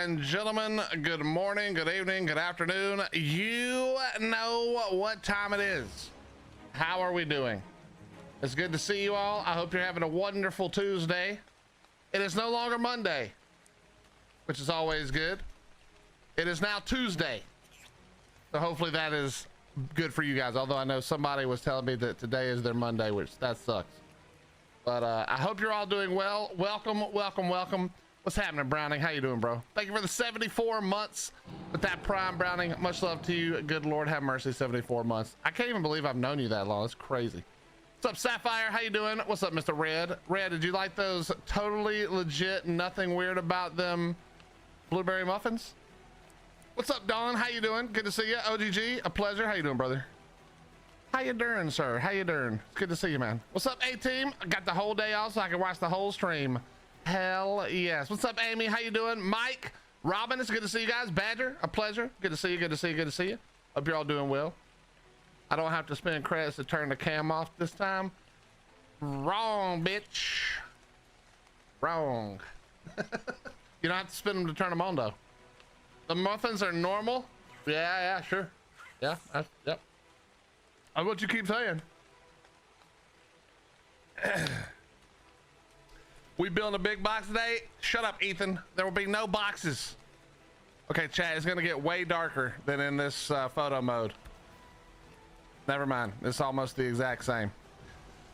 and gentlemen, good morning, good evening, good afternoon. You know what time it is. How are we doing? It's good to see you all. I hope you're having a wonderful Tuesday. It is no longer Monday, which is always good. It is now Tuesday. So hopefully that is good for you guys. Although I know somebody was telling me that today is their Monday, which that sucks. But I hope you're all doing well. Welcome, welcome, welcome. What's happening, Browning? How you doing, bro? Thank you for the 74 months with that Prime, Browning. Much love to you. Good Lord have mercy, 74 months. I can't even believe I've known you that long. It's crazy. What's up, Sapphire? How you doing? What's up, Mr. Red? Red, did you like those totally legit, nothing weird about them blueberry muffins? What's up, Dawn? How you doing? Good to see you. OGG, a pleasure. How you doing, brother? How you doing, sir? How you doing? It's good to see you, man. What's up, A-Team? I got the whole day off so I can watch the whole stream. Hell yes. What's up, Amy? How you doing? Mike, Robin, it's good to see you guys. Badger, a pleasure. Good to see you, good to see you, good to see you. Hope you're all doing well. I don't have to spend credits to turn the cam off this time. Wrong, bitch. Wrong. You don't have to spend them to turn them on, though. The muffins are normal? Yeah, sure. Yeah, yep. That's what you keep saying. We building a big box today? Shut up, Ethan. There will be no boxes. Okay, chat, it's gonna get way darker than in this photo mode. Never mind, it's almost the exact same.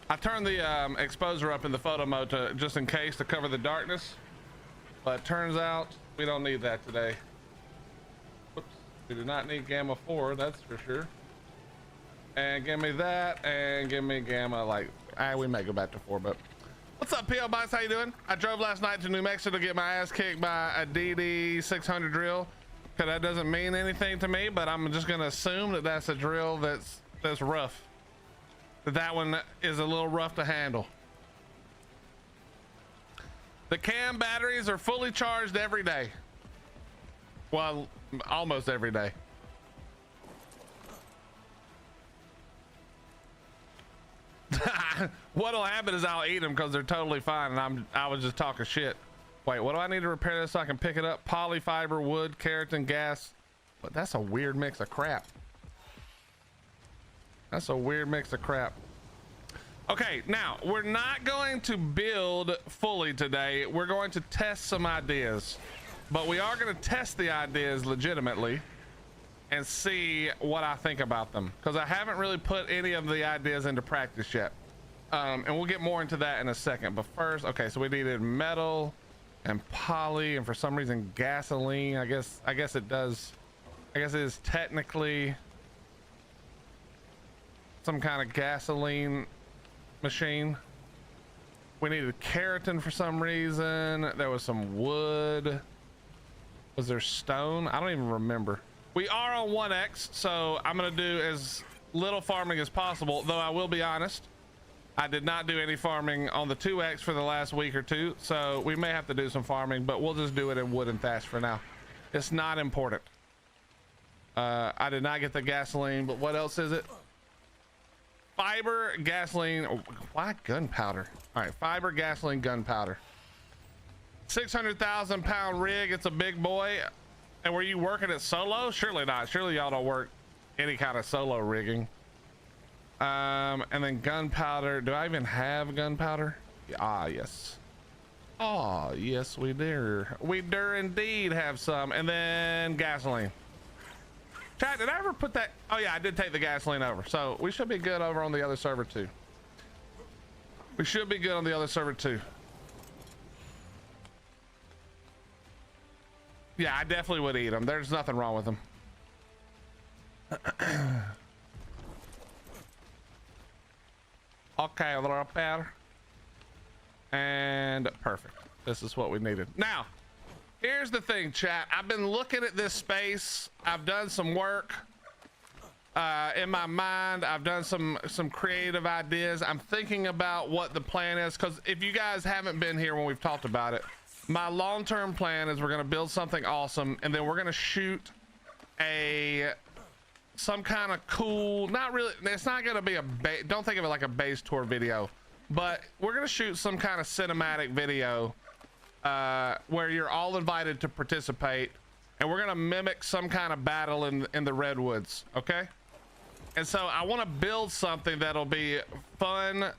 I turned the exposure up in the photo mode to just in case to cover the darkness, but turns out we don't need that today. Whoops, we do not need gamma 4, that's for sure. And give me that, and give me gamma, like, we may go back to 4, but. What's up, P.O. Box? How you doing? I drove last night to New Mexico to get my ass kicked by a DD 600 drill, because that doesn't mean anything to me, but I'm just gonna assume that that's a drill that's rough. That one is a little rough to handle. The cam batteries are fully charged every day. Well, almost every day. What'll happen is I'll eat them because they're totally fine, and I was just talking shit. Wait, what do I need to repair this so I can pick it up? Polyfiber, wood, keratin, gas. But that's a weird mix of crap. That's a weird mix of crap. Okay, now we're not going to build fully today. We're going to test some ideas, but we are going to test the ideas legitimately and see what I think about them, because I haven't really put any of the ideas into practice yet. And we'll get more into that in a second, but first, okay, so we needed metal and poly, and for some reason gasoline. I guess it is technically some kind of gasoline machine. We needed keratin for some reason. There was some wood. Was there stone? I don't even remember. We are on 1x, so I'm gonna do as little farming as possible, though I will be honest, I did not do any farming on the 2x for the last week or two, so we may have to do some farming, but we'll just do it in wood and thatch for now. It's not important. I did not get the gasoline, but what else is it? Fiber, gasoline. Oh, why gunpowder? All right, fiber, gasoline, gunpowder. 600,000 pound rig. It's a big boy. And were you working it solo? Surely not. Surely y'all don't work any kind of solo rigging. And then gunpowder. Do I even have gunpowder? Ah, yes. Oh, yes, we do. We do indeed have some. And then gasoline. Chat, did I ever put that? Oh yeah, I did take the gasoline over. So we should be good over on the other server too. We should be good on the other server too. Yeah, I definitely would eat them. There's nothing wrong with them. Okay, a little better. And perfect. This is what we needed. Now, here's the thing, chat. I've been looking at this space. I've done some work in my mind. I've done some creative ideas. I'm thinking about what the plan is, because if you guys haven't been here when we've talked about it, my long-term plan is we're going to build something awesome, and then we're going to shoot some kind of cool, not really, it's not going to be don't think of it like a base tour video, but we're going to shoot some kind of cinematic video where you're all invited to participate, and we're gonna mimic some kind of battle in the redwoods. Okay, and so I want to build something that'll be fun,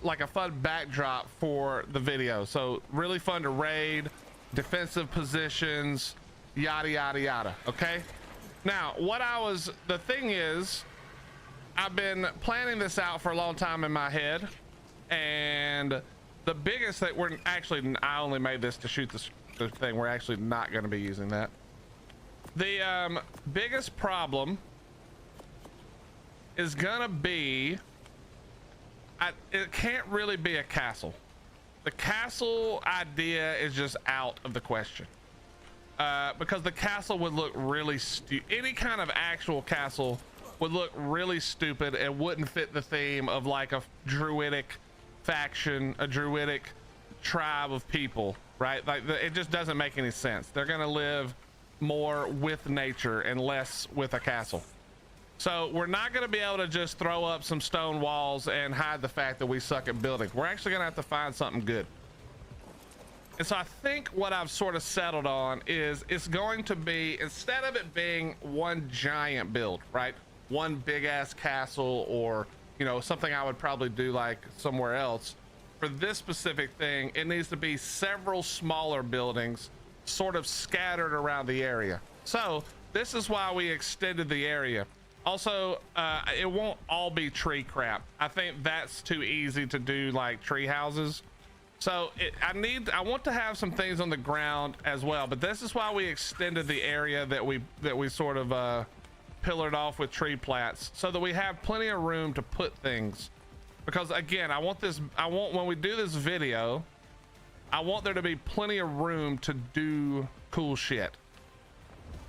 like a fun backdrop for the video. So really fun to raid, defensive positions, yada yada yada. Okay, now the thing is, I've been planning this out for a long time in my head, and the biggest that I only made this to shoot the thing. We're actually not going to be using that. The biggest problem is gonna be, it can't really be a castle. The castle idea is just out of the question, because the castle would look really any kind of actual castle would look really stupid and wouldn't fit the theme of like a druidic faction, a druidic tribe of people, right? Like it just doesn't make any sense. They're gonna live more with nature and less with a castle. So we're not going to be able to just throw up some stone walls and hide the fact that we suck at building. We're actually going to have to find something good. And so I think what I've sort of settled on is it's going to be, instead of it being one giant build, right? One big ass castle, or, you know, something I would probably do like somewhere else. For this specific thing, it needs to be several smaller buildings sort of scattered around the area. So this is why we extended the area. Also, it won't all be tree crap. I think that's too easy to do, like tree houses. So I want to have some things on the ground as well, but this is why we extended the area that we sort of pillared off with tree plats, so that we have plenty of room to put things. Because again, I want when we do this video, I want there to be plenty of room to do cool shit.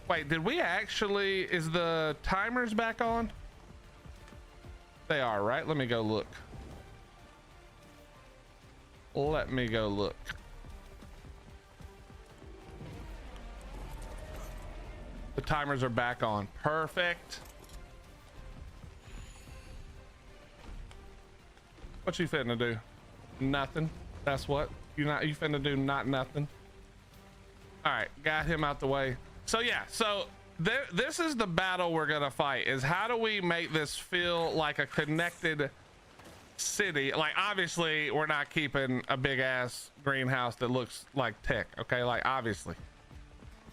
Wait, did we actually, is the timers back on? They are, right? Let me go look. Let me go look. The timers are back on. Perfect. What you finna do? Nothing. That's what you finna do. Not nothing. All right, got him out the way. So yeah, so this is the battle we're gonna fight, is how do we make this feel like a connected city? Like obviously we're not keeping a big ass greenhouse that looks like tech, okay, like obviously,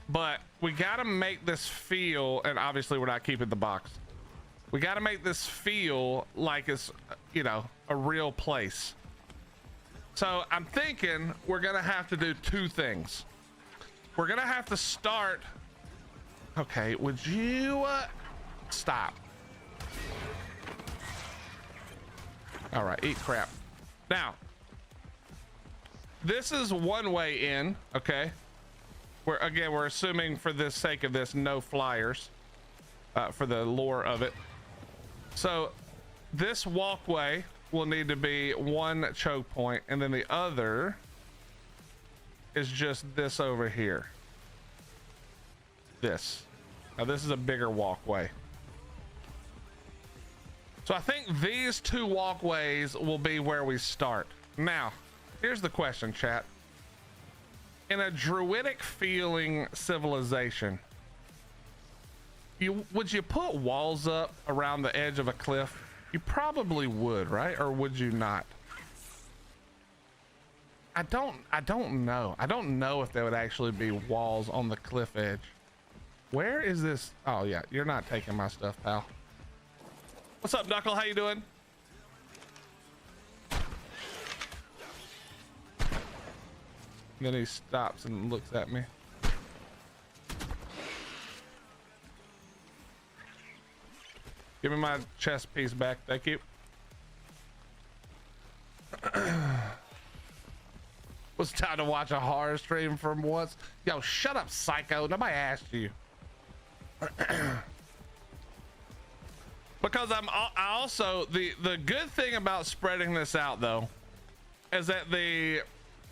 but we got to make this feel, and obviously we're not keeping the box. We got to make this feel like it's, you know, a real place. So I'm thinking we're gonna have to do two things. We're gonna have to start. Okay, would you stop? All right, eat crap. Now, this is one way in, okay? We're assuming for the sake of this, no flyers, for the lore of it. So this walkway will need to be one choke point, and then the other is just this over here. This. Now this is a bigger walkway. So I think these two walkways will be where we start. Now, here's the question, chat. In a druidic feeling civilization, would you put walls up around the edge of a cliff? You probably would, right? Or would you not? I don't know. I don't know if there would actually be walls on the cliff edge. Where is this? Oh yeah, you're not taking my stuff, pal. What's up, Knuckle? How you doing? Then he stops and looks at me. Give me my chest piece back, thank you. Was time to watch a horror stream from once. Yo, shut up, psycho. Nobody asked you. Because I also, the good thing about spreading this out though, is that the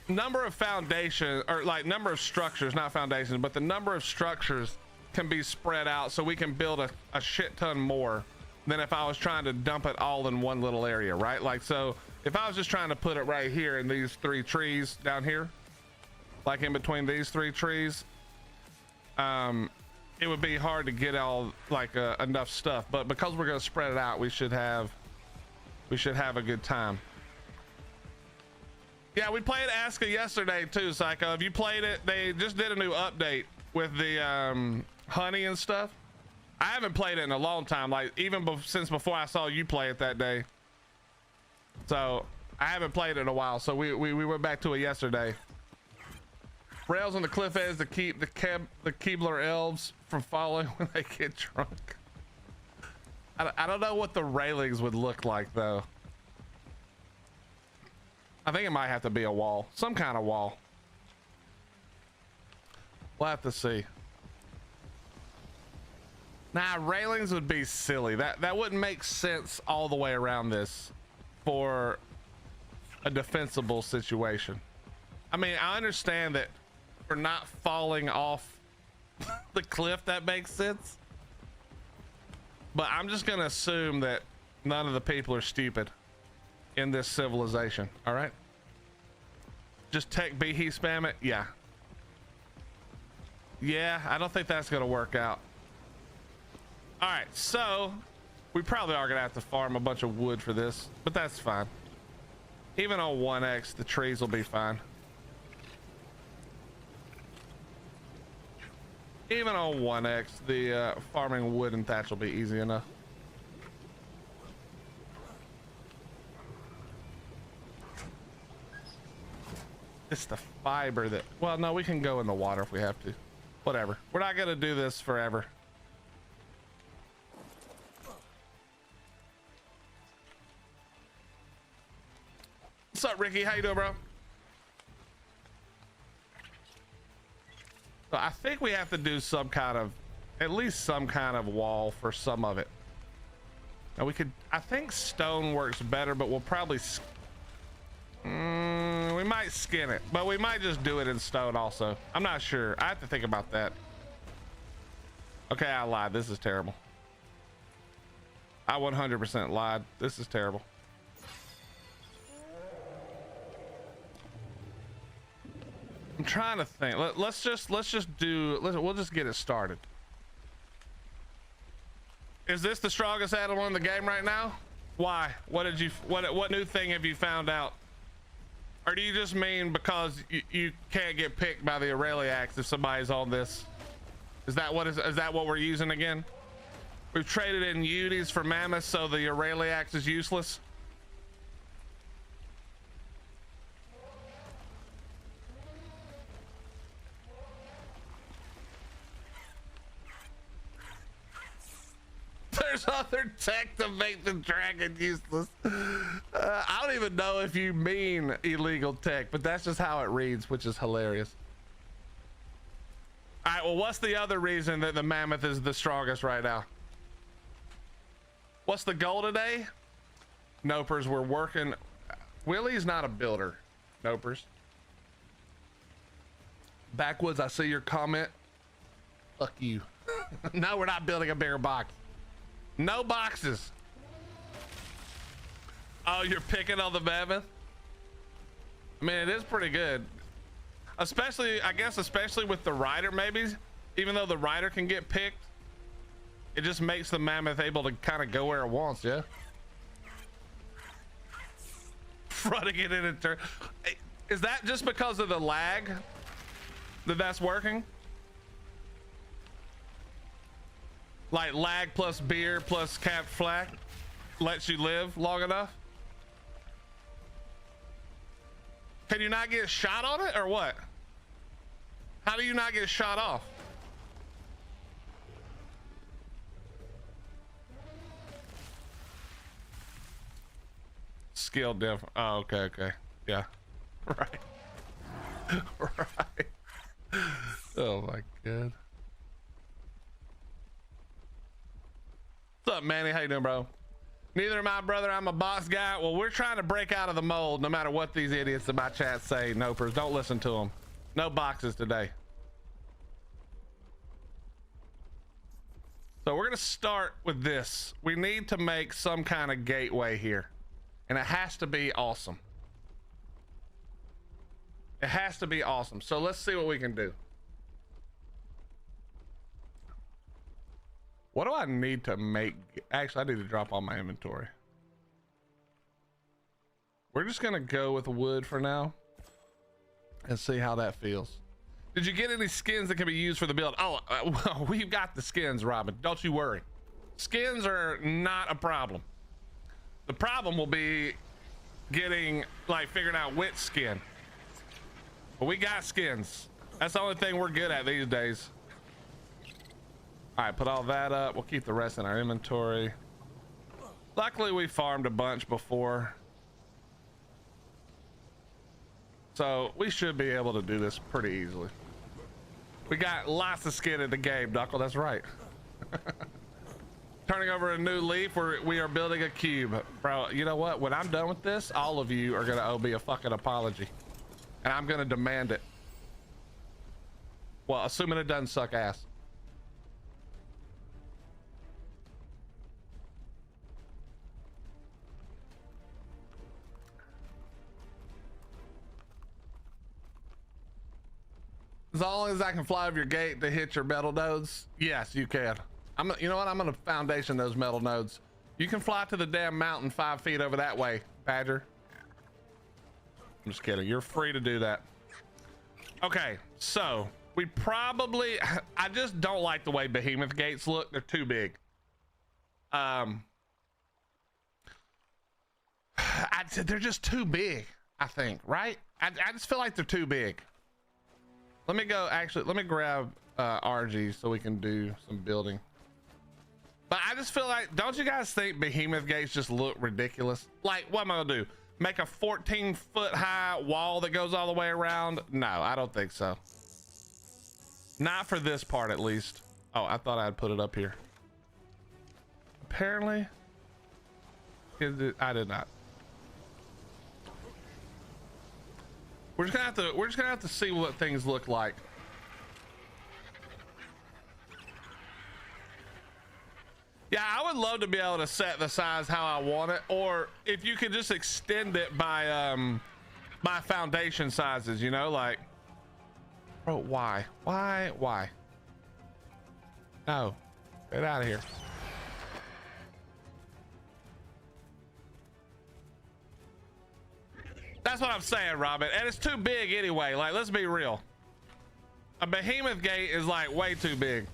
number of foundations, or like number of structures, not foundations, but the number of structures can be spread out, so we can build a shit ton more than if I was trying to dump it all in one little area, right? Like, so if I was just trying to put it right here in these 3 trees down here, like in between these 3 trees, it would be hard to get all like enough stuff, but because we're going to spread it out, we should have a good time. Yeah, we played ASKA yesterday too, Psycho. Have you played it? They just did a new update with the honey and stuff. I haven't played it in a long time, like even since before I saw you play it that day. So I haven't played it in a while, so we went back to it yesterday. Rails on the cliff edge to keep the Keebler elves from falling when they get drunk. I don't know what the railings would look like though. I think it might have to be a wall, some kind of wall. We'll have to see. Nah, railings would be silly. That wouldn't make sense all the way around this for a defensible situation. I mean, I understand that for not falling off the cliff, that makes sense. But I'm just gonna assume that none of the people are stupid in this civilization. All right. Just tech BE spam it. Yeah. Yeah, I don't think that's gonna work out. All right, so we probably are gonna have to farm a bunch of wood for this, but that's fine. Even on 1x, the trees will be fine. Even on 1x, the farming wood and thatch will be easy enough. It's the fiber that, well, no, we can go in the water if we have to. Whatever. We're not gonna do this forever. What's up, Ricky? How you doing, bro? So I think we have to do some kind of, at least some kind of wall for some of it. Now we could, I think stone works better, but we'll probably, we might skin it, but we might just do it in stone also. I'm not sure. I have to think about that. Okay, I lied. This is terrible. I 100% lied. This is terrible. I'm trying to think. We'll just get it started. Is this the strongest animal in the game right now? Why? What new thing have you found out? Or do you just mean because you can't get picked by the Aureliacs if somebody's on this? Is that what we're using again? We've traded in Uties for mammoths, so the Aureliacs is useless. There's other tech to make the dragon useless. I don't even know if you mean illegal tech, but that's just how it reads, which is hilarious. All right, well, what's the other reason that the mammoth is the strongest right now? What's the goal today? Nopers, we're working. Willie's not a builder. Nopers. Backwoods, I see your comment. Fuck you. No, we're not building a bigger box. No boxes. Oh, you're picking on the mammoth? I mean, it is pretty good. Especially, I guess, especially with the rider, maybe. Even though the rider can get picked, it just makes the mammoth able to kind of go where it wants, yeah? Running it in a turn. Is that just because of the lag that's working? Like lag plus beer plus capped flak lets you live long enough? Can you not get shot on it or what? How do you not get shot off? Skill diff. Oh, okay. Yeah. Right. Right. Oh my god. What's up, Manny? How you doing, bro? Neither am I, brother. I'm a box guy. Well, we're trying to break out of the mold no matter what these idiots in my chat say. Nopers, don't listen to them. No boxes today. So we're gonna start with this. We need to make some kind of gateway here, and it has to be awesome. It has to be awesome. So let's see what we can do. What do I need to make? Actually, I need to drop all my inventory. We're just gonna go with wood for now and see how that feels. Did you get any skins that can be used for the build? Oh, well, we've got the skins, Robin. Don't you worry. Skins are not a problem. The problem will be getting, like, figuring out which skin. But we got skins. That's the only thing we're good at these days. All right, put all that up. We'll keep the rest in our inventory. Luckily, we farmed a bunch before. So we should be able to do this pretty easily. We got lots of skin in the game, Knuckle. That's right. Turning over a new leaf. We are building a cube. Bro, you know what? When I'm done with this, all of you are going to owe me a fucking apology. And I'm going to demand it. Well, assuming it doesn't suck ass. As long as I can fly over your gate to hit your metal nodes, yes, you can. You know what? I'm gonna foundation those metal nodes. You can fly to the damn mountain 5 feet over that way, Badger. I'm just kidding. You're free to do that. Okay, so we probably, I just don't like the way behemoth gates look. They're too big. They're just too big, I think, right? I just feel like they're too big. Let me go, actually, let me grab RG so we can do some building. But I just feel like, don't you guys think behemoth gates just look ridiculous? Like, what am I gonna do? Make a 14-foot high wall that goes all the way around? No, I don't think so. Not for this part, at least. Oh, I thought I'd put it up here. Apparently, I did not. We're just gonna have to see what things look like. Yeah, I would love to be able to set the size how I want it, or if you could just extend it by foundation sizes, you know, like, bro, why? No, get out of here. That's what I'm saying, Robin. And it's too big anyway. Like, let's be real. A behemoth gate is like way too big.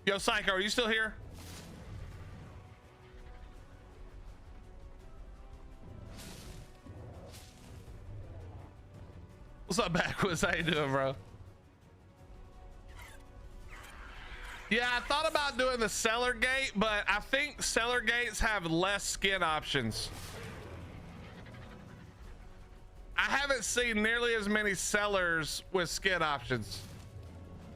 Yo, Psycho, are you still here? What's up, Backwoods? How you doing, bro? Yeah, I thought about doing the cellar gate, but I think cellar gates have less skin options. I haven't seen nearly as many cellars with skin options.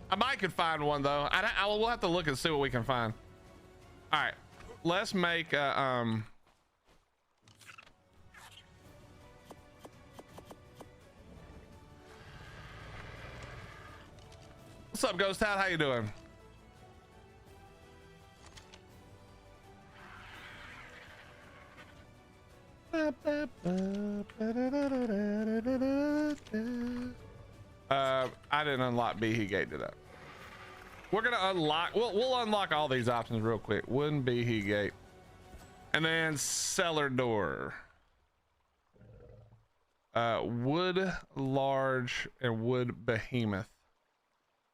I might could find one though. We'll have to look and see what we can find. All right, let's make a What's up, Ghost Town? How you doing? I didn't unlock Behe Gate to that. We're gonna unlock, we'll unlock all these options real quick. Wooden Behe Gate, and then cellar door, wood large, and wood behemoth.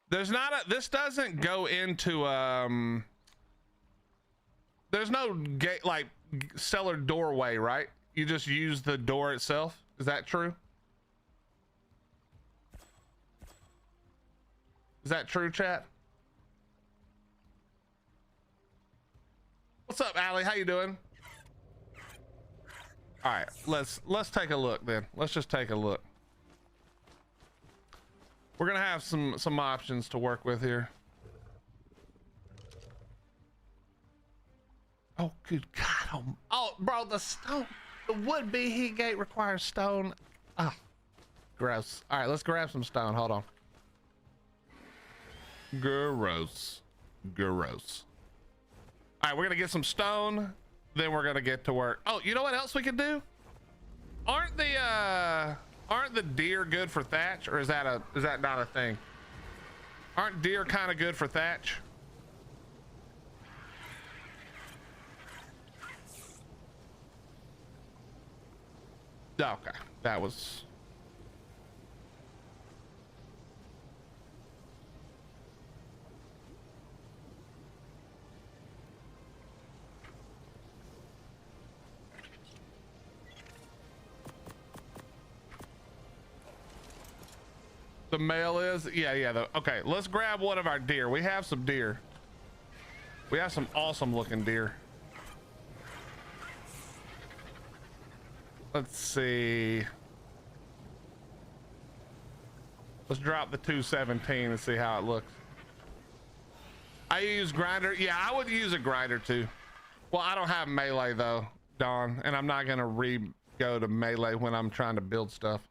There's not a, this doesn't go into there's no gate, like cellar doorway, right? You just use the door itself. Is that true? Is that true, chat? What's up, Allie? How you doing? All right, let's take a look then. Let's just take a look. We're gonna have some options to work with here. Oh, good God! Oh, bro, the stone, the wood Behe Gate requires stone. Ah, gross. All right, let's grab some stone. Hold on. Gross. Gross. All right, we're gonna get some stone, then we're gonna get to work. Oh, you know what else we could do? Aren't the deer good for thatch, or is that not a thing? Aren't deer kind of good for thatch? Okay, that was. The male is? Yeah. Okay, let's grab one of our deer. We have some deer. We have some awesome looking deer. Let's see. Let's drop the 217 and see how it looks. I use grinder. Yeah, I would use a grinder too. Well, I don't have melee though, Dawn, and I'm not gonna go to melee when I'm trying to build stuff.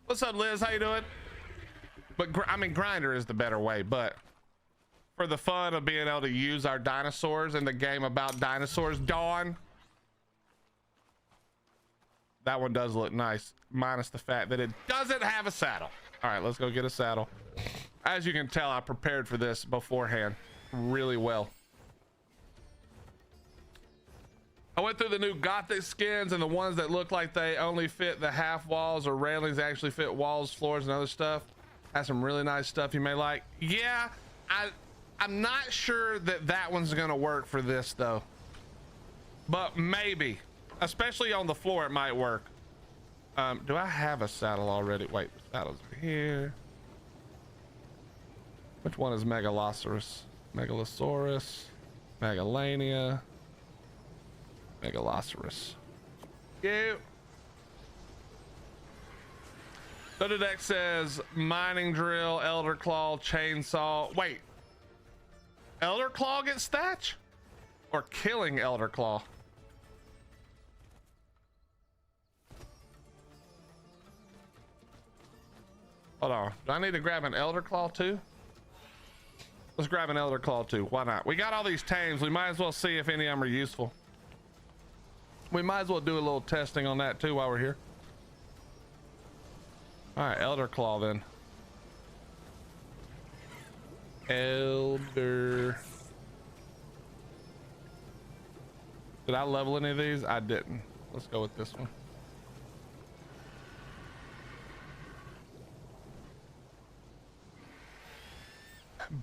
What's up, Liz? How you doing? But I mean, grinder is the better way, but for the fun of being able to use our dinosaurs in the game about dinosaurs, Dawn, that one does look nice, minus the fact that it doesn't have a saddle. All right, let's go get a saddle. As you can tell, I prepared for this beforehand really well. I went through the new Gothic skins, and the ones that look like they only fit the half walls or railings actually fit walls, floors, and other stuff. Has some really nice stuff you may like. Yeah, I'm not sure that one's gonna work for this though, but maybe, especially on the floor, it might work. Do I have a saddle already? Wait, the saddle's over here. Which one is Megalosaurus? Megalosaurus, Megalania, Megalosaurus. You. Deck says mining drill, elder claw, chainsaw. Wait, elder claw gets thatch, or killing elder claw? Hold on, do I need to grab an elder claw too? Let's grab an elder claw too. Why not? We got all these tames. We might as well see if any of them are useful. We might as well do a little testing on that too while we're here. All right, elder claw then. Elder. Did I level any of these? I didn't. Let's go with this one.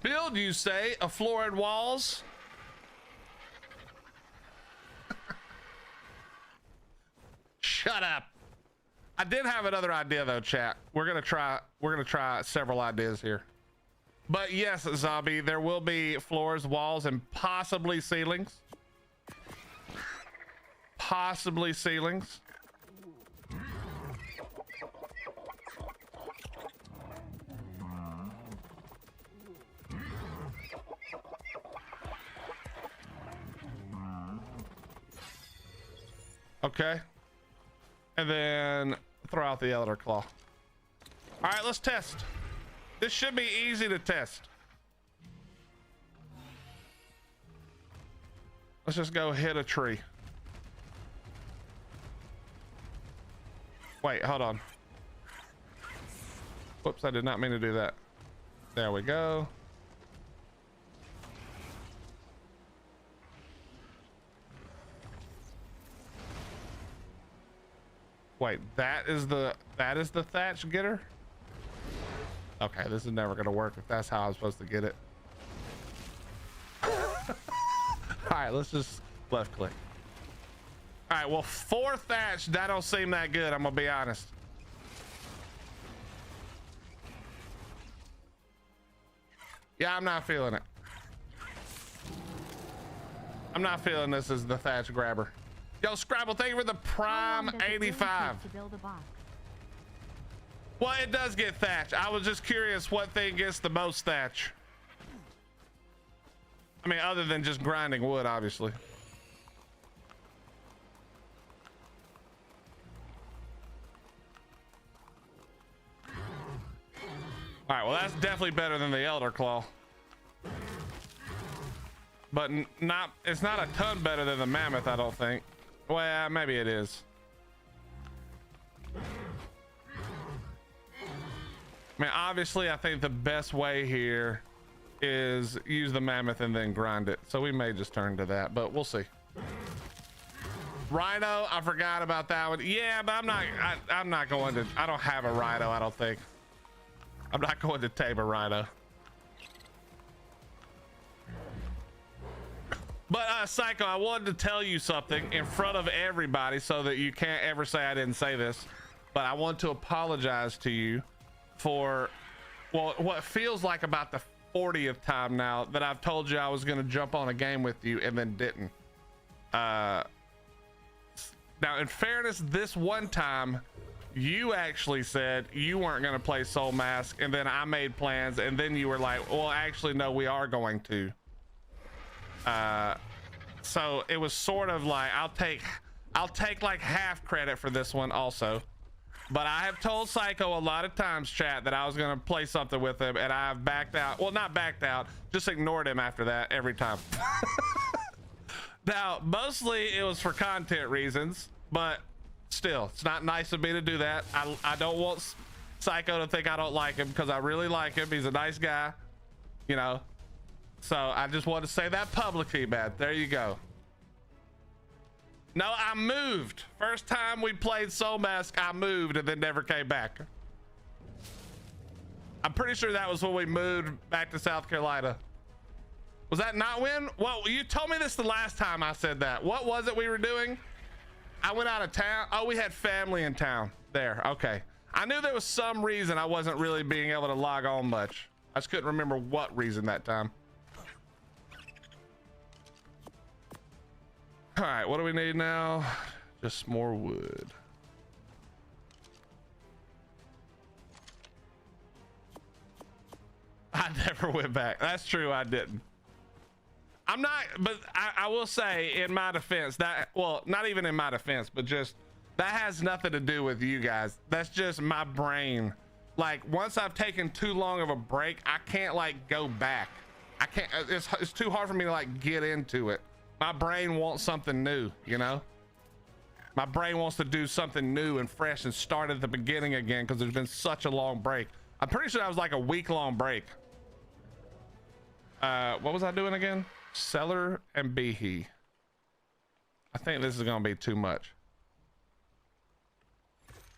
Build, you say, a floor and walls? Shut up. I did have another idea though, chat. We're gonna try several ideas here. But yes, Zombie, there will be floors, walls, and possibly ceilings. Possibly ceilings. Okay. And then throw out the elder claw. All right, let's test. This should be easy to test. Let's just go hit a tree. Wait, hold on. Whoops, I did not mean to do that. There we go. Wait, that is the thatch getter? Okay, this is never gonna work if that's how I'm supposed to get it. All right, let's just left click. All right, well, 4 thatch, that don't seem that good, I'm gonna be honest. Yeah, I'm not feeling it. I'm not feeling this as the thatch grabber. Yo, Scrabble, thank you for the prime 85. To build a box? Well, it does get thatch. I was just curious what thing gets the most thatch. I mean, other than just grinding wood, obviously. All right, well, that's definitely better than the elder claw. But it's not a ton better than the mammoth, I don't think. Well, maybe it is. I mean, obviously, I think the best way here is use the mammoth and then grind it. So we may just turn to that, but we'll see. Rhino, I forgot about that one. Yeah, but I'm not going to, I don't have a rhino, I don't think. I'm not going to tame a rhino. But Psycho, I wanted to tell you something in front of everybody so that you can't ever say I didn't say this. But I want to apologize to you for, well, what feels like about the 40th time now that I've told you I was going to jump on a game with you and then didn't. Now, in fairness, this one time, you actually said you weren't going to play Soul Mask, and then I made plans, and then you were like, well, actually, no, we are going to. So it was sort of like, I'll take like half credit for this one also. But I have told Psycho a lot of times, chat, that I was going to play something with him, and I've backed out. Well, not backed out, just ignored him after that every time. Now, mostly it was for content reasons, but still, it's not nice of me to do that. I don't want Psycho to think I don't like him, because I really like him. He's a nice guy, you know. So I just want to say that publicly, man. There you go. No, I moved. First time we played Soul Mask, I moved and then never came back. I'm pretty sure that was when we moved back to South Carolina. Was that not when? Well, you told me this the last time I said that. What was it we were doing? I went out of town. Oh, we had family in town. There. Okay. I knew there was some reason I wasn't really being able to log on much. I just couldn't remember what reason that time. All right, what do we need now? Just more wood. I never went back. That's true, I didn't. I'm not, but I will say in my defense that, well, not even in my defense, but just that has nothing to do with you guys. That's just my brain. Like, once I've taken too long of a break, I can't like go back. I can't, it's too hard for me to like get into it. My brain wants something new, you know? My brain wants to do something new and fresh and start at the beginning again, because there's been such a long break. I'm pretty sure that was like a week-long break. What was I doing again? Cellar and Behe. I think this is gonna be too much.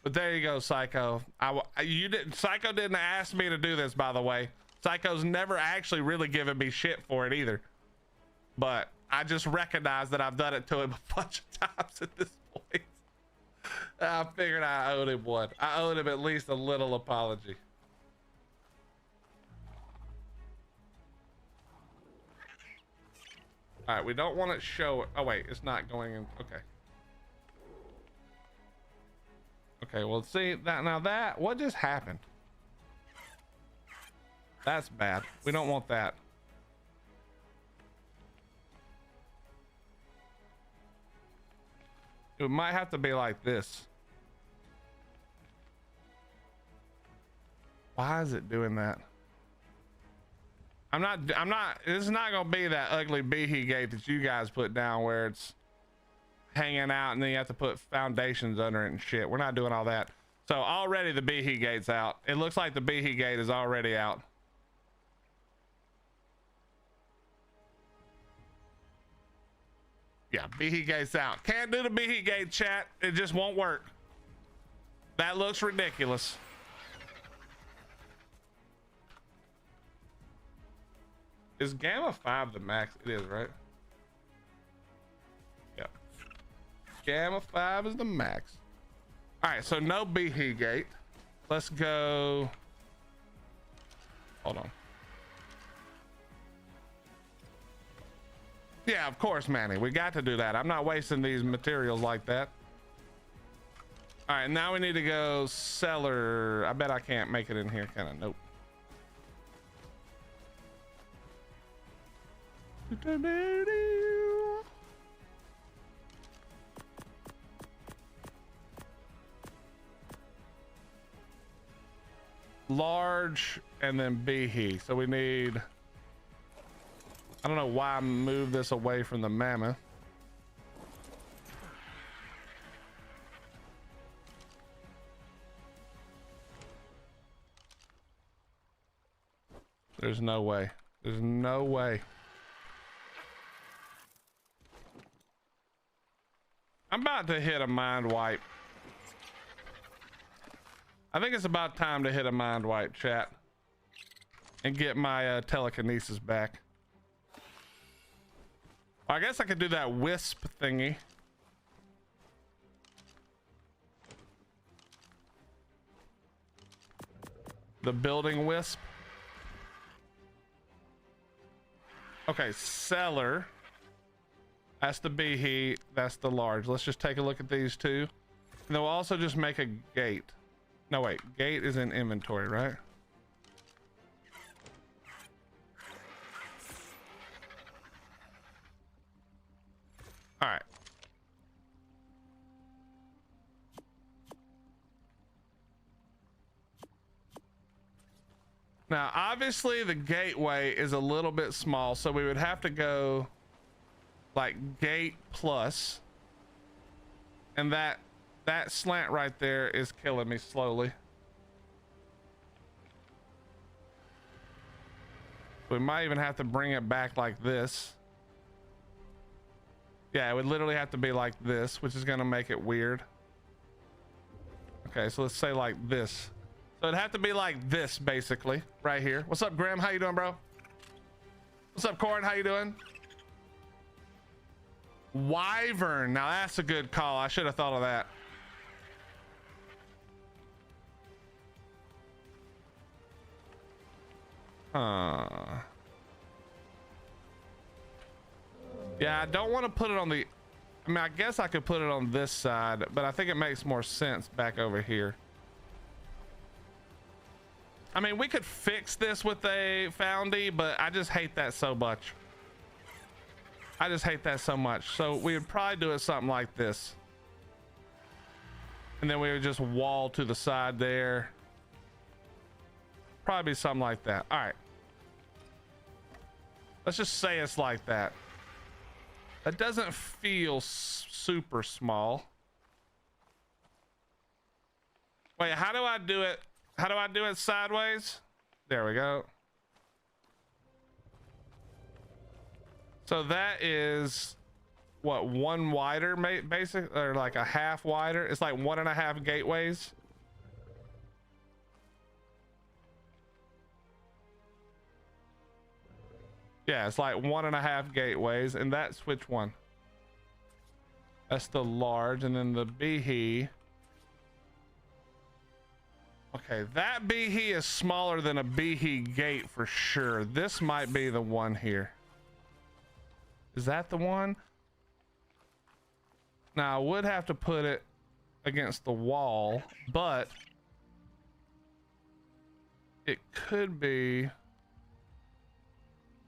But there you go, Psycho. Psycho didn't ask me to do this, by the way. Psycho's never actually really given me shit for it either. But I just recognize that I've done it to him a bunch of times at this point. I figured I owed him one. I owed him at least a little apology. All right, we don't want it show. Oh wait, it's not going in. Okay. Okay, well, see that now. That what just happened? That's bad. We don't want that. It might have to be like this. Why is it doing that? I'm not, this is not gonna be that ugly Behe gate that you guys put down where it's hanging out and then you have to put foundations under it and shit. We're not doing all that. So already the Behe gate's out. It looks like the Behe gate is already out. Yeah, Behe gate's out. Can't do the Behe gate, chat. It just won't work. That looks ridiculous. Is Gamma 5 the max? It is, right? Yeah. Gamma 5 is the max. All right, so no Behe gate. Let's go. Hold on. Yeah, of course, Manny. We got to do that. I'm not wasting these materials like that. All right, now we need to go cellar. I bet I can't make it in here. Kind of. Nope. Large and then Behe. So we need, I don't know why I moved this away from the mammoth. There's no way. There's no way. I'm about to hit a mind wipe. I think it's about time to hit a mind wipe, chat. And get my telekinesis back. I guess I could do that wisp thingy. The building wisp. Okay, cellar. That's the behe. That's the large. Let's just take a look at these two. And then we'll also just make a gate. No, wait. Gate is in inventory, right? All right. Now, obviously the gateway is a little bit small, so we would have to go like gate plus. And that slant right there is killing me slowly. We might even have to bring it back like this. Yeah, it would literally have to be like this, which is gonna make it weird. Okay, so let's say like this. So it'd have to be like this, basically, right here. What's up, Graham? How you doing, bro? What's up, Corin? How you doing? Wyvern. Now that's a good call. I should have thought of that. Yeah, I don't want to put it on the... I mean, I guess I could put it on this side, but I think it makes more sense back over here. I mean, we could fix this with a foundy, but I just hate that so much. I just hate that so much. So we would probably do it something like this. And then we would just wall to the side there. Probably something like that. All right. Let's just say it's like that. That doesn't feel super small. Wait, how do I do it? How do I do it sideways? There we go. So that is what, one wider, basic, or like a half wider? It's like 1.5 gateways. Yeah, it's like 1.5 gateways, and that's which one? That's the large, and then the behe. Okay, that behe is smaller than a behe gate for sure. This might be the one here. Is that the one? Now I would have to put it against the wall, but it could be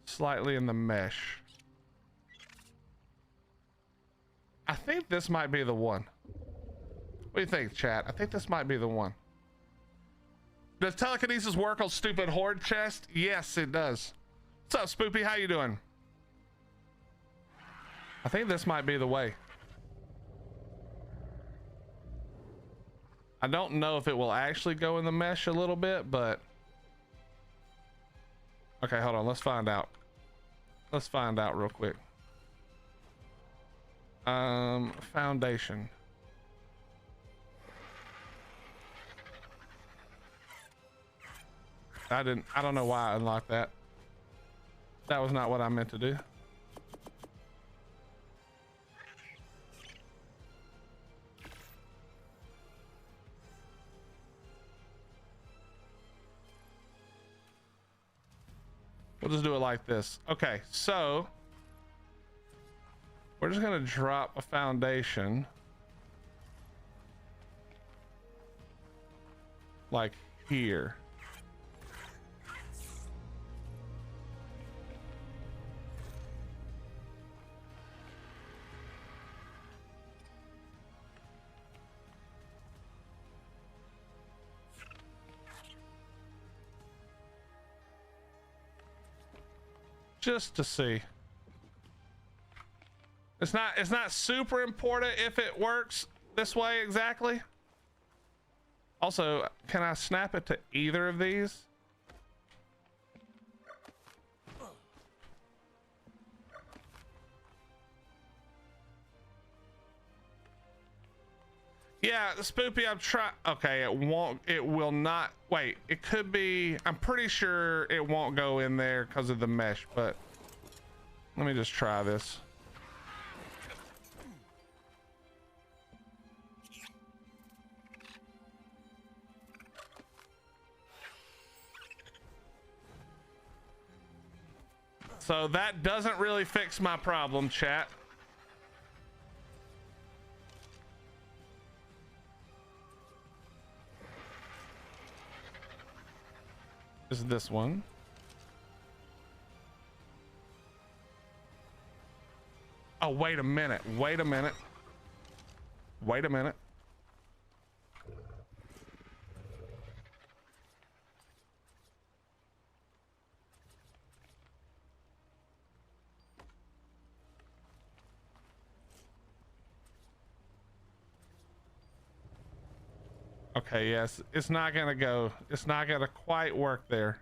slightly in the mesh. I think this might be the one. What do you think, chat? I think this might be the one. Does telekinesis work on stupid horde chest? Yes, it does. What's up, Spoopy? How you doing? I think this might be the way. I don't know if it will actually go in the mesh a little bit, but okay, hold on. Let's find out. Let's find out real quick. Foundation. I don't know why I unlocked that. That was not what I meant to do. We'll just do it like this. Okay, so we're just gonna drop a foundation like here. Just to see. It's not super important if it works this way exactly. Also, can I snap it to either of these? Yeah, Spoopy, I'm trying. Okay, it will not. Wait, it could be. I'm pretty sure it won't go in there because of the mesh, but let me just try this. So that doesn't really fix my problem, chat. Is this one? Oh, wait a minute. Wait a minute. Wait a minute. Okay, yes, it's not gonna go. It's not gonna quite work there.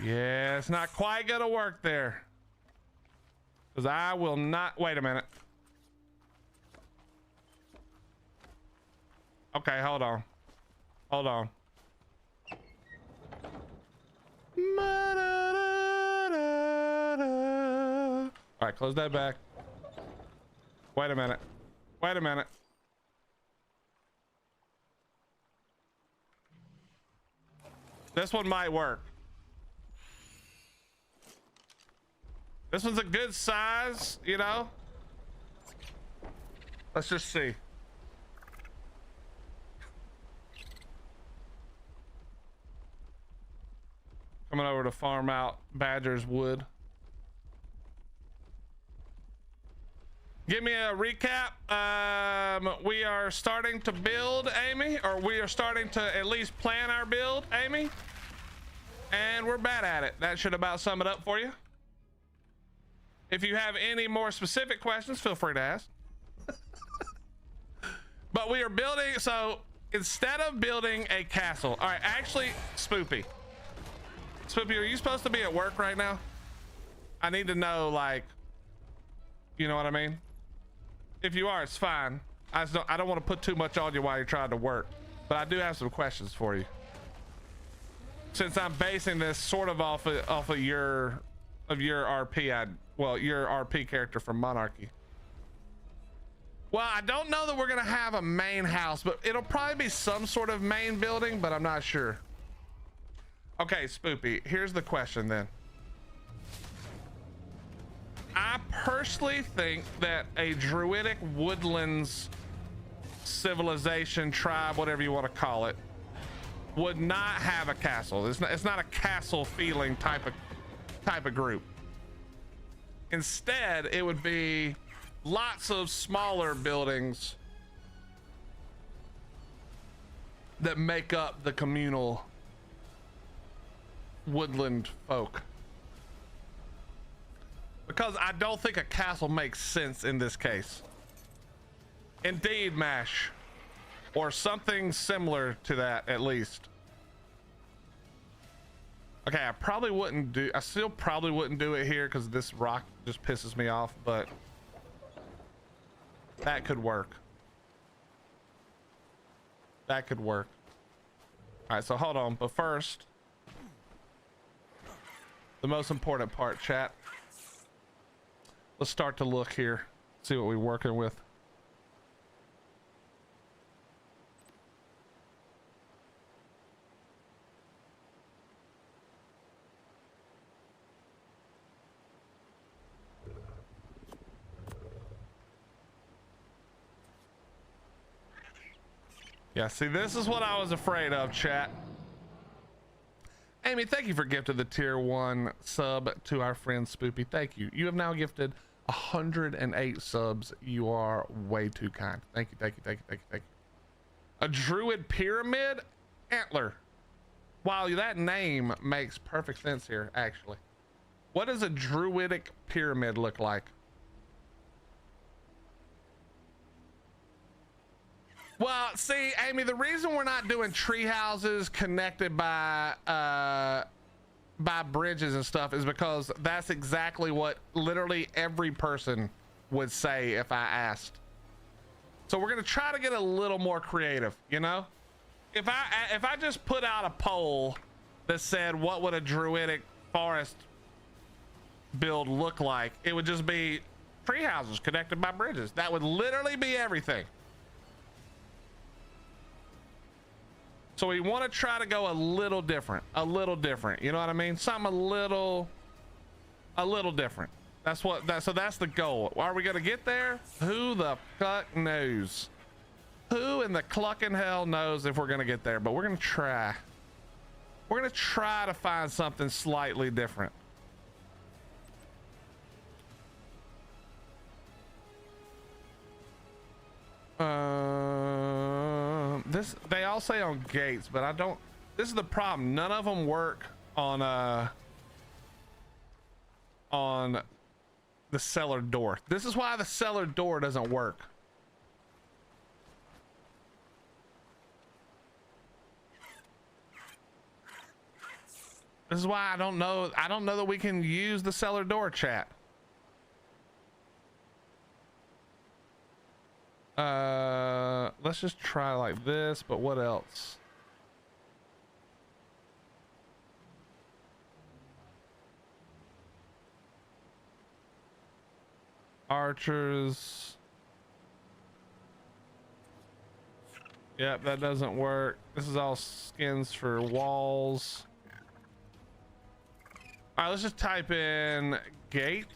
Yeah, it's not quite gonna work there. Because I will not. Wait a minute. Okay, hold on. Hold on. All right, close that back. Wait a minute. Wait a minute. This one might work. This one's a good size, you know? Let's just see. Coming over to farm out Badger's wood. Give me a recap. We are starting to build, Amy, or we are starting to at least plan our build, Amy. And we're bad at it. That should about sum it up for you. If you have any more specific questions, feel free to ask. But we are building, so instead of building a castle, all right, actually, Spoopy, are you supposed to be at work right now? I need to know, like, you know what I mean? If you are, it's fine. I don't want to put too much on you while you're trying to work, but I do have some questions for you. Since I'm basing this sort of off of your RP, your RP character from Monarchy. Well, I don't know that we're gonna have a main house, but it'll probably be some sort of main building, but I'm not sure. Okay, Spoopy, here's the question then. I personally think that a druidic woodlands civilization, tribe, whatever you want to call it, would not have a castle. It's not a castle feeling type of group. Instead, it would be lots of smaller buildings that make up the communal woodland folk. Because I don't think a castle makes sense in this case. Indeed, Mash. Or something similar to that, at least. Okay, I still probably wouldn't do it here because this rock just pisses me off, but that could work. That could work. All right, so hold on, but first, the most important part, chat. Let's start to look here, see what we're working with. Yeah, see, this is what I was afraid of, chat. Amy, thank you for gifting the tier 1 sub to our friend Spoopy. Thank you. You have now gifted 108 subs. You are way too kind. Thank you, thank you, thank you, thank you, thank you. A druid pyramid? Antler. Wow, that name makes perfect sense here, actually. What does a druidic pyramid look like? Well, see, Amy, the reason we're not doing tree houses connected by by bridges and stuff is because that's exactly what literally every person would say if I asked. So we're gonna try to get a little more creative, you know? If I just put out a poll that said what would a druidic forest build look like, it would just be tree houses connected by bridges. That would literally be everything. So we want to try to go a little different, you know what I mean? Something a little different. So that's the goal. Are we gonna get there? Who the fuck knows? Who in the clucking hell knows if we're gonna get there? But we're gonna try. We're gonna try to find something slightly different. They all say on gates, but I don't. This is the problem. None of them work on the cellar door. This is why the cellar door doesn't work. This is why I don't know that we can use the cellar door, chat. Let's just try like this, but what else? Archers. Yep, that doesn't work. This is all skins for walls. All right, let's just type in gate.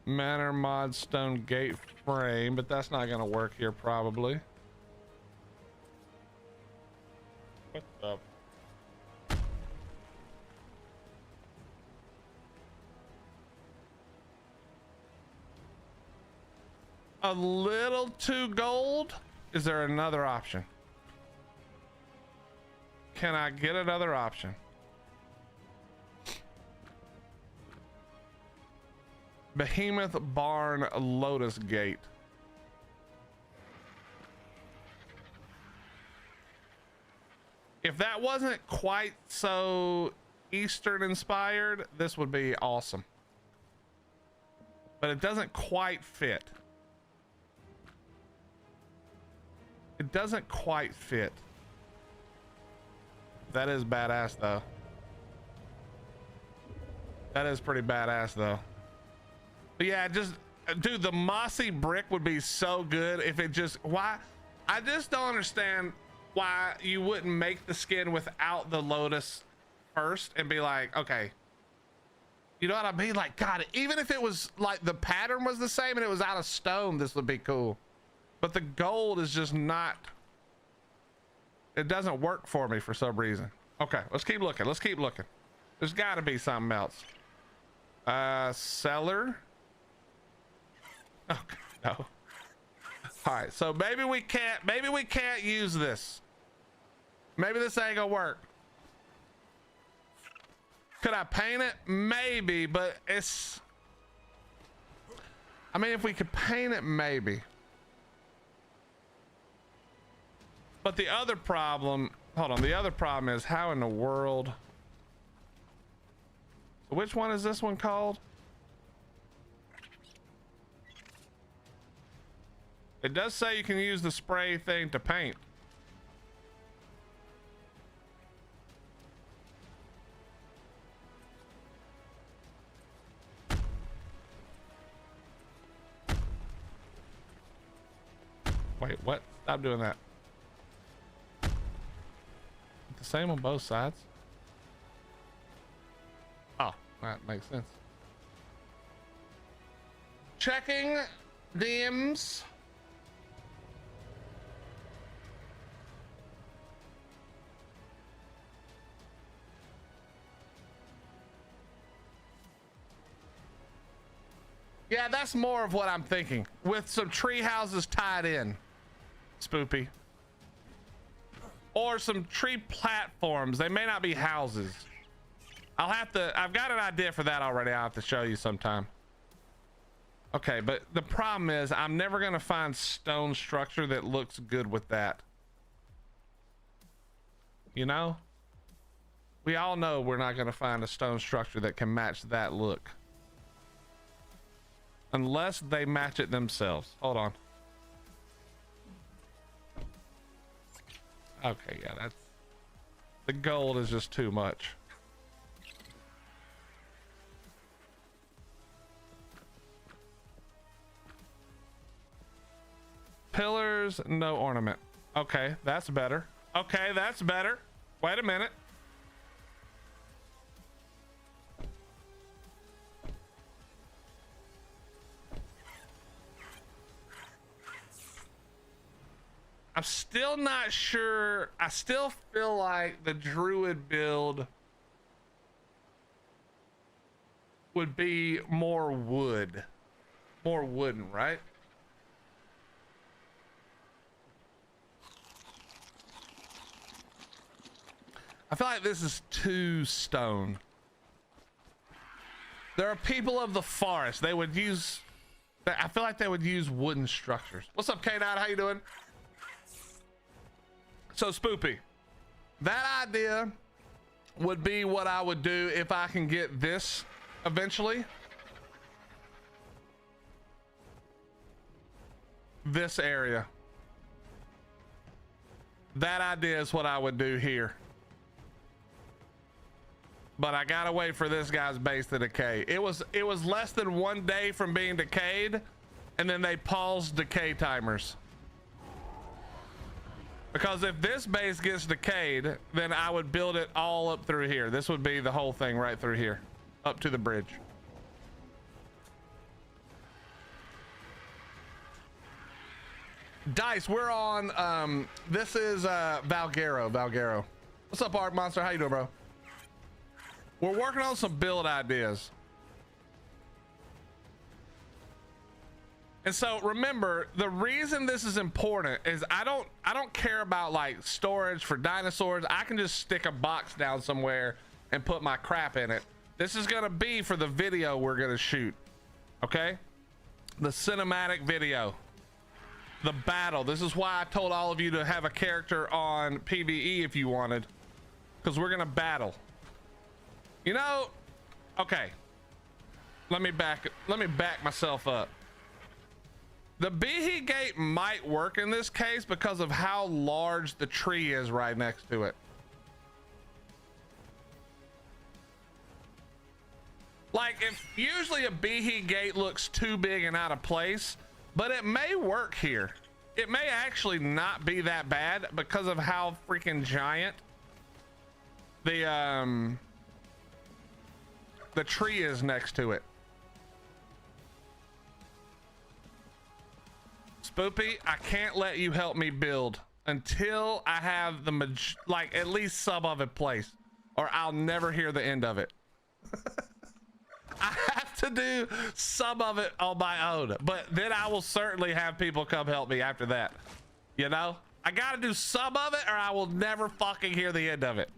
Manor mod stone gate frame, but that's not gonna work here probably. What the? A little too gold? Is there another option? Can I get another option? Behemoth barn lotus gate. If that wasn't quite so Eastern inspired, this would be awesome. But it doesn't quite fit. It doesn't quite fit. That is badass though. That is pretty badass though. But yeah, just dude, the mossy brick would be so good if it just, why? I just don't understand why you wouldn't make the skin without the lotus first and be like, okay, you know what I mean? Like, God, even if it was like the pattern was the same and it was out of stone, this would be cool. But the gold is just not, it doesn't work for me for some reason. Okay, let's keep looking. Let's keep looking. There's got to be something else. Cellar. Okay, no. All right, so maybe we can't use this. Maybe this ain't gonna work. Could I paint it? Maybe, but it's, I mean, if we could paint it, maybe. But the other problem, hold on, the other problem is how in the world, which one is this one called? It does say you can use the spray thing to paint. Wait, what? Stop doing that. The same on both sides. Oh, that makes sense. Checking DMs. Yeah, that's more of what I'm thinking, with some tree houses tied in, Spoopy. Or some tree platforms. They may not be houses. I've got an idea for that already. I'll have to show you sometime. Okay, but the problem is I'm never gonna find stone structure that looks good with that. you know? We all know we're not gonna find a stone structure that can match that look. Unless they match it themselves. Hold on. Okay, yeah, that's... The gold is just too much. Pillars, no ornament. Okay, that's better. Okay, that's better. Wait a minute. I'm still not sure. I still feel like the druid build would be more wood, more wooden, right? I feel like this is too stone. There are people of the forest. They would use, I feel like they would use wooden structures. What's up, K9? How you doing? So Spoopy, that idea would be what I would do if I can get this eventually. This area. That idea is what I would do here. But I gotta wait for this guy's base to decay. It was less than 1 day from being decayed, and then they paused decay timers. Because if this base gets decayed, then I would build it all up through here. This would be the whole thing right through here, up to the bridge. Dice, we're on, this is Valguero. What's up, Art Monster? How you doing, bro? We're working on some build ideas. And so remember, the reason this is important is I don't care about like storage for dinosaurs. I can just stick a box down somewhere and put my crap in it. This is gonna be for the video we're gonna shoot. Okay? The cinematic video. The battle. This is why I told all of you to have a character on PvE if you wanted. Because we're gonna battle. You know, okay. Let me back myself up. The Behe gate might work in this case because of how large the tree is right next to it. Like, if usually a Behe gate looks too big and out of place, but it may work here. It may actually not be that bad because of how freaking giant the tree is next to it. Spoopy, I can't let you help me build until I have the like at least some of it placed, or I'll never hear the end of it. I have to do some of it on my own, but then I will certainly have people come help me after that. You know, I gotta do some of it or I will never fucking hear the end of it.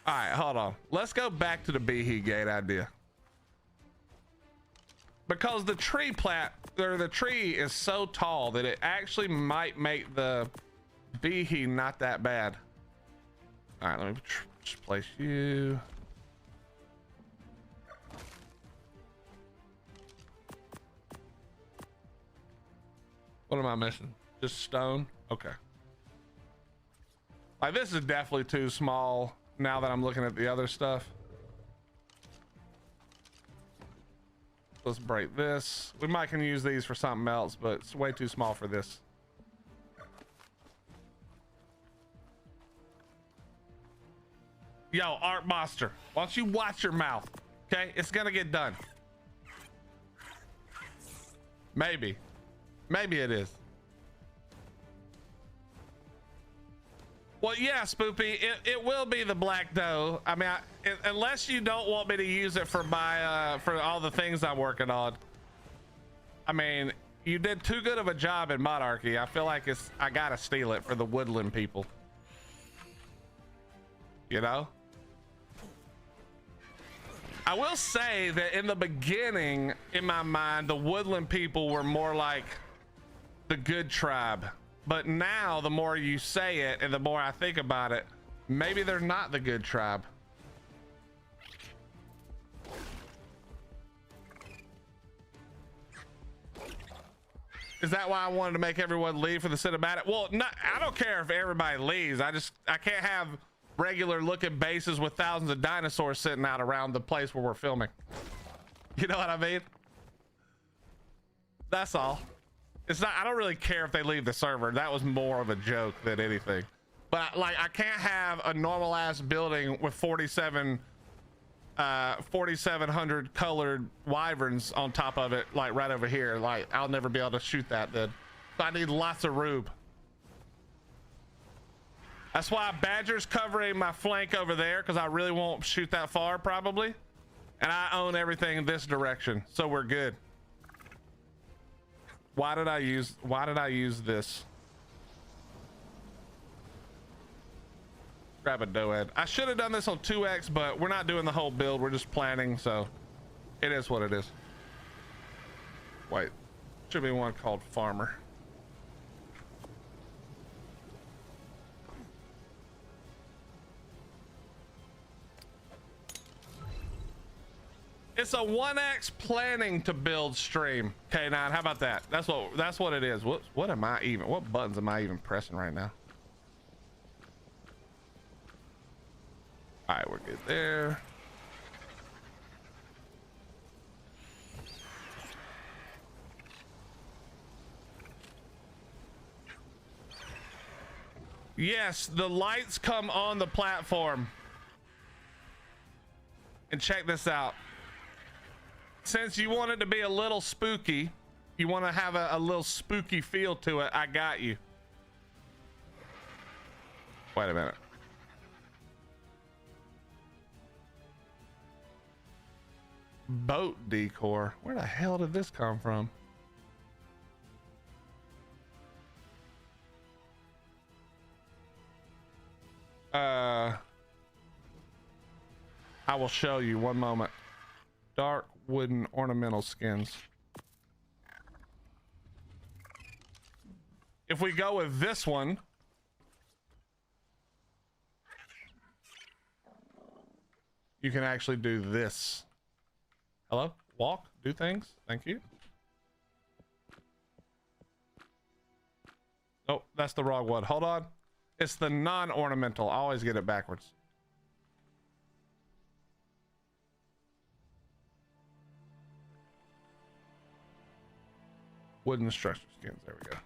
All right, hold on. Let's go back to the Behe gate idea. Because the tree is so tall that it actually might make the Behe not that bad. All right, let me just place you. What am I missing? Just stone? Okay. Like, this is definitely too small now that I'm looking at the other stuff. Let's break this. We might can use these for something else, but it's way too small for this. Yo, Art Monster, why don't you watch your mouth? Okay, it's gonna get done. Maybe it is. Well, yeah, Spoopy, it will be the black dough. I mean, unless you don't want me to use it for my for all the things I'm working on. I mean, you did too good of a job in Monarchy. I feel like I gotta steal it for the woodland people. You know? I will say that in the beginning, in my mind, the woodland people were more like the good tribe. But now the more you say it and the more I think about it, maybe they're not the good tribe. Is that why I wanted to make everyone leave for the cinematic? Well, I don't care if everybody leaves. I can't have regular looking bases with thousands of dinosaurs sitting out around the place where we're filming. You know what I mean? That's all. It's not, I don't really care if they leave the server. That was more of a joke than anything. But like, I can't have a normal ass building with 4,700 colored wyverns on top of it, like right over here. Like, I'll never be able to shoot that then. So I need lots of room. That's why Badger's covering my flank over there, because I really won't shoot that far probably. And I own everything in this direction, so we're good. Why did I use this? Grab a doed. I should have done this on 2x, but we're not doing the whole build. We're just planning, so it is what it is. Wait, should be one called Farmer. It's a 1x planning to build stream. K9, how about that? That's what it is. What buttons am I even pressing right now? All right, we're good there. Yes, the lights come on the platform. And check this out. Since you want it to be a little spooky, you want to have a little spooky feel to it, I got you. Wait a minute. Boat decor. Where the hell did this come from? I will show you, one moment. Dark wooden ornamental skins. If we go with this one, you can actually do this. Hello? Walk, do things. Thank you. Oh, that's the wrong one. Hold on. It's the non-ornamental. I always get it backwards. Wooden structure skins. There we go.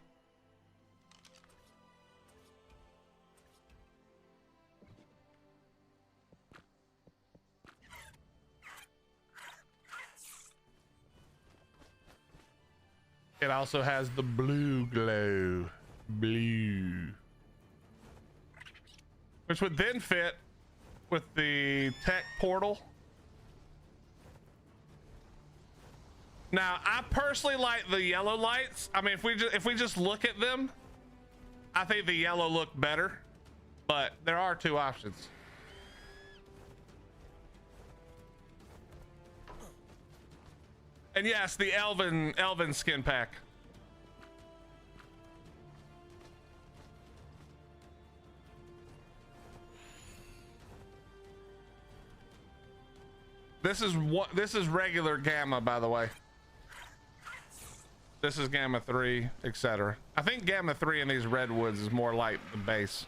It also has the blue glow. Blue. Which would then fit with the tech portal. Now, I personally like the yellow lights. I mean, if we just look at them, I think the yellow look better, but there are two options. And yes, the elven skin pack. This is regular gamma, by the way. This is gamma 3, etc. I think gamma 3 in these redwoods is more like the base.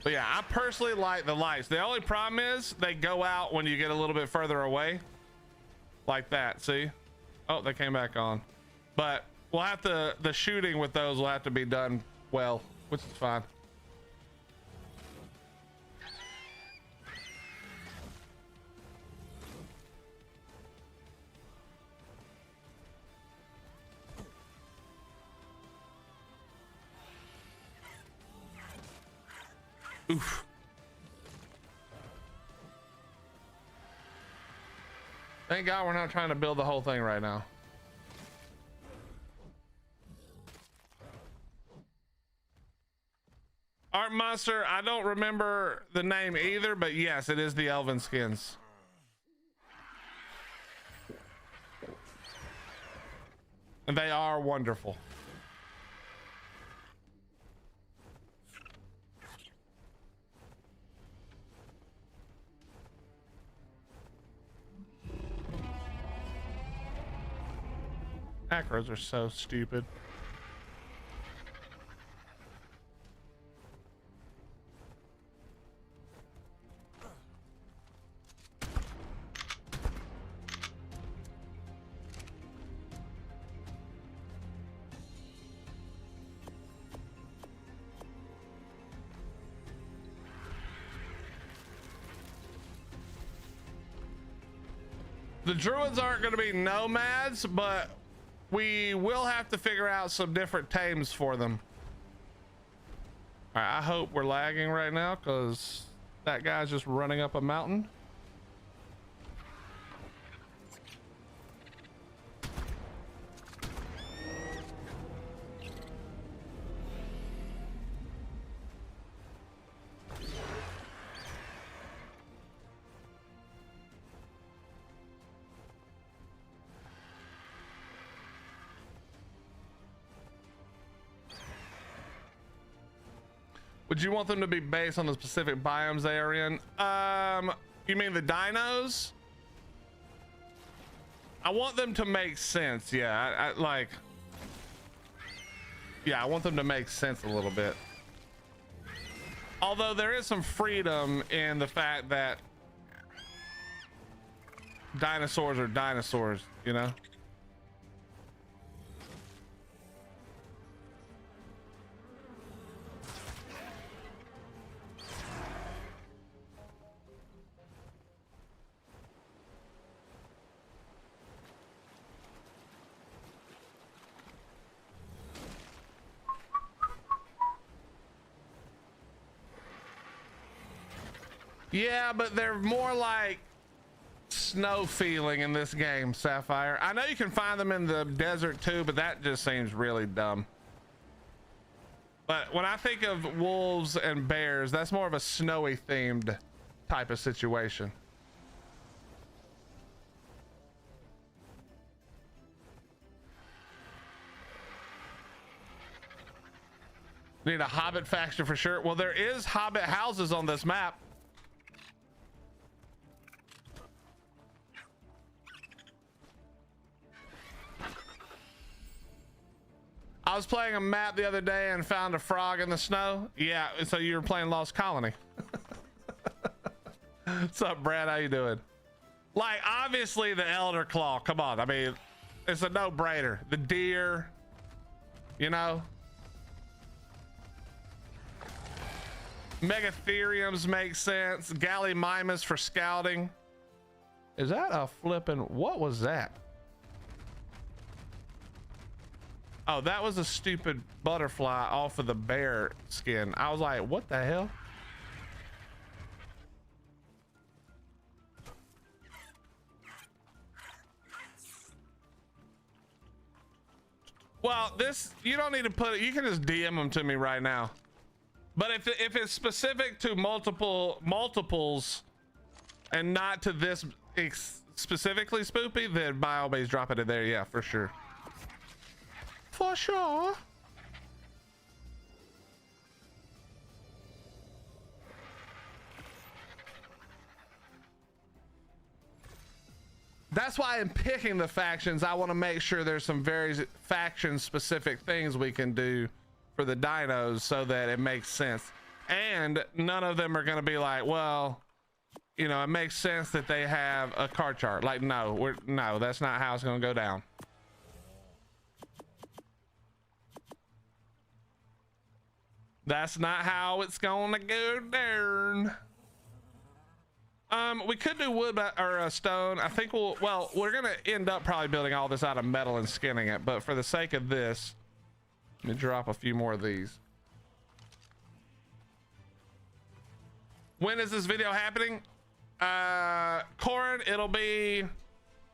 But yeah, I personally like the lights. The only problem is they go out when you get a little bit further away. Like that, see? Oh, they came back on. But we'll have to, the shooting with those will have to be done well, which is fine. Oof. Thank God we're not trying to build the whole thing right now. Art Monster, I don't remember the name either, but yes, it is the elven skins. And they are wonderful. Macros are so stupid. The druids aren't going to be nomads, but we will have to figure out some different tames for them. All right, I hope we're lagging right now because that guy's just running up a mountain. Would you want them to be based on the specific biomes they are in? You mean the dinos? I want them to make sense. Yeah, I want them to make sense a little bit. Although there is some freedom in the fact that dinosaurs are dinosaurs, you know? Yeah, but they're more like snow feeling in this game, Sapphire. I know you can find them in the desert too, but that just seems really dumb. But when I think of wolves and bears, that's more of a snowy themed type of situation. Need a hobbit faction for sure. Well, there is hobbit houses on this map. I was playing a map the other day and found a frog in the snow. Yeah, so you were playing Lost Colony. What's up, Brad? How you doing? Like, obviously the Elder Claw. Come on. I mean, it's a no-brainer. The deer, you know. Megatheriums make sense. Gallimimus for scouting. Is that a flippin'... What was that? Oh, that was a stupid butterfly off of the bear skin. I was like, what the hell? Well, this, you don't need to put it, you can just DM them to me right now. But if it's specific to multiples and not to this specifically, Spoopy, then by all means drop it in there. Yeah, for sure. For sure. That's why I'm picking the factions. I want to make sure there's some very faction specific things we can do for the dinos so that it makes sense. And none of them are going to be like, well, you know, it makes sense that they have a card chart. Like, no, that's not how it's going to go down. That's not how it's gonna go down. We could do wood or stone. I think we're gonna end up probably building all this out of metal and skinning it, but for the sake of this, let me drop a few more of these. When is this video happening? Corin, it'll be,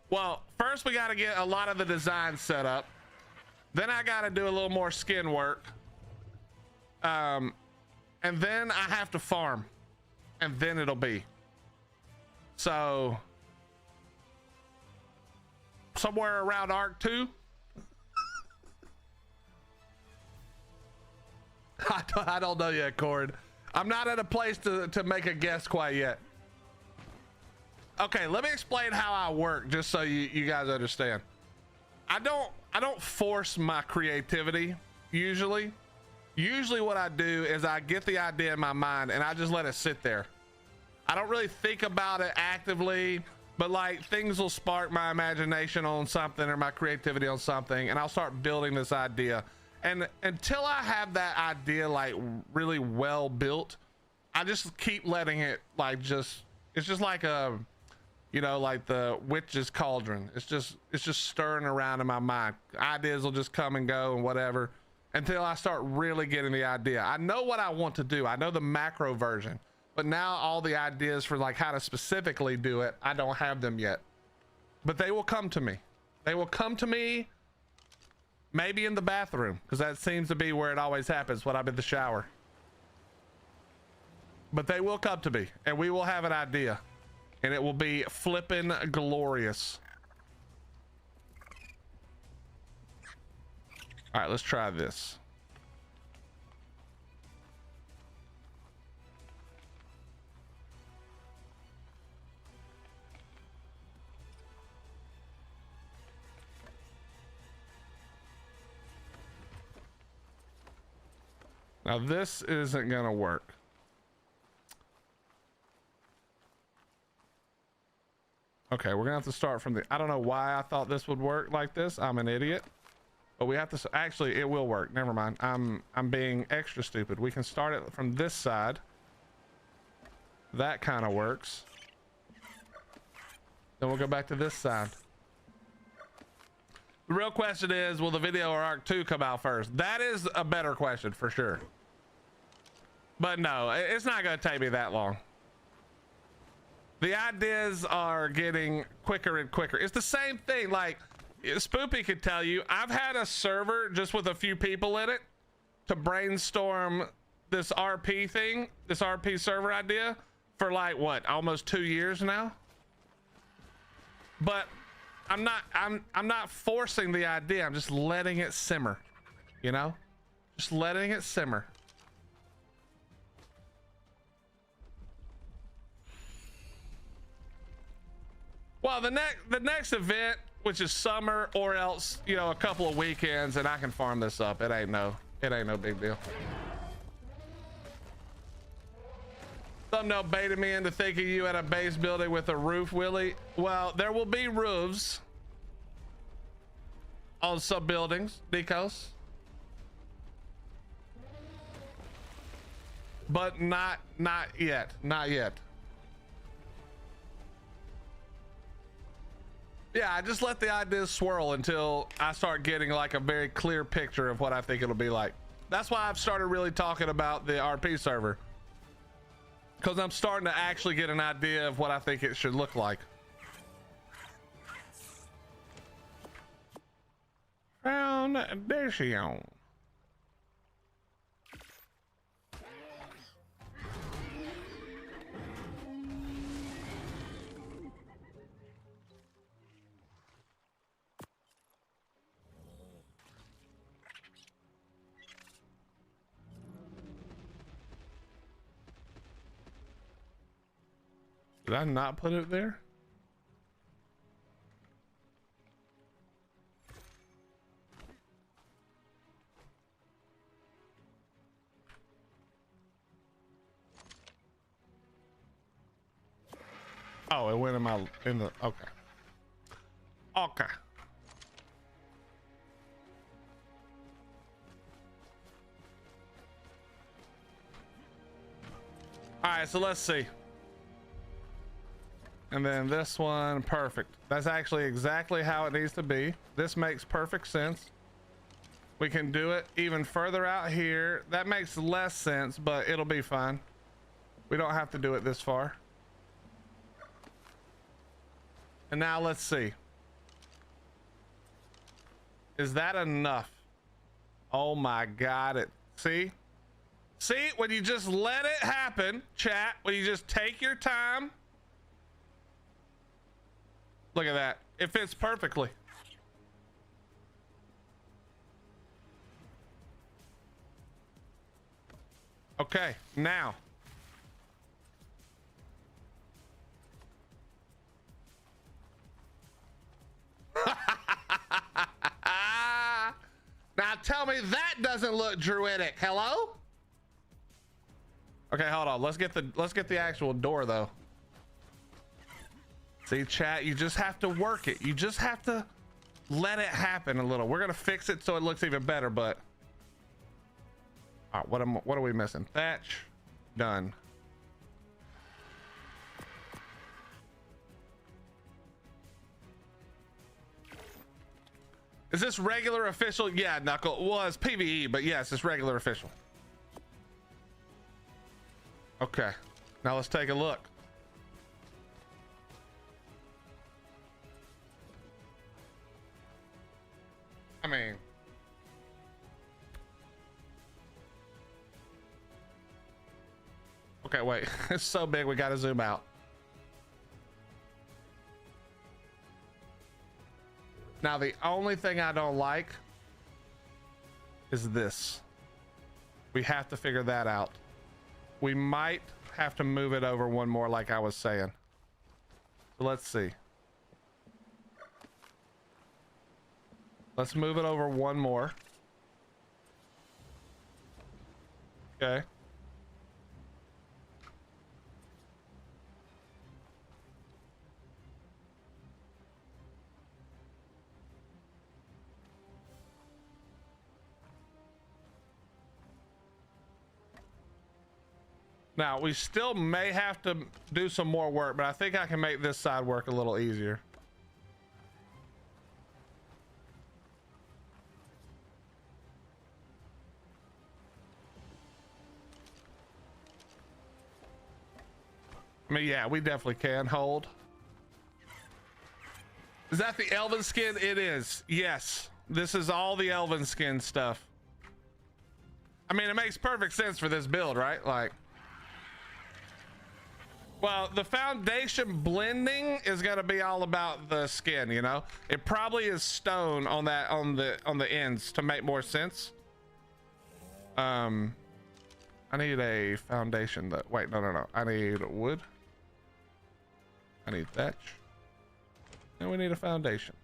well, first we gotta get a lot of the design set up. Then I gotta do a little more skin work. And then I have to farm, and then it'll be. So somewhere around Arc 2. I don't know yet, Cord. I'm not at a place to make a guess quite yet. Okay, let me explain how I work just so you guys understand. I don't force my creativity usually. Usually what I do is I get the idea in my mind and I just let it sit there. I don't really think about it actively, but like things will spark my imagination on something or my creativity on something, and I'll start building this idea. And until I have that idea like really well built, I just keep letting it like it's just like a, you know, like the witch's cauldron. It's just stirring around in my mind. Ideas will just come and go and whatever until I start really getting the idea. I know what I want to do. I know the macro version, but now all the ideas for like how to specifically do it, I don't have them yet, but they will come to me. They will come to me maybe in the bathroom, because that seems to be where it always happens when I'm in the shower. But they will come to me and we will have an idea and it will be flippin' glorious. All right, let's try this. Now this isn't gonna work. Okay, we're gonna have to start from the, I don't know why I thought this would work like this. I'm an idiot. But we have to, actually it will work. Never mind. I'm being extra stupid. We can start it from this side. That kind of works. Then we'll go back to this side. The real question is, will the video or Arc 2 come out first? That is a better question for sure. But no, it's not gonna take me that long. The ideas are getting quicker and quicker. It's the same thing, like Spoopy could tell you, I've had a server just with a few people in it to brainstorm this RP thing, this RP server idea for like what, almost 2 years now. But I'm not forcing the idea. I'm just letting it simmer, you know, just letting it simmer. Well, the next event, which is summer, or else, you know, a couple of weekends, and I can farm this up. It ain't no big deal. Thumbnail baited me into thinking you had a base building with a roof, Willie. Well, there will be roofs on some buildings, Nikos, but not yet. Yeah, I just let the ideas swirl until I start getting like a very clear picture of what I think it'll be like. That's why I've started really talking about the RP server, because I'm starting to actually get an idea of what I think it should look like. Foundation. Did I not put it there? Oh, it went in the okay. Okay. All right, so let's see. And then this one, perfect. That's actually exactly how it needs to be. This makes perfect sense. We can do it even further out here. That makes less sense, but it'll be fine. We don't have to do it this far. And now let's see. Is that enough? Oh my God, see, when you just let it happen, chat, when you just take your time. Look at that. It fits perfectly. Okay, now. Now tell me that doesn't look druidic. Hello? Okay, hold on. Let's get the actual door though. See, chat, you just have to work it. You just have to let it happen a little. We're gonna fix it so it looks even better, but all right, what are we missing? Thatch, done. Is this regular official? Yeah, Knuckle. Well, it's PvE, but yes, it's regular official. Okay, now let's take a look. I mean, okay, wait. It's so big we gotta zoom out. Now the only thing I don't like is this. We have to figure that out. We might have to move it over one more like I was saying. So let's see. Let's move it over one more. Okay. Now, we still may have to do some more work, but I think I can make this side work a little easier. I mean, yeah, we definitely can hold. Is that the elven skin? It is. Yes. This is all the elven skin stuff. I mean, it makes perfect sense for this build, right? Like, well, the foundation blending is going to be all about the skin, you know? It probably is stone on that, on the ends to make more sense. I need a foundation that, wait, no. I need wood. I need thatch. And we need a foundation.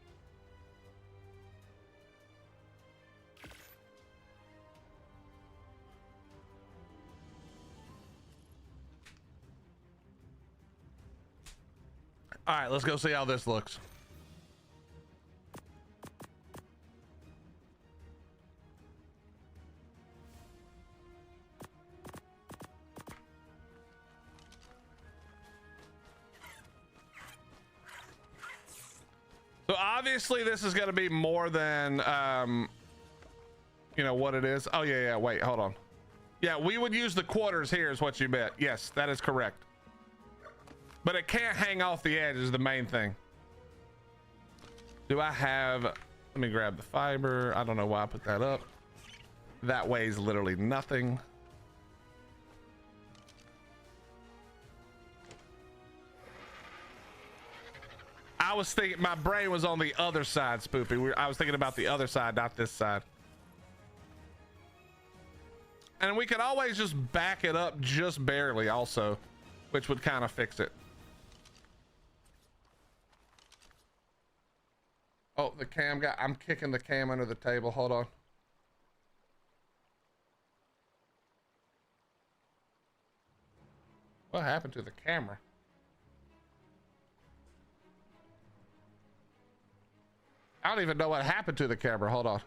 All right, let's go see how this looks. So obviously this is going to be more than, you know what it is. Oh yeah. Wait, hold on. Yeah, we would use the quarters here is what you bet. Yes, that is correct. But it can't hang off the edge is the main thing. Do I have, let me grab the fiber. I don't know why I put that up. That weighs literally nothing. I was thinking, my brain was on the other side, Spoopy. I was thinking about the other side, not this side. And we could always just back it up just barely also, which would kind of fix it. Oh, the cam guy, I'm kicking the cam under the table. Hold on. What happened to the camera? I don't even know what happened to the camera. Hold on.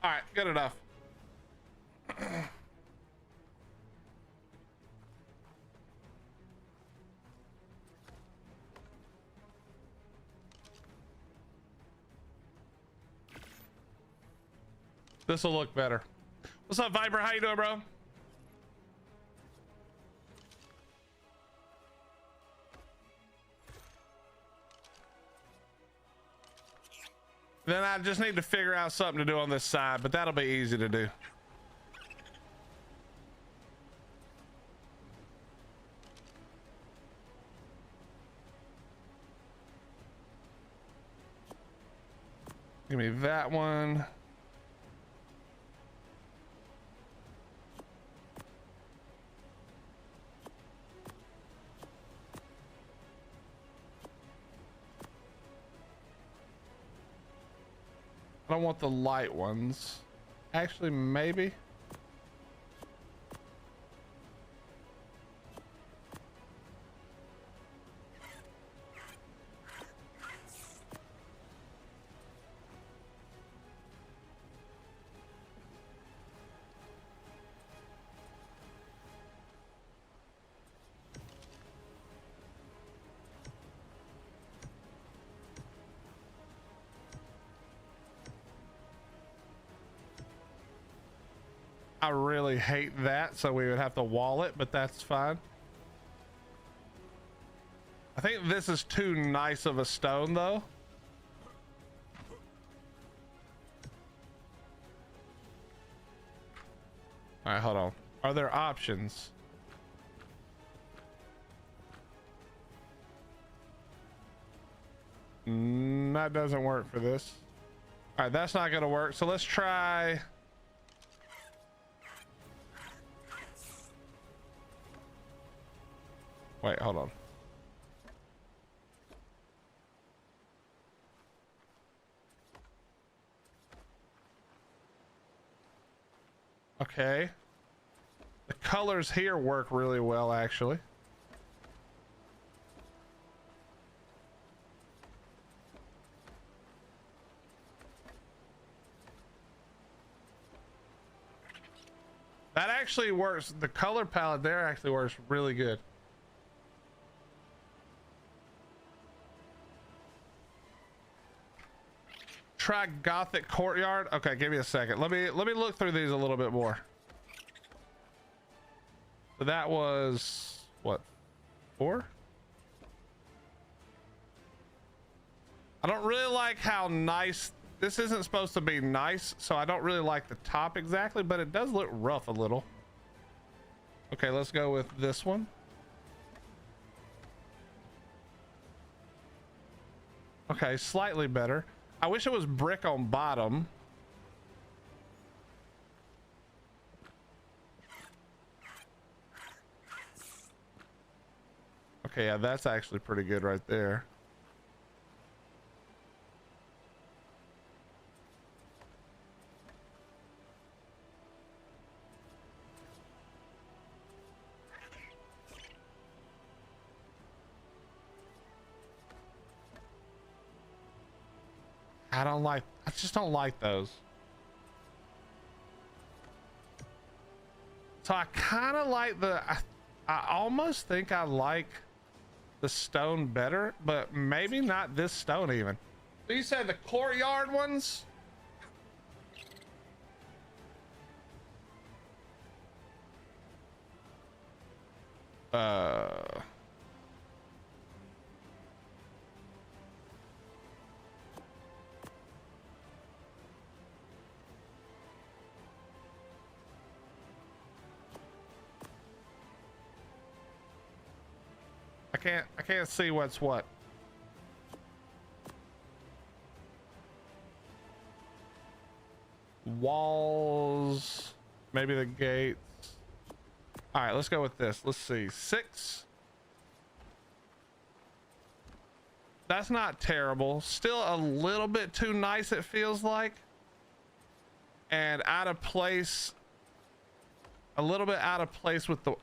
All right, good enough. This will look better. What's up, Viper? How you doing, bro? Then I just need to figure out something to do on this side, but that'll be easy to do. Give me that one. I don't want the light ones. Actually, maybe. I really hate that, so we would have to wall it, but that's fine. I think this is too nice of a stone, though. All right, hold on. Are there options? That doesn't work for this. All right, that's not gonna work. So let's try. Wait, hold on. Okay. The colors here work really well, actually. That actually works. The color palette there actually works really good. Try Gothic Courtyard. Okay, give me a second. Let me look through these a little bit more. So that was what, 4? I don't really like how nice this isn't supposed to be nice, so I don't really like the top exactly, but it does look rough a little. Okay, let's go with this one. Okay, slightly better. I wish it was brick on bottom. Okay, yeah, that's actually pretty good right there. I just don't like those. So I kind of like I almost think I like the stone better, but maybe not this stone even. So you said the courtyard ones? I can't see what's what. Walls, maybe the gates. All right, let's go with this. Let's see, 6. That's not terrible. Still a little bit too nice, it feels like. And out of place, a little bit out of place with the,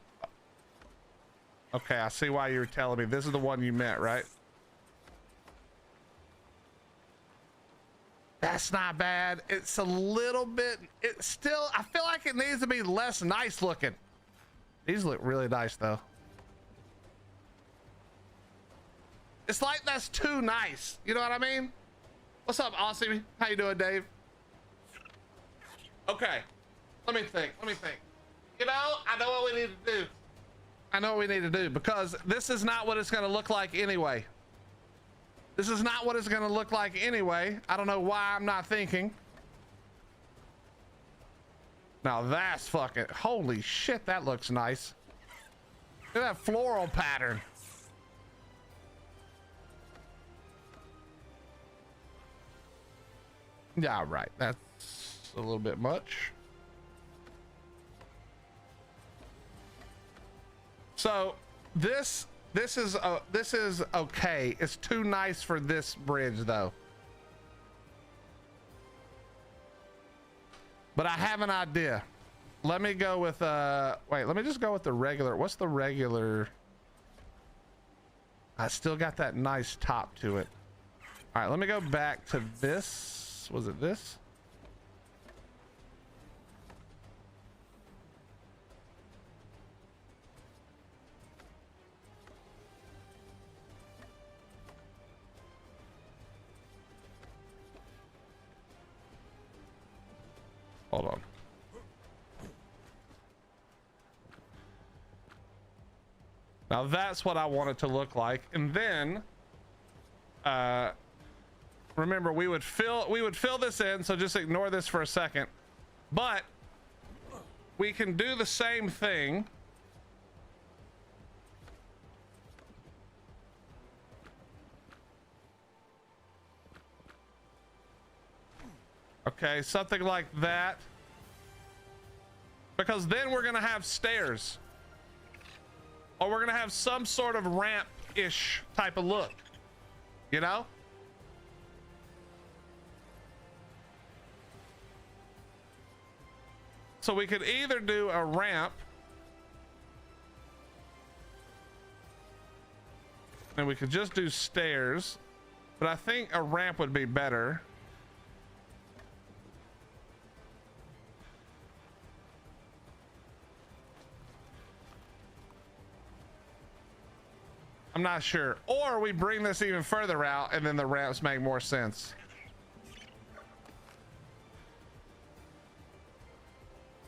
okay, I see why you were telling me. This is the one you meant, right? That's not bad. It's a little bit, it's still, I feel like it needs to be less nice looking. These look really nice though. It's like that's too nice. You know what I mean? What's up, Aussie? How you doing, Dave? Okay, let me think. You know, I know what we need to do. I know what we need to do because this is not what it's going to look like anyway. This is not what it's gonna look like anyway. I don't know why I'm not thinking. Now that's fucking, holy shit, that looks nice. Look at that floral pattern. Yeah, right. That's a little bit much. So this is okay. It's too nice for this bridge though. But I have an idea. Let me go with wait, let me just go with the regular. What's the regular? I still got that nice top to it. All right, let me go back to this. Was it this? Hold on. Now that's what I want it to look like. And then remember we would fill this in, so just ignore this for a second. But we can do the same thing. Okay, something like that. Because then we're gonna have stairs. Or we're gonna have some sort of ramp-ish type of look. You know? So we could either do a ramp, and we could just do stairs, but I think a ramp would be better. I'm not sure. Or we bring this even further out and then the ramps make more sense.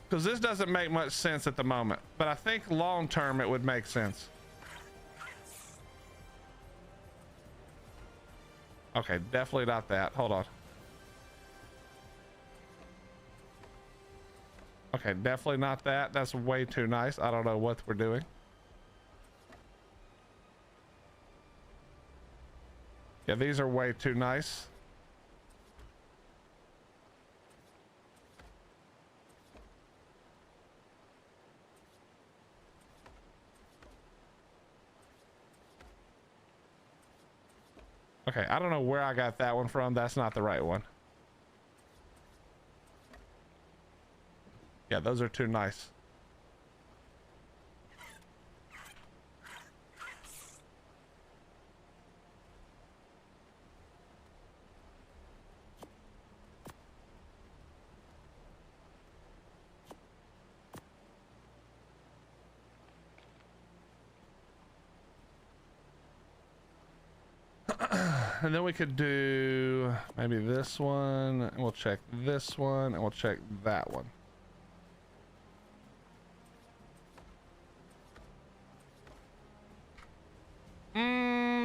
Because this doesn't make much sense at the moment, but I think long term it would make sense. Okay, definitely not that. Hold on. Okay, definitely not that. That's way too nice. I don't know what we're doing. Yeah, these are way too nice. Okay, I don't know where I got that one from. That's not the right one. Yeah, those are too nice. And then we could do maybe this one, and we'll check this one, and we'll check that one.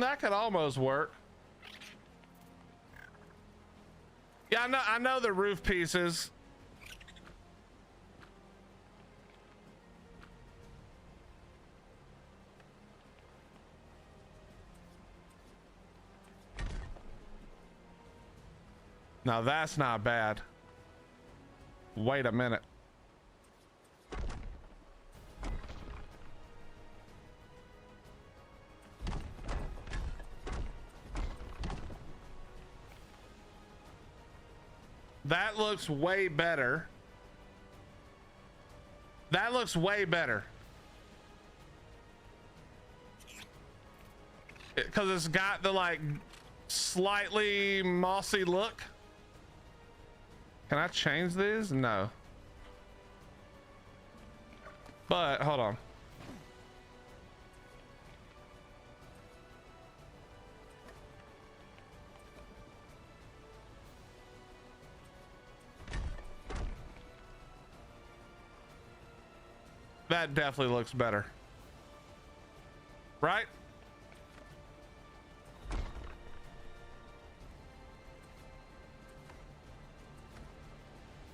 That could almost work. Yeah, I know the roof pieces. Now that's not bad. Wait a minute. That looks way better. That looks way better. Because it's got the like slightly mossy look. Can I change these? No. But hold on. That definitely looks better. Right?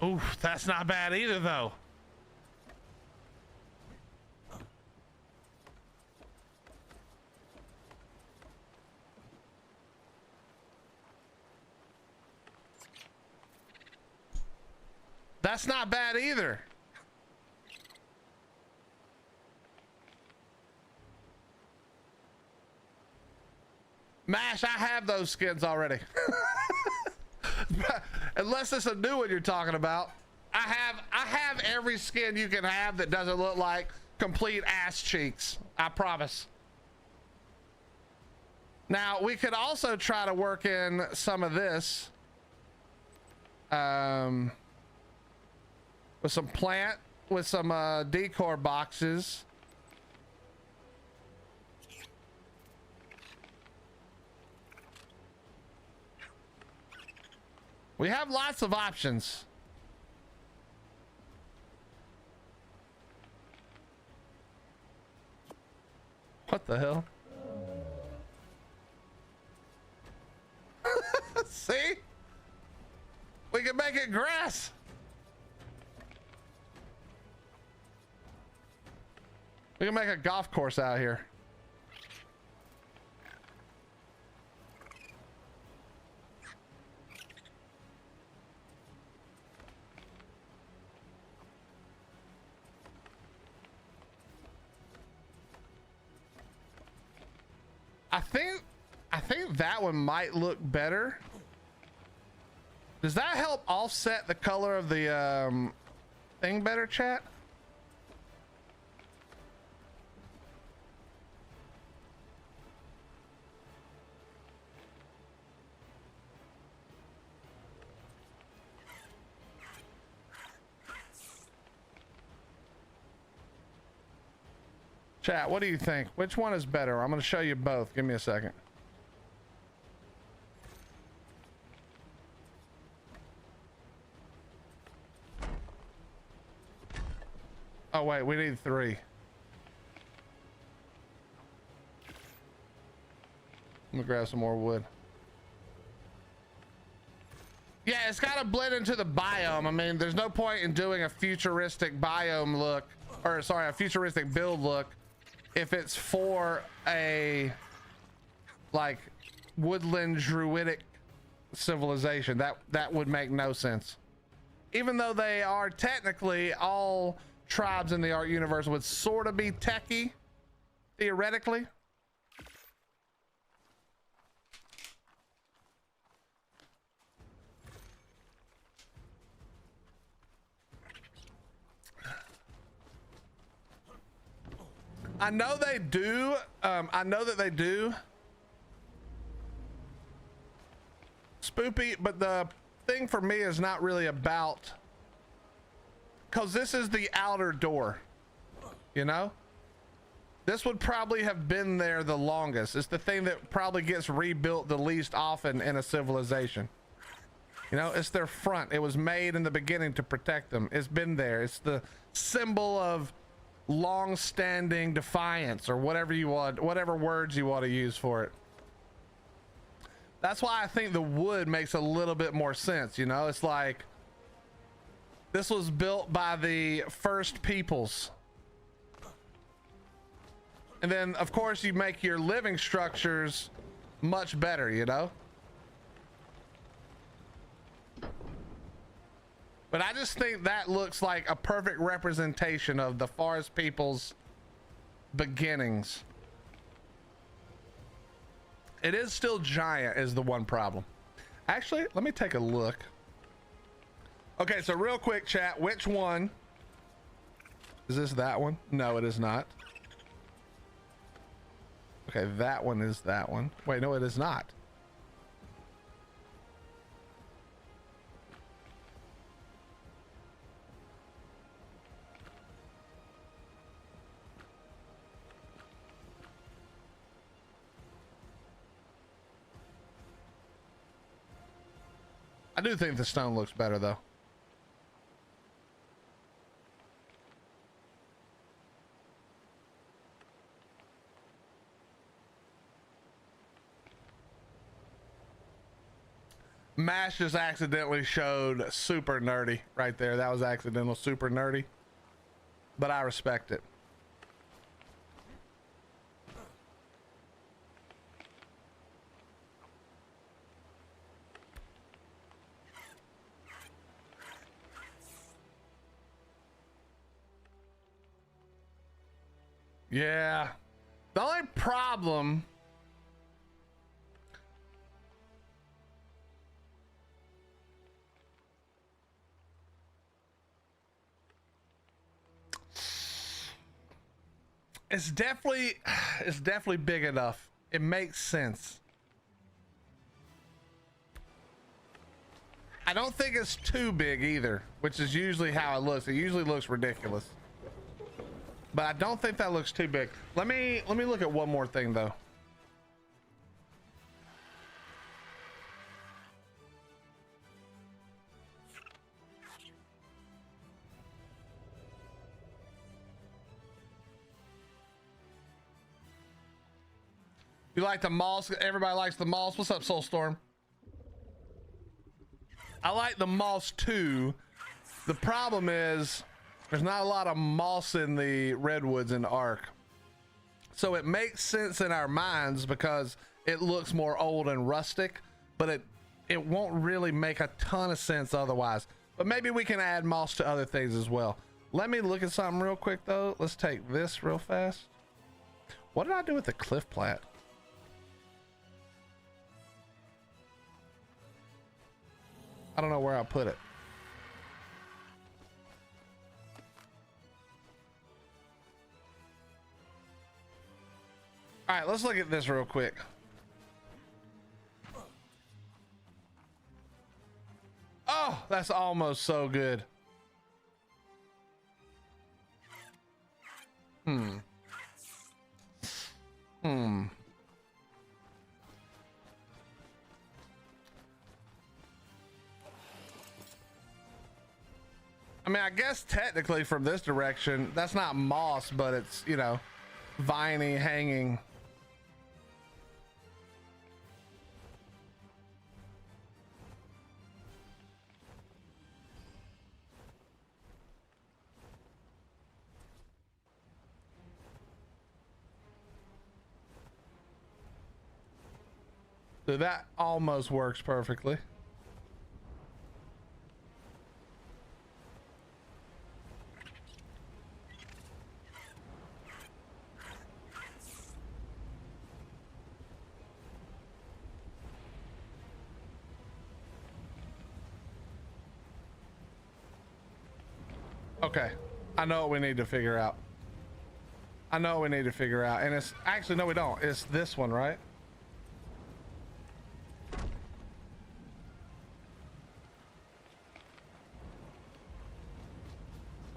Oof, that's not bad either, though. That's not bad either. Mash, I have those skins already. Unless it's a new one you're talking about. I have every skin you can have that doesn't look like complete ass cheeks. I promise. Now we could also try to work in some of this. With some plant, with some decor boxes. We have lots of options. What the hell? See? We can make it grass. We can make a golf course out here. I think that one might look better. Does that help offset the color of the thing better, chat? Chat, what do you think? Which one is better? I'm going to show you both. Give me a second. Oh, wait, we need 3. I'm going to grab some more wood. Yeah, it's got to blend into the biome. I mean, there's no point in doing a futuristic biome look, or sorry, a futuristic build look if it's for a like woodland druidic civilization. That would make no sense. Even though they are technically all tribes in the art universe would sort of be techie theoretically. I know they do. I know that they do. Spoopy, but the thing for me is not really about, because this is the outer door, you know? This would probably have been there the longest. It's the thing that probably gets rebuilt the least often in a civilization. You know, it's their front. It was made in the beginning to protect them. It's been there. It's the symbol of long-standing defiance, or whatever you want, whatever words you want to use for it. That's why I think the wood makes a little bit more sense. You know, it's like this was built by the first peoples, and then of course you make your living structures much better, you know. But I just think that looks like a perfect representation of the forest people's beginnings. It is still giant is the one problem. Actually, let me take a look. Okay, so real quick, chat, which one? Is this that one? No, it is not. Okay, that one is that one. Wait, no, it is not. I do think the stone looks better though. Mash just accidentally showed super nerdy right there. That was accidental, super nerdy. But I respect it. Yeah. The only problem it's definitely big enough. It makes sense. I don't think it's too big either, which is usually how it looks. It usually looks ridiculous. But I don't think that looks too big. Let me look at one more thing though. You like the moss? Everybody likes the moss. What's up, Soulstorm? I like the moss too. The problem is there's not a lot of moss in the redwoods in the Ark. So it makes sense in our minds because it looks more old and rustic, but it won't really make a ton of sense otherwise. But maybe we can add moss to other things as well. Let me look at something real quick though. Let's take this real fast. What did I do with the cliff plat? I don't know where I put it. All right, let's look at this real quick. Oh, that's almost so good. I mean, I guess technically from this direction, that's not moss, but it's, you know, viney hanging. So that almost works perfectly. Okay, I know what we need to figure out. And it's actually, no, we don't. It's this one, right?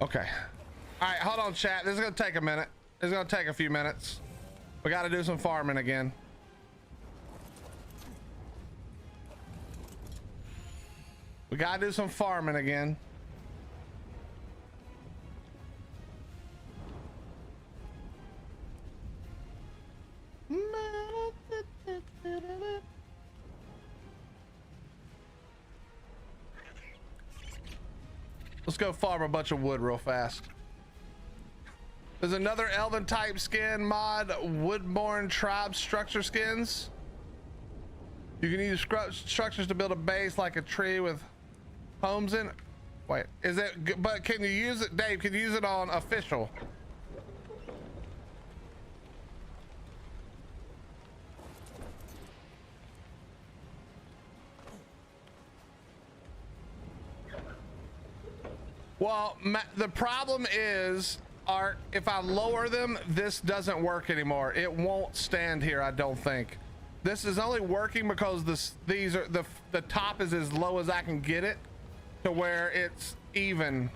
Okay. All right, hold on, chat. This is gonna take a minute. This is gonna take a few minutes. We got to do some farming again. We got to do some farming again. Let's go farm a bunch of wood real fast. There's another elven type skin mod, Woodborne tribe structure skins. You can use structures to build a base like a tree with homes in it. Wait, is it, but can you use it, Dave, can you use it on official? Well, the problem is, Art, if I lower them, this doesn't work anymore. It won't stand here, I don't think. This is only working because these are the top is as low as I can get it to where it's even.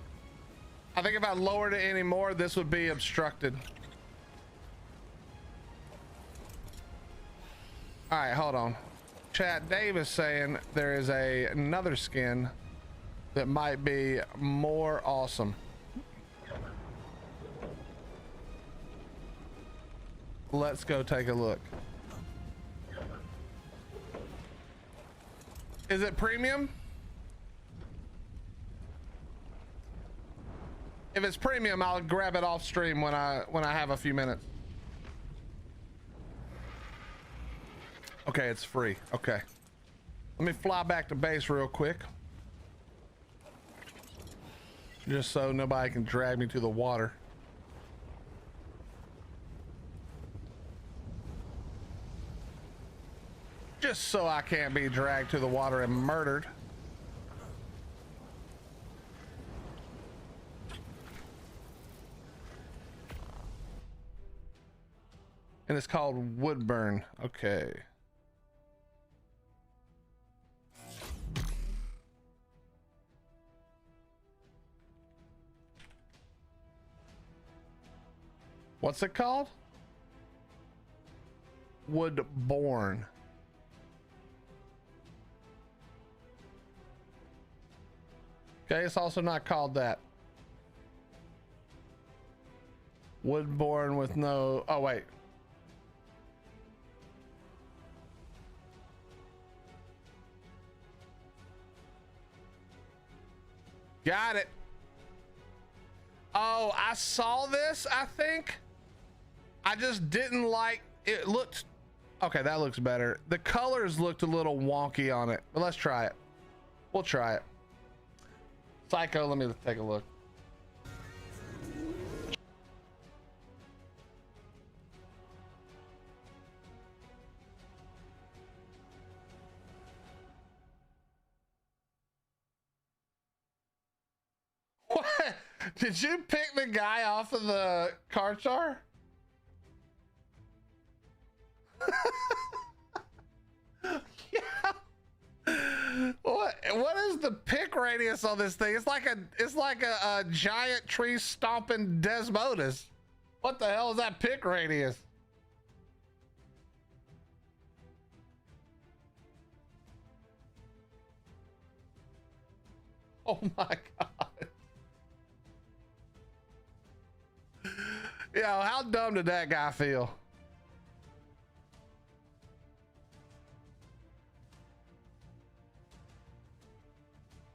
I think if I lowered it anymore, this would be obstructed. All right, hold on. Chat, Dave is saying there is another skin that might be more awesome. Let's go take a look. Is it premium? If it's premium, I'll grab it off stream when I have a few minutes. Okay, it's free. Okay. Let me fly back to base real quick. Just so nobody can drag me to the water. Just so I can't be dragged to the water and murdered. And it's called Woodburn. Okay. What's it called? Woodbourne. Okay, it's also not called that. Woodbourne with no... Oh, wait. Got it. Oh, I saw this, I think. I just didn't like it. Looked okay. That looks better. The colors looked a little wonky on it, but let's try it. We'll try it. Psycho, let me take a look. What? Did you pick the guy off of the car char? Yeah. What is the pick radius on this thing? It's like a giant tree stomping Desmodus. What the hell is that pick radius? Oh my god. Yeah, how dumb did that guy feel?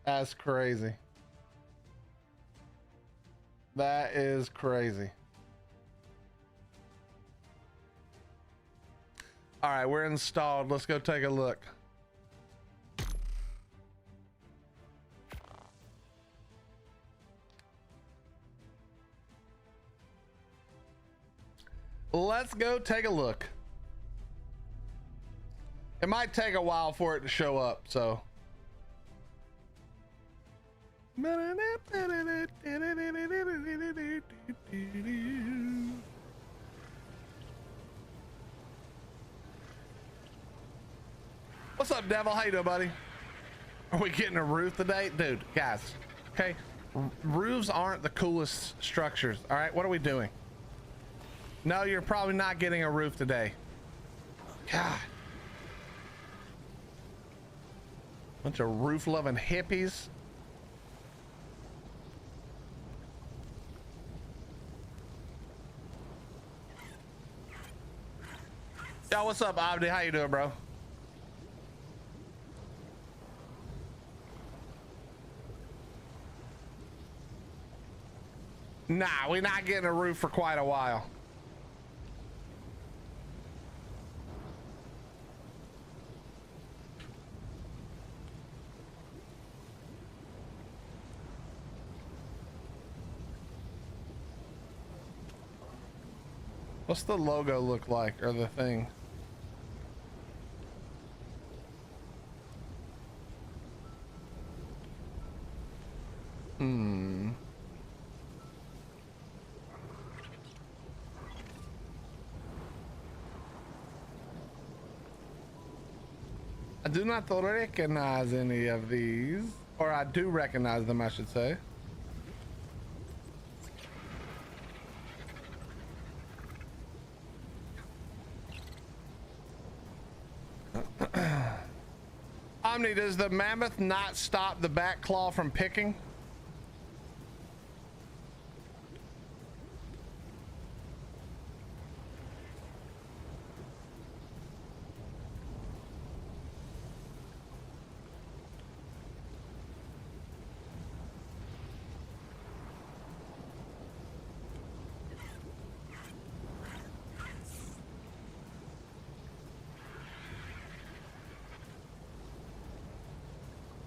That's crazy. That is crazy. All right, we're installed. Let's go take a look. Let's go take a look. It might take a while for it to show up, so. What's up, Devil? How you doing, buddy? Are we getting a roof today? Dude, guys, okay, roofs aren't the coolest structures. All right, what are we doing? No, you're probably not getting a roof today. God. Bunch of roof-loving hippies. Yo, what's up, Abdi? How you doing, bro? Nah, we're not getting a roof for quite a while. What's the logo look like, or the thing? I do not recognize any of these, or I do recognize them, I should say. Omni, does the mammoth not stop the back claw from picking?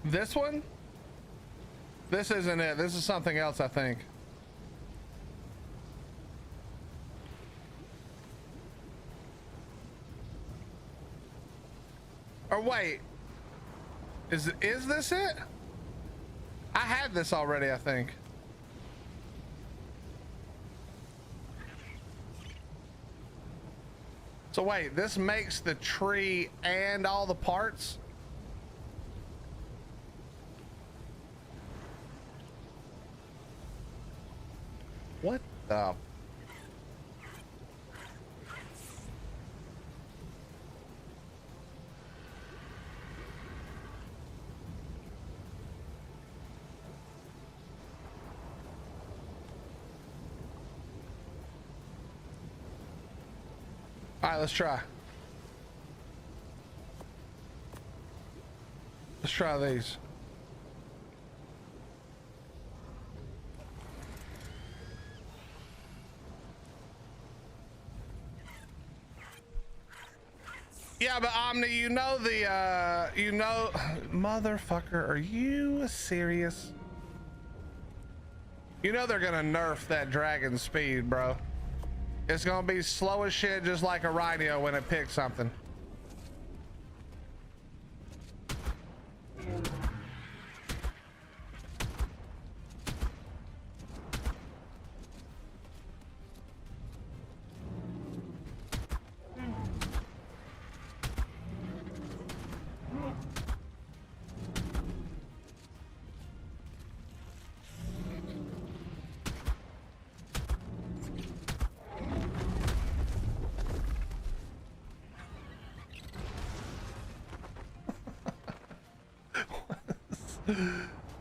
This one? This isn't it. This is something else, I think. Or wait. Is this it? I had this already, I think. So wait, this makes the tree and all the parts? What the? All right, let's try. Let's try these. Yeah, but Omni, you know the, motherfucker, are you serious? You know they're gonna nerf that dragon speed, bro. It's gonna be slow as shit, just like a rhino when it picks something.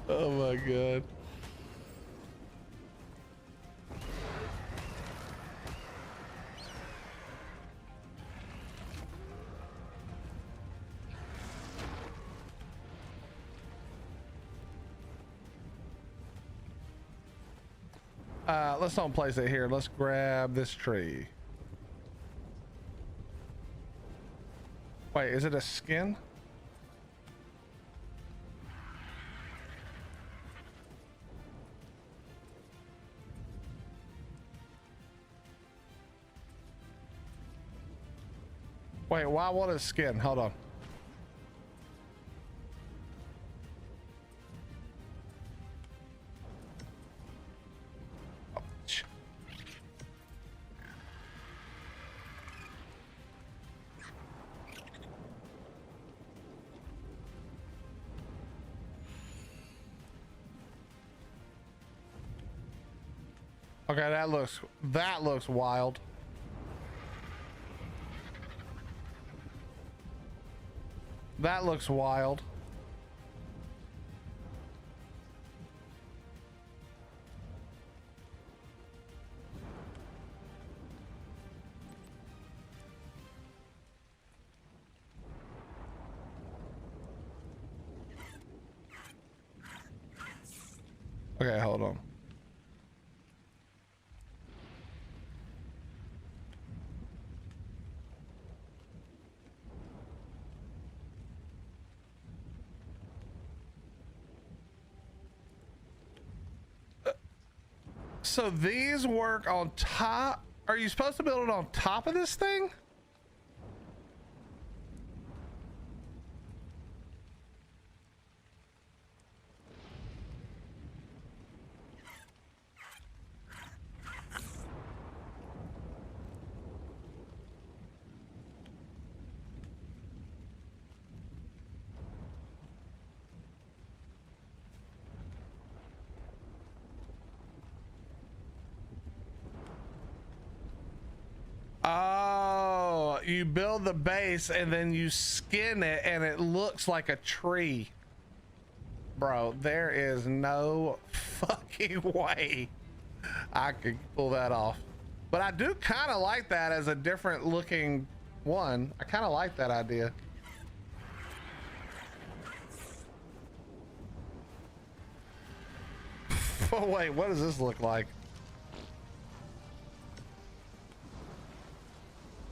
Oh my god. Let's don't place it here. Let's grab this tree. Wait, is it a skin? Wait, why want a skin? Hold on. Okay, that looks wild. That looks wild. Okay, hold on. So these work on top. Are you supposed to build it on top of this thing? Oh, you build the base and then you skin it and it looks like a tree. Bro, there is no fucking way I could pull that off. But I do kind of like that as a different looking one. I kind of like that idea. Oh wait, what does this look like?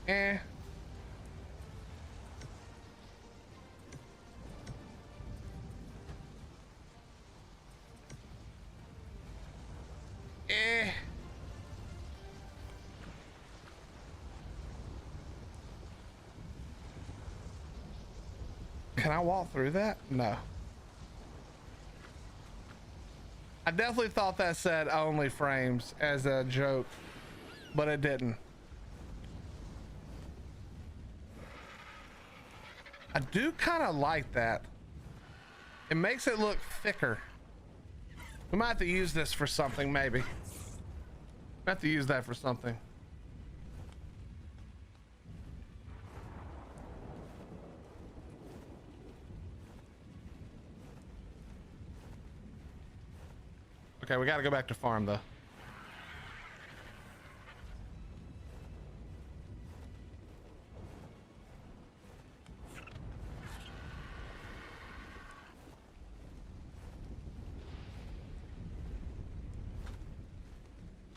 Eh. Can I walk through that? No. I definitely thought that said only frames as a joke, but it didn't. I do kind of like that. It makes it look thicker. We might have to use this for something, maybe. We have to use that for something. Okay, we got to go back to farm though.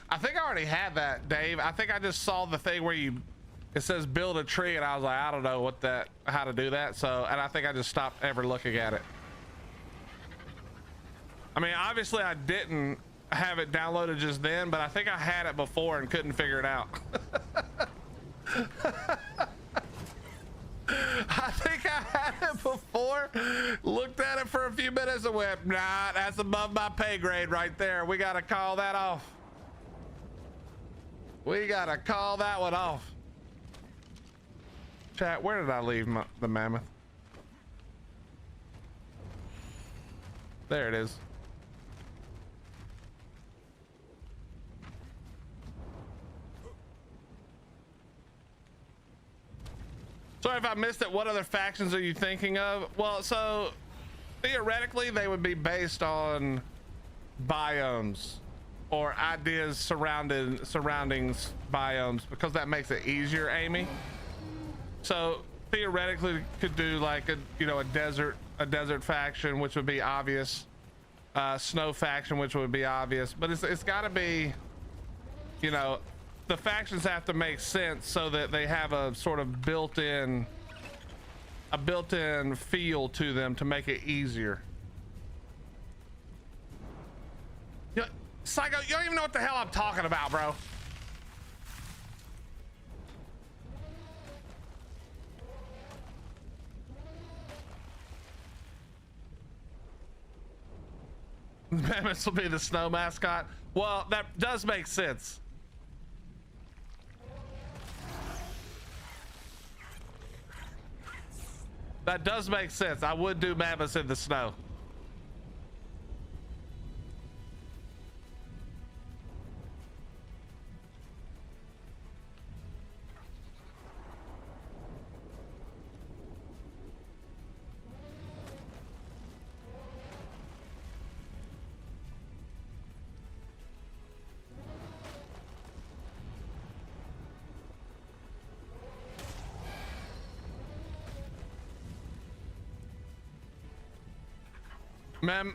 I think I already had that, Dave. I think I just saw the thing where it says build a tree, and I was like, I don't know how to do that. So, and I think I just stopped ever looking at it. I mean, obviously I didn't have it downloaded just then, but I think I had it before and couldn't figure it out. I think I had it before, looked at it for a few minutes and went, nah, that's above my pay grade right there. We got to call that off. We got to call that one off. Chat, where did I leave the mammoth? There it is. Sorry if I missed it. What other factions are you thinking of? Well, so theoretically they would be based on biomes or ideas surrounding biomes, because that makes it easier, Amy. So theoretically could do like a desert faction, which would be obvious, snow faction, which would be obvious, but it's got to be, you know, the factions have to make sense so that they have a sort of built-in feel to them to make it easier. Psycho, you don't even know what the hell I'm talking about, bro. Mammoths will be the snow mascot. Well, that does make sense. That does make sense. I would do mammoths in the snow.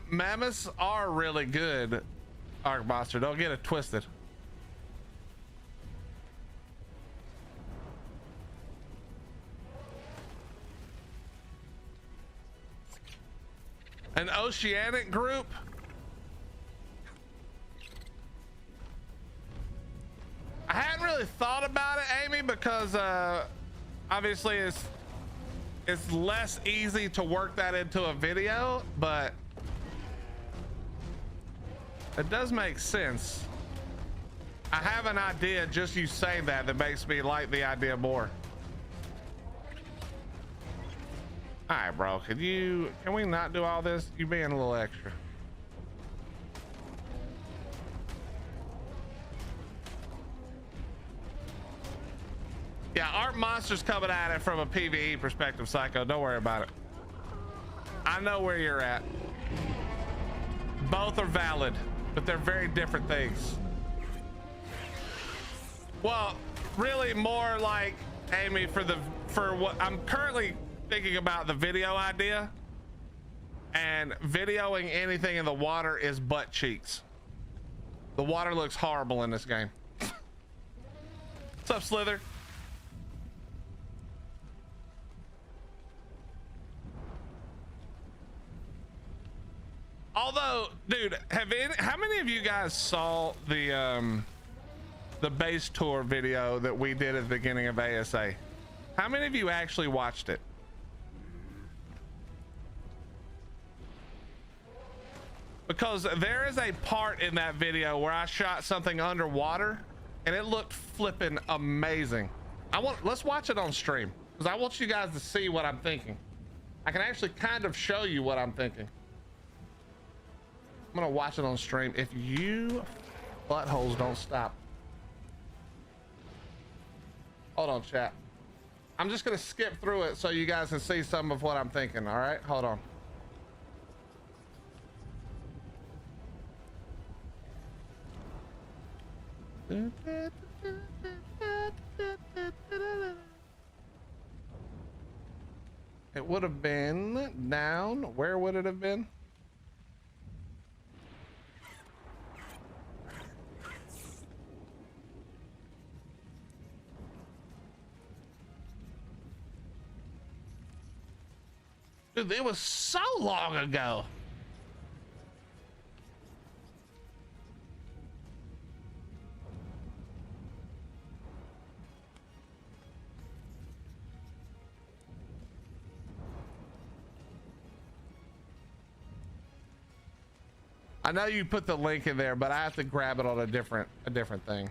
Mammoths are really good, Arc Monster. Don't get it twisted. An oceanic group? I hadn't really thought about it, Amy, because obviously it's less easy to work that into a video, but it does make sense. I have an idea, just you saying that makes me like the idea more. All right, bro, can we not do all this? You being a little extra. Yeah, Art Monster's coming at it from a PvE perspective, Psycho. Don't worry about it. I know where you're at. Both are valid, but they're very different things. Well, really more like, Amy, for what I'm currently thinking about, the video idea, and videoing anything in the water is butt cheeks. The water looks horrible in this game. What's up, Slither? Although, dude, how many of you guys saw the base tour video that we did at the beginning of ASA? How many of you actually watched it? because there is a part in that video where I shot something underwater and it looked flipping amazing. Let's watch it on stream because I want you guys to see what I'm thinking. I can actually kind of show you what I'm thinking. I'm gonna watch it on stream if you buttholes don't stop. Hold on, chat. I'm just gonna skip through it so you guys can see some of what I'm thinking. All right, hold on. It would have been down. Where would it have been? Dude, it was so long ago. I know you put the link in there, but I have to grab it on a different thing.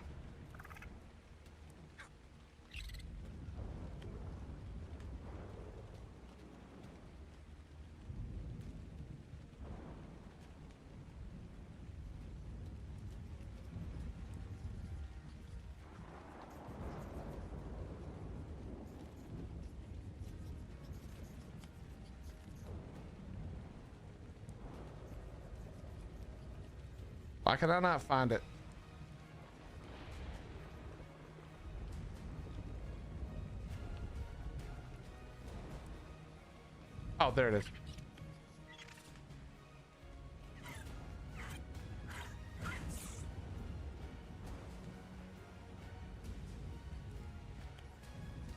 Why can I not find it? Oh, there it is.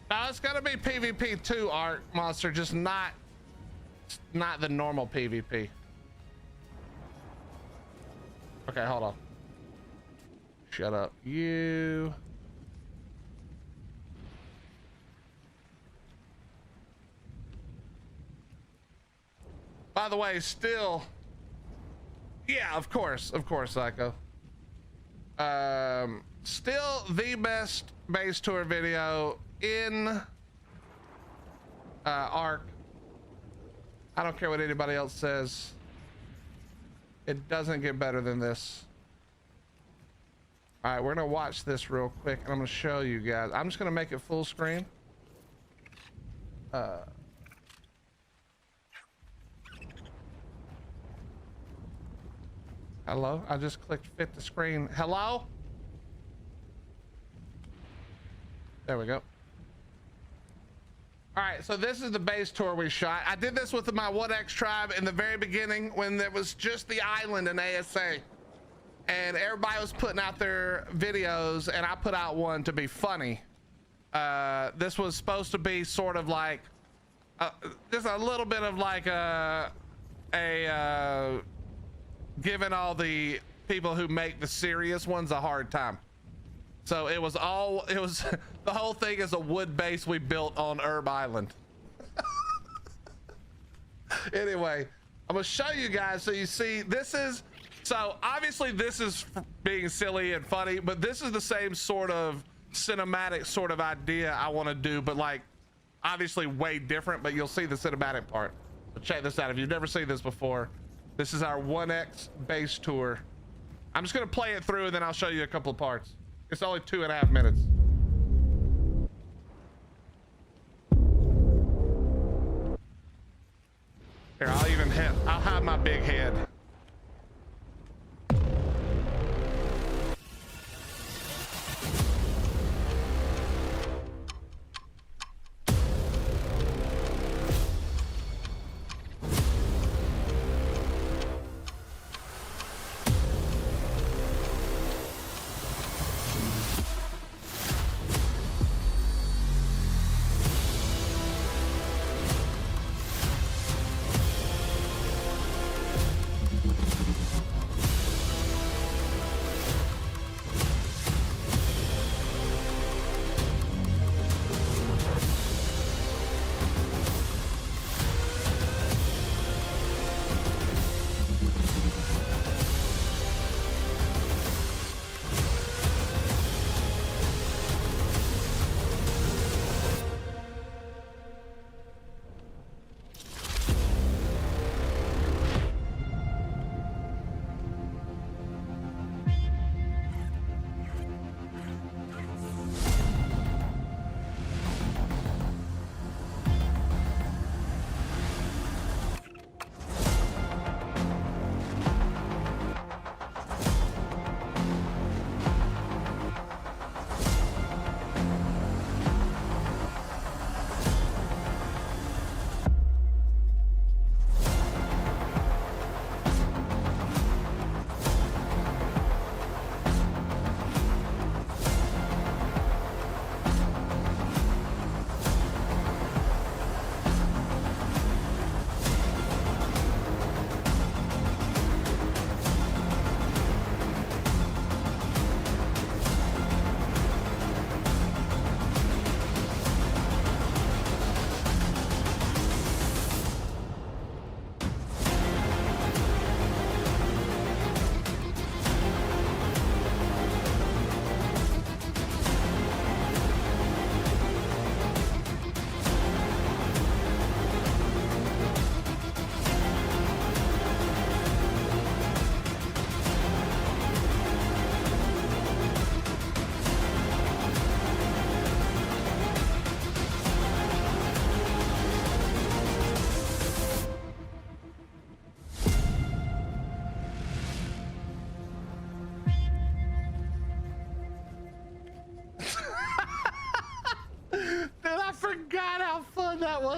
Now it's gotta be PvP too, Art Monster, just not the normal PvP. Okay, hold on. Shut up, you. By the way, still, yeah, of course, Psycho. Still the best base tour video in Ark. I don't care what anybody else says. It doesn't get better than this. All right, we're gonna watch this real quick and I'm gonna show you guys. I'm just gonna make it full screen. Hello? I just clicked fit the screen. Hello? There we go. All right, so this is the base tour we shot. I did this with my 1X tribe in the very beginning when there was just the island in ASA. And everybody was putting out their videos and I put out one to be funny. This was supposed to be sort of like, just a little bit of like giving all the people who make the serious ones a hard time. So it was the whole thing is a wood base we built on Herb Island. Anyway, I'm gonna show you guys so you see so obviously this is being silly and funny, but this is the same sort of cinematic sort of idea I want to do, but like obviously way different, but you'll see the cinematic part. So check this out. If you've never seen this before, this is our 1X base tour. I'm just gonna play it through and then I'll show you a couple of parts. It's only 2.5 minutes. Here, I'll hide my big head.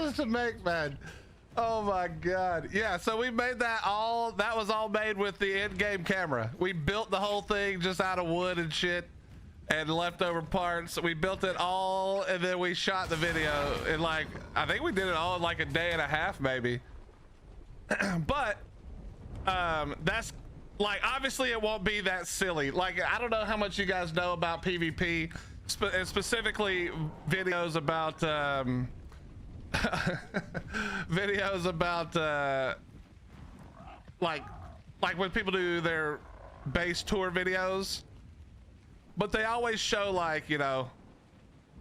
videos to make, man. Oh my god. Yeah, so we made that was all made with the in-game camera. We built the whole thing just out of wood and shit and leftover parts. We built it all and then we shot the video in like, I think we did it all in like a day and a half maybe. But that's like, obviously it won't be that silly. Like, I don't know how much you guys know about PvP, specifically videos about videos about like when people do their base tour videos, but they always show like, you know,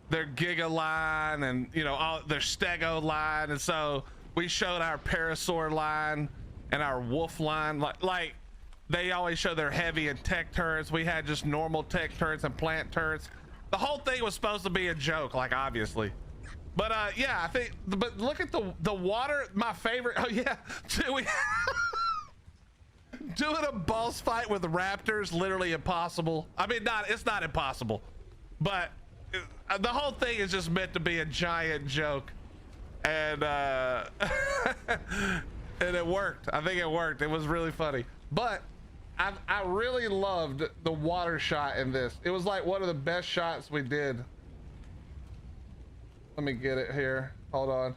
their Giga line and, you know, all their Stego line, and so we showed our Parasaur line and our Wolf line. Like they always show their heavy and tech turrets. We had just normal tech turrets and plant turrets. The whole thing was supposed to be a joke, like, obviously. But yeah, I think, but look at the water. My favorite. Oh yeah, doing a boss fight with raptors, literally impossible. I mean, it's not impossible, but the whole thing is just meant to be a giant joke, and and it worked. I think it worked. It was really funny. But I really loved the water shot in this. It was like one of the best shots we did. Let me get it here. Hold on.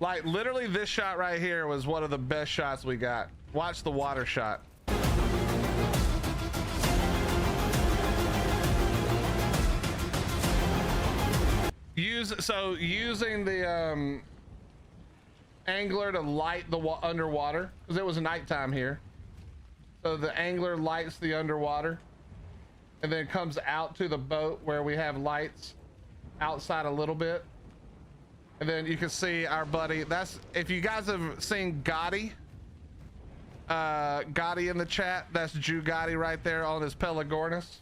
Like literally this shot right here was one of the best shots we got. Watch the water shot. Using the angler to light the underwater, because it was nighttime here. So the angler lights the underwater and then comes out to the boat where we have lights outside a little bit. And then you can see our buddy. That's, if you guys have seen Gotti in the chat, that's Jew Gotti right there on his Pelagornis.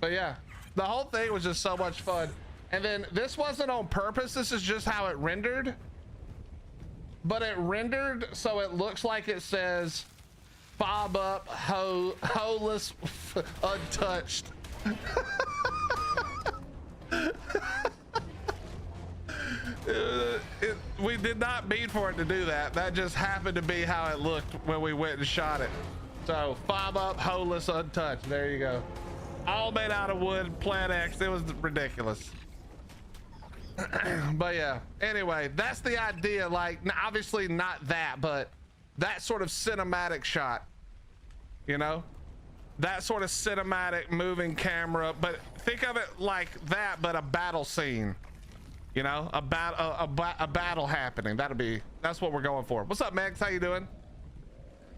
But yeah, the whole thing was just so much fun. And then this wasn't on purpose. This is just how it rendered. But it rendered so it looks like it says fob up, holeless, untouched. We did not mean for it to do that. That just happened to be how it looked when we went and shot it. So fob up, holeless, untouched. There you go. All made out of wood, Plant X. It was ridiculous. But yeah, anyway, that's the idea. Like, obviously not that, but that sort of cinematic shot, you know, that sort of cinematic moving camera. But think of it like that, but a battle scene, you know, a battle happening. That's what we're going for. What's up, Max? How you doing?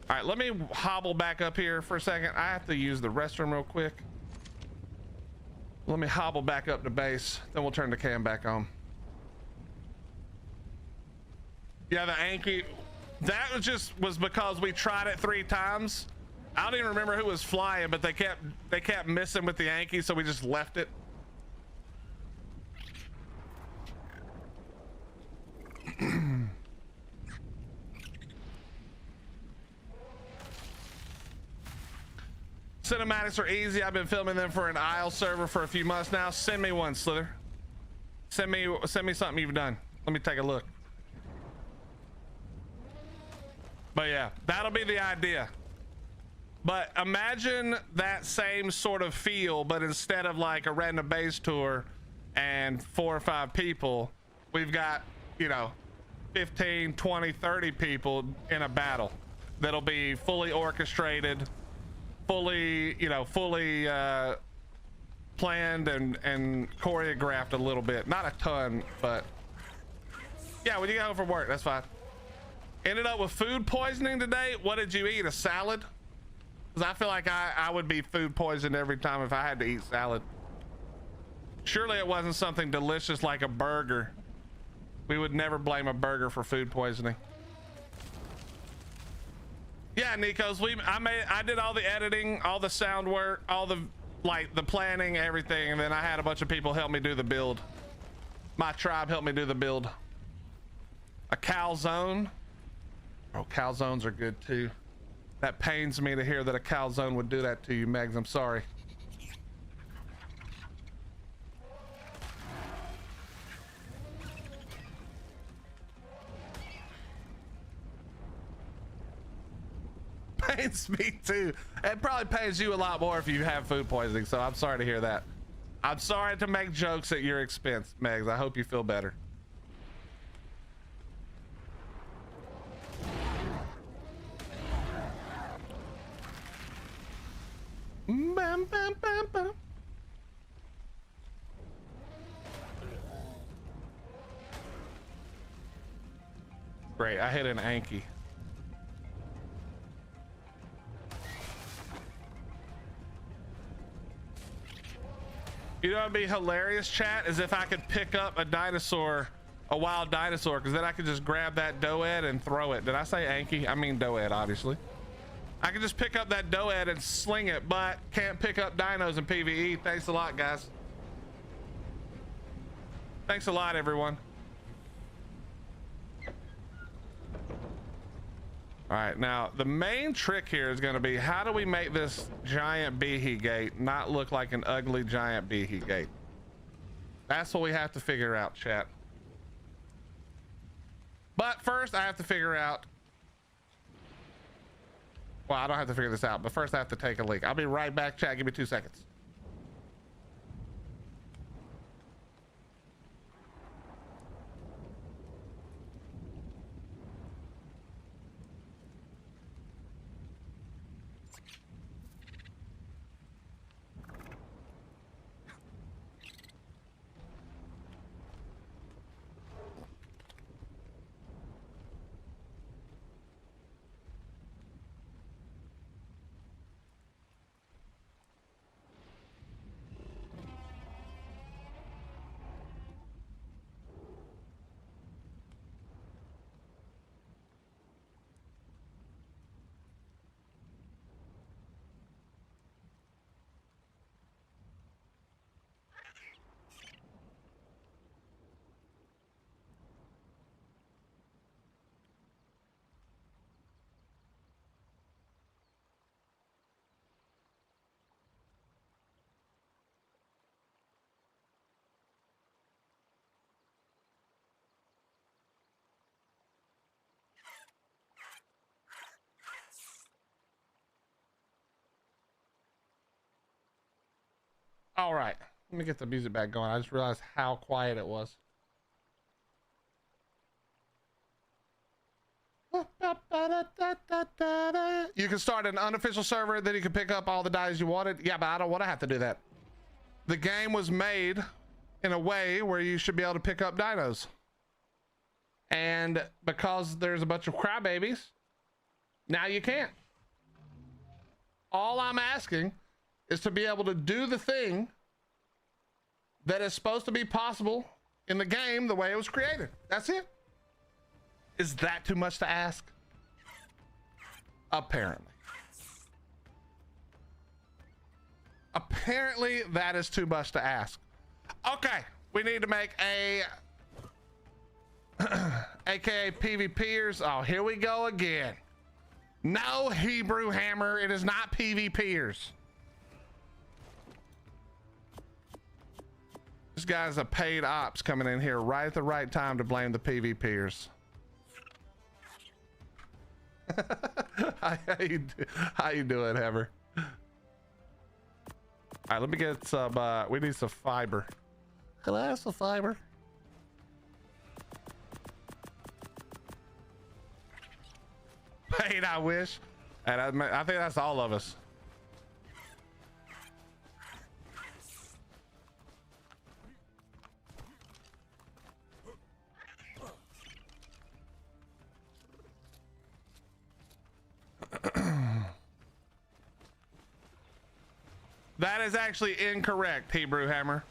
All right, let me hobble back up here for a second. I have to use the restroom real quick. Let me hobble back up to base, then we'll turn the cam back on. Yeah, the Anki, that was because we tried it 3 times. I don't even remember who was flying, but they kept missing with the Anki, so we just left it. Cinematics are easy. I've been filming them for an IL server for a few months now. Send me one, Slither. Send me something you've done. Let me take a look. But yeah, that'll be the idea. But imagine that same sort of feel, but instead of like a random base tour and 4 or 5 people, we've got, you know, 15, 20, 30 people in a battle that'll be fully orchestrated, fully planned and choreographed a little bit. Not a ton, but yeah, when you get home from work, that's fine. Ended up with food poisoning today. What did you eat? A salad? Because I feel like I would be food poisoned every time if I had to eat salad. Surely it wasn't something delicious like a burger. We would never blame a burger for food poisoning. Yeah, Nikos, I did all the editing, all the sound work, all the the planning, everything, and then I had a bunch of people help me do the build. My tribe helped me do the build. A calzone. Oh, calzones are good too. That pains me to hear that a calzone would do that to you, Megs. I'm sorry. Pains me too. It probably pains you a lot more if you have food poisoning, so I'm sorry to hear that. I'm sorry to make jokes at your expense, Megs. I hope you feel better. Bam, bam, bam, bam. Great, I hit an Anki. You know what'd be hilarious, chat, is if I could pick up a dinosaur, a wild dinosaur, because then I could just grab that doed and throw it. Did I say Anki? I mean doed, obviously. I can just pick up that doed and sling it, but can't pick up dinos in PvE. Thanks a lot, guys. Thanks a lot, everyone. All right, now the main trick here is going to be, how do we make this giant beehee gate not look like an ugly giant beehee gate? That's what we have to figure out, chat. But first I have to figure out, well, I don't have to figure this out, but first I have to take a leak. I'll be right back, chat. Give me 2 seconds. All right, let me get the music back going. I just realized how quiet it was. You can start an unofficial server, then you can pick up all the dice you wanted. Yeah, but I don't want to have to do that. The game was made in a way where you should be able to pick up dinos. And because there's a bunch of crybabies, now you can't. All I'm asking is to be able to do the thing that is supposed to be possible in the game the way it was created. That's it. Is that too much to ask? Apparently. Apparently that is too much to ask. Okay, we need to make a aka PvPers. Oh, here we go again. No, Hebrew Hammer, it is not PvPers. This guy's a paid ops coming in here right at the right time to blame the PvPers. How you doing, Hammer? All right, let me get some, we need some fiber. Can I have some fiber? Paid, I wish. And I think that's all of us. That is actually incorrect, Hebrew Hammer.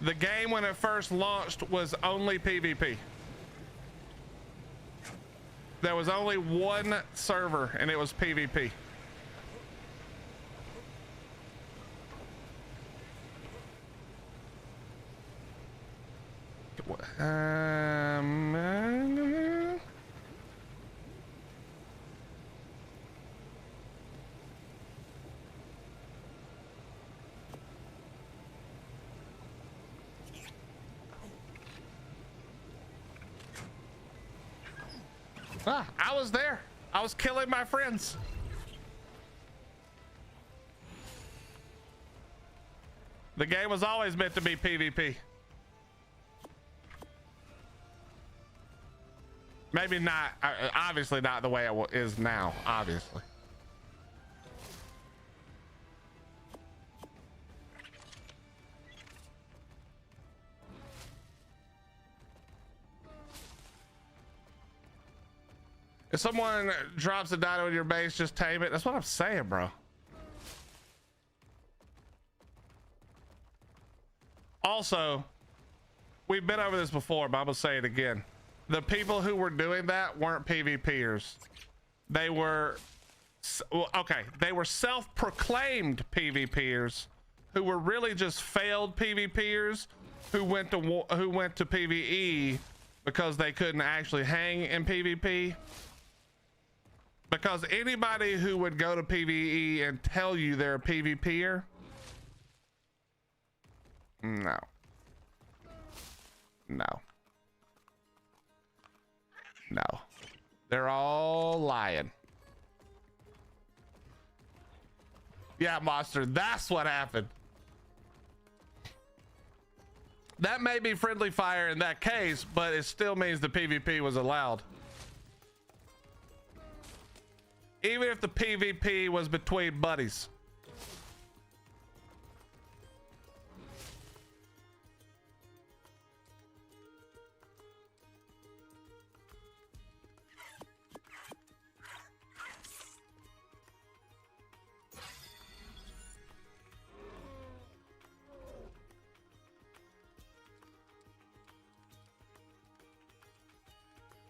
The game when it first launched was only PvP. There was only one server and it was PvP. Ah, I was there. I was killing my friends. The game was always meant to be PvP. Maybe not, obviously not the way it is now, obviously. If someone drops a dino in your base, just tame it. That's what I'm saying, bro. Also, we've been over this before, but I'm gonna say it again. The people who were doing that weren't PvPers. They were, okay, they were self-proclaimed PvPers who were really just failed PvPers who went to PvE because they couldn't actually hang in PvP. Because anybody who would go to PvE and tell you they're a PvPer, no. They're all lying. Yeah, Monster, that's what happened. That may be friendly fire in that case, but it still means the PvP was allowed. Even if the PvP was between buddies.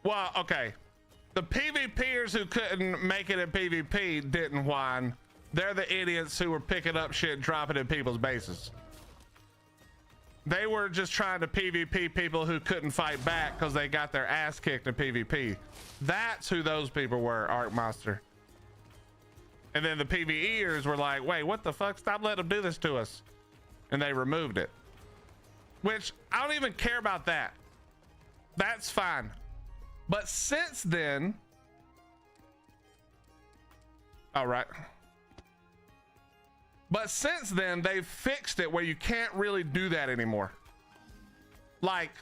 Well, okay. The PvPers who couldn't make it in PvP didn't whine. They're the idiots who were picking up shit, dropping in people's bases. They were just trying to PvP people who couldn't fight back because they got their ass kicked in PvP. That's who those people were, Arc Monster. And then the PvEers were like, wait, what the fuck? Stop letting them do this to us. And they removed it. Which, I don't even care about that. That's fine. But since then, all right. But since then, they've fixed it where you can't really do that anymore. Like,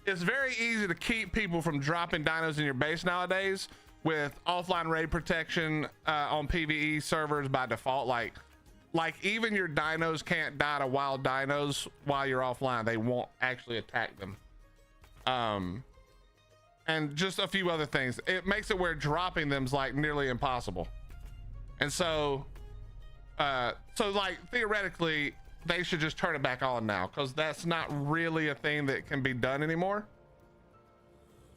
it's very easy to keep people from dropping dinos in your base nowadays with offline raid protection on PvE servers by default. Like even your dinos can't die to wild dinos while you're offline. They won't actually attack them. And just a few other things. It makes it where dropping them's like nearly impossible. And so like theoretically, they should just turn it back on now because that's not really a thing that can be done anymore.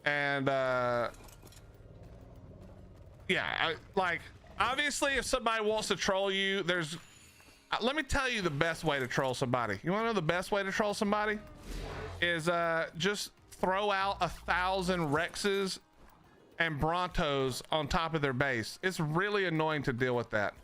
And yeah, like obviously if somebody wants to troll you, there's, let me tell you the best way to troll somebody. You want to know the best way to troll somebody is just throw out 1,000 Rexes and Brontos on top of their base. It's really annoying to deal with that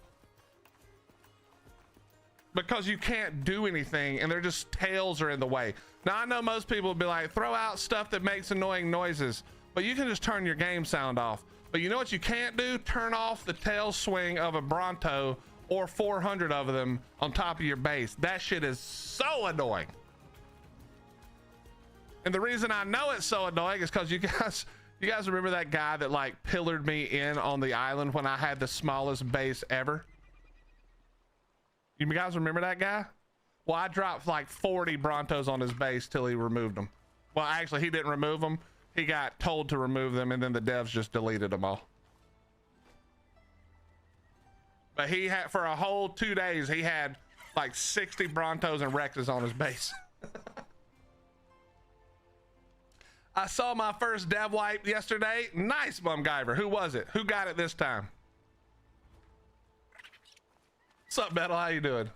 because you can't do anything and they're just tails are in the way. Now I know most people will be like, throw out stuff that makes annoying noises, but you can just turn your game sound off. But you know what you can't do? Turn off the tail swing of a Bronto or 400 of them on top of your base. That shit is so annoying. And the reason I know it's so annoying is because you guys remember that guy that like pillared me in on the island when I had the smallest base ever? You guys remember that guy? Well, I dropped like 40 Brontos on his base till he removed them. Well, actually he didn't remove them. He got told to remove them and then the devs just deleted them all. But he had, for a whole 2 days, he had like 60 Brontos and Rexes on his base. I saw my first dev wipe yesterday. Nice, Bumgiver. Who was it? Who got it this time? What's up, Metal? How you doing?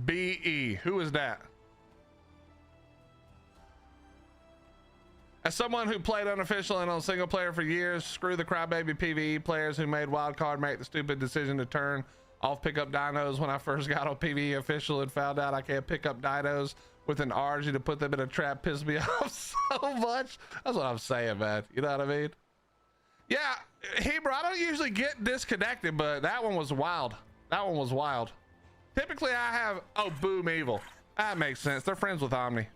BE. Who is that? As someone who played unofficial and on single player for years, screw the crybaby PvE players who made wildcard make the stupid decision to turn off pickup dinos when I first got on PvE official and found out I can't pick up dinos with an RG to put them in a trap pissed me off so much. That's what I'm saying, man. You know what I mean? Yeah, Hebrew, I don't usually get disconnected, but that one was wild. That one was wild. Typically I have, oh, Boom Evil. That makes sense. They're friends with Omni.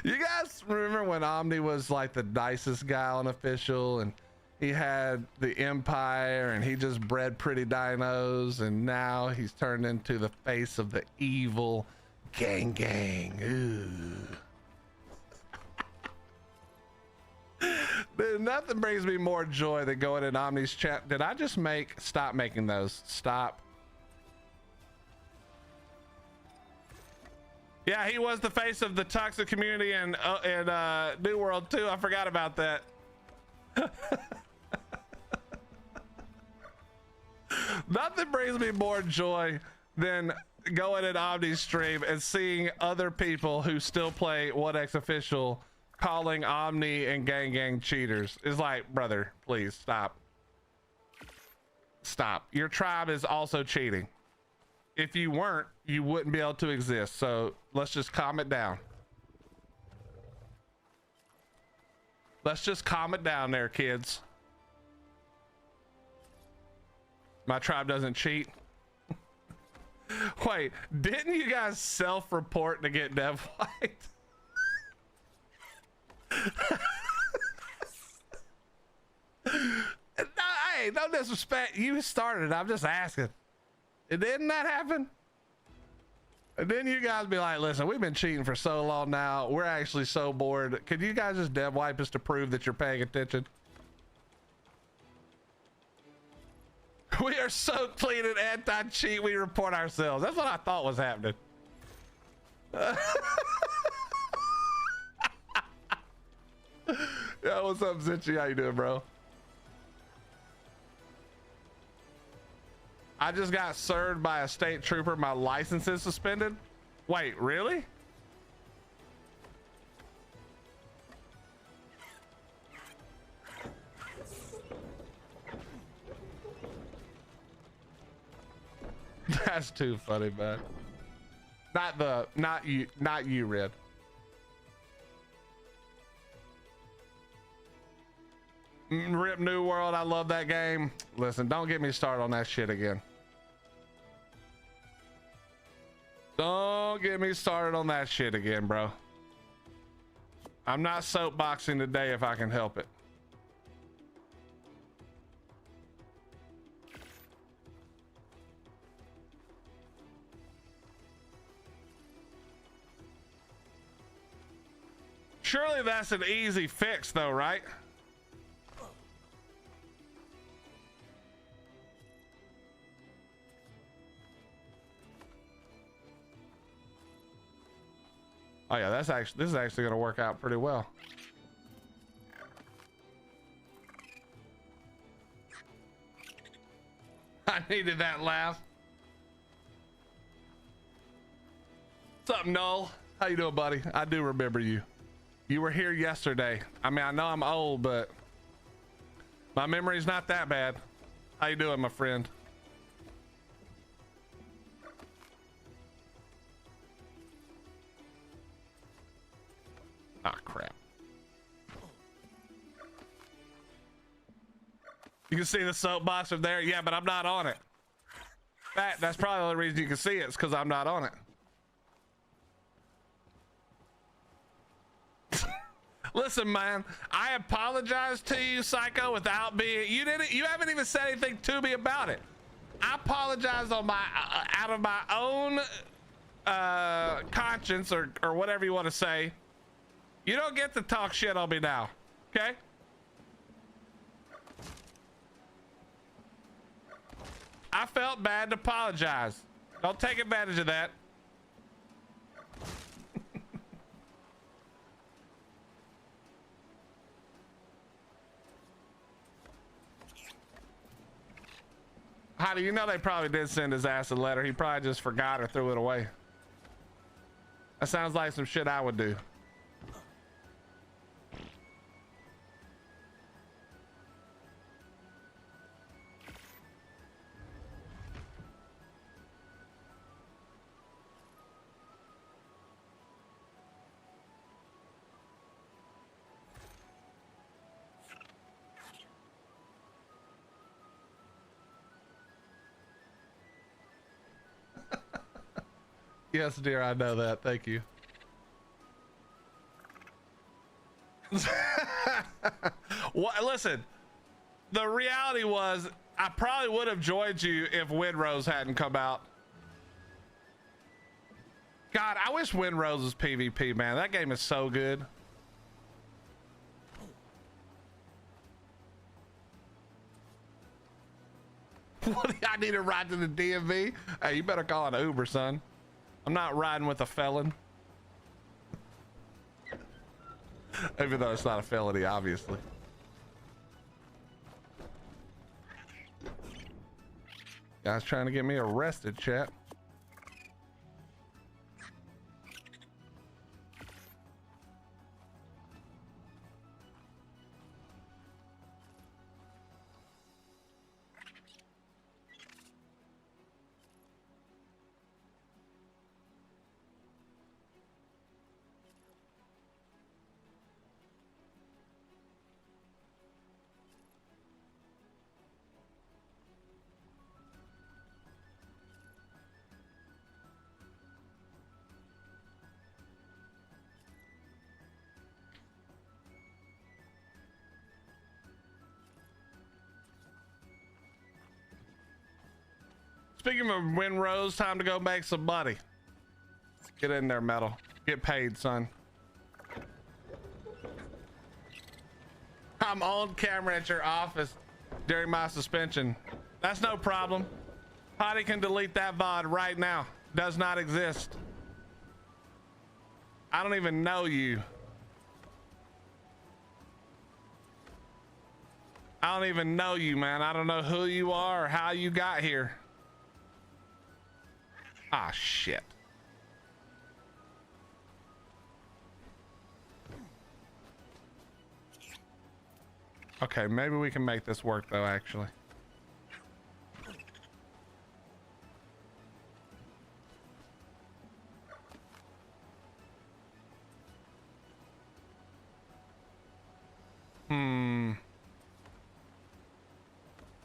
You guys remember when Omni was like the nicest guy on Official, and he had the Empire and he just bred pretty dinos, and now he's turned into the face of the evil gang. Ooh. Dude, nothing brings me more joy than going in Omni's chat. Did I just stop making those? Stop. Yeah, he was the face of the toxic community in New World too. I forgot about that. Nothing brings me more joy than going in Omni's stream and seeing other people who still play 1x Official calling Omni and gang cheaters. It's like, brother, please stop. Stop. Your tribe is also cheating. If you weren't, you wouldn't be able to exist. So let's just calm it down. Let's just calm it down there, kids. My tribe doesn't cheat. Wait, didn't you guys self-report to get dev white? No, hey, no disrespect. You started. I'm just asking. Didn't that happen? And then you guys be like, listen, we've been cheating for so long now. We're actually so bored. Could you guys just dev wipe us to prove that you're paying attention? We are so clean and anti-cheat, we report ourselves. That's what I thought was happening. Yeah, what's up, Zitchy? How you doing, bro? I just got served by a state trooper. My license is suspended. Wait, really? That's too funny, man. Not you, Red. Rip New World, I love that game. Listen, don't get me started on that shit again. Don't get me started on that shit again, bro. I'm not soapboxing today if I can help it. Surely that's an easy fix though, right? Oh yeah, this is actually going to work out pretty well. I needed that laugh. What's up, Null? How you doing, buddy? I do remember you. You were here yesterday. I mean, I know I'm old, but my memory's not that bad. How you doing, my friend? Ah, crap. You can see the soapbox from there. Yeah, but I'm not on it. That's probably the only reason you can see it is because I'm not on it. Listen, man, I apologize to you, Psycho, without being, you haven't even said anything to me about it. I apologize on my, out of my own conscience or whatever you want to say. You don't get to talk shit on me now, okay? I felt bad to apologize. Don't take advantage of that. How do you know they probably did send his ass a letter? He probably just forgot or threw it away. That sounds like some shit I would do. Yes, dear, I know that. Thank you. Well, listen, the reality was I probably would have joined you if Windrose hadn't come out. God, I wish Windrose was PvP, man. That game is so good. What do I need to ride to the DMV? Hey, you better call an Uber, son. I'm not riding with a felon. Even though it's not a felony, obviously. Guys trying to get me arrested, chat. Speaking of Windrose, time to go make some money. Get in there, Metal. Get paid, son. I'm on camera at your office during my suspension. That's no problem. Potty can delete that VOD right now. Does not exist. I don't even know you. I don't even know you, man. I don't know who you are or how you got here. Ah, shit. Okay, maybe we can make this work though, actually.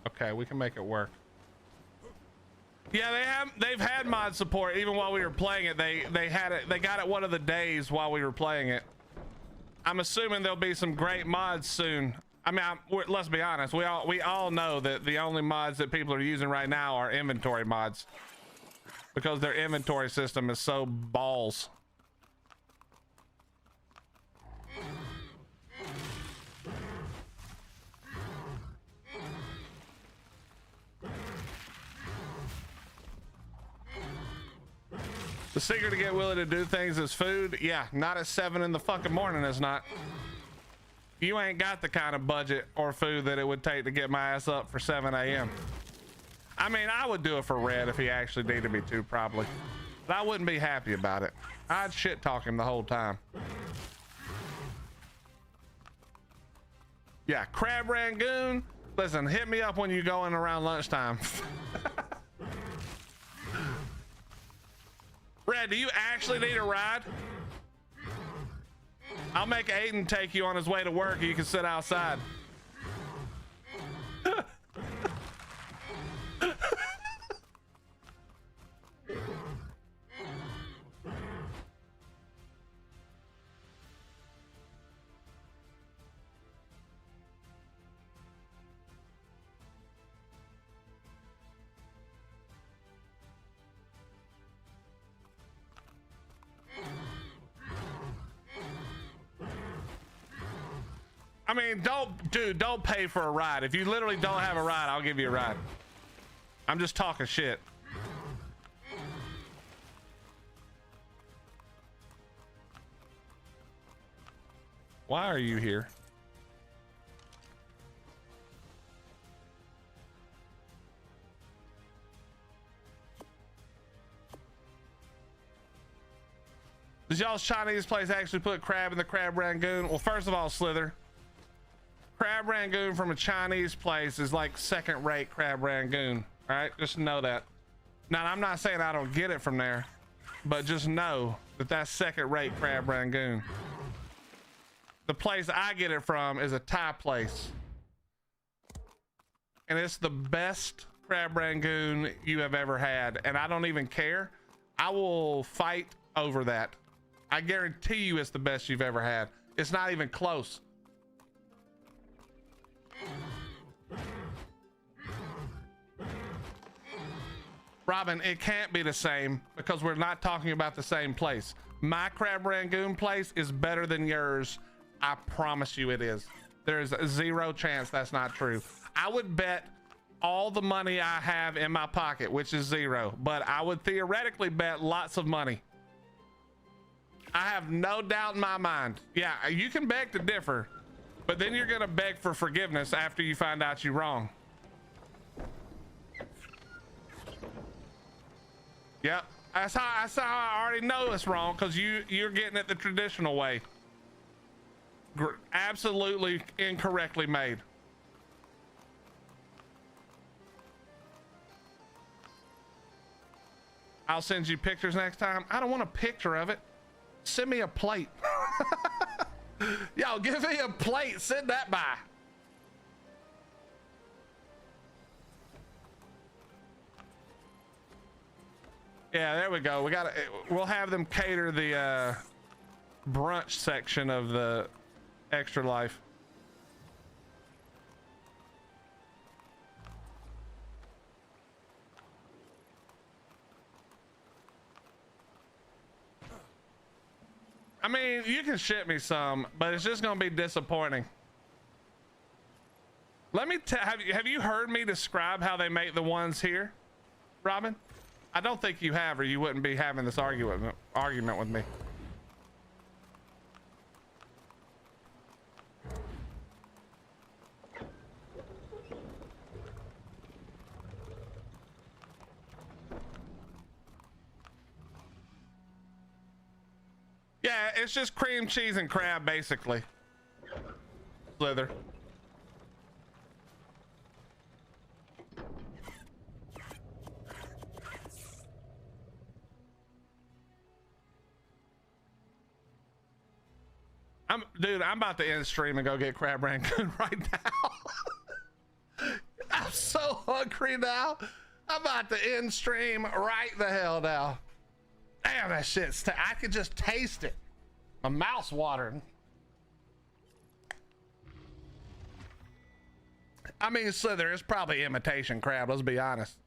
Okay, we can make it work. Yeah, they've had mod support even while we were playing it. They got it one of the days while we were playing it. I'm assuming there'll be some great mods soon. I mean, let's be honest. We all know that the only mods that people are using right now are inventory mods because their inventory system is so balls. The secret to get Willie to do things is food. Yeah, not at 7 in the fucking morning. It's not. You ain't got the kind of budget or food that it would take to get my ass up for 7 a.m. I mean, I would do it for Red if he actually needed me to, probably. But I wouldn't be happy about it. I'd shit talk him the whole time. Yeah, Crab Rangoon. Listen, hit me up when you go in around lunchtime. Red, do you actually need a ride? I'll make Aiden take you on his way to work and you can sit outside. I mean, don't pay for a ride. If you literally don't have a ride, I'll give you a ride. I'm just talking shit. Why are you here? Does y'all's Chinese place actually put crab in the Crab Rangoon? Well, first of all, Slither. Crab Rangoon from a Chinese place is like second-rate Crab Rangoon. All right, just know that. Now, I'm not saying I don't get it from there, but just know that that's second-rate Crab Rangoon. The place I get it from is a Thai place, and it's the best Crab Rangoon you have ever had. And I don't even care. I will fight over that. I guarantee you it's the best you've ever had. It's not even close. Robin, it can't be the same because we're not talking about the same place. My crab rangoon place is better than yours. I promise you it is. There's zero chance that's not true. I would bet all the money I have in my pocket, which is zero, but I would theoretically bet lots of money. I have no doubt in my mind. Yeah, you can beg to differ, but then you're gonna beg for forgiveness after you find out you're wrong. Yep, that's how I already know it's wrong, because you're getting it the traditional way. Absolutely incorrectly made. I'll send you pictures next time. I don't want a picture of it. Send me a plate. Yo, give me a plate. Send that by. Yeah, there we go. We'll have them cater the brunch section of the Extra Life. I mean, you can ship me some, but it's just gonna be disappointing. Let me have you heard me describe how they make the ones here, Robin? I don't think you have, or you wouldn't be having this argument with me. Yeah, it's just cream cheese and crab, basically. Slither. Dude, I'm about to end the stream and go get crab rangoon right now. I'm so hungry now. I'm about to end stream right the hell now. Damn, that shit's I could just taste it. My mouth's watering. I mean, Slither is probably imitation crab, let's be honest.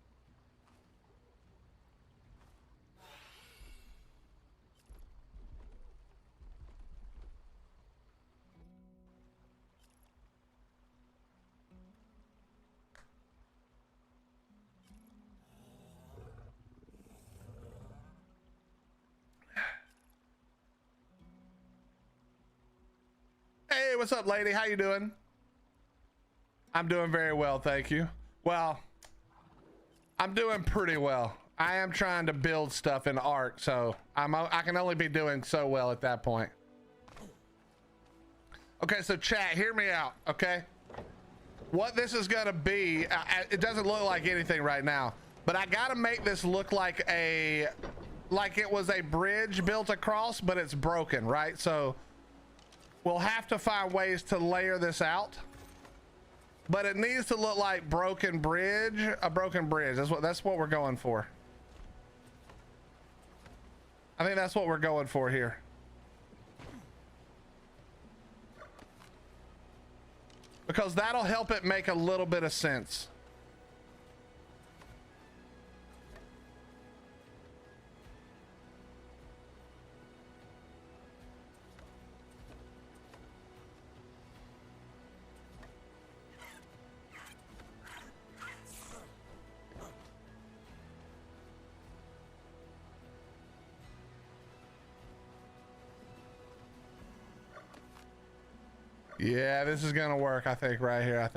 Hey, what's up, lady? How you doing? I'm doing very well, thank you. Well, I'm doing pretty well. I am trying to build stuff in Ark, so I can only be doing so well at that point. Okay, so chat, hear me out, okay? What this is gonna be, it doesn't look like anything right now, but I gotta make this look like it was a bridge built across, but it's broken, right? So we'll have to find ways to layer this out, but it needs to look like a broken bridge. That's what we're going for. I think that's what we're going for here. Because that'll help it make a little bit of sense. Yeah, this is gonna work. I think right here.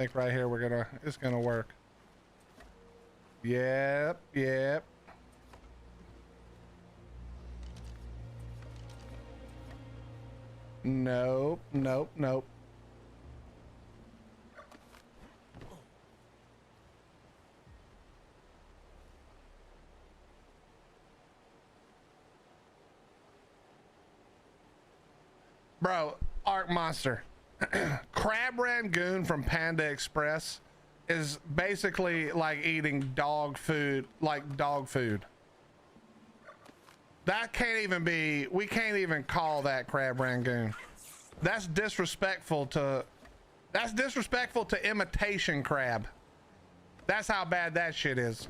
It's gonna work. Yep. Nope. Bro, Ark Monster. Crab rangoon from Panda Express is basically like eating dog food, That can't even be, we can't even call that crab rangoon. That's disrespectful to imitation crab. That's how bad that shit is.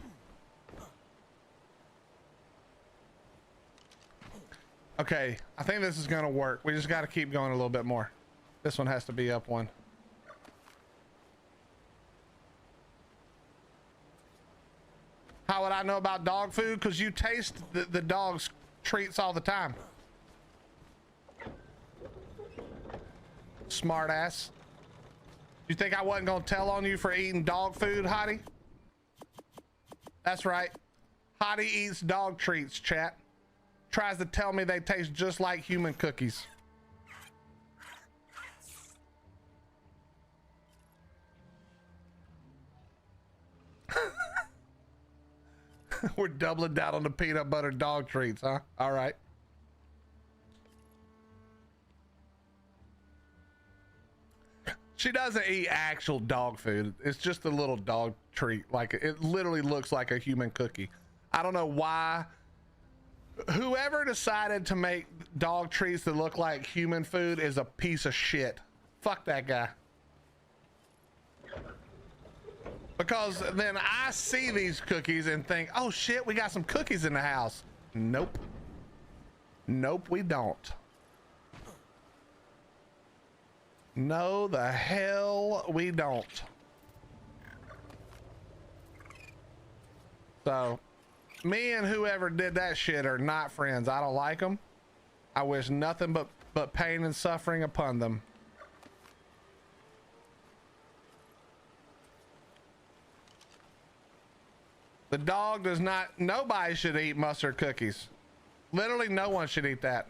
Okay, I think this is gonna work. We just gotta keep going a little bit more. This one has to be up one. How would I know about dog food? Because you taste the dog's treats all the time. Smart ass. You think I wasn't gonna tell on you for eating dog food, Hottie? That's right. Hottie eats dog treats, chat. Tries to tell me they taste just like human cookies. We're doubling down on the peanut butter dog treats, huh? All right. She doesn't eat actual dog food. It's just a little dog treat. Like, it literally looks like a human cookie. I don't know why. Whoever decided to make dog treats that look like human food is a piece of shit. Fuck that guy. Because then I see these cookies and think, oh shit, we got some cookies in the house. Nope. Nope, we don't. No, the hell we don't. So, me and whoever did that shit are not friends. I don't like them. I wish nothing but pain and suffering upon them. The dog does not, nobody should eat mustard cookies. Literally no one should eat that.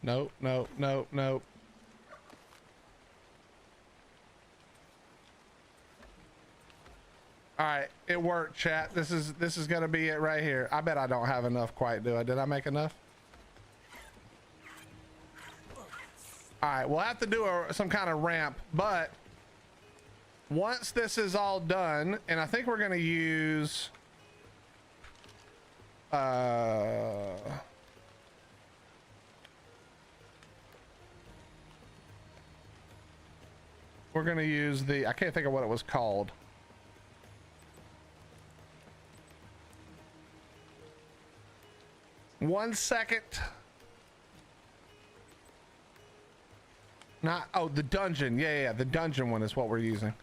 Nope, nope, nope, nope. All right, it worked, chat. This is gonna be it right here. I bet I don't have enough quite, do I? Did I make enough? All right, we'll have to do some kind of ramp, but once this is all done, and I think we're gonna use we're gonna use the, I can't think of what it was called. One second. Not, oh, the dungeon. Yeah, the dungeon one is what we're using.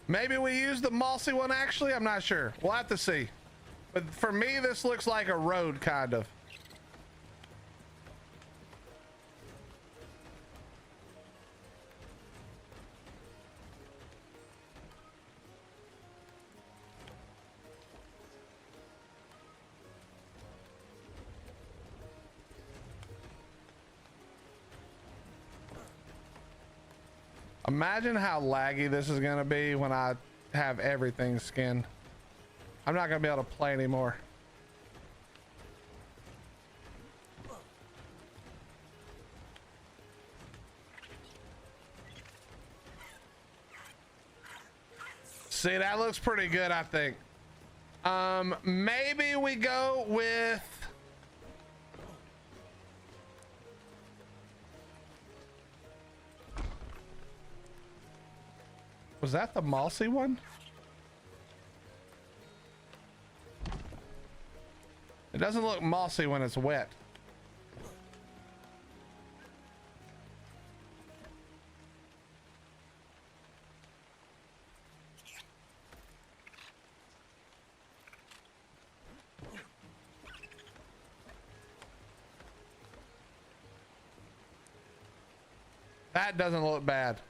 Maybe we use the mossy one actually, I'm not sure. We'll have to see. But for me, this looks like a road, kind of. Imagine how laggy this is gonna be when I have everything skinned. I'm not gonna be able to play anymore. See, that looks pretty good, I think. Maybe we go with... Was that the mossy one? It doesn't look mossy when it's wet. That doesn't look bad.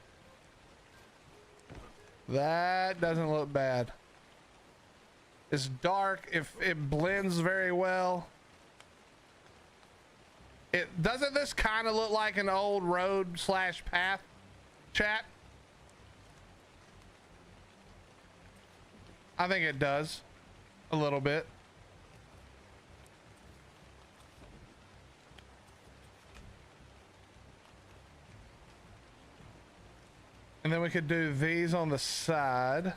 That doesn't look bad. It's dark. If it blends very well. It doesn't this kind of look like an old road slash path, chat? I think it does a little bit. And then we could do these on the side.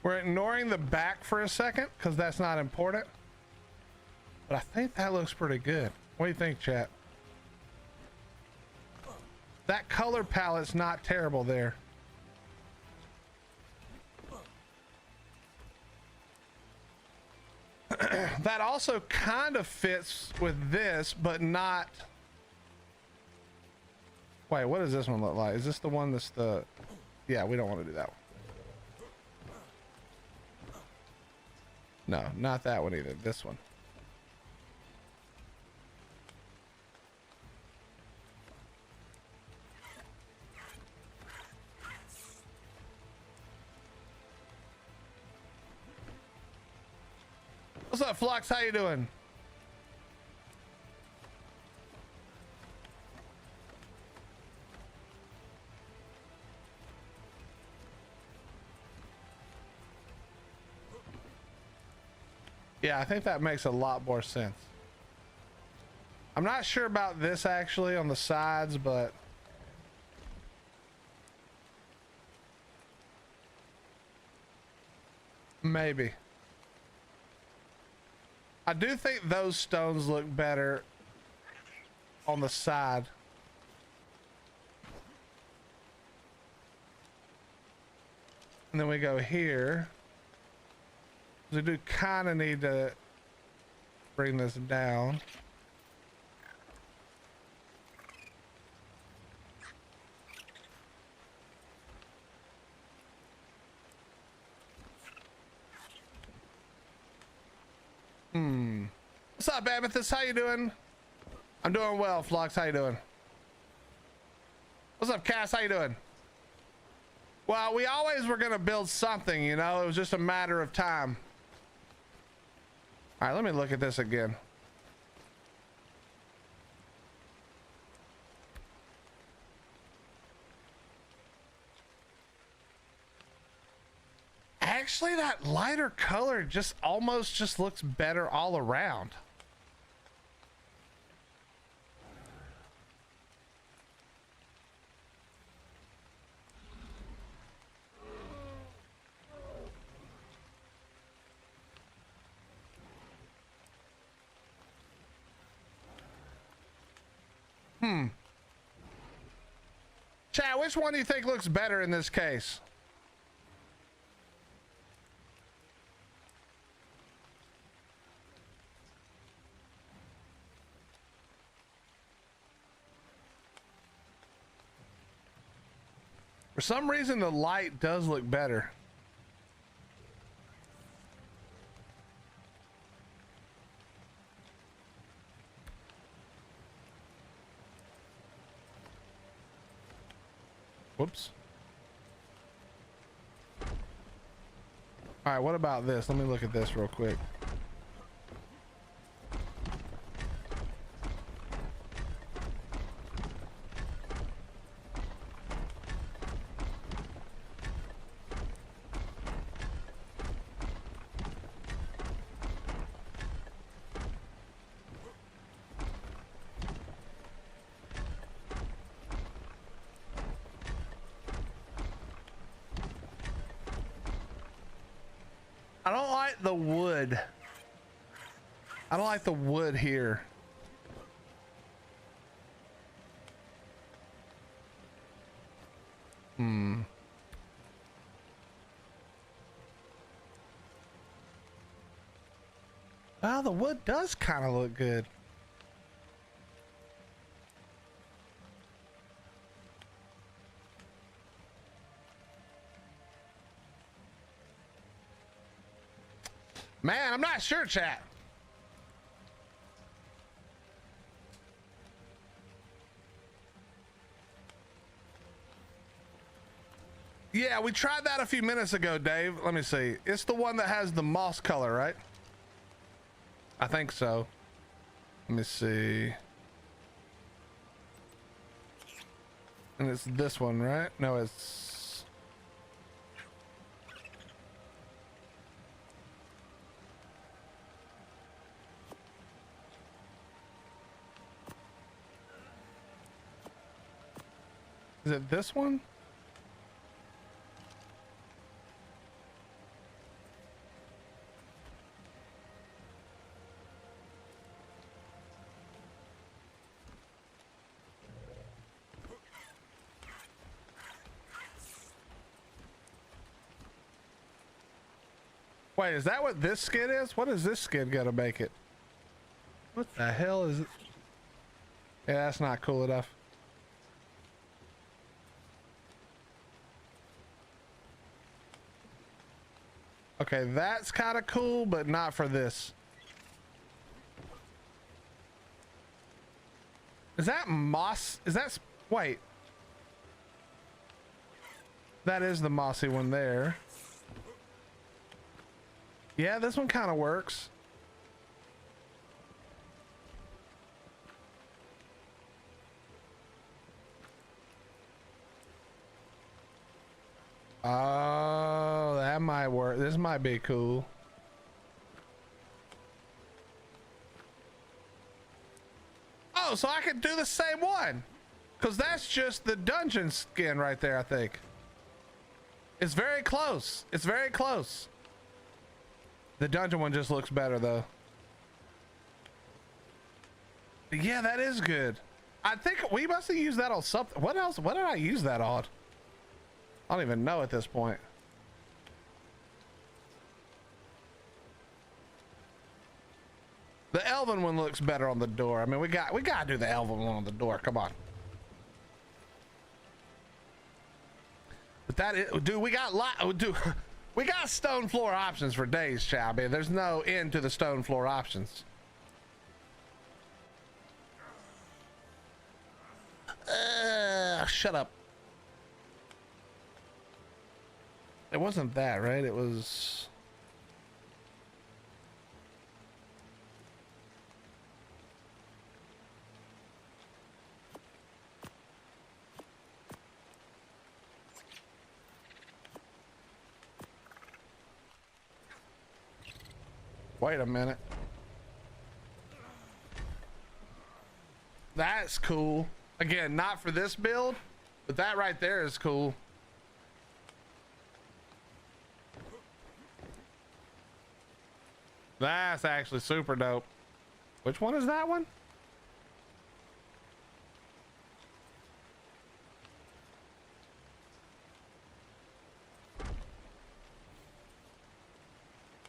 We're ignoring the back for a second because that's not important. But I think that looks pretty good. What do you think, chat? That color palette's not terrible there. That also kind of fits with this, but not... Wait, what does this one look like? Is this the one that's the... Yeah, we don't want to do that one. No, not that one either. This one. What's up, Flux? How you doing? Yeah, I think that makes a lot more sense. I'm not sure about this actually on the sides, but maybe. I do think those stones look better on the side. And then we go here. We do kind of need to bring this down. What's up, Amethyst? How you doing? I'm doing well, Flux. How you doing? What's up, Cass? How you doing? Well, we always were gonna build something, you know. It was just a matter of time. All right, let me look at this again. Actually, that lighter color just almost just looks better all around. Chat, which one do you think looks better in this case? For some reason, the light does look better. Whoops. All right, what about this? Let me look at this real quick. I don't like the wood. I don't like the wood here. Well, the wood does kind of look good. Man, I'm not sure, chat. Yeah, we tried that a few minutes ago, Dave. Let me see. It's the one that has the moss color, right? I think so. Let me see. And it's this one, right? No, it's... Is it this one? Wait, is that what this skid is? What is this skid gonna make it? What the hell is it? Yeah, that's not cool enough. Okay, that's kind of cool, but not for this. Is that moss? Is that... Wait. That is the mossy one there. Yeah, this one kind of works. Oh, that might work. This might be cool. Oh, so I can do the same one. Because that's just the dungeon skin right there, I think. It's very close. It's very close. The dungeon one just looks better though. Yeah, that is good. I think we must have used that on something. What else? What did I use that on? I don't even know at this point. The elven one looks better on the door. I mean, we gotta do the elven one on the door. Come on. But that is, dude, we got we got stone floor options for days, child. Man, there's no end to the stone floor options. Shut up. It wasn't that, right? It was... Wait a minute. That's cool. Again, not for this build, but that right there is cool. That's actually super dope. Which one is that one?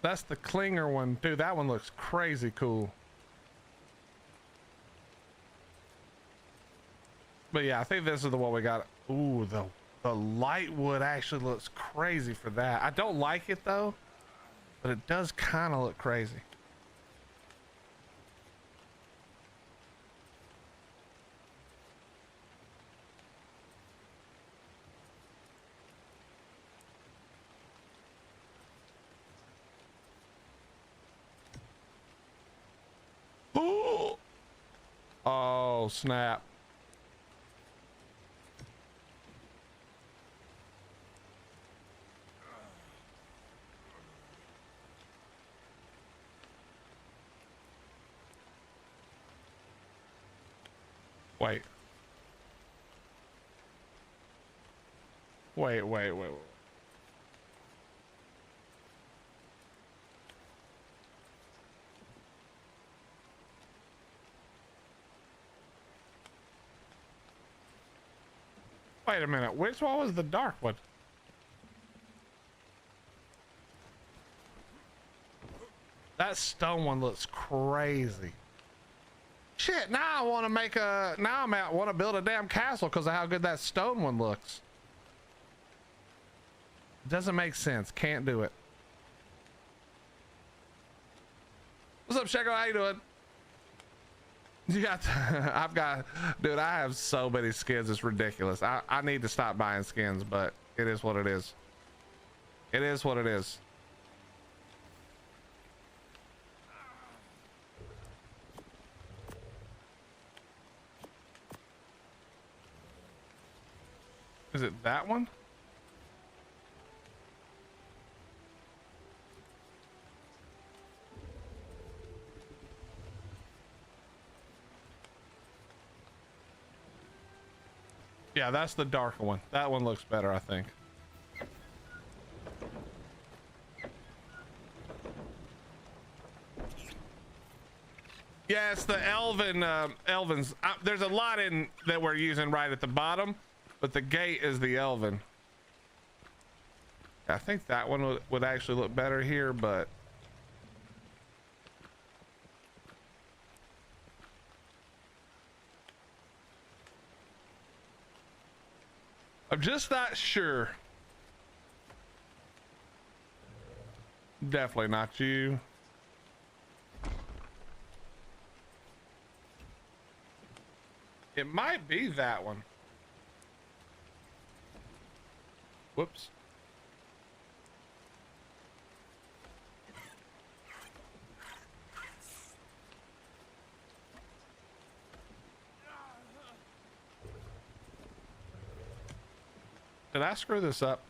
That's the Klinger one. Dude, that one looks crazy cool. But yeah, I think this is the one we got. Ooh, the light wood actually looks crazy for that. I don't like it though, but it does kind of look crazy. Ooh. Oh, snap. Wait. Wait. Wait a minute. Which one was the dark one? That stone one looks crazy. Shit, now I want to make a... Now I want to build a damn castle because of how good that stone one looks. Doesn't make sense. Can't do it. What's up, Sheko? How you doing? You got... I've got... Dude, I have so many skins. It's ridiculous. I need to stop buying skins, but it is what it is. It is what it is. Is it that one? Yeah, that's the darker one. That one looks better, I think. Yeah, it's the elvens. There's a lot in that we're using right at the bottom, but the gate is the elven. I think that one would actually look better here, but I'm just not sure. Definitely not you. It might be that one. Whoops. Did I screw this up?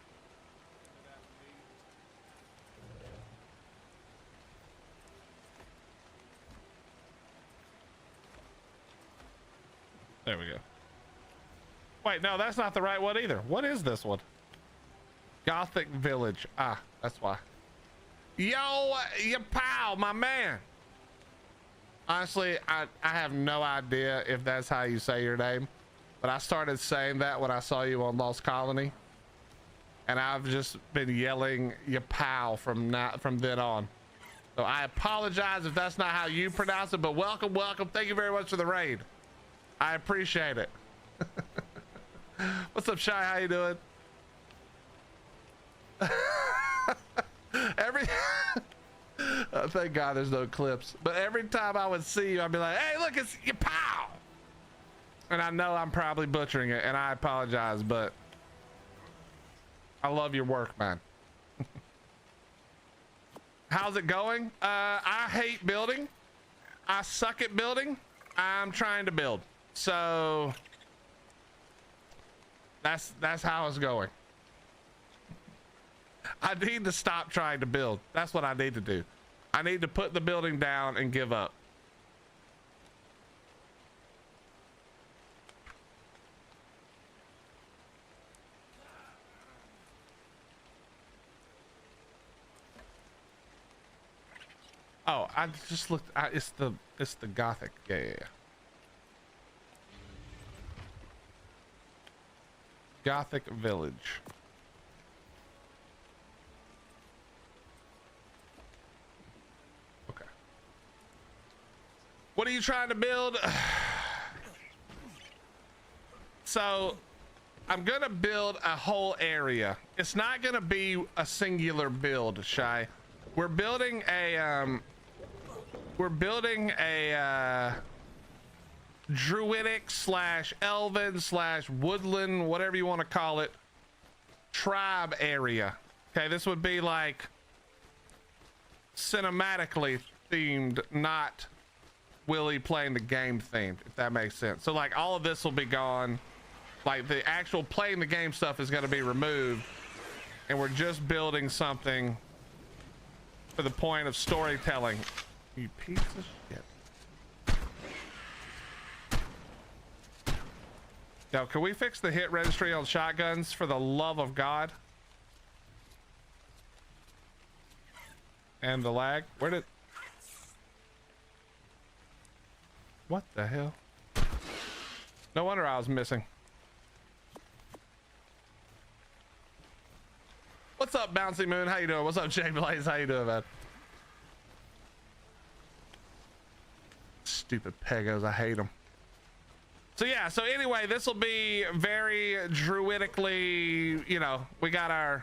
There we go. Wait, no, that's not the right one either. What is this one? Gothic Village. Ah, that's why. Yo, your pal, my man. Honestly, I have no idea if that's how you say your name, but I started saying that when I saw you on Lost Colony, and I've just been yelling your pal from then on. So I apologize if that's not how you pronounce it, but welcome, welcome. Thank you very much for the raid. I appreciate it. What's up, Shy? How you doing? Thank God there's no clips. But every time I would see you, I'd be like, hey, look, it's your pal. And I know I'm probably butchering it, and I apologize, but I love your work, man. How's it going? I hate building. I suck at building. I'm trying to build. So that's how it's going. I need to stop trying to build. That's what I need to do. I need to put the building down and give up. Oh, I just looked. It's the Gothic. Yeah. Gothic Village. Okay. What are you trying to build? So I'm gonna build a whole area. It's not gonna be a singular build, Shy. We're building a druidic slash elven slash woodland, whatever you want to call it, tribe area. Okay, this would be like cinematically themed, not Willie playing the game themed, if that makes sense. So like all of this will be gone. Like the actual playing the game stuff is going to be removed, and we're just building something for the point of storytelling. You piece of shit. Now, can we fix the hit registry on shotguns for the love of God? And the lag? Where did... What the hell? No wonder I was missing. What's up, Bouncy Moon? How you doing? What's up, Jay Blaze? How you doing, man? Stupid pegos, I hate them. So yeah, so anyway, this will be very druidically, you know, we got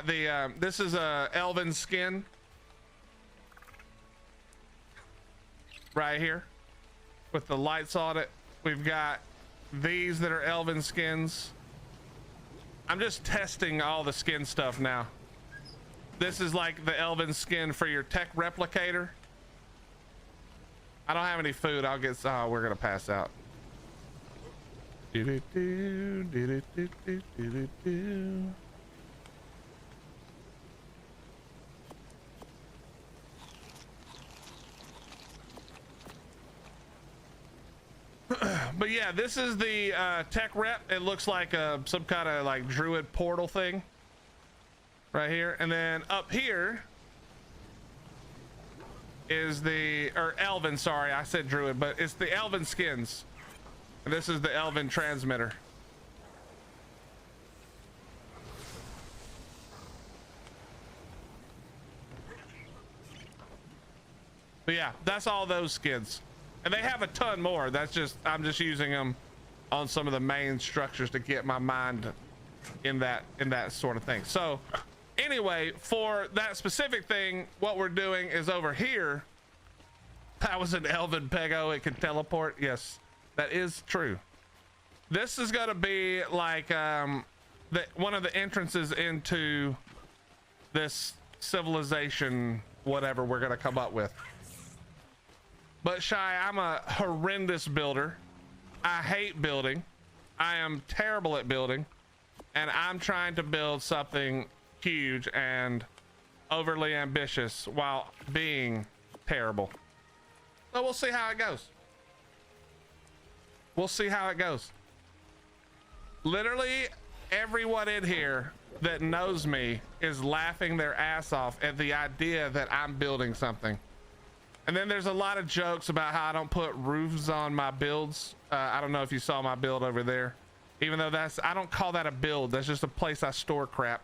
the this is a elven skin right here with the lights on it. We've got these that are elven skins. I'm just testing all the skin stuff now. This is like the elven skin for your tech replicator. I don't have any food. I'll get... Oh, we're gonna pass out. Do-do-do, do-do-do, do-do-do. But yeah, this is the tech rep. It looks like some kind of like druid portal thing right here, and then up here is the elven. Sorry, I said druid, but it's the elven skins. And this is the elven transmitter. But yeah, that's all those skins. And they have a ton more. That's just, I'm just using them on some of the main structures to get my mind in that sort of thing. So anyway, for that specific thing, what we're doing is over here. That was an elven pego. It can teleport. Yes, that is true. This is going to be like one of the entrances into this civilization, whatever we're going to come up with. But Shy, I'm a horrendous builder. I hate building. I am terrible at building. And I'm trying to build something huge and overly ambitious while being terrible. So we'll see how it goes. We'll see how it goes. Literally everyone in here that knows me is laughing their ass off at the idea that I'm building something. And then there's a lot of jokes about how I don't put roofs on my builds. I don't know if you saw my build over there, even though I don't call that a build. That's just a place I store crap.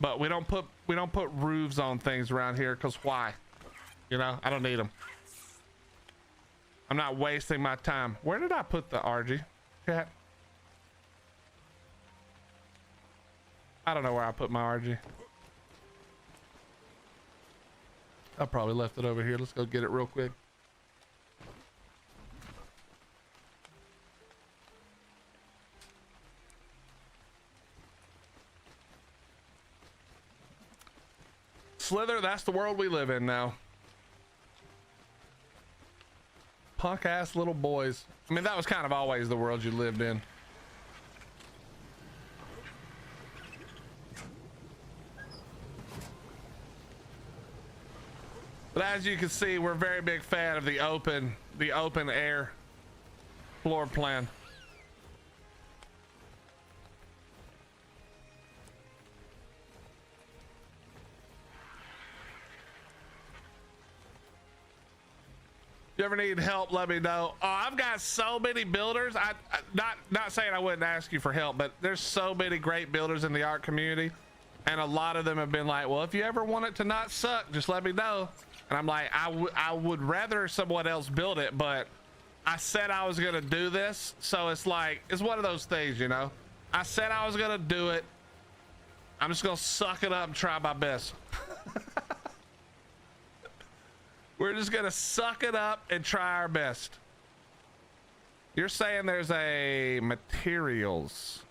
But we don't put roofs on things around here, because why? You know, I don't need them. I'm not wasting my time. Where did I put the RG? Cat? I don't know where I put my RG. I probably left it over here. Let's go get it real quick. Slither, that's the world we live in now. Punk ass little boys. I mean, that was kind of always the world you lived in. But as you can see, we're a very big fan of the open air floor plan. You ever need help, let me know. Oh, I've got so many builders. Not saying I wouldn't ask you for help, but there's so many great builders in the art community, and a lot of them have been like, well, if you ever want it to not suck, just let me know. And I'm like, I would rather someone else build it, but I said I was gonna do this, so it's like, it's one of those things, you know. I said I was gonna do it. I'm just gonna suck it up and try my best. We're just gonna suck it up and try our best. You're saying there's a materials.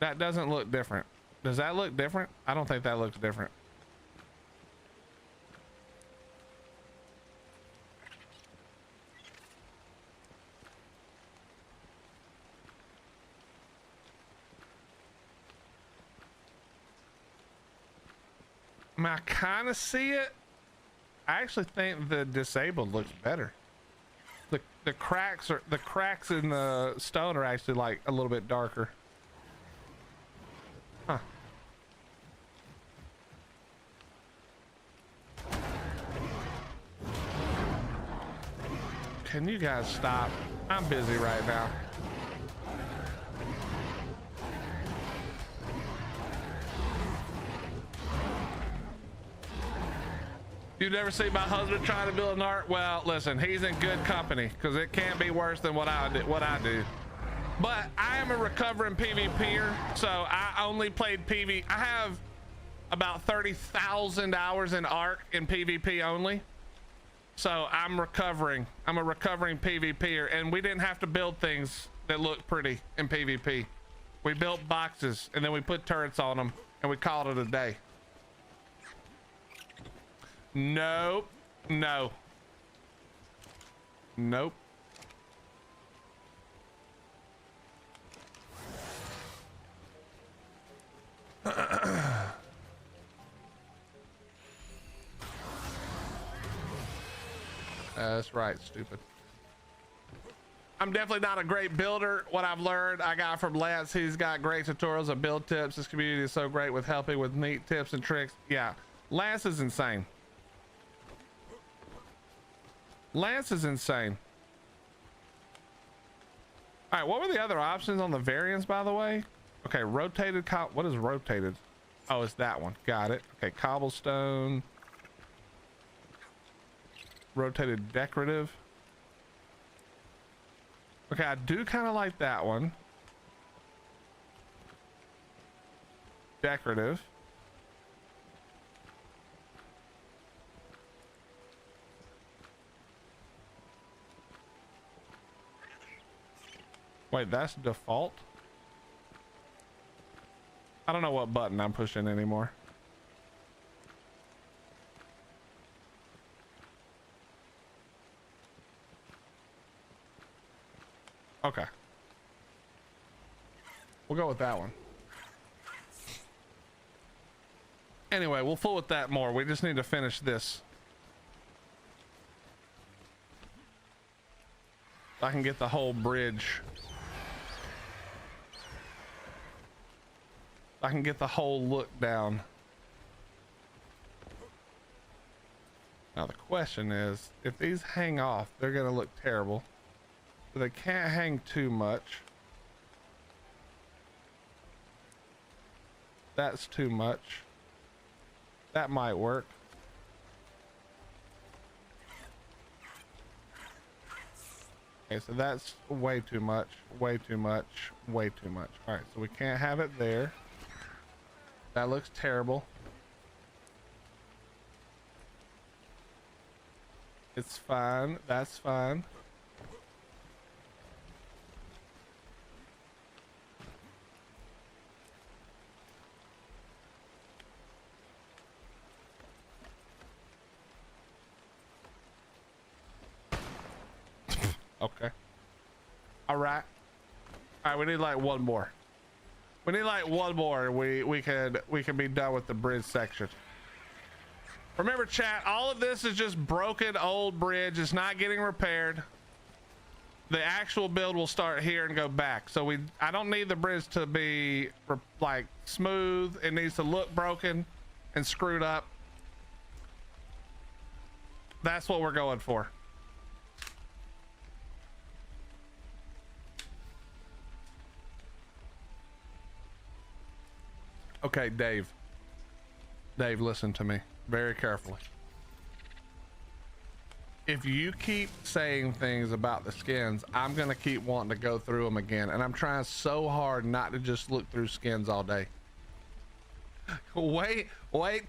That doesn't look different. Does that look different? I don't think that looks different. I mean, I kind of see it. I actually think the disabled looks better. The cracks in the stone are actually like a little bit darker. Huh. Can you guys stop? I'm busy right now. You've never seen my husband trying to build an art? Well, listen, he's in good company, because it can't be worse than what I do. But I am a recovering PvPer, so I only played PvP. I have about 30,000 hours in Ark in PvP only. So I'm recovering. I'm a recovering PvPer, and we didn't have to build things that look pretty in PvP. We built boxes, and then we put turrets on them, and we called it a day. Nope. No. Nope. That's right, stupid. I'm definitely not a great builder. What I've learned, I got from Lance. He's got great tutorials and build tips. This community is so great with helping with neat tips and tricks. Yeah, Lance is insane. Lance is insane. All right, what were the other options on the variants, by the way? Okay, rotated what is rotated? Oh, it's that one. Got it. Okay, cobblestone. Rotated decorative. Okay, I do kind of like that one. Decorative. Wait, that's default? I don't know what button I'm pushing anymore. Okay. We'll go with that one. Anyway, we'll fool with that more. We just need to finish this. I can get the whole bridge. I can get the whole look down. Now the question is, if these hang off, they're gonna look terrible. But they can't hang too much. That's too much. That might work. Okay, so that's way too much, way too much, way too much. All right, so we can't have it there. That looks terrible. It's fine. That's fine. Okay. All right. All right, we need like one more. We need like one more. We can be done with the bridge section. Remember, chat, all of this is just broken old bridge. It's not getting repaired. The actual build will start here and go back. So I don't need the bridge to be like smooth. It needs to look broken and screwed up. That's what we're going for. Okay, Dave. Dave, listen to me very carefully. If you keep saying things about the skins, I'm gonna keep wanting to go through them again, and I'm trying so hard not to just look through skins all day. Wait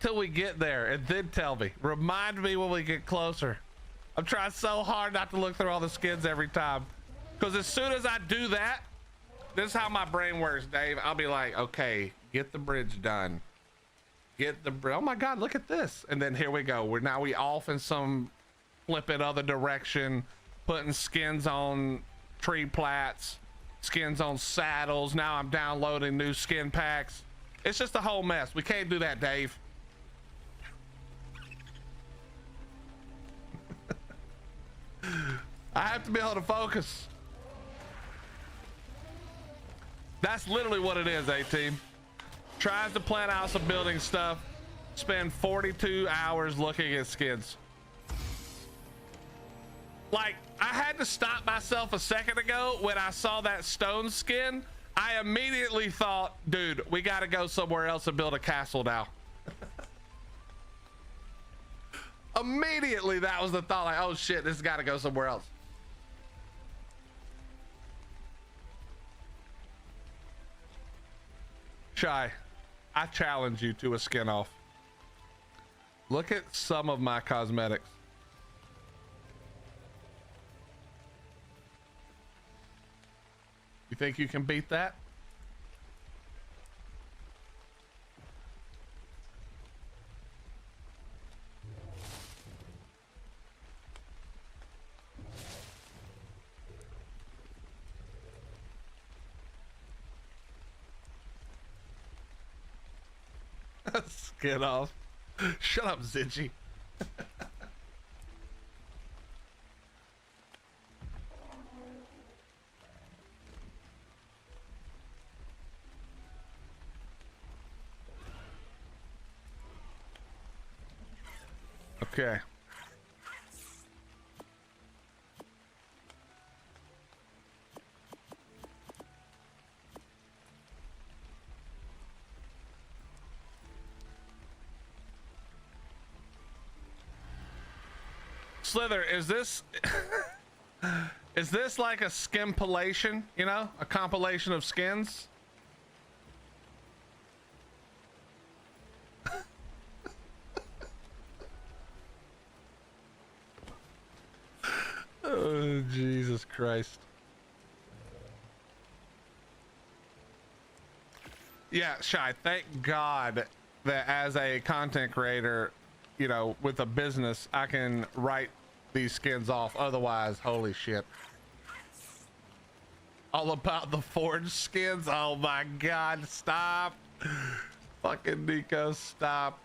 till we get there and then tell me. Remind me when we get closer. I'm trying so hard not to look through all the skins every time, because as soon as I do that, this is how my brain works, Dave. I'll be like, okay, get the bridge done. Get the bridge. Oh my God, look at this. And then here we go. We off in some flipping other direction, putting skins on tree plats, skins on saddles. Now I'm downloading new skin packs. It's just a whole mess. We can't do that, Dave. I have to be able to focus. That's literally what it is, A-Team. Tries to plan out some building stuff, spend 42 hours looking at skins. Like, I had to stop myself a second ago when I saw that stone skin. I immediately thought, dude, we got to go somewhere else and build a castle now. Immediately, that was the thought, like, oh shit, this has got to go somewhere else. Shy, I challenge you to a skin off. Look at some of my cosmetics. You think you can beat that? Skin off. Shut up, Zidgy. Okay. Slither, is this is this like a skimpilation, you know, a compilation of skins? Oh, Jesus Christ. Yeah, Shy, thank God that as a content creator, you know, with a business, I can write these skins off. Otherwise, holy shit. All about the forged skins. Oh my God, stop. Fucking Nico, stop.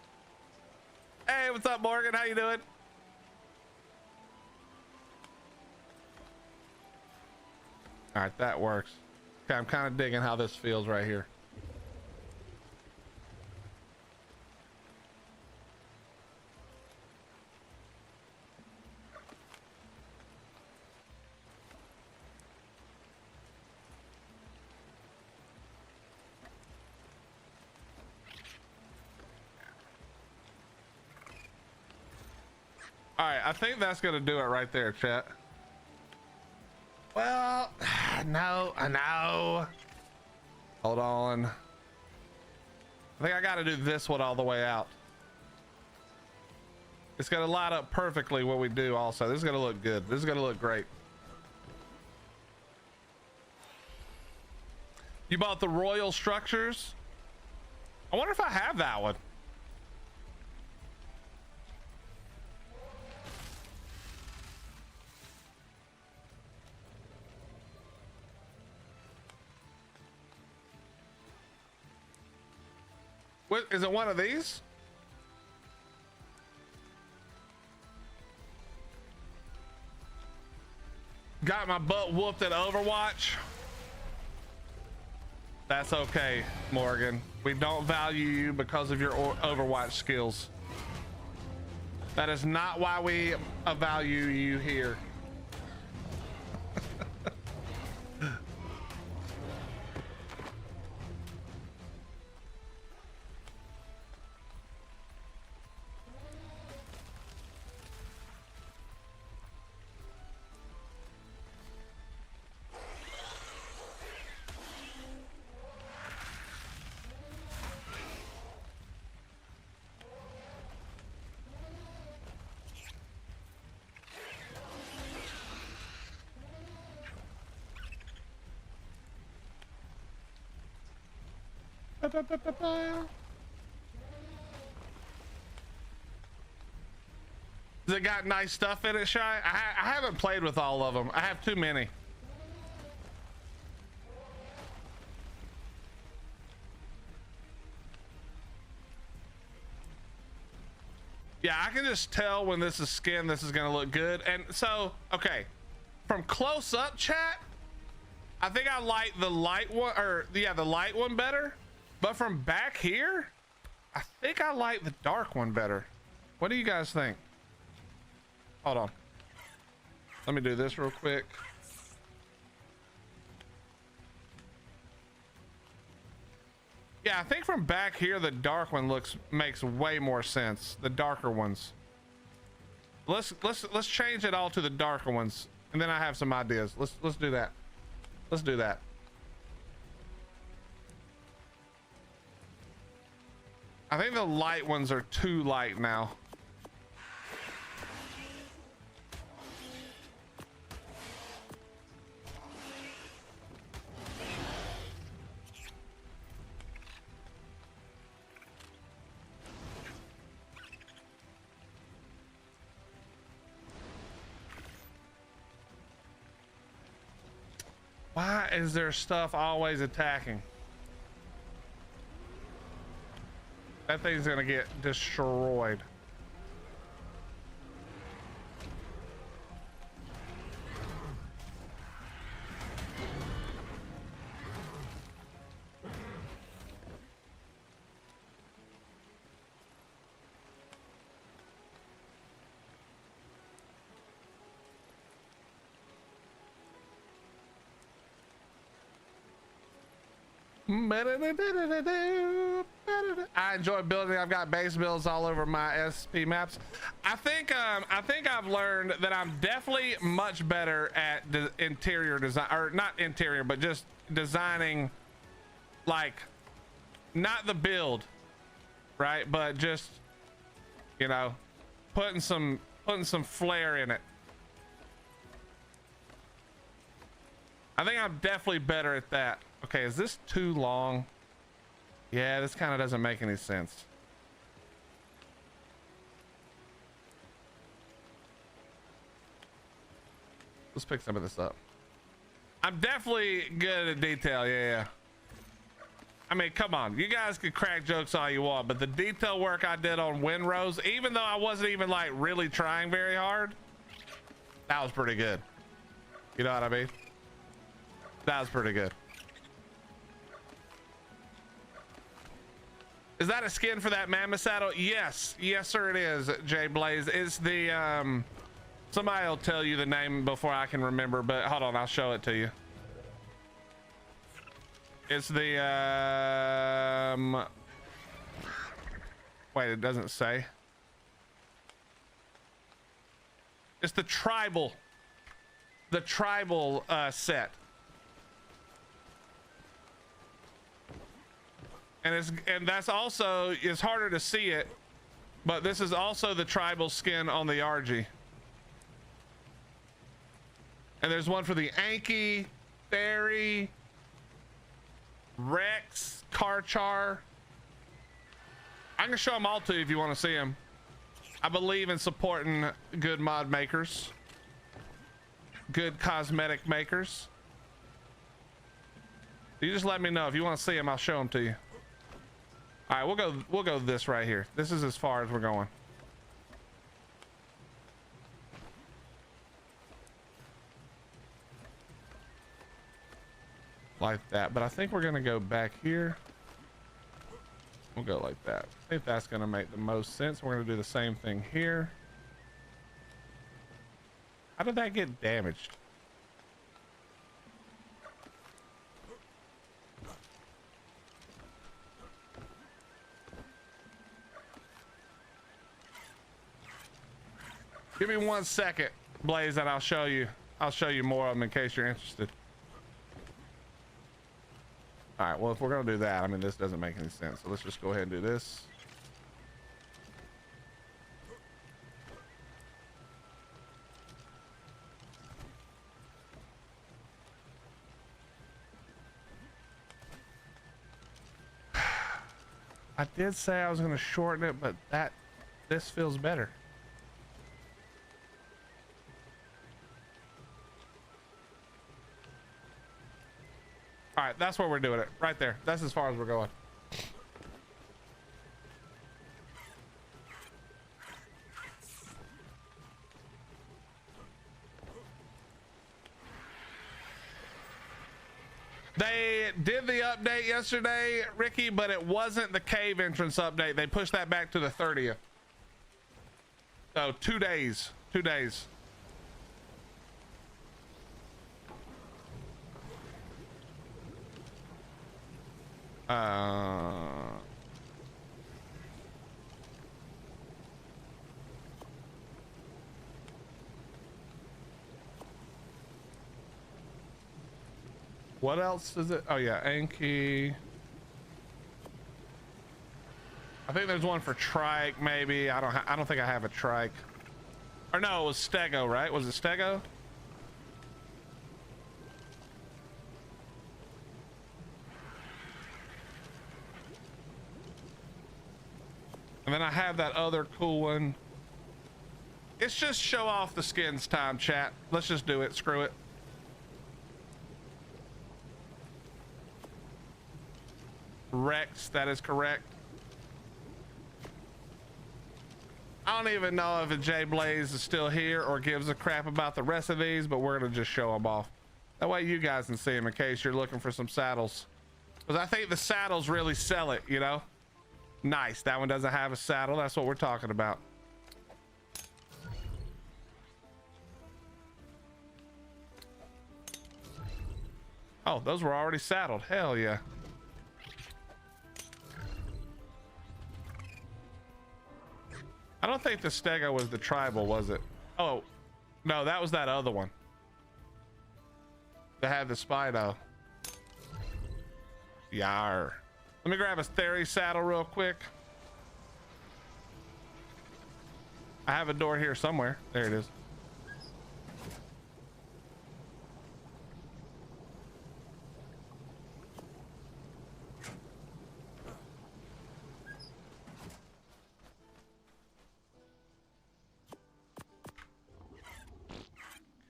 Hey, what's up, Morgan? How you doing? All right, that works. Okay, I'm kind of digging how this feels right here. All right, I think that's gonna do it right there, chat. Well, no, I know. Hold on. I think I gotta do this one all the way out. It's gonna line up perfectly what we do also. This is gonna look good. This is gonna look great. You bought the Royal Structures? I wonder if I have that one. What, is it one of these? Got my butt whooped at Overwatch. That's okay, Morgan. We don't value you because of your Overwatch skills. That is not why we value you here. Does it got nice stuff in it, Shy? I haven't played with all of them. I have too many. Yeah, I can just tell when this is skin, this is gonna look good. And so, okay, from close up, chat, I think I like the light one, or yeah, the light one better. But from back here, I think I like the dark one better. What do you guys think? Hold on. Let me do this real quick. Yeah, I think from back here, the dark one makes way more sense. The darker ones. Let's change it all to the darker ones, and then I have some ideas. Let's do that. Let's do that. I think the light ones are too light now. Why is there stuff always attacking? that thing's gonna get destroyed. I enjoy building. I've got base builds all over my SP maps. I think I've learned that I'm definitely much better at interior design, or not interior, but just designing, like not the build, right? But just, you know, putting some flair in it. I think I'm definitely better at that. Okay, is this too long? Yeah, this kind of doesn't make any sense. Let's pick some of this up. I'm definitely good at detail. Yeah. I mean, come on, you guys can crack jokes all you want, but the detail work I did on windrows, even though I wasn't even like really trying very hard, that was pretty good. You know what I mean? That was pretty good. Is that a skin for that mammoth saddle? Yes, sir, it is. Jay Blaze. It's the somebody will tell you the name before I can remember, but hold on, I'll show it to you. It's the wait, it doesn't say. It's the tribal set. And that's also, it's harder to see it, but this is also the tribal skin on the RG. And there's one for the Anki, Fairy, Rex, Karchar. I can show them all to you if you want to see them. I believe in supporting good mod makers, good cosmetic makers. You just let me know if you want to see them. I'll show them to you. All right, we'll go this right here. This is as far as we're going. Like that, but I think we're gonna go back here. We'll go like that. I think that's gonna make the most sense. We're gonna do the same thing here. How did that get damaged? Give me 1 second, Blaze, and I'll show you more of them in case you're interested. All right, well, if we're gonna do that, I mean, this doesn't make any sense. So let's just go ahead and do this. I did say I was gonna shorten it, but this feels better. All right, that's where we're doing it, right there. That's as far as we're going. They did the update yesterday, Ricky, but it wasn't the cave entrance update. They pushed that back to the 30th. So 2 days, 2 days. What else is it? Oh yeah, Anki. I think there's one for trike, maybe. I don't think I have a trike. Or no, it was stego, right? Was it stego? And then I have that other cool one. It's just show off the skins time, chat. Let's just do it. Screw it. Rex, that is correct. I don't even know if a J Blaze is still here or gives a crap about the rest of these, but we're gonna just show them off. That way you guys can see them in case you're looking for some saddles. Because I think the saddles really sell it, you know? Nice, that one doesn't have a saddle. That's what we're talking about. Oh, those were already saddled. Hell yeah. I don't think the Stego was the tribal, was it? Oh, no, that was that other one. That had the Spido. Yar. Let me grab a Theory saddle real quick. I have a door here somewhere. There it is.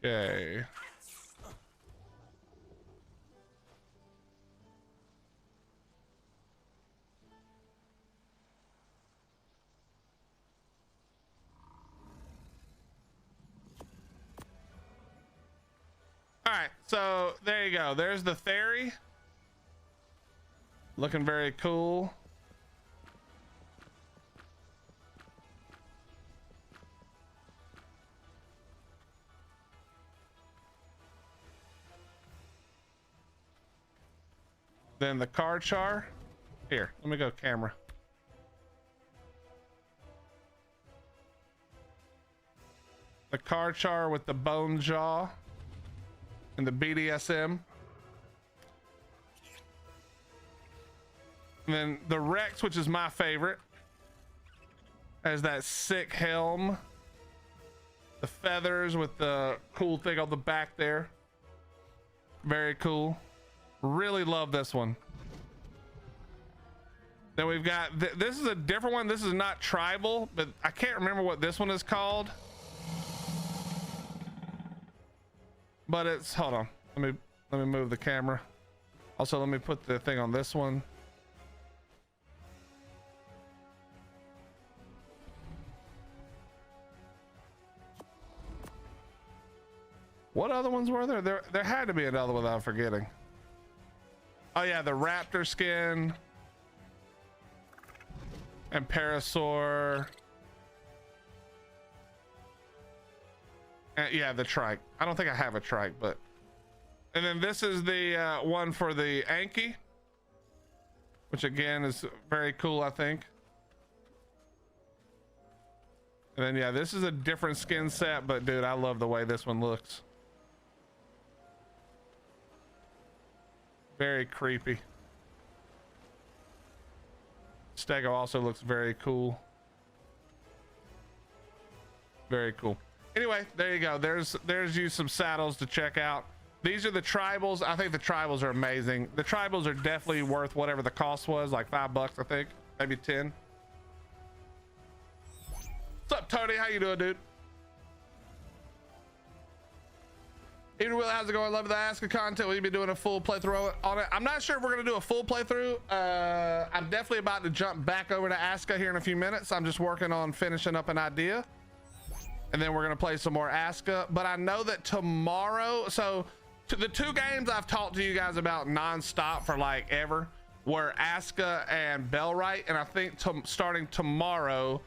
Okay. All right, so there you go. There's the Theory. Looking very cool. Then the car char. Here, let me go camera. The car char with the bone jaw and the BDSM. And then the Rex, which is my favorite, has that sick helm, the feathers with the cool thing on the back there. Very cool. Really love this one. Then we've got this is a different one. This is not tribal, but I can't remember what this one is called. But it's, hold on, let me move the camera. Also, let me put the thing on this one. What other ones were there? There had to be another one that I'm forgetting. Oh yeah, the raptor skin and parasaur. And yeah, the trike. I don't think I have a trike, but. And then this is the one for the Anki, which again is very cool, I think. And then yeah, this is a different skin set, but dude, I love the way this one looks. Very creepy. Stego also looks very cool. Very cool. Anyway, there you go. There's you some saddles to check out. These are the tribals. I think the tribals are amazing. The tribals are definitely worth whatever the cost was, like $5, I think, maybe 10. What's up, Tony? How you doing, dude? Even Will, how's it going? Love the ASKA content. Will you be doing a full playthrough on it? I'm not sure if we're gonna do a full playthrough. I'm definitely about to jump back over to ASKA here in a few minutes. I'm just working on finishing up an idea, and then we're gonna play some more ASKA. But I know that tomorrow, so to the two games I've talked to you guys about nonstop for like ever were ASKA and Bellwright, and I think starting tomorrow.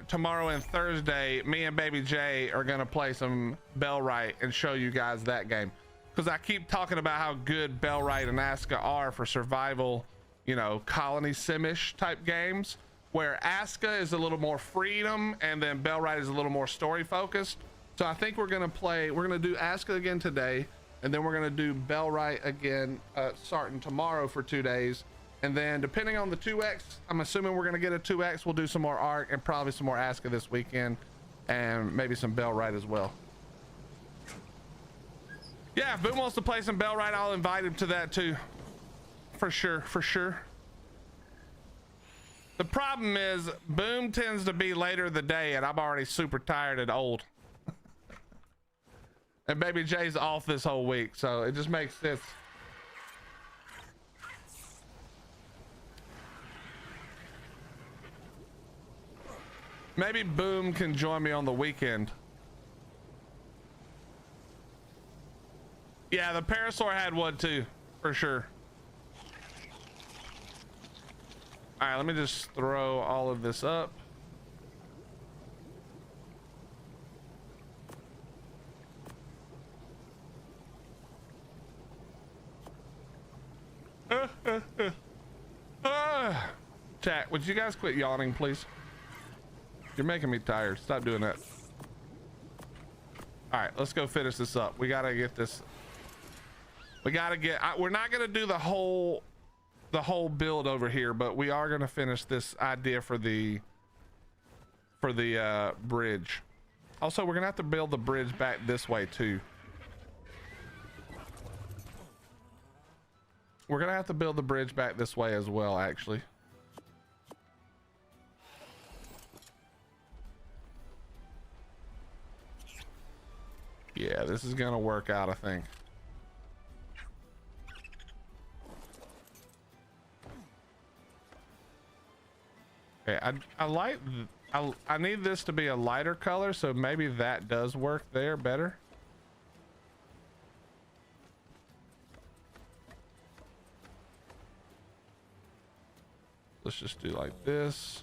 Tomorrow and Thursday, me and Baby J are gonna play some Bellwright and show you guys that game, because I keep talking about how good Bellwright and ASKA are for survival, you know, colony simish type games, where ASKA is a little more freedom and then Bellwright is a little more story focused. So I think we're gonna do ASKA again today, and then we're gonna do Bellwright again starting tomorrow for 2 days. And then depending on the 2x, I'm assuming we're gonna get a 2x. We'll do some more ARC and probably some more ASKA this weekend, and maybe some Bellwright as well. Yeah, if Boom wants to play some Bellwright, I'll invite him to that too. For sure, for sure. The problem is Boom tends to be later in the day, and I'm already super tired and old. And Baby J's off this whole week, so it just makes sense. Maybe Boom can join me on the weekend. Yeah, the Parasaur had one too, for sure. All right, let me just throw all of this up. Chat, would you guys quit yawning, please? You're making me tired. Stop doing that. All right, let's go finish this up. We gotta get this. We gotta get. We're not gonna do the whole build over here, but we are gonna finish this idea for the bridge. Also, we're gonna have to build the bridge back this way too. We're gonna have to build the bridge back this way as well, actually. Yeah, this is gonna work out, I think. Okay, I need this to be a lighter color, so maybe that does work there better. Let's just do like this.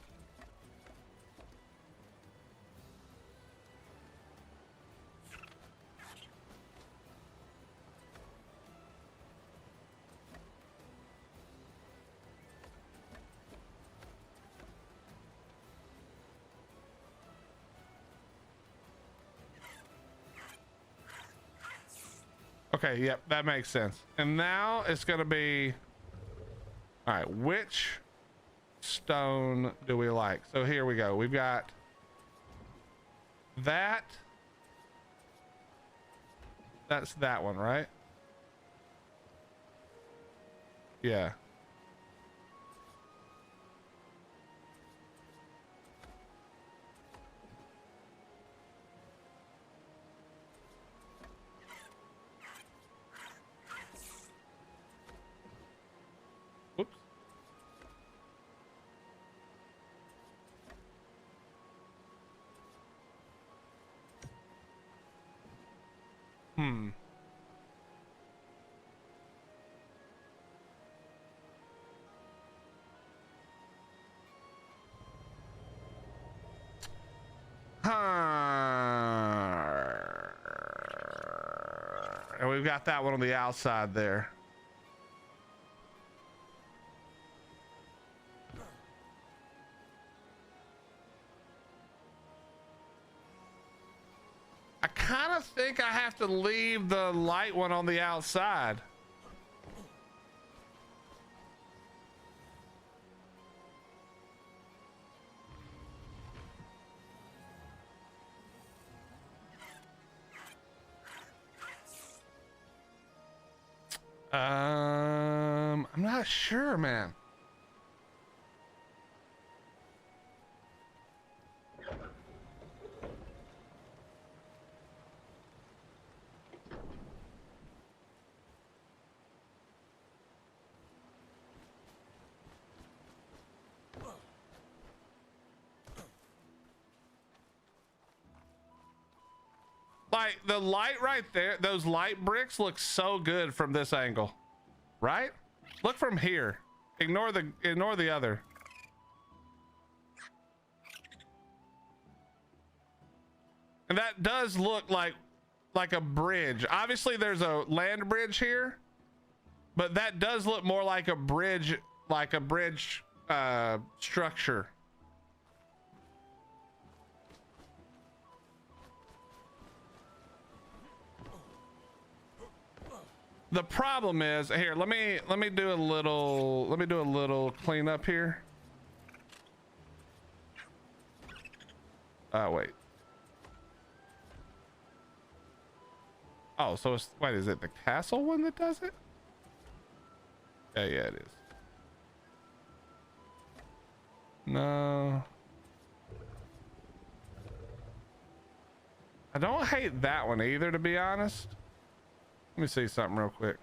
Okay, yep, that makes sense. And now it's gonna be, all right, which stone do we like? So here we go. We've got that. That's that one, right? Yeah. Whoops. And we've got that one on the outside there. I kind of think I have to leave the light one on the outside. I'm not sure, man. Like the light right there, those light bricks look so good from this angle, right? Look from here. Ignore the other. And that does look like a bridge. Obviously there's a land bridge here, but that does look more like a bridge structure. The problem is here, let me do a little cleanup here. Wait. Oh, so wait, is it the castle one that does it? Yeah, it is. No. I don't hate that one either, to be honest. Let me see something real quick.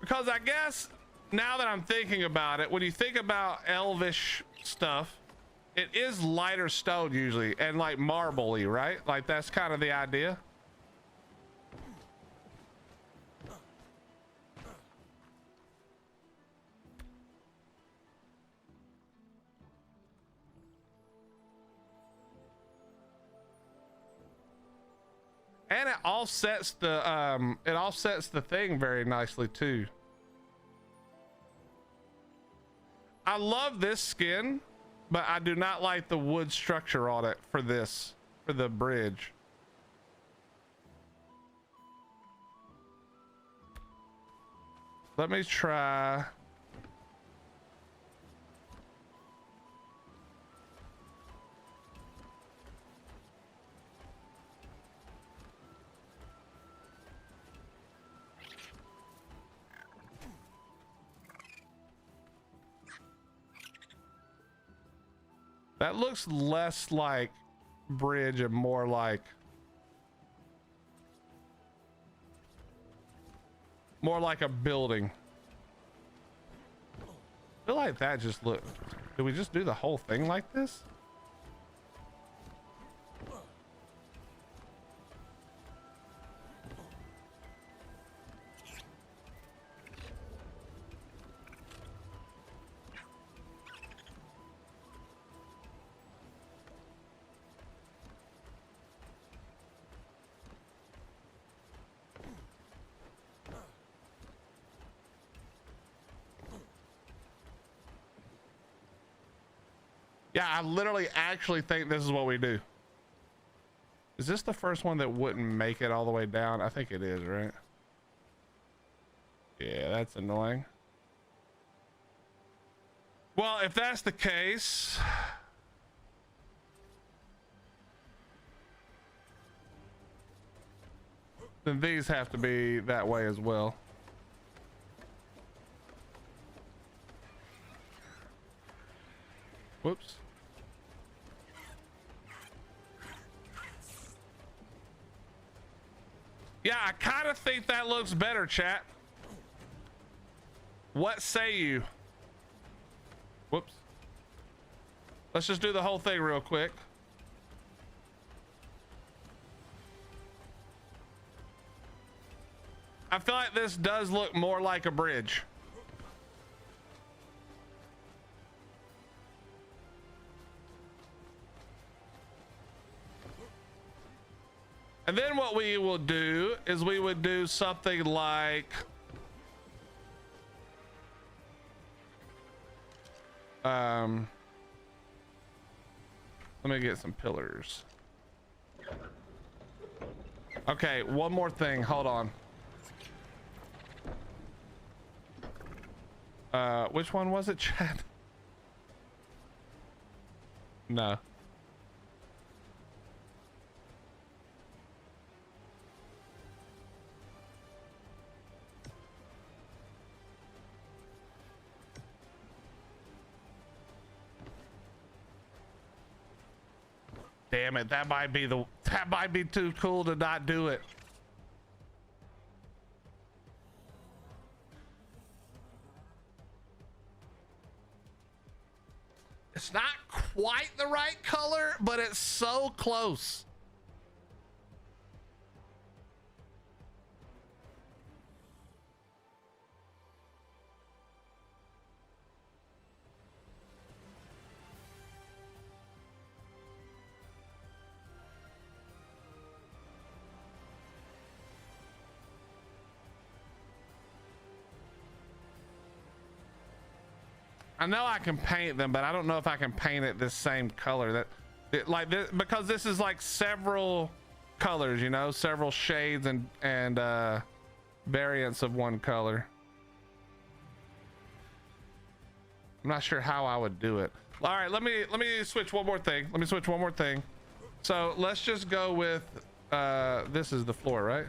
Because I guess now that I'm thinking about it, when you think about elvish stuff, it is lighter stone usually and like marbly, right? Like that's kind of the idea. And it offsets the thing very nicely too. I love this skin, but I do not like the wood structure on it for the bridge. Let me try. That looks less like bridge and more like a building. I feel like that just look. Did we just do the whole thing like this? Yeah, I literally actually think this is what we do. Is this the first one that wouldn't make it all the way down? I think it is, right? Yeah, that's annoying. Well, if that's the case, then these have to be that way as well. Whoops. Yeah, I kind of think that looks better, chat. What say you? Whoops. Let's just do the whole thing real quick. I feel like this does look more like a bridge. And then what we will do is we would do something like let me get some pillars. Okay, one more thing, hold on. Which one was it, Chad? No. Damn it, that might be too cool to not do it. It's not quite the right color, but it's so close. I know I can paint them, but I don't know if I can paint it this same color. Like this, because this is like several colors, you know, several shades and variants of one color. I'm not sure how I would do it. All right, let me switch one more thing. Let me switch one more thing. So let's just go with this is the floor, right?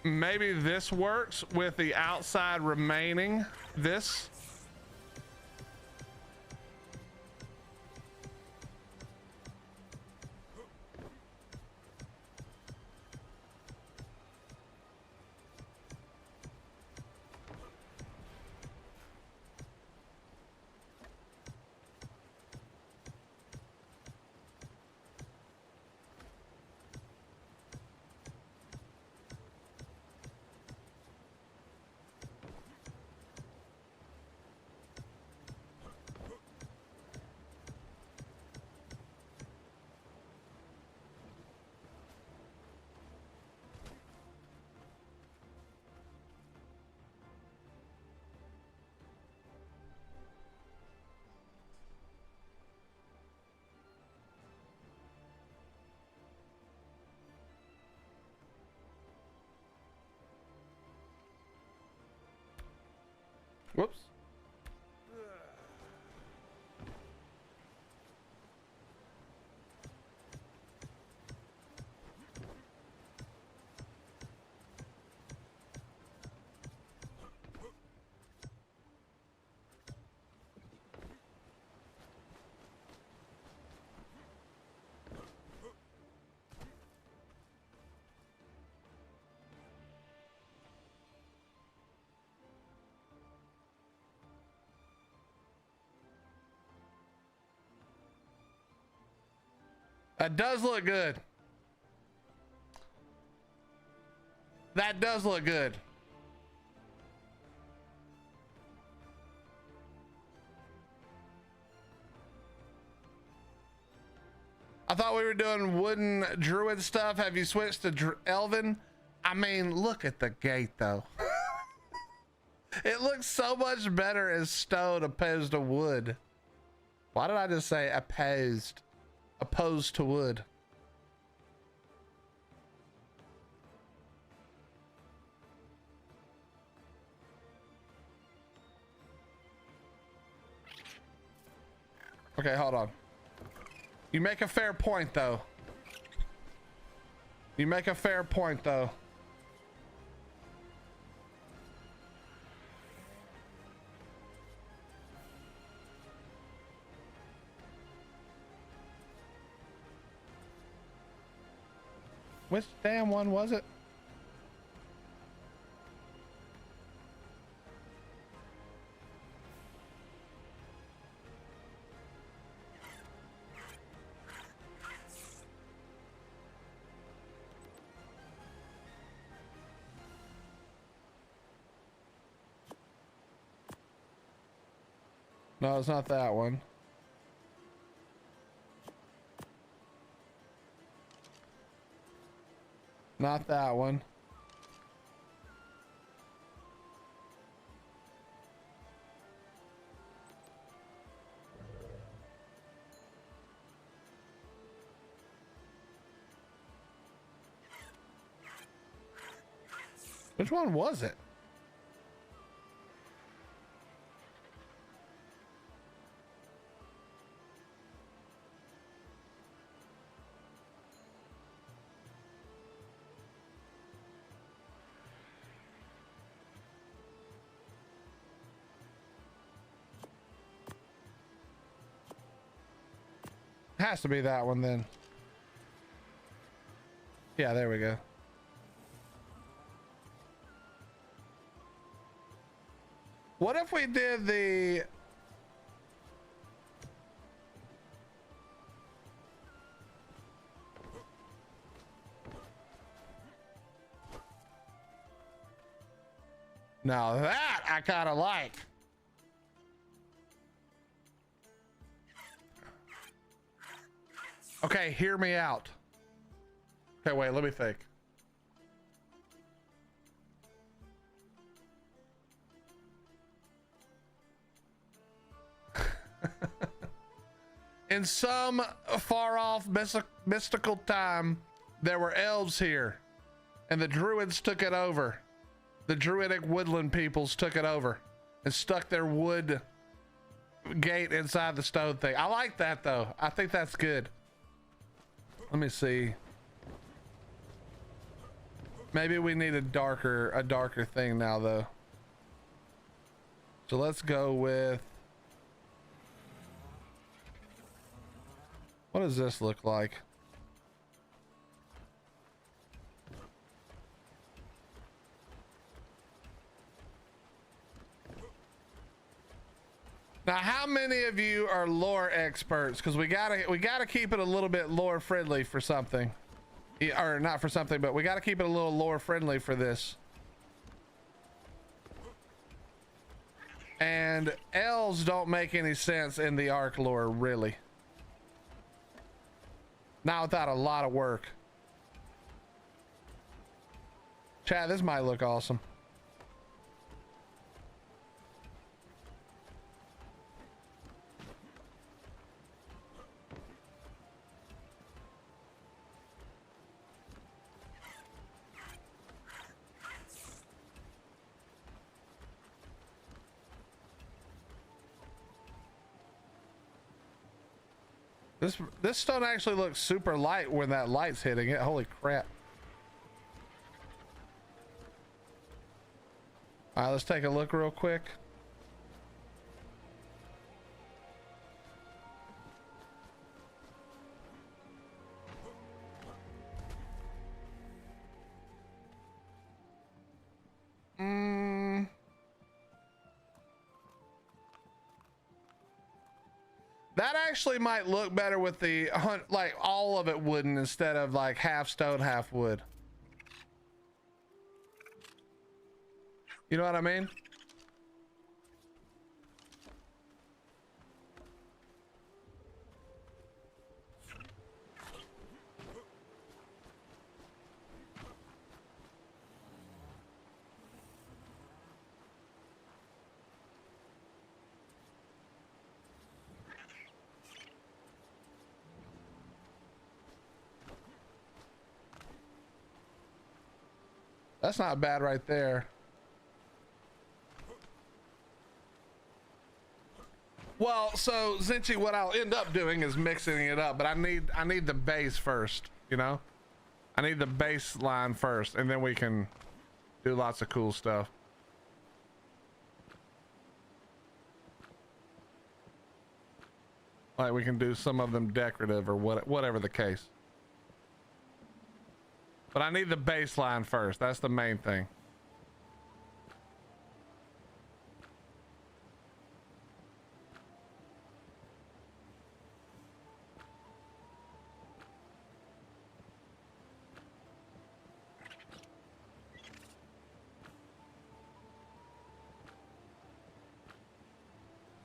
Maybe this works with the outside remaining this. Whoops. That does look good. That does look good. I thought we were doing wooden druid stuff. Have you switched to elven? I mean, look at the gate though. It looks so much better as stone opposed to wood. Why did I just say opposed? Opposed to wood. Okay, hold on. You make a fair point though. You make a fair point though. Which damn one was it? No, it's not that one. Not that one. Which one was it? Has to be that one then. Yeah, there we go. What if we did the now that I kind of like. Okay, hear me out. Okay, wait, let me think. In some far off mystical time, there were elves here, and the druids took it over. The druidic woodland peoples took it over and stuck their wood gate inside the stone thing. I like that though. I think that's good. Let me see. Maybe we need a darker thing now though. So let's go with, what does this look like? Now, how many of you are lore experts? Because we gotta keep it a little bit lore friendly for something, or not for something, but we gotta keep it a little lore friendly for this. And elves don't make any sense in the Ark lore, really. Not without a lot of work. Chad, this might look awesome. This stone actually looks super light when that light's hitting it. Holy crap. All right, let's take a look real quick. That actually might look better with the like all of it wooden instead of like half stone, half wood. You know what I mean? That's not bad right there. Well, so Zinchi, what I'll end up doing is mixing it up, but I need the base first, you know? I need the baseline first, and then we can do lots of cool stuff. Like we can do some of them decorative or whatever the case. But I need the baseline first. That's the main thing.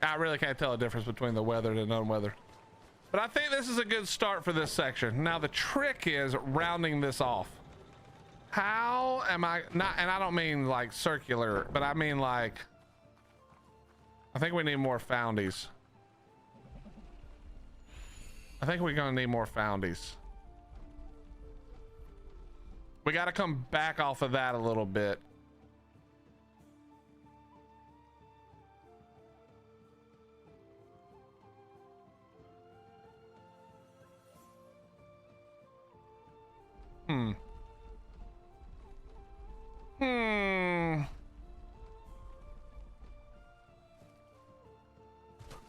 I really can't tell a difference between the weathered and unweathered. But I think this is a good start for this section. Now the trick is rounding this off. How am I not, and I don't mean like circular, but I mean like, I think we need more foundies. I think we're gonna need more foundies. We got to come back off of that a little bit.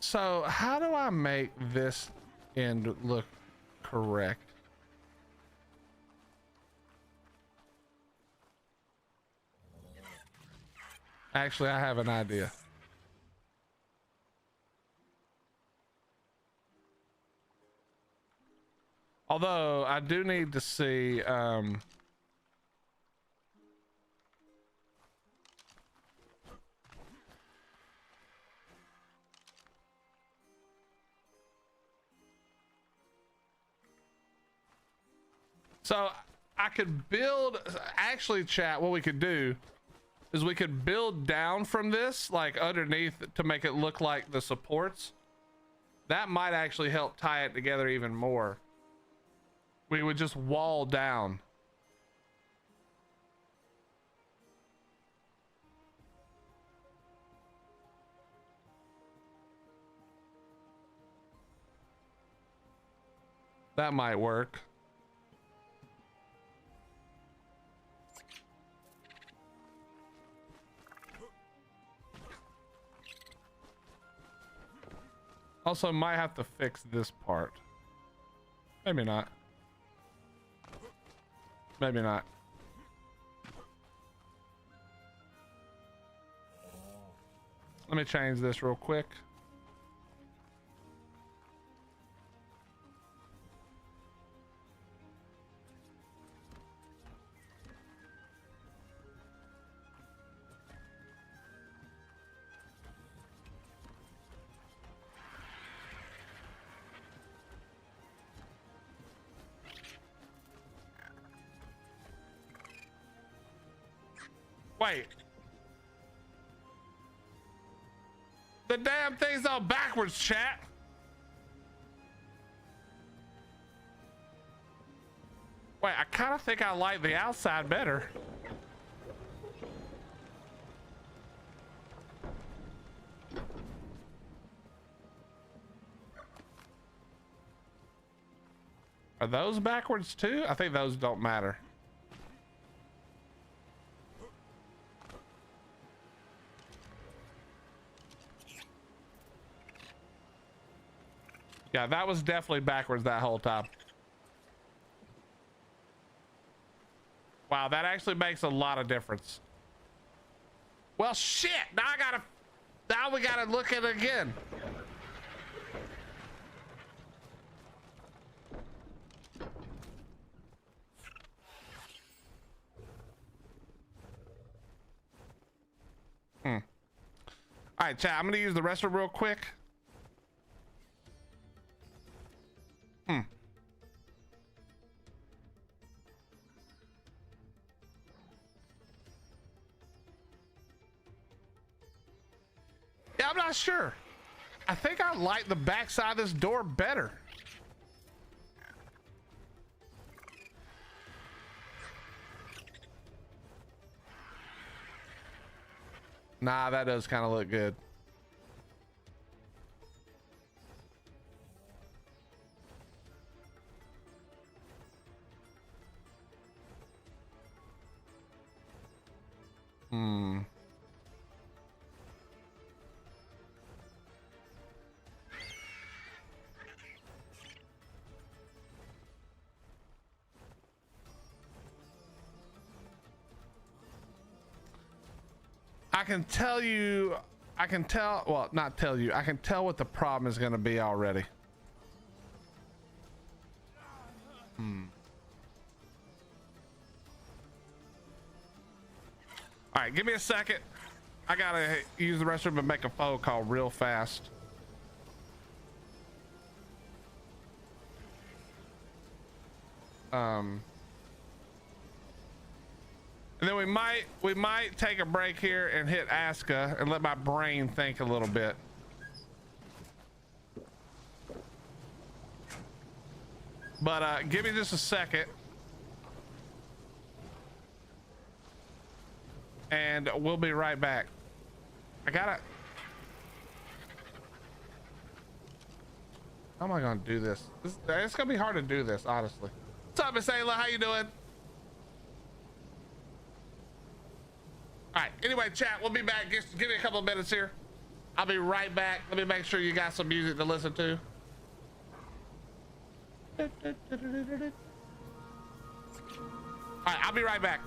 So how do I make this end look correct? Actually, I have an idea. Although I do need to see so I could build, actually chat, what we could do is we could build down from this, like underneath, to make it look like the supports. That might actually help tie it together even more. We would just wall down. That might work. Also, might have to fix this part. Maybe not. Maybe not. Let me change this real quick. Wait. The damn thing's all backwards, chat. Wait, I kind of think I like the outside better. Are those backwards too? I think those don't matter. Yeah, that was definitely backwards that whole time. Wow, that actually makes a lot of difference. Well, shit, now we gotta look at it again. All right, chat, I'm gonna use the restroom real quick. Yeah, I'm not sure. I think I like the backside of this door better. Nah, that does kind of look good. I can tell you, well, not tell you, I can tell what the problem is going to be already. All right, give me a second. I gotta use the restroom and make a phone call real fast. And then we might take a break here and hit ASKA and let my brain think a little bit. But give me just a second. And we'll be right back. How am I gonna do this? It's gonna be hard to do this, honestly. What's up, Miss Ayla? How you doing? All right, anyway, chat, we'll be back. Just give me a couple of minutes here. I'll be right back. Let me make sure you got some music to listen to. All right, I'll be right back.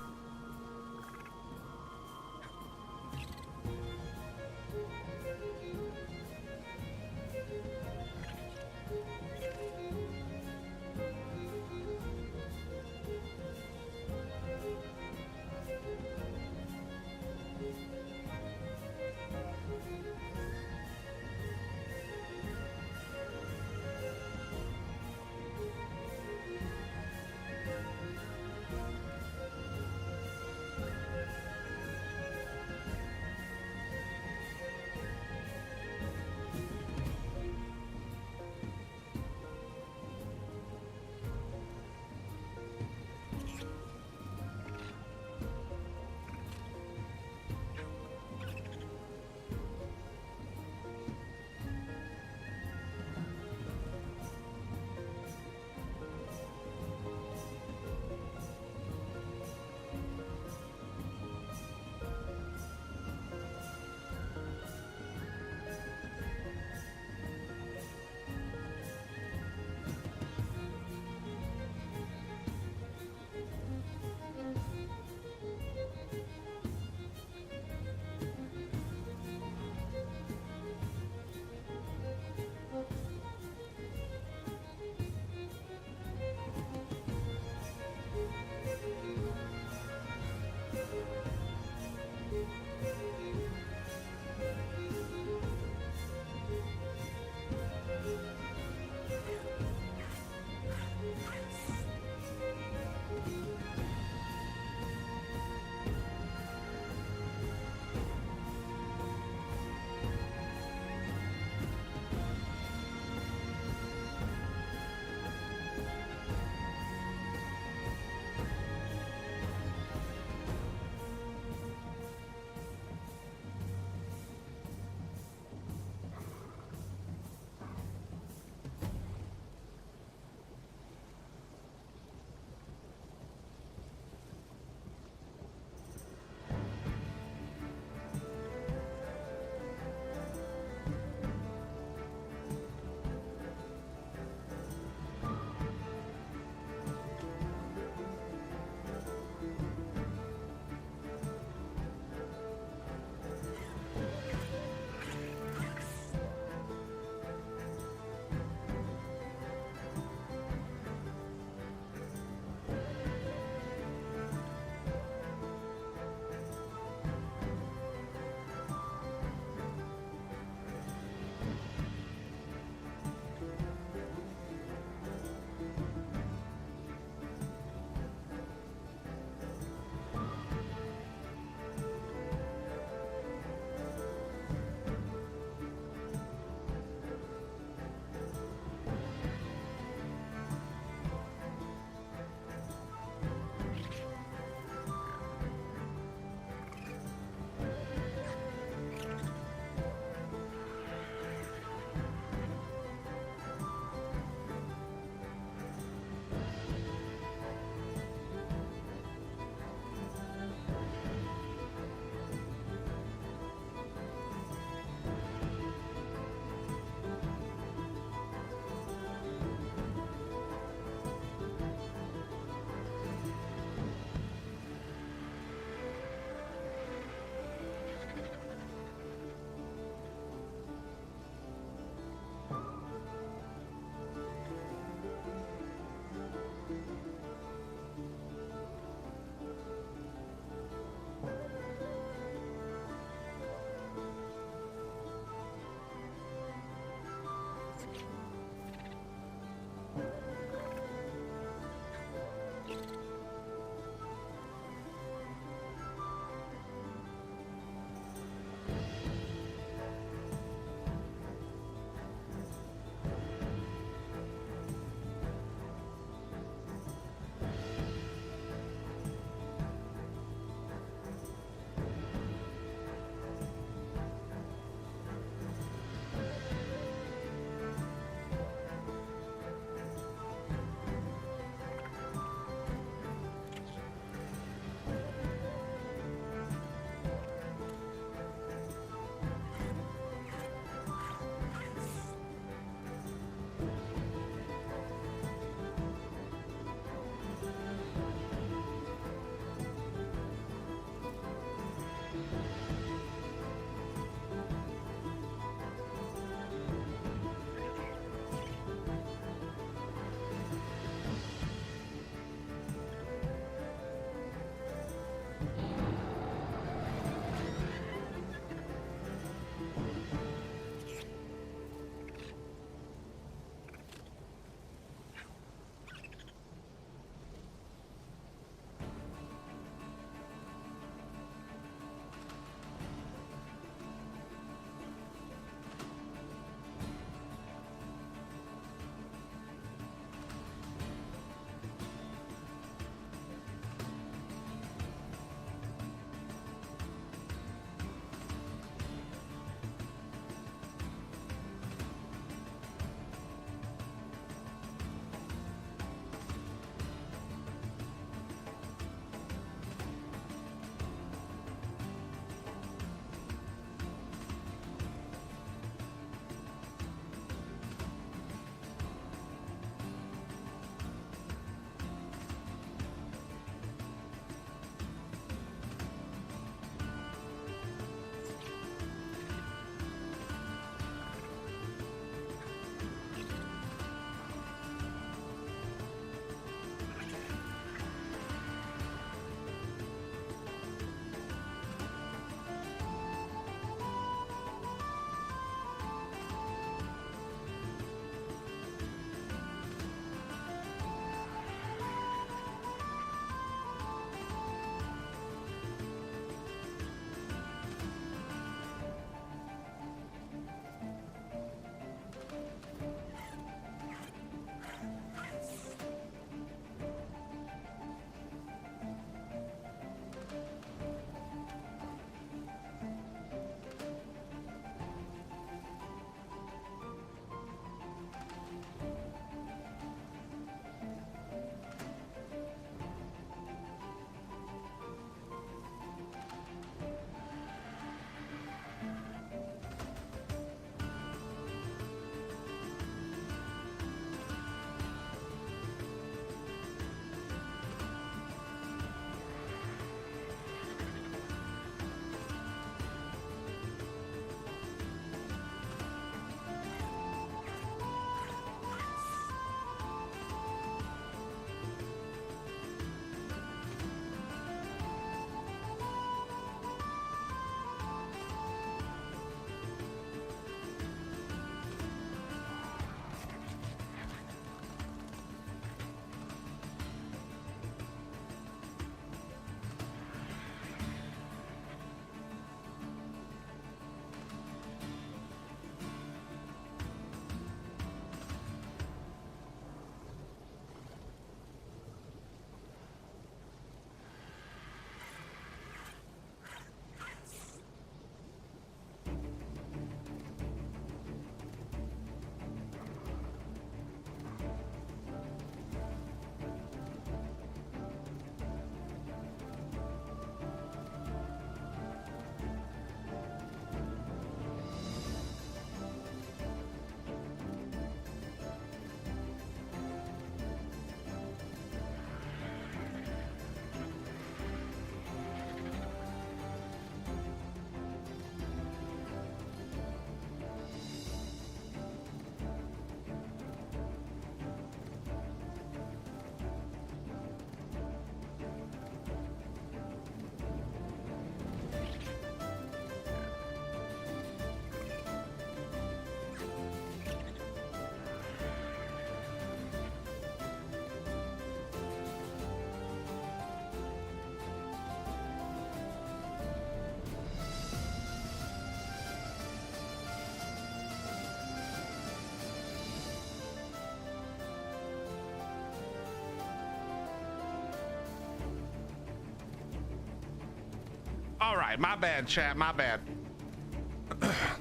All right, my bad, chat, my bad.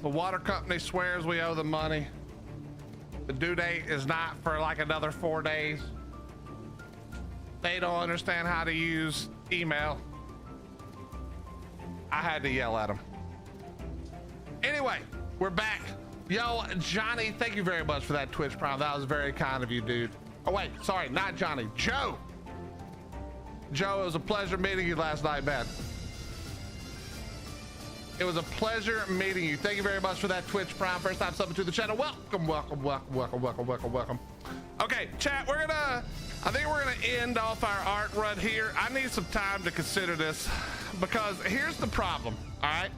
The water company swears we owe them money. The due date is not for like another 4 days. They don't understand how to use email. I had to yell at them. Anyway, we're back. Yo, Johnny, thank you very much for that Twitch Prime. That was very kind of you, dude. Oh wait, sorry, not Johnny, Joe. Joe, it was a pleasure meeting you last night, man. It was a pleasure meeting you. Thank you very much for that Twitch Prime. First time subbing to the channel. Welcome, welcome, welcome, welcome, welcome, welcome, welcome. Okay, chat, I think we're gonna end off our art run here. I need some time to consider this because here's the problem, all right?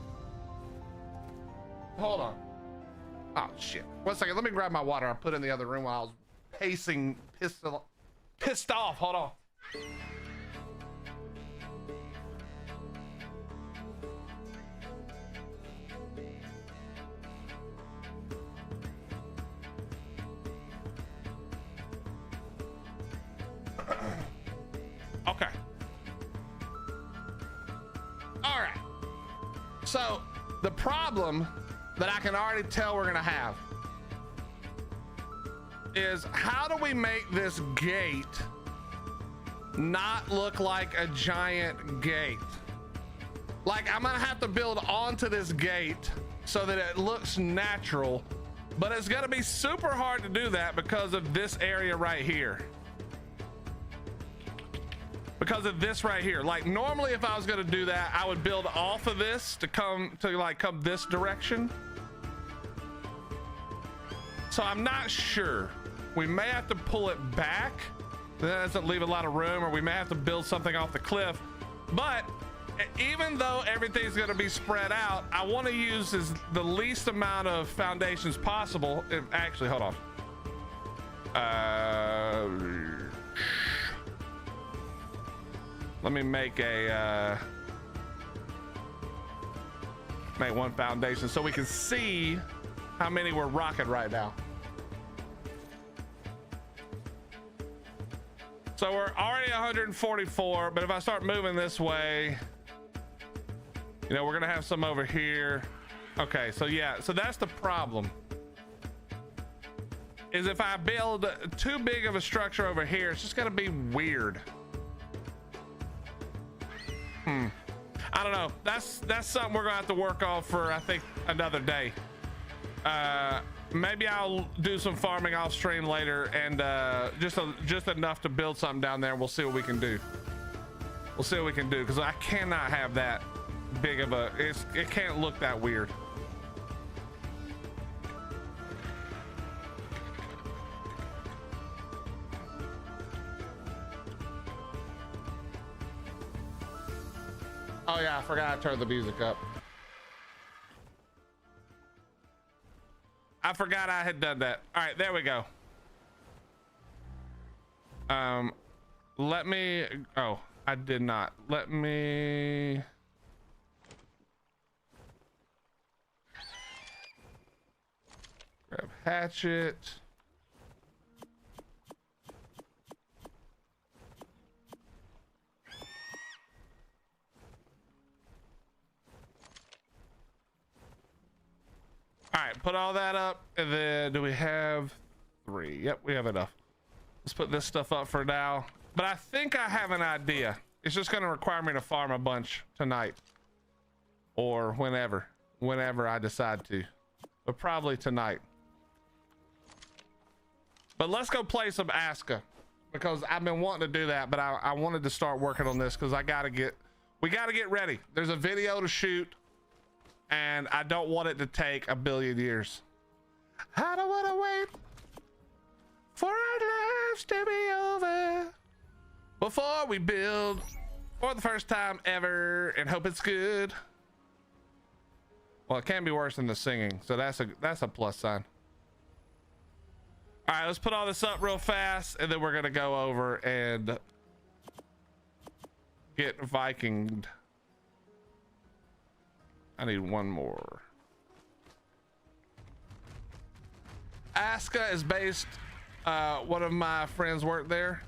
Hold on. Oh, shit. 1 second, let me grab my water. I put it in the other room while I was pacing, pissed off. Hold on. Okay. All right. So the problem that I can already tell we're gonna have is how do we make this gate not look like a giant gate? Like I'm gonna have to build onto this gate so that it looks natural, but it's gonna be super hard to do that because of this area right here. Because of this right here. Like normally if I was gonna do that, I would build off of this to come this direction. So I'm not sure. We may have to pull it back. That doesn't leave a lot of room, or we may have to build something off the cliff. But even though everything's gonna be spread out, I wanna use the least amount of foundations possible. Actually, hold on. Let me make make one foundation so we can see how many we're rocking right now. So we're already 144, but if I start moving this way, you know, we're gonna have some over here. Okay, so yeah, so that's the problem. Is if I build too big of a structure over here, it's just gonna be weird. I don't know. That's something we're gonna have to work on for, I think, another day. Maybe I'll do some farming off stream later, and just enough to build something down there. We'll see what we can do. We'll see what we can do, because I cannot have that big of a. It can't look that weird. Oh yeah, I forgot I turned the music up. I forgot I had done that. All right, there we go. Let me, oh, I did not. Let me. Grab hatchet. All right, put all that up, and then do we have 3? Yep, we have enough. Let's put this stuff up for now. But I think I have an idea. It's just gonna require me to farm a bunch tonight. Or whenever I decide to. But probably tonight. But let's go play some ASKA. Because I've been wanting to do that, but I wanted to start working on this because we gotta get ready. There's a video to shoot. And I don't want it to take a billion years. I don't want to wait for our lives to be over before we build for the first time ever and hope it's good. Well, it can be worse than the singing, so that's a plus sign. All right, let's put all this up real fast, and then we're gonna go over and get Vikinged. I need one more. ASKA is based, one of my friends worked there.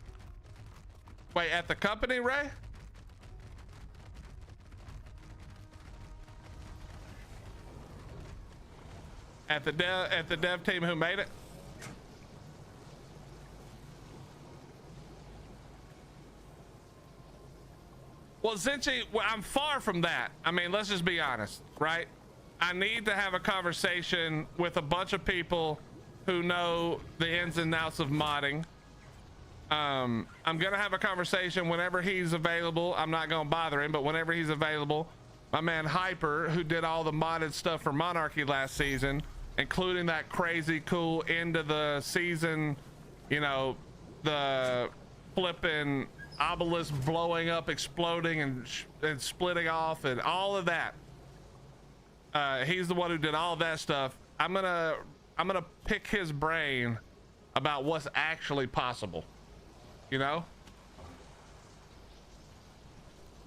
Wait, at the company, Ray? at the dev team who made it. Well, Zinchi, well, I'm far from that. I mean, let's just be honest, right? I need to have a conversation with a bunch of people who know the ins and outs of modding. I'm gonna have a conversation whenever he's available. I'm not gonna bother him, but whenever he's available, my man Hyper, who did all the modded stuff for Monarchy last season, including that crazy cool end of the season, you know, the flipping obelisk blowing up, exploding and splitting off and all of that. He's the one who did all that stuff. I'm gonna pick his brain about what's actually possible, you know.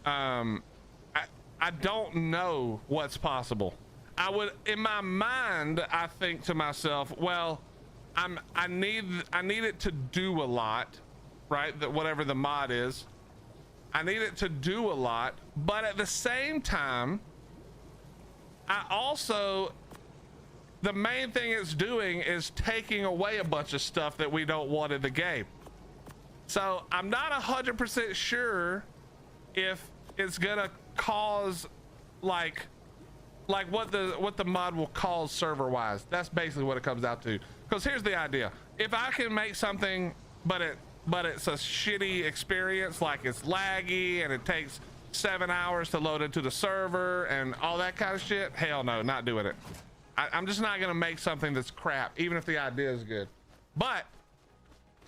I don't know what's possible. I would, in my mind, I think to myself, well, I need it to do a lot, right? That whatever the mod is, I need it to do a lot, but at the same time, I also, the main thing it's doing is taking away a bunch of stuff that we don't want in the game. So I'm not 100% sure if it's gonna cause like what the mod will cause server wise. That's basically what it comes out to. Because here's the idea: if I can make something, but it's a shitty experience, like it's laggy and it takes 7 hours to load into the server and all that kind of shit, hell no, not doing it. I'm just not gonna make something that's crap, even if the idea is good. But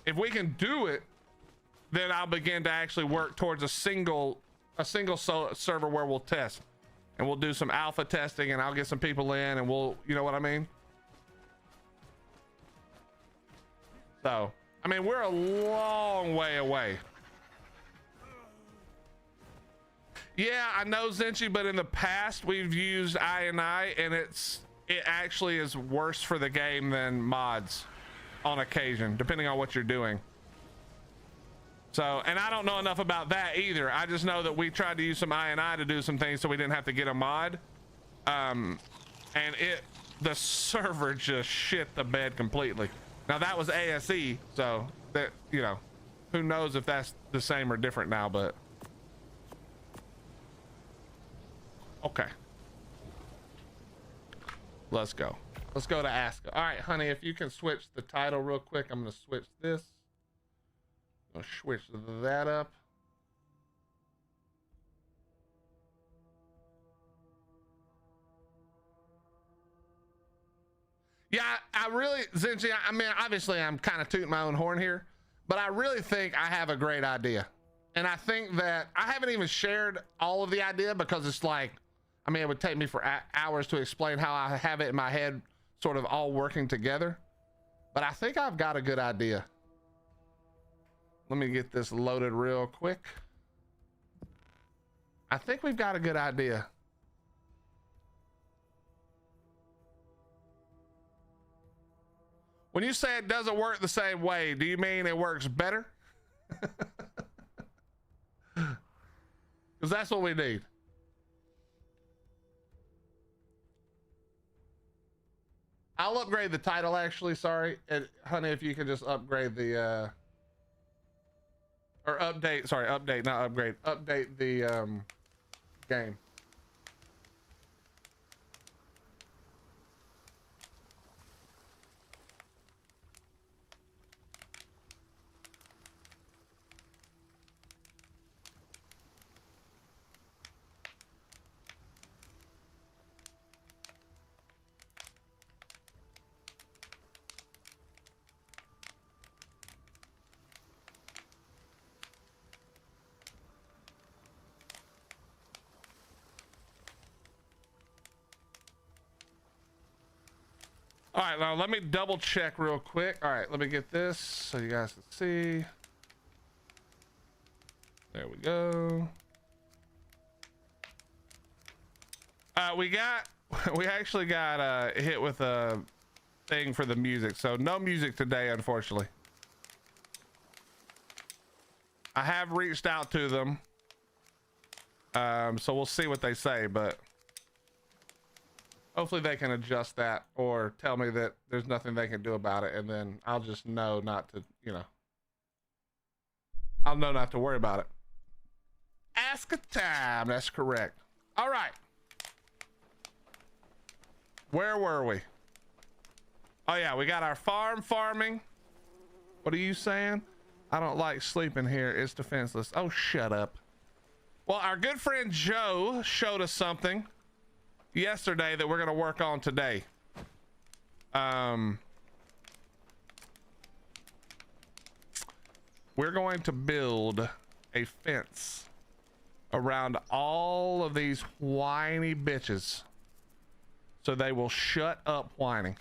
if we can do it, then I'll begin to actually work towards a single server where we'll test, and we'll do some alpha testing, and I'll get some people in, and we'll, you know what I mean? So, I mean, we're a long way away. Yeah, I know, Zinchi, but in the past we've used I&I, and it actually is worse for the game than mods on occasion, depending on what you're doing. So, and I don't know enough about that either. I just know that we tried to use some I&I to do some things so we didn't have to get a mod. And the server just shit the bed completely. Now that was ASE, so that, you know, who knows if that's the same or different now, but okay. Let's go. Let's go to ASKA. All right, honey, if you can switch the title real quick, I'm gonna switch this. I'll switch that up. Yeah, I really, Zinchi, I mean, obviously I'm kind of tooting my own horn here, but I really think I have a great idea. And I think that I haven't even shared all of the idea because it's like, I mean, it would take me for hours to explain how I have it in my head, sort of all working together. But I think I've got a good idea. Let me get this loaded real quick. I think we've got a good idea. When you say it doesn't work the same way, do you mean it works better? Because that's what we need. I'll upgrade the title, actually, sorry. And, honey, if you can just upgrade the or update, sorry, update, not upgrade, update the game. All right, now let me double check real quick. All right, let me get this so you guys can see. There we go. We actually got hit with a thing for the music, so no music today, unfortunately. I have reached out to them, so we'll see what they say, but Hopefully they can adjust that or tell me that there's nothing they can do about it, and then I'll just know not to, you know, I'll know not to worry about it. ASKA time, that's correct. All right. Where were we? Oh yeah, we got our farming. What are you saying? I don't like sleeping here. It's defenseless. Oh, shut up. Well, our good friend Joe showed us something yesterday that we're going to work on today. We're going to build a fence around all of these whiny bitches so they will shut up whining.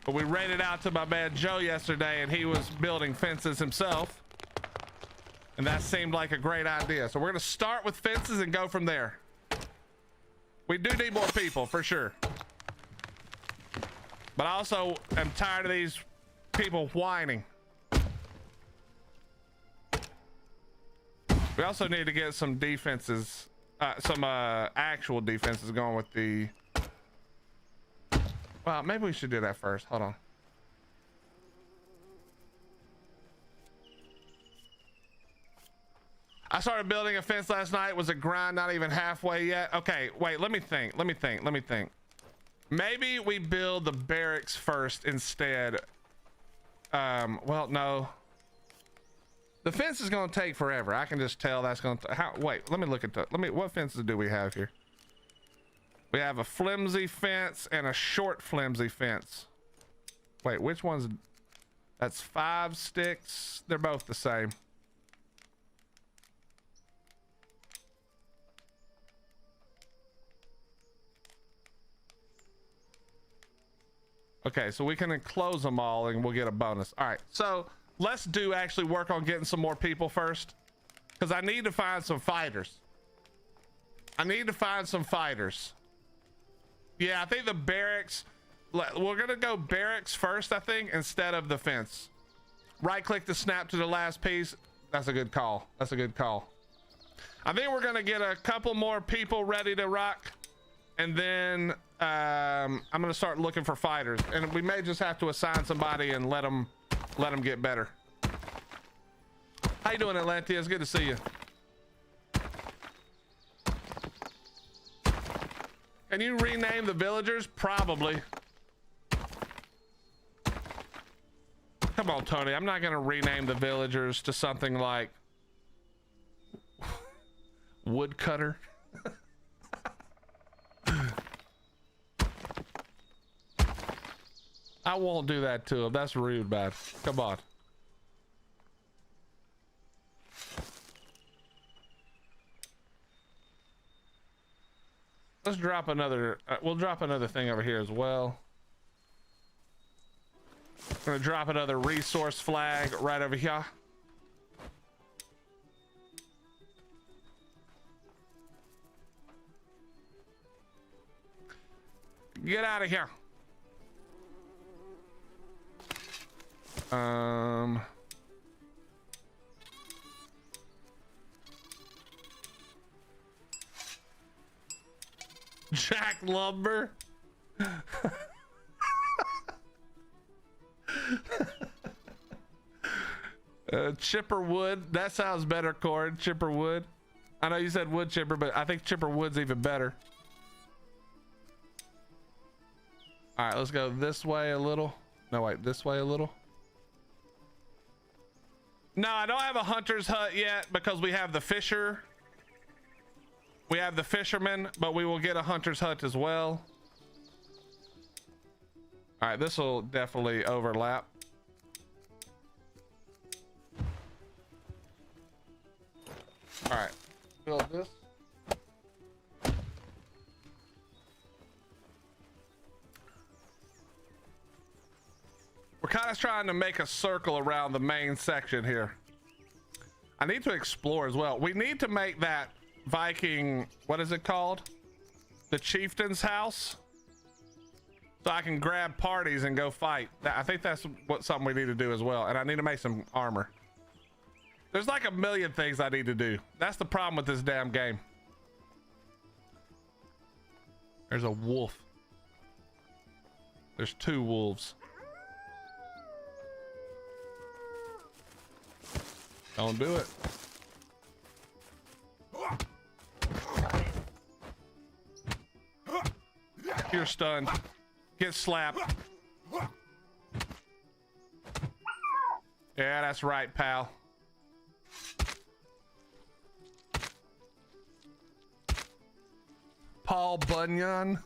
But we raided out to my man Joe yesterday, and he was building fences himself, and that seemed like a great idea. So we're going to start with fences and go from there. We do need more people for sure, but I also am tired of these people whining. We also need to get some defenses, some actual defenses going with the. Well, maybe we should do that first. Hold on. I started building a fence last night. Was a grind, not even halfway yet. Okay, wait, let me think. Maybe we build the barracks first instead. Well, no. The fence is going to take forever. I can just tell that's going to. Wait, let me look at the. What fences do we have here? We have a flimsy fence and a short flimsy fence. Wait, which one's? That's 5 sticks. They're both the same. Okay, so we can enclose them all and we'll get a bonus. All right, so let's actually work on getting some more people first, because I need to find some fighters. Yeah, I think the barracks, we're gonna go barracks first, I think, instead of the fence. Right click to snap to the last piece. That's a good call. I think we're gonna get a couple more people ready to rock, and then I'm gonna start looking for fighters, and we may just have to assign somebody and let them get better. How you doing, Atlantia? It's good to see you. Can you rename the villagers? Probably. Come on, Tony. I'm not gonna rename the villagers to something like Woodcutter. I won't do that to him. That's rude, man. Come on. Let's drop another. We'll drop another thing over here as well. I'm gonna drop another resource flag right over here. Get out of here. Jack Lumber. Chipper wood. That sounds better, Cord. Chipper wood. I know you said wood chipper, but I think chipper wood's even better. All right, let's go this way a little. No, wait, this way a little. No, I don't have a hunter's hut yet because we have the fisher. We have the fisherman, but we will get a hunter's hut as well. All right, this will definitely overlap. All right, build this. We're kind of trying to make a circle around the main section here. I need to explore as well. We need to make that Viking, what is it called? The chieftain's house. So I can grab parties and go fight. I think that's something we need to do as well. And I need to make some armor. There's like a million things I need to do. That's the problem with this damn game. There's a wolf. There's 2 wolves. Don't do it. You're stunned. Get slapped. Yeah, that's right, pal. Paul Bunyan.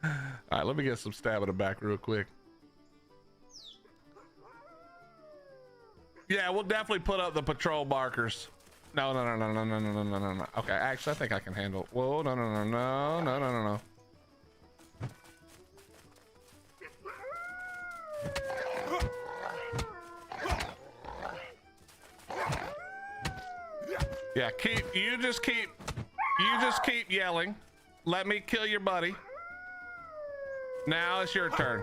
All right, let me get some stamina back real quick. Yeah, we'll definitely put up the patrol markers. No. Okay, actually, I think I can handle. Whoa, no. Yeah, you just keep yelling. Let me kill your buddy. Now it's your turn.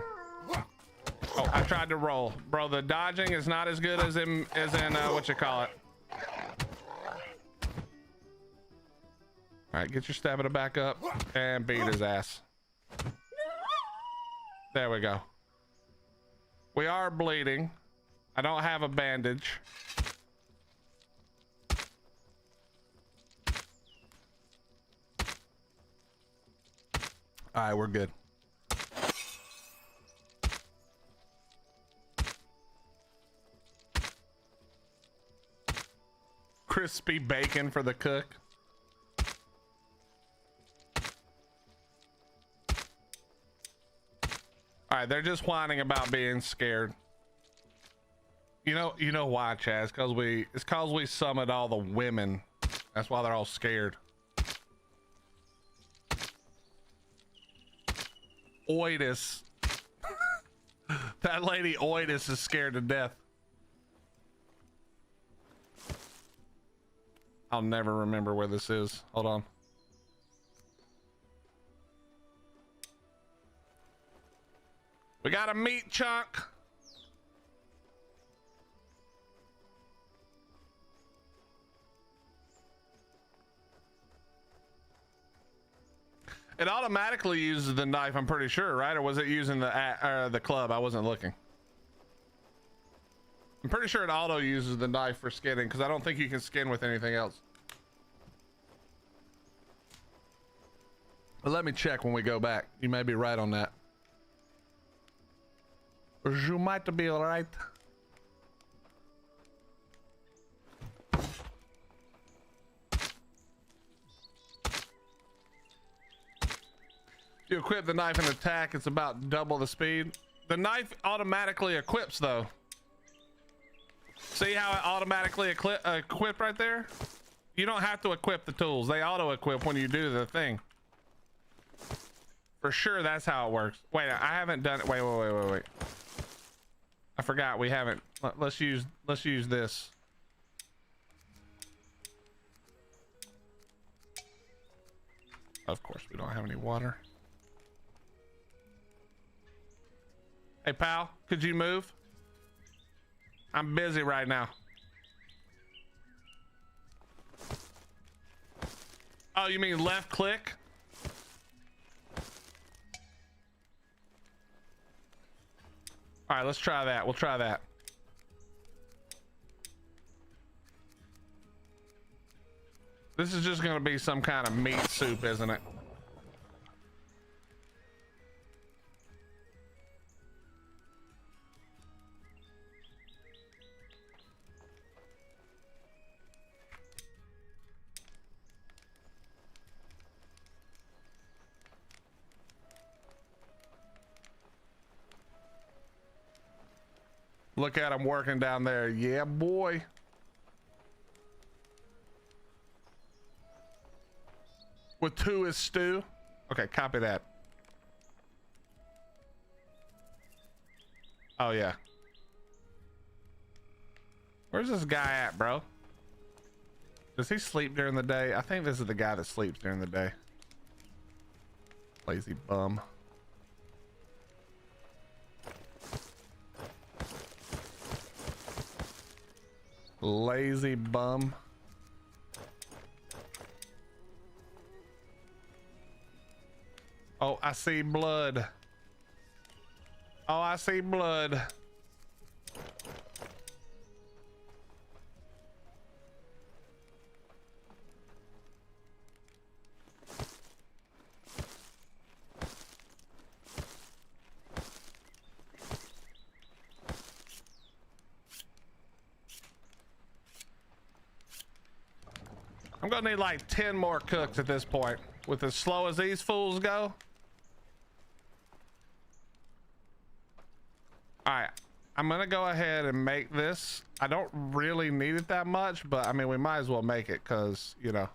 Oh, I tried to roll, bro. The dodging is not as good as in what you call it. All right, get your stamina back up and beat his ass. There we go. We are bleeding. I don't have a bandage. All right, we're good. Crispy bacon for the cook. All right, they're just whining about being scared. You know why, Chaz? It's cause we summoned all the women. That's why they're all scared. Oidus. That lady Oidus is scared to death. I'll never remember where this is. Hold on. We got a meat chunk. It automatically uses the knife, I'm pretty sure, right? Or was it using the club? I wasn't looking. I'm pretty sure it auto uses the knife for skinning, because I don't think you can skin with anything else. But let me check when we go back. You may be right on that. You might be right. You equip the knife and attack, it's about double the speed. The knife automatically equips though. See how it automatically equip right there? You don't have to equip the tools. They auto equip when you do the thing. For sure that's how it works. Wait, I haven't done it. Wait. I forgot we haven't. Let's use this. Of course we don't have any water. Hey pal, could you move? I'm busy right now. Oh, you mean left click? All right, let's try that. We'll try that. This is just gonna be some kind of meat soup, isn't it? Look at him working down there. Yeah, boy. With 2 is stew. Okay, copy that. Oh, yeah. Where's this guy at, bro? Does he sleep during the day? I think this is the guy that sleeps during the day. Lazy bum. Lazy bum. Oh, I see blood. Oh, I see blood. I'm gonna need like 10 more cooks at this point. With as slow as these fools go. All right, I'm gonna go ahead and make this. I don't really need it that much, but I mean, we might as well make it because, you know.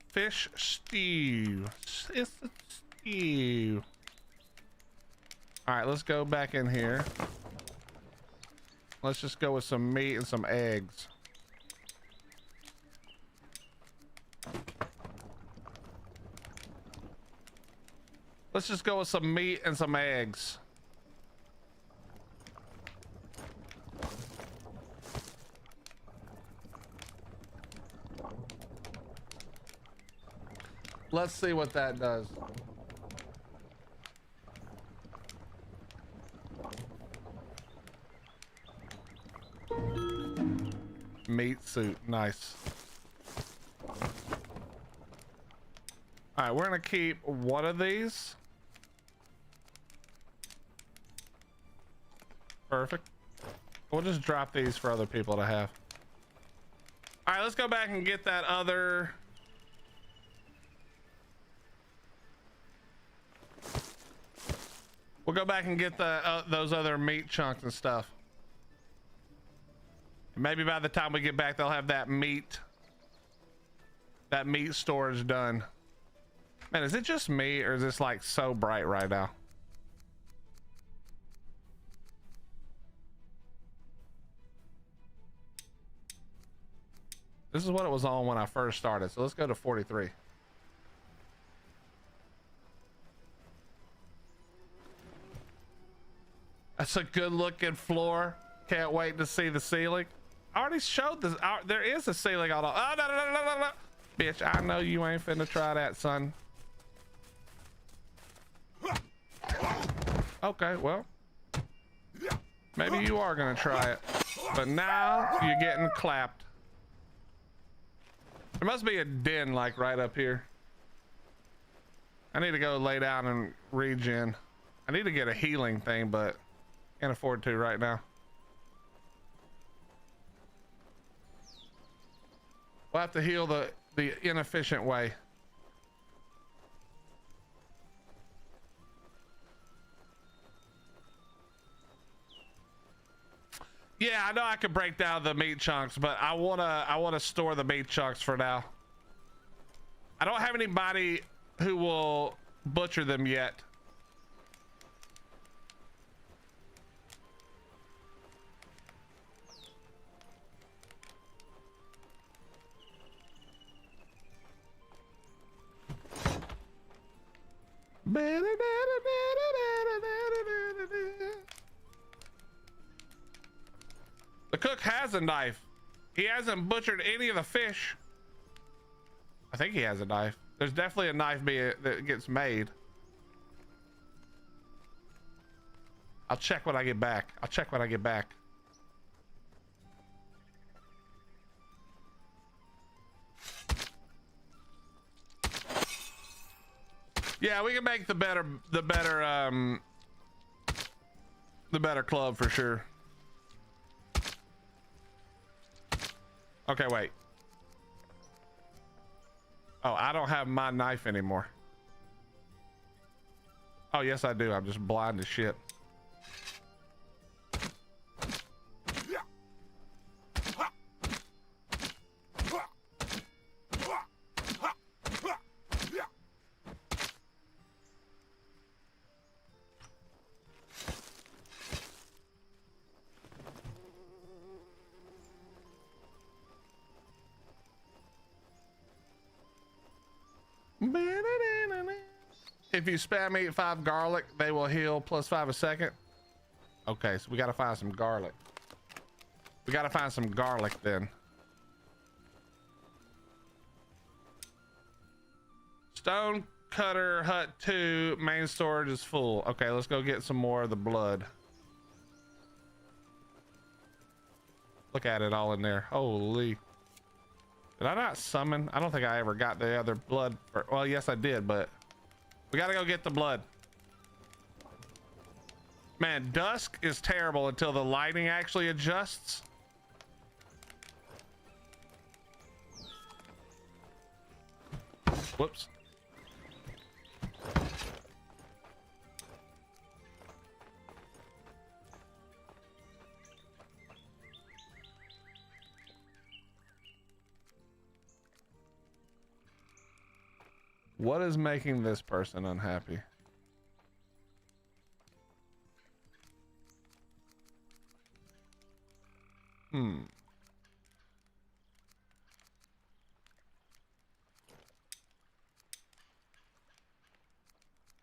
Fish stew. It's a stew. All right, let's go back in here. Let's just go with some meat and some eggs. Let's just go with some meat and some eggs. Let's see what that does. Meat suit, nice. All right, we're gonna keep one of these. Perfect. We'll just drop these for other people to have. All right, let's go back and get that other. We'll go back and get the those other meat chunks and stuff. Maybe by the time we get back, they'll have that meat storage done. Man, is it just me or is this like so bright right now? This is what it was on when I first started. So let's go to 43. That's a good looking floor. Can't wait to see the ceiling. I already showed this. There is a ceiling on. Oh, no. Bitch, I know you ain't finna try that, son. Okay, well. Maybe you are gonna try it. But now you're getting clapped. There must be a den like right up here. I need to go lay down and regen. I need to get a healing thing, but can't afford to right now. We'll have to heal the inefficient way. Yeah, I know I could break down the meat chunks, but I wanna store the meat chunks for now. I don't have anybody who will butcher them yet. The cook has a knife. He hasn't butchered any of the fish. I think he has a knife. There's definitely a knife that gets made. I'll check when I get back. Yeah, we can make the better club for sure. Okay, wait. Oh, I don't have my knife anymore. Oh, yes, I do. I'm just blind as shit. If you spam eat 5 garlic, they will heal +5 a second. Okay, so we gotta find some garlic. We gotta find some garlic then. Stone cutter hut 2, main storage is full. Okay, let's go get some more of the blood. Look at it all in there. Holy. Did I not summon? I don't think I ever got the other blood. Well, yes, I did, but we gotta go get the blood. Man, dusk is terrible until the lighting actually adjusts. Whoops. What is making this person unhappy?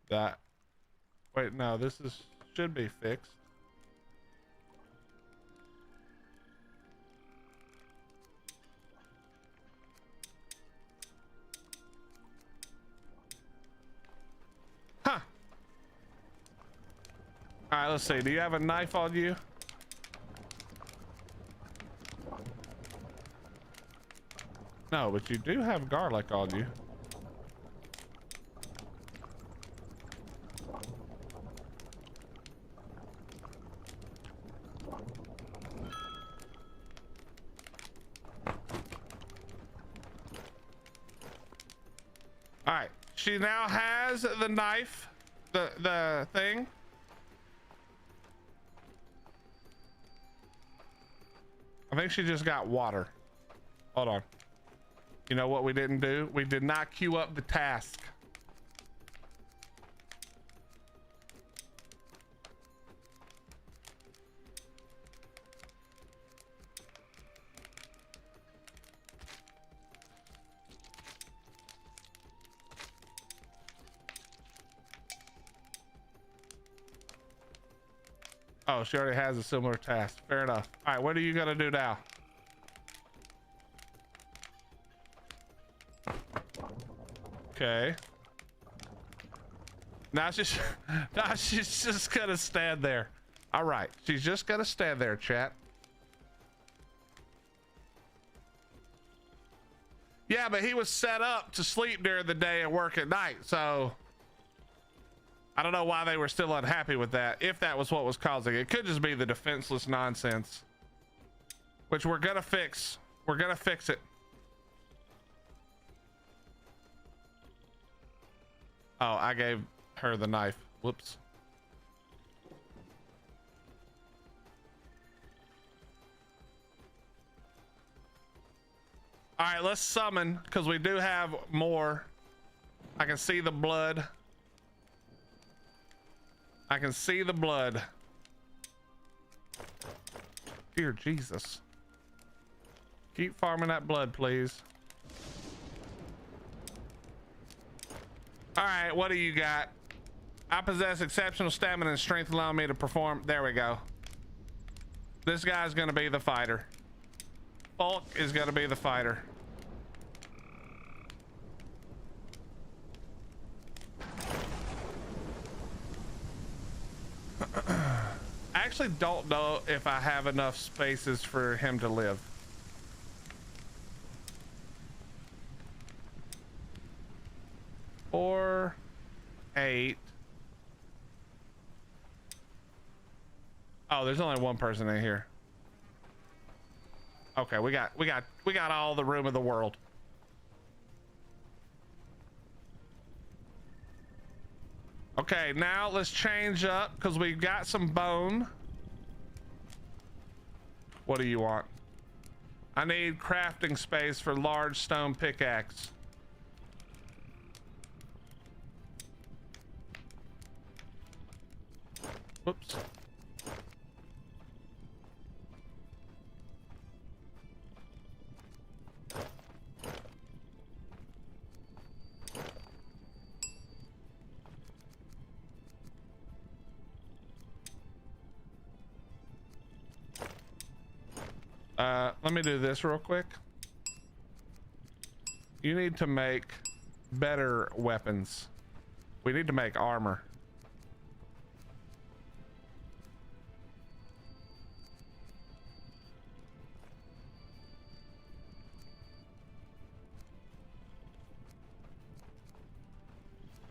That. Wait, no, this is should be fixed. Huh. All right, let's see. Do you have a knife on you? No, but you do have garlic on you. All right, she now has the knife, the thing. I think she just got water. Hold on. You know what we didn't do? We did not queue up the task. Oh, she already has a similar task. Fair enough. All right, what are you gonna do now? Okay. Now she's just gonna stand there. All right, she's just gonna stand there, chat. Yeah, but he was set up to sleep during the day and work at night, so I don't know why they were still unhappy with that, if that was what was causing it. It could just be the defenseless nonsense, which we're gonna fix. We're gonna fix it. Oh, I gave her the knife. Whoops. All right, let's summon, because we do have more. I can see the blood. I can see the blood. Dear Jesus. Keep farming that blood, please. All right, what do you got? I possess exceptional stamina and strength, allowing me to perform. There we go. This guy's gonna be the fighter. Bulk is gonna be the fighter. I actually don't know if I have enough spaces for him to live. Four, 8. Oh, there's only one person in here. Okay, we got all the room in the world. Okay, now let's change up because we've got some bone. What do you want? I need crafting space for large stone pickaxe. Whoops. let me do this real quick. You need to make better weapons. We need to make armor.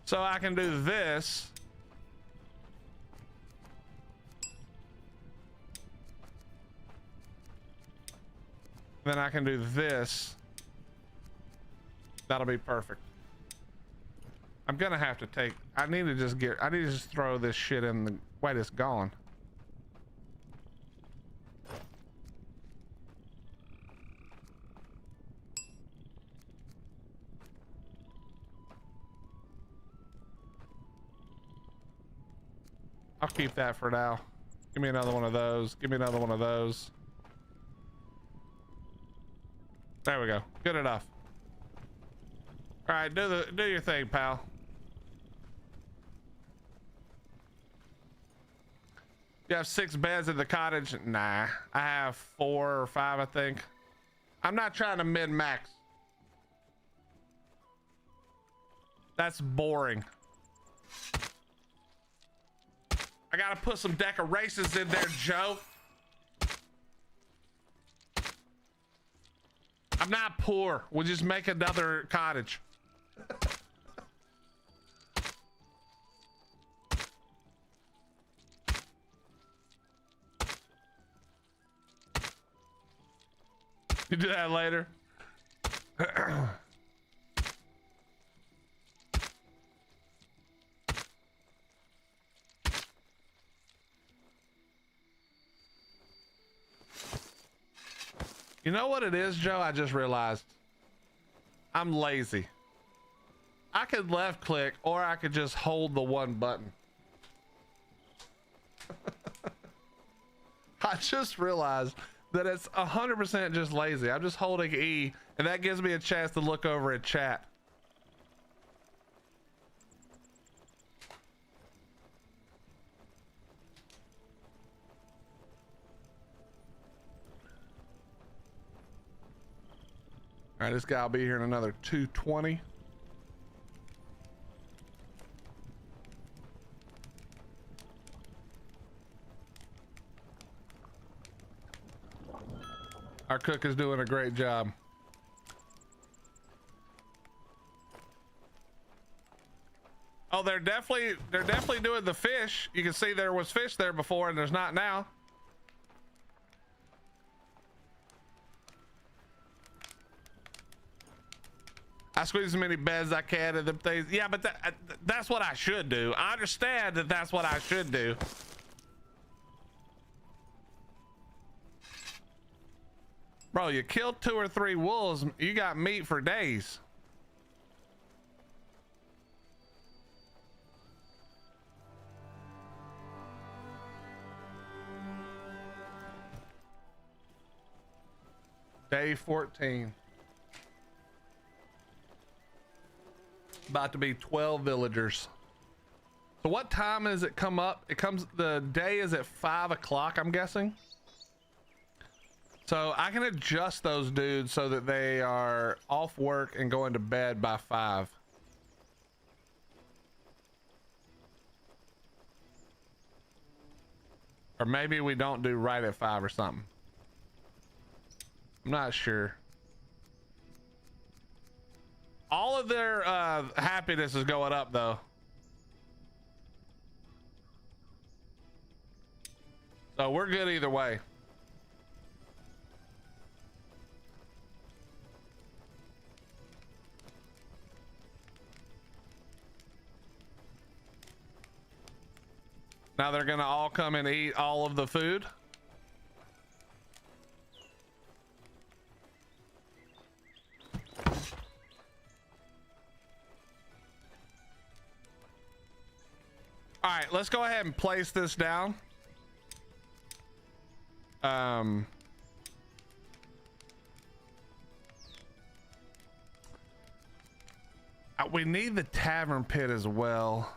So I can do this. Then I can do this. That'll be perfect. I'm gonna have to take, I need to just throw this shit in the, wait, it's gone. I'll keep that for now. Give me another one of those. Give me another one of those. There we go. Good enough. All right, do your thing, pal. You have 6 beds in the cottage? Nah, I have 4 or 5, I think. I'm not trying to min-max. That's boring. I gotta put some decorations in there, Joe. I'm not poor. We'll just make another cottage. You do that later. You know what it is, Joe? I just realized I'm lazy. I could left click or I could just hold the one button. I just realized that it's 100% just lazy. I'm just holding E and that gives me a chance to look over at chat. All right, this guy will be here in another 2:20. Our cook is doing a great job. Oh, they're definitely doing the fish. You can see there was fish there before and there's not now. I squeeze as many beds as I can and them things. Yeah, but that's what I should do. I understand that that's what I should do. Bro, you killed 2 or 3 wolves. You got meat for days. Day 14. About to be 12 villagers. So what time does it come up? It comes, the day is at 5 o'clock, I'm guessing. So I can adjust those dudes so that they are off work and going to bed by 5. Or maybe we don't do right at 5 or something. I'm not sure. All of their happiness is going up though. So we're good either way. Now they're gonna all come and eat all of the food. All right, let's go ahead and place this down. We need the tavern pit as well.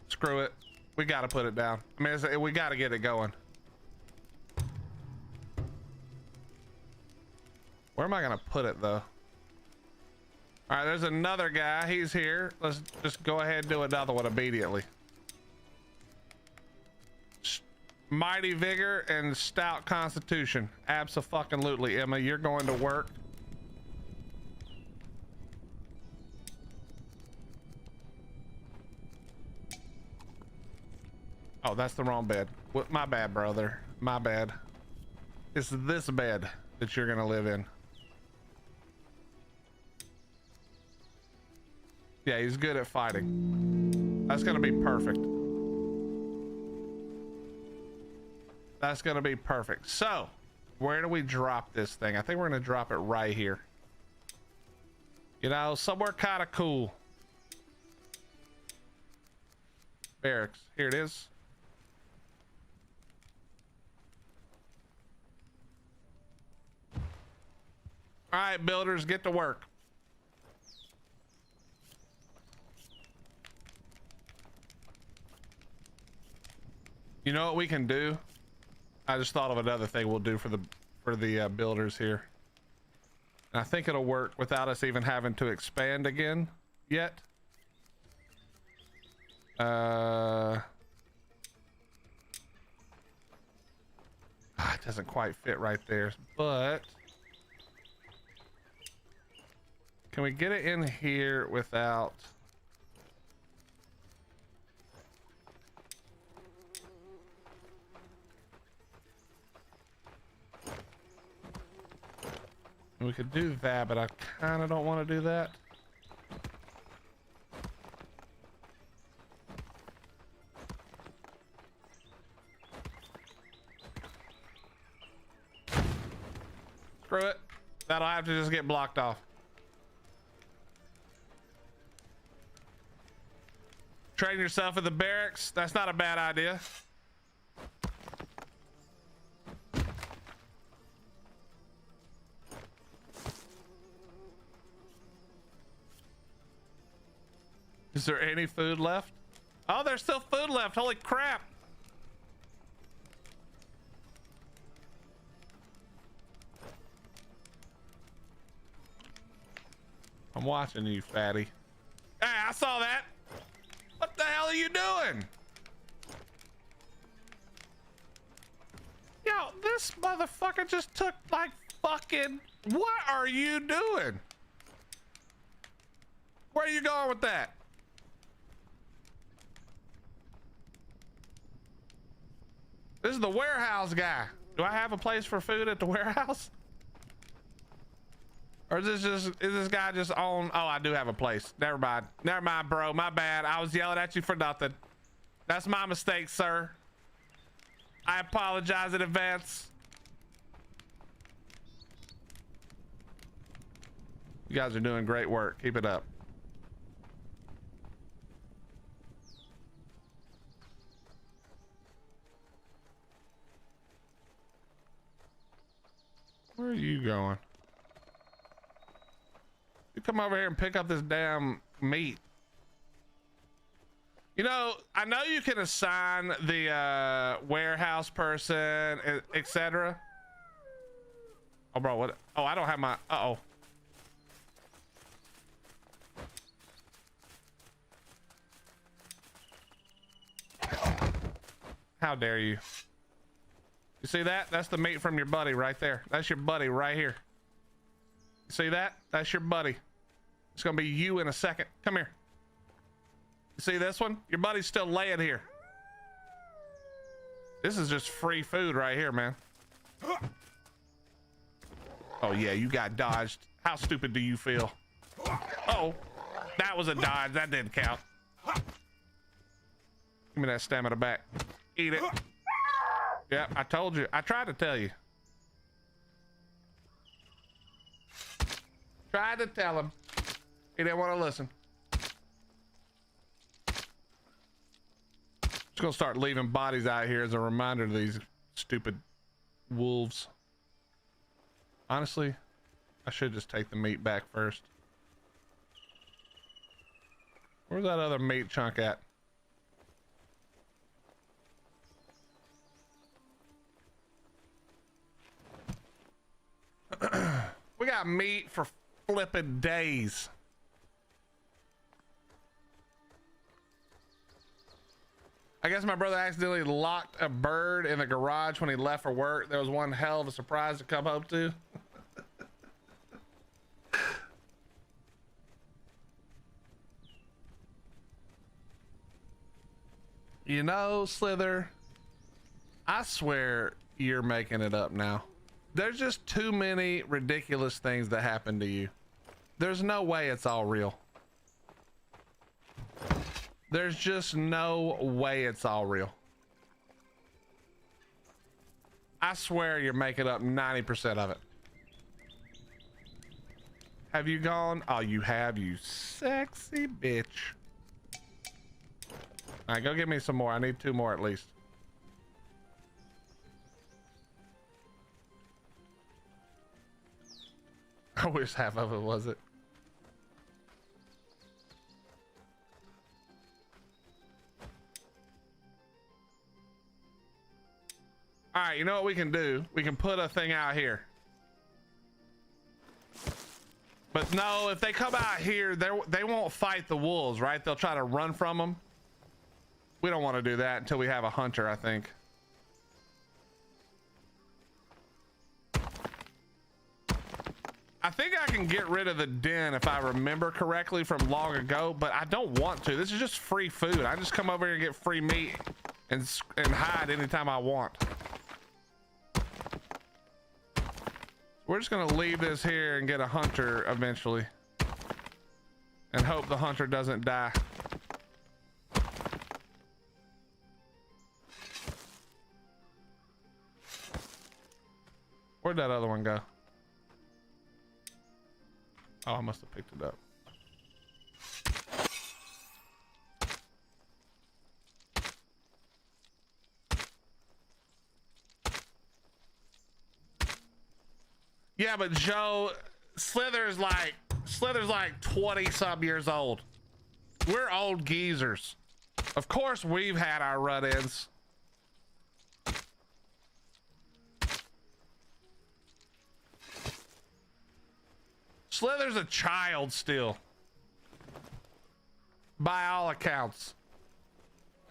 Screw it. We got to put it down. I mean, we got to get it going. Where am I gonna put it though? All right, there's another guy. He's here. Let's just go ahead and do another one immediately. Mighty vigor and stout constitution. Abso-fucking-lutely, Emma. You're going to work. Oh, that's the wrong bed. My bad, brother. My bad. It's this bed that you're gonna live in. Yeah, he's good at fighting. That's gonna be perfect. That's gonna be perfect. So, where do we drop this thing? I think we're gonna drop it right here. You know, somewhere kind of cool. Barracks. Here it is. All right, builders, get to work. You know what we can do? I just thought of another thing we'll do for the builders here. And I think it'll work without us even having to expand again yet. It doesn't quite fit right there, but can we get it in here without? We could do that, but I kind of don't want to do that. Screw it. That'll have to just get blocked off. Train yourself in the barracks. That's not a bad idea. Is there any food left? Oh, there's still food left. Holy crap. I'm watching you, fatty. Hey, I saw that. What the hell are you doing? Yo, this motherfucker just took like fucking... What are you doing? Where are you going with that? This is the warehouse guy. Do I have a place for food at the warehouse? Or is this guy just on? Oh, I do have a place. Never mind. Never mind, bro. My bad. I was yelling at you for nothing. That's my mistake, sir. I apologize in advance. You guys are doing great work. Keep it up. Where are you going? You come over here and pick up this damn meat. You know, I know you can assign the warehouse person, etc. Oh, bro, what? Oh, I don't have my. Uh-oh. How dare you? You see that? That's the meat from your buddy right there. That's your buddy right here. You see that? That's your buddy. It's gonna be you in a second. Come here. You see this one? Your buddy's still laying here. This is just free food right here, man. Oh yeah, you got dodged. How stupid do you feel? Oh, that was a dodge. That didn't count. Give me that stamina back. Eat it. Yeah, I told you. I tried to tell you. Tried to tell him. He didn't want to listen. Just gonna start leaving bodies out here as a reminder to these stupid wolves. Honestly, I should just take the meat back first. Where's that other meat chunk at? got meat for flipping days. I guess my brother accidentally locked a bird in the garage when he left for work. There was one hell of a surprise to come home to. You know, Slither, I swear you're making it up now. There's just too many ridiculous things that happen to you. There's no way it's all real. There's just no way it's all real. I swear you're making up 90% of it. Have you gone? Oh, you have, you sexy bitch. All right, go get me some more. I need 2 more at least. I wish half of it was it. All right, you know what we can do? We can put a thing out here. But no, if they come out here, they won't fight the wolves, right? They'll try to run from them. We don't want to do that until we have a hunter, I think. I think I can get rid of the den if I remember correctly from long ago, but I don't want to. This is just free food. I just come over here and get free meat and hide anytime I want. We're just gonna leave this here and get a hunter eventually and hope the hunter doesn't die. Where'd that other one go? Oh, I must have picked it up. Yeah, but Joe, Slither's like 20 some years old. We're old geezers. Of course we've had our run-ins. Slither's a child still. By all accounts.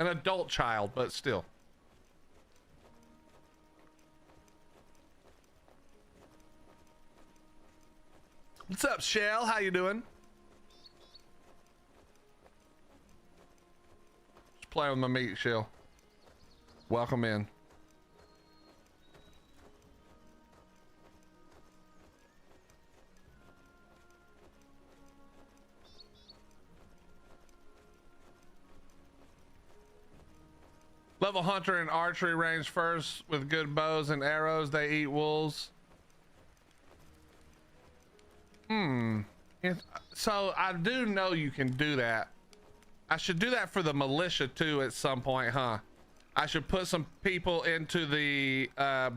An adult child, but still. What's up, Shell? How you doing? Just playing with my meat, Shell. Welcome in. Level hunter and archery range first with good bows and arrows. They eat wolves. So I do know you can do that. I should do that for the militia too at some point, huh? I should put some people into the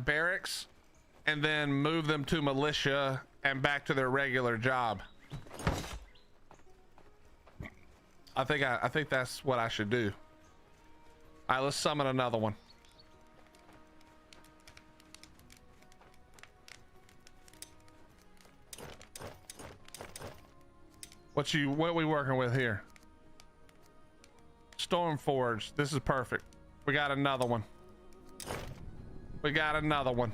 barracks and then move them to militia and back to their regular job. I think that's what I should do. All right, let's summon another one. What are we working with here? Stormforge. This is perfect. We got another one. We got another one.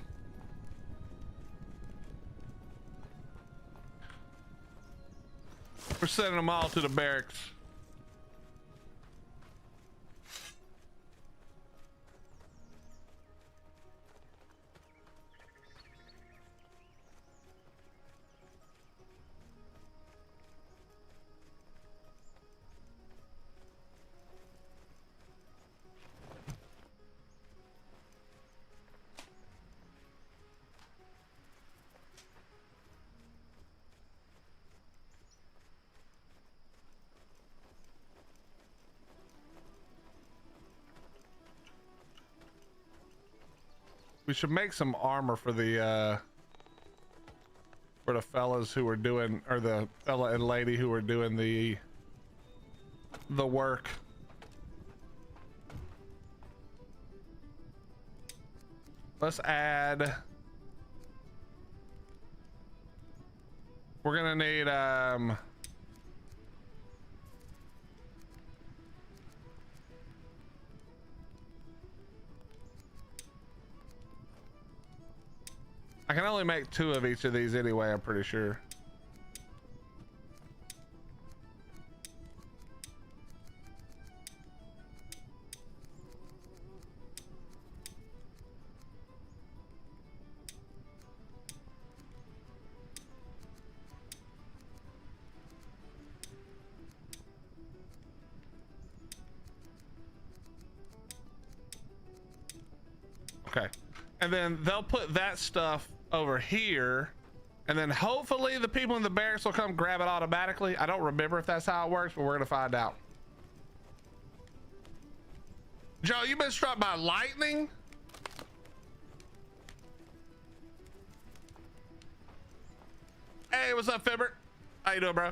We're sending them all to the barracks. We should make some armor for the fellas who were doing, or the fella and lady who were doing the work. Let's add We're gonna need I can only make 2 of each of these anyway, I'm pretty sure. Okay. And then they'll put that stuff over here, and then hopefully the people in the barracks will come grab it automatically. I don't remember if that's how it works, but we're gonna find out. Joe, you been struck by lightning? Hey, what's up, Fibber? How you doing, bro?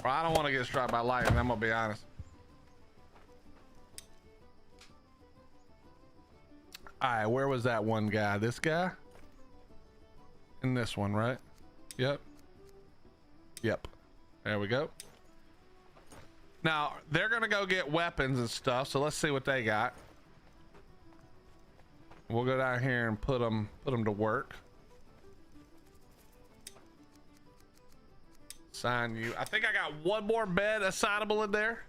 Well, I don't want to get struck by lightning, I'm gonna be honest. All right, where was that one guy? This guy? And this one, right? Yep. Yep. There we go. Now, they're gonna go get weapons and stuff, so let's see what they got. We'll go down here and put them to work. Assign you. I think I got one more bed assignable in there.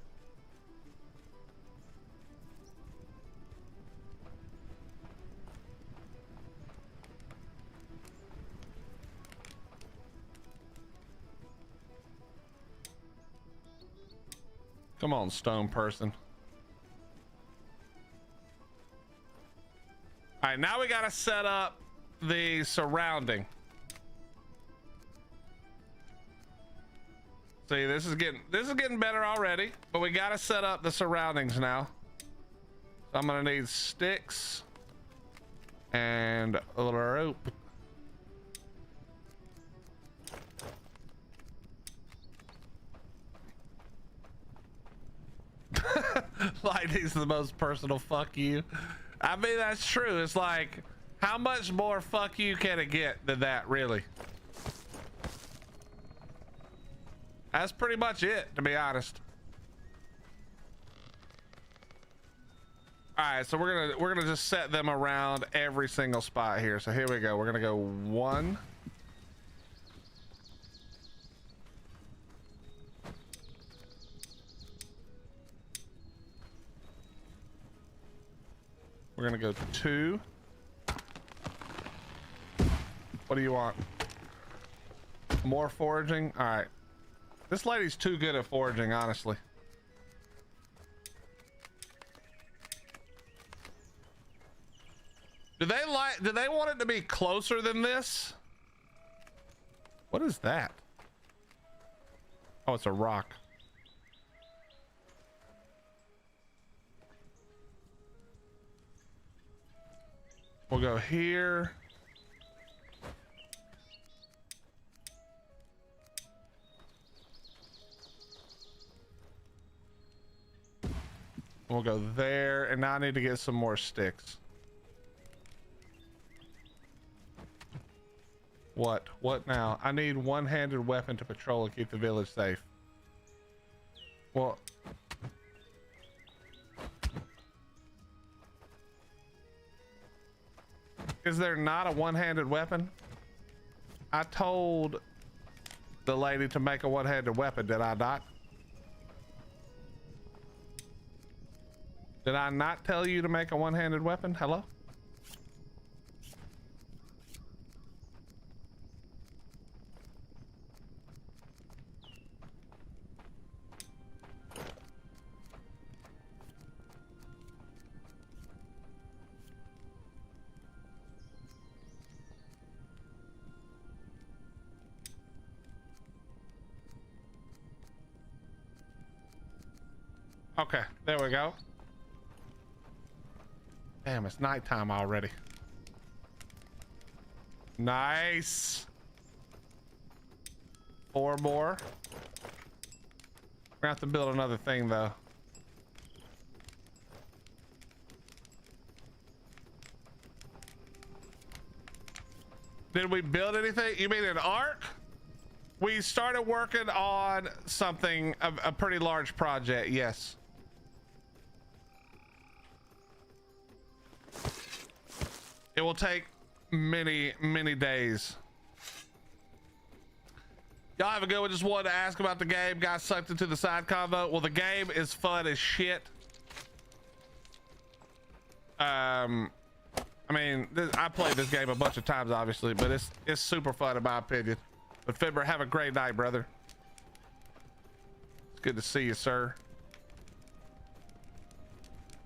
Come on, stone person. All right, now we got to set up the surrounding. See, this is getting better already, but we got to set up the surroundings now. So I'm gonna need sticks and a little rope. Lightning's the most personal fuck you. I mean, that's true. It's like, how much more fuck you can it get than that, really? That's pretty much it, to be honest. All right, so we're gonna just set them around every single spot here. So here we go. We're gonna go 1. We're gonna go 2. What do you want? More foraging? All right. This lady's too good at foraging, honestly. Do they want it to be closer than this? What is that? Oh, it's a rock. We'll go here. We'll go there, and now I need to get some more sticks. What? What now? I need one-handed weapon to patrol and keep the village safe. Well, is there not a one-handed weapon? I told the lady to make a one-handed weapon, did I not? Did I not tell you to make a one-handed weapon? Hello? Okay, there we go. Damn, it's nighttime already. Nice. 4 more. We're gonna have to build another thing though. Did we build anything? You mean an ark? We started working on something, a pretty large project, yes. It will take many days. Y'all have a good one. Just wanted to ask about the game. Got sucked into the side convo. Well, the game is fun as shit. I mean, I played this game a bunch of times, obviously, but it's super fun in my opinion. But Fibber, have a great night, brother. It's good to see you, sir.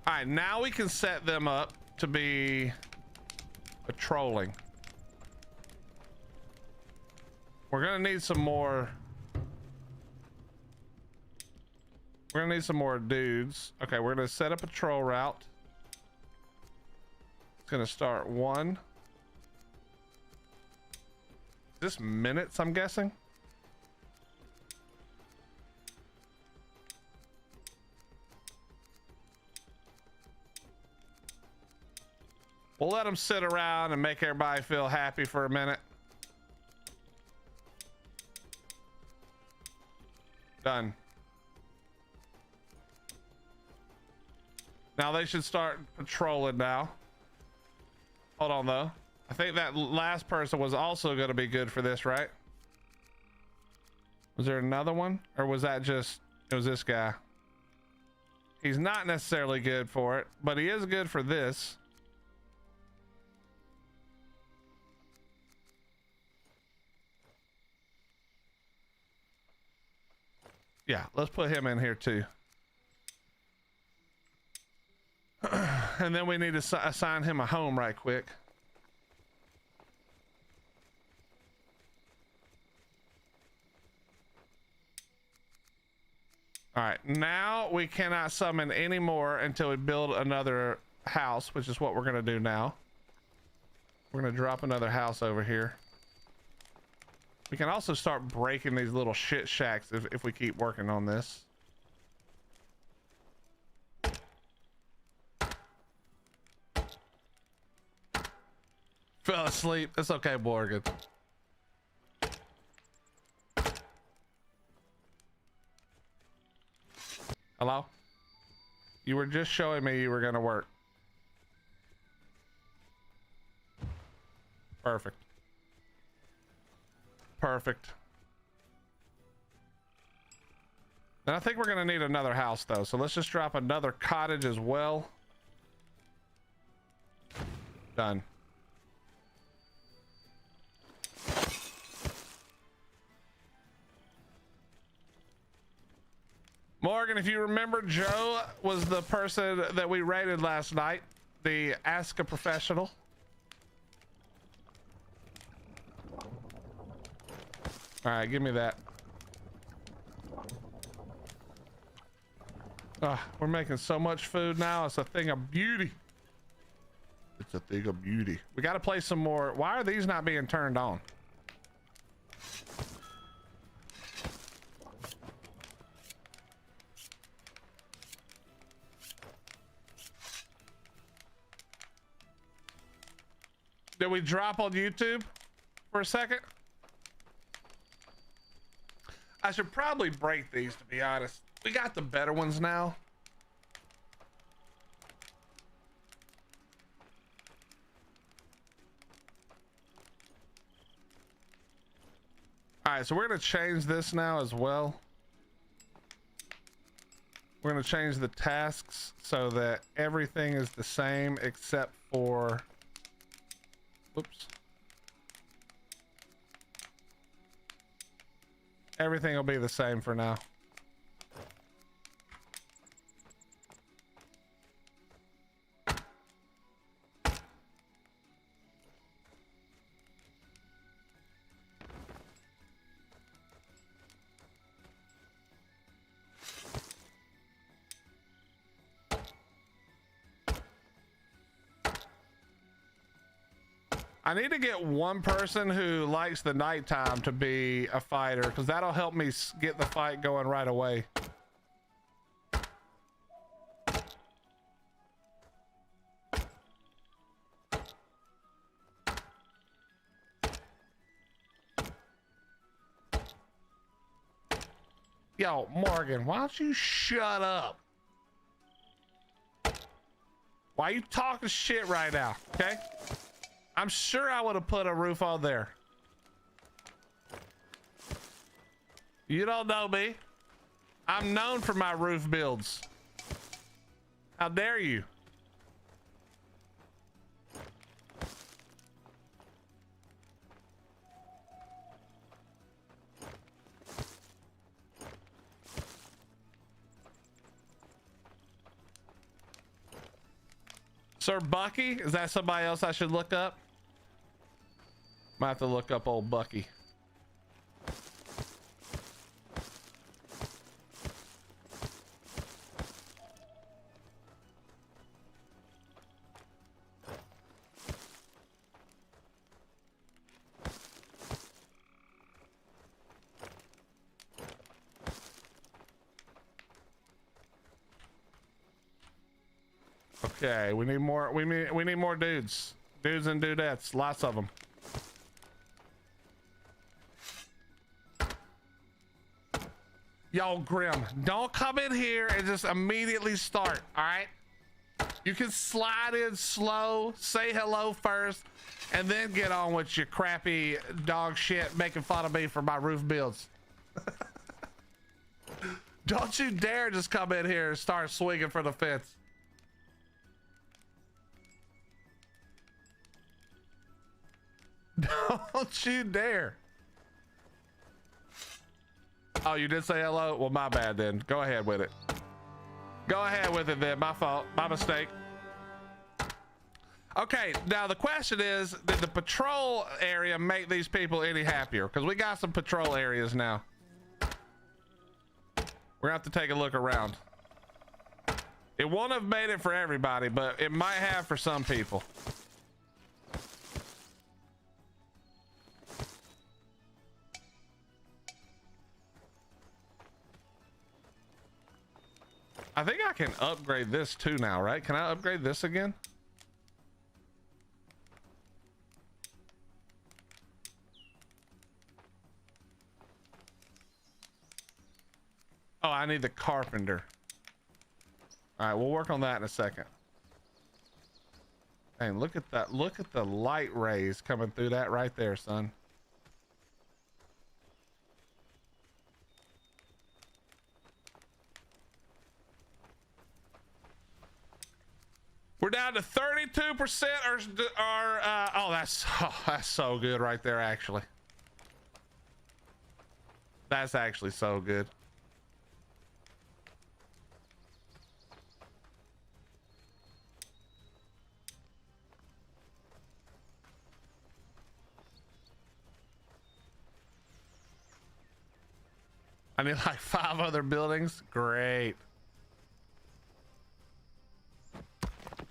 All right, now we can set them up to be patrolling. We're gonna need some more. We're gonna need some more dudes. Okay, we're gonna set a patrol route. It's gonna start 1. This minutes, I'm guessing. We'll let them sit around and make everybody feel happy for a minute. Done. Now they should start patrolling now. Hold on though. I think that last person was also going to be good for this, right? Was there another one? Or was that just, it was this guy? He's not necessarily good for it, but he is good for this. Yeah, let's put him in here too. And then we need to assign him a home right quick. All right, now we cannot summon any more until we build another house, which is what we're gonna do now. We're gonna drop another house over here. We can also start breaking these little shit shacks if we keep working on this. Fell asleep. It's okay, Morgan. Hello? You were just showing me you were gonna work. Perfect. Perfect. Then I think we're gonna need another house though, so let's just drop another cottage as well. Done. Morgan, if you remember, Joe was the person that we raided last night, the ASKA professional. All right, give me that. We're making so much food now. It's a thing of beauty. It's a thing of beauty. We got to play some more. Why are these not being turned on? Did we drop on YouTube for a second? I should probably break these, to be honest. We got the better ones now. All right, so we're going to change this now as well. We're going to change the tasks so that everything is the same except for... Oops. Everything will be the same for now. I need to get one person who likes the nighttime to be a fighter, because that'll help me get the fight going right away. Yo, Morgan, why don't you shut up? Why are you talking shit right now? Okay. I'm sure I would have put a roof on there. You don't know me. I'm known for my roof builds. How dare you? Sir Bucky? Is that somebody else I should look up? Might have to look up old Bucky. Okay, we need more. We need more dudes and dudettes. Lots of them. Yo, Grim, don't come in here and just immediately start. All right, you can slide in slow, say hello first, and then get on with your crappy dog shit making fun of me for my roof builds. Don't you dare just come in here and start swinging for the fence. Don't you dare. Oh, you did say hello? Well, my bad then. Go ahead with it. Go ahead with it then. My fault. My mistake. Okay, now the question is, did the patrol area make these people any happier? Because we got some patrol areas now. We're gonna have to take a look around. It won't have made it for everybody, but it might have for some people. I think I can upgrade this too now, right? Can I upgrade this again? Oh, I need the carpenter. All right, we'll work on that in a second. Hey, look at that. Look at the light rays coming through that right there, son. We're down to 32% oh, that's so good right there, actually. That's actually so good. I need like 5 other buildings. Great.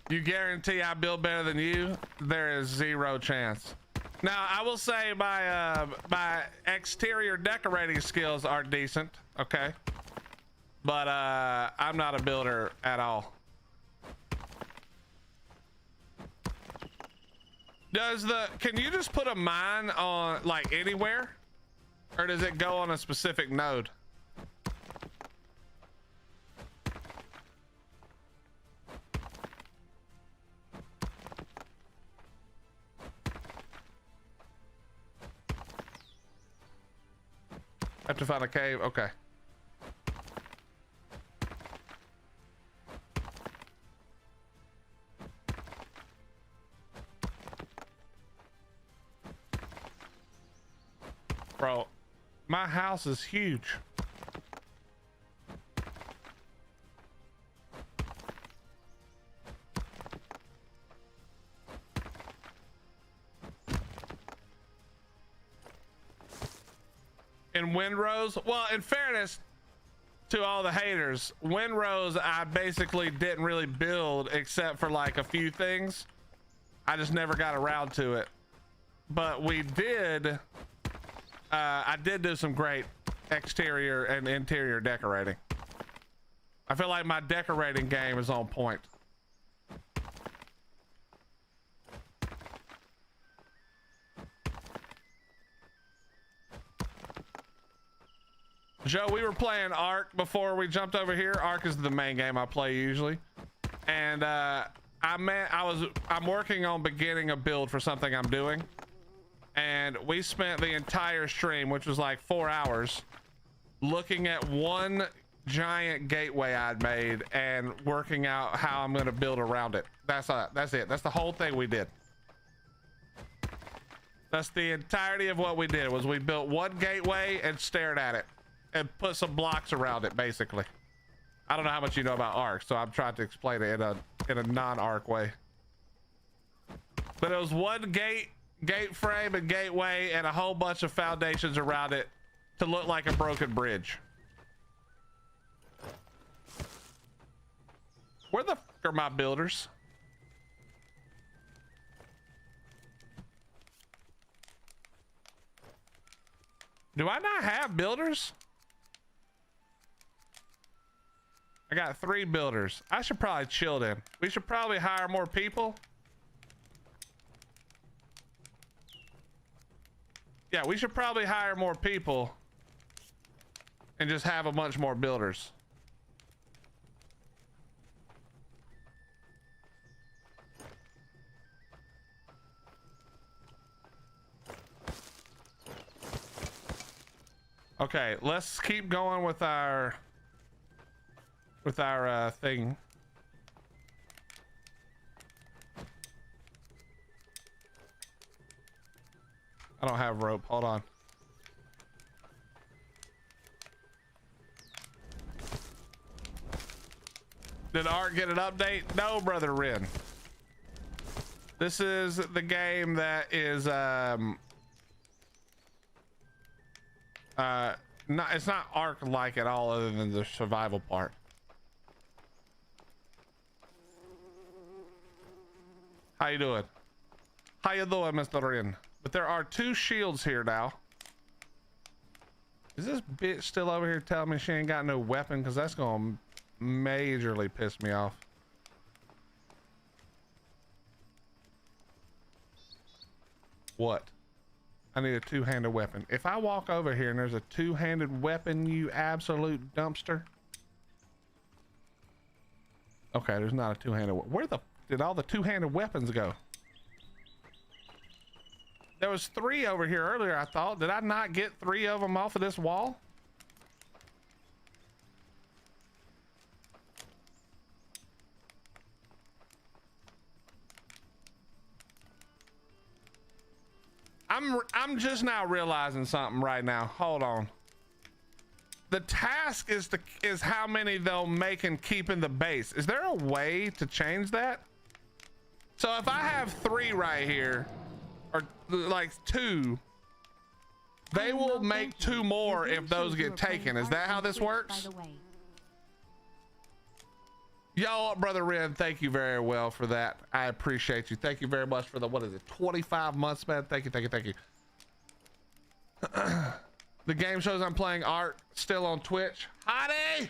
You guarantee I build better than you? There is 0 chance. Now, I will say my exterior decorating skills are decent, okay? But I'm not a builder at all. Can you just put a mine on like anywhere? Or does it go on a specific node? Have to find a cave. Okay. Bro, my house is huge. In Windrose, well, in fairness to all the haters, Windrose I basically didn't really build except for like a few things. I just never got around to it. but we did. I did do some great exterior and interior decorating. I feel like my decorating game is on point. Joe, we were playing Ark before we jumped over here. Ark is the main game I play usually, and I'm working on beginning a build for something I'm doing, and we spent the entire stream, which was like 4 hours, looking at one giant gateway I'd made and working out how I'm going to build around it. That's it. That's the whole thing we did. That's the entirety of what we did. Was we built one gateway and stared at it and put some blocks around it, basically. I don't know how much you know about Ark, so I'm trying to explain it in a non-Ark way. But it was one gate frame and gateway and a whole bunch of foundations around it to look like a broken bridge. Where the f are my builders? Do I not have builders? I got 3 builders. I should probably chill them. We should probably hire more people. Yeah, we should probably hire more people and just have a bunch more builders. Okay, let's keep going with our thing. I don't have rope. Hold on. Did Art get an update? No, Brother Rin. This is the game that is it's not Ark like at all, other than the survival part. How you doing? How you doing, Mr. Rin? But there are 2 shields here now. Is this bitch still over here telling me she ain't got no weapon? Because that's gonna majorly piss me off. What? I need a 2-handed weapon. If I walk over here and there's a 2-handed weapon, you absolute dumpster. Okay, there's not a 2-handed. Where the did all the 2-handed weapons go? There was 3 over here earlier, I thought. Did I not get 3 of them off of this wall? I'm just now realizing something right now. Hold on. The task is how many they'll make and keep in the base. Is there a way to change that? So if I have 3 right here, or like 2, they will make 2 more if those get taken. Is that how this works? Yo, Brother Ren, thank you very well for that. I appreciate you. Thank you very much for the, what is it, 25 months, man? Thank you, thank you, thank you. The game shows I'm playing Art still on Twitch. Hottie!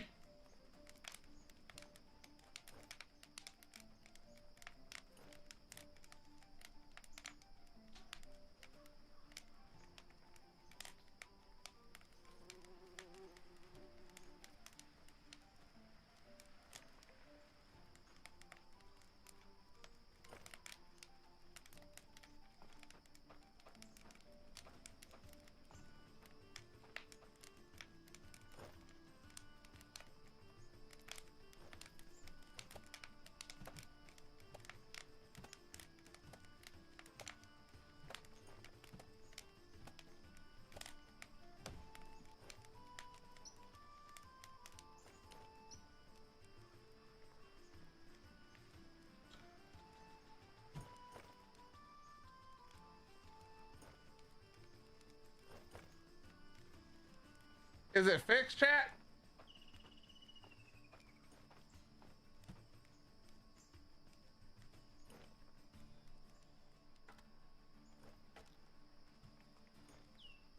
Is it fixed, chat?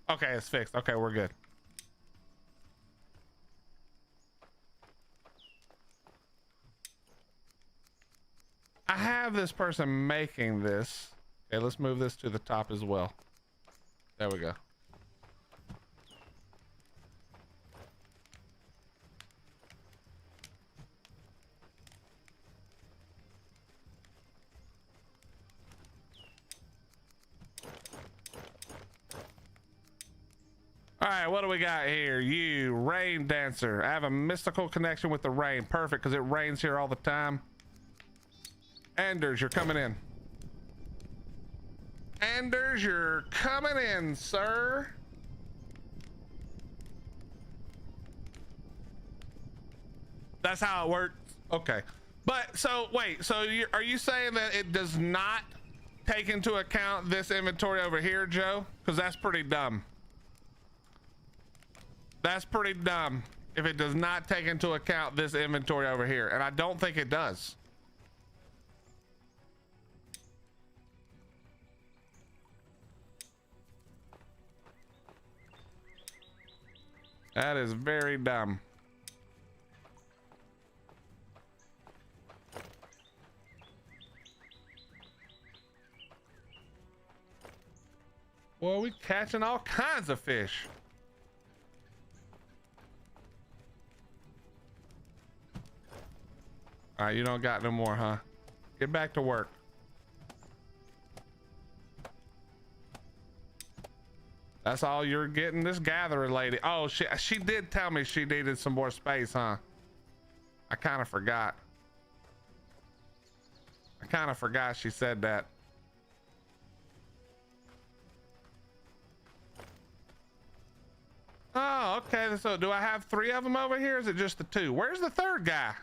Okay, it's fixed. Okay, we're good. I have this person making this. Okay, let's move this to the top as well. There we go. All right, what do we got here? You, rain dancer. I have a mystical connection with the rain. Perfect, because it rains here all the time. Anders, you're coming in. Anders, you're coming in, sir. That's how it works. Okay. But so wait, so are you saying that it does not take into account this inventory over here, Joe? Because that's pretty dumb. That's pretty dumb if it does not take into account this inventory over here, and I don't think it does. That is very dumb. Boy, we catching all kinds of fish. All right, you don't got no more, huh? Get back to work. That's all you're getting, this gatherer lady. Oh, she did tell me she needed some more space, huh? I kind of forgot. I kind of forgot she said that. Oh, okay. So do I have 3 of them over here? Or is it just the 2? Where's the 3rd guy?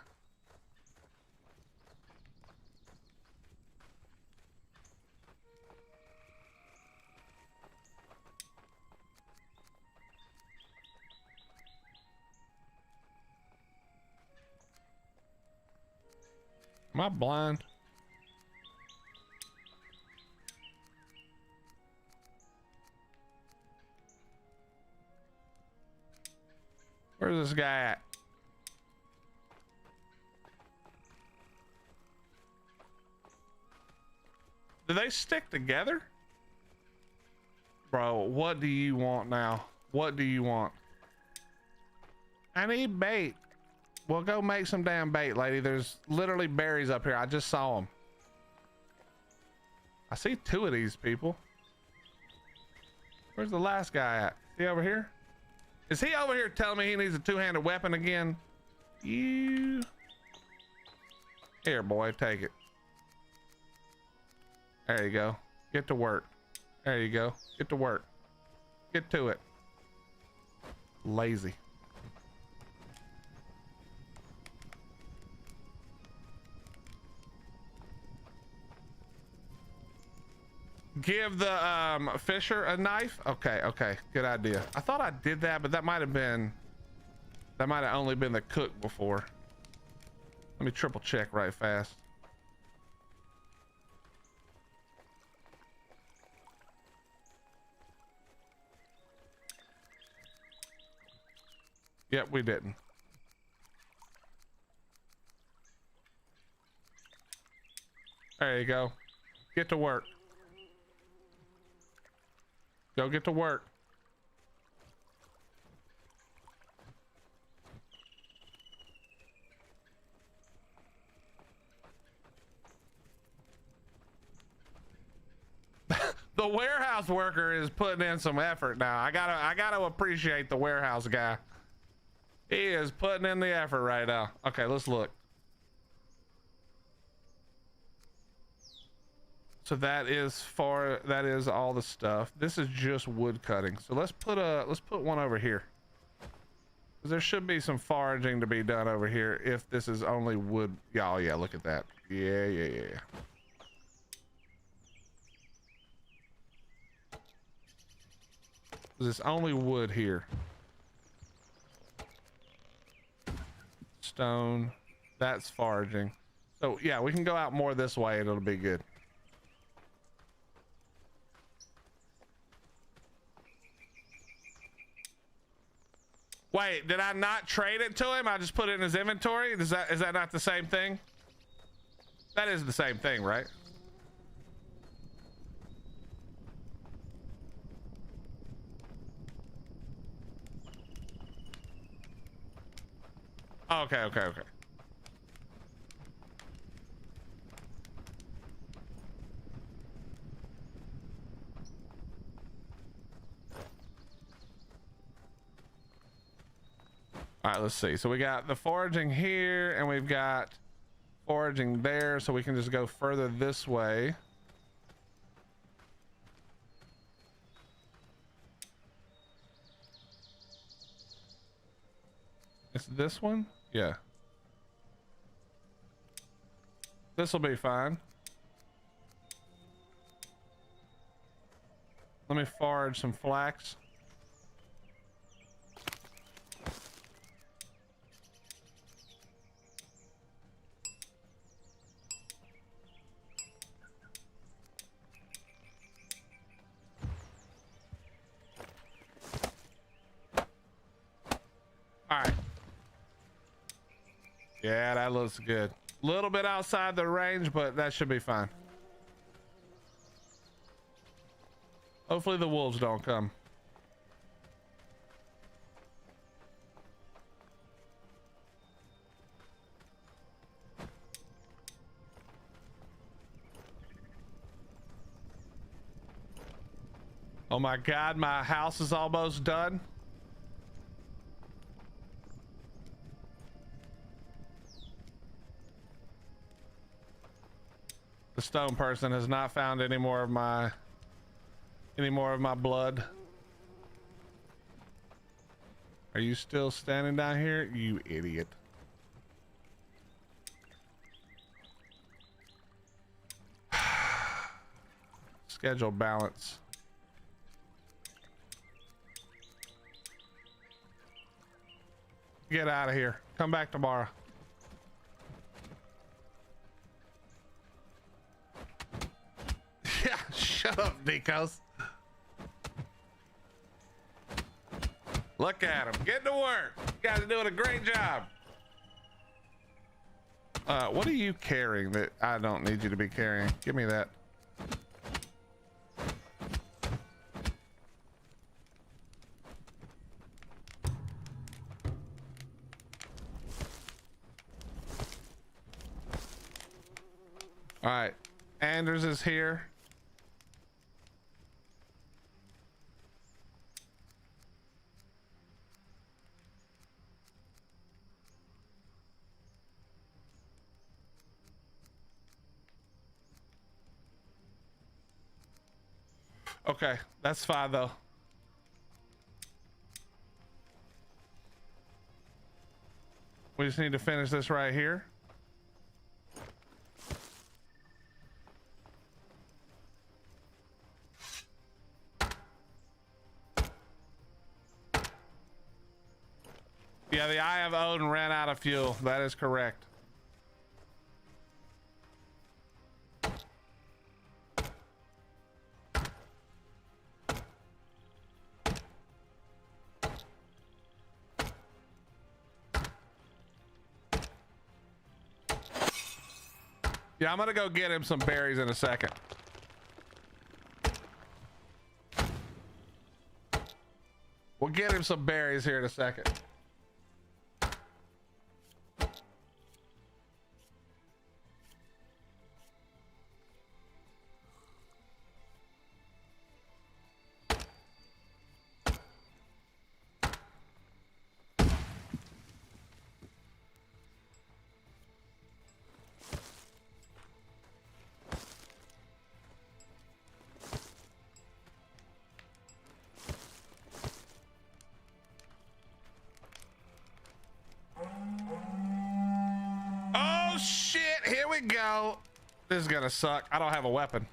Am I blind? Where's this guy at? Do they stick together? Bro, what do you want now? What do you want? I need bait. Well, go make some damn bait, lady. There's literally berries up here. I just saw them. I see 2 of these people. Where's the last guy at? Is he over here? Is he over here telling me he needs a 2-handed weapon again? You. Here, boy, take it. There you go. Get to work. There you go. Get to work. Get to it. Lazy. Give the fisher a knife. Okay, okay, good idea. I thought I did that, but that might have only been the cook before. Let me triple check right fast. Yep, we didn't. There you go. Get to work. Go get to work. The warehouse worker is putting in some effort now. I gotta appreciate the warehouse guy. He is putting in the effort right now. Okay, let's look. So that is all the stuff. This is just wood cutting. So let's put one over here. There should be some foraging to be done over here if this is only wood. Yeah, oh yeah, look at that. Yeah. There's only wood here. Stone. That's foraging. So yeah, we can go out more this way and it'll be good. Wait, did I not trade it to him? I just put it in his inventory? Is that not the same thing? That is the same thing, right? Okay, okay, okay. All right, let's see. So we got the foraging here and we've got foraging there, so we can just go further this way. It's this one? Yeah. This will be fine. Let me forage some flax. All right. Yeah, that looks good. A little bit outside the range, but that should be fine. Hopefully the wolves don't come. Oh my God, my house is almost done. The stone person has not found any more of my blood. Are you still standing down here, you idiot? Schedule balance. Get out of here. Come back tomorrow. Yeah, shut up, Nikos. Look at him. Get to work. You guys are doing a great job. What are you carrying that I don't need you to be carrying? Give me that. All right. Anders is here. Okay, that's fine though. We just need to finish this right here. Yeah, the Eye of Odin ran out of fuel. That is correct. Yeah, I'm gonna go get him some berries in a second. We'll get him some berries here in a second. Oh shit, here we go. This is gonna suck. I don't have a weapon.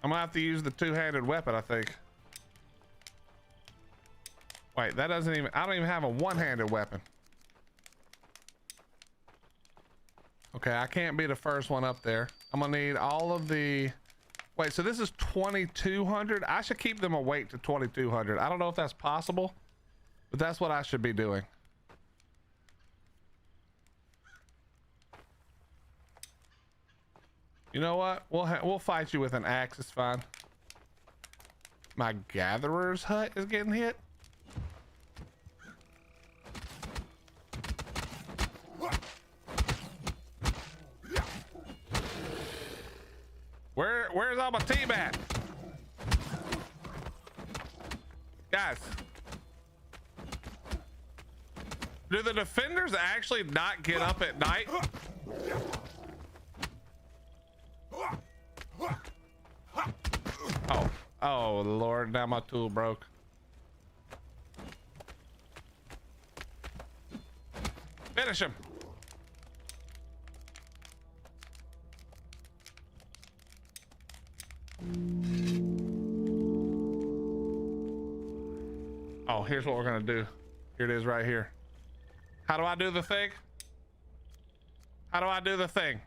I'm gonna have to use the two-handed weapon, I think. Wait, that doesn't even, I don't even have a one-handed weapon. Okay, I can't be the first one up there. I'm gonna need all of the Wait, so this is 2200. I should keep them awake to 2200. I don't know if that's possible, but that's what I should be doing. You know what? We'll fight you with an axe. It's fine. My gatherer's hut is getting hit. Where's all my team at? Guys. Do the defenders actually not get up at night? Oh Lord, now my tool broke. Finish him. Oh, here's what we're gonna do. Here it is right here. How do I do the thing? How do I do the thing?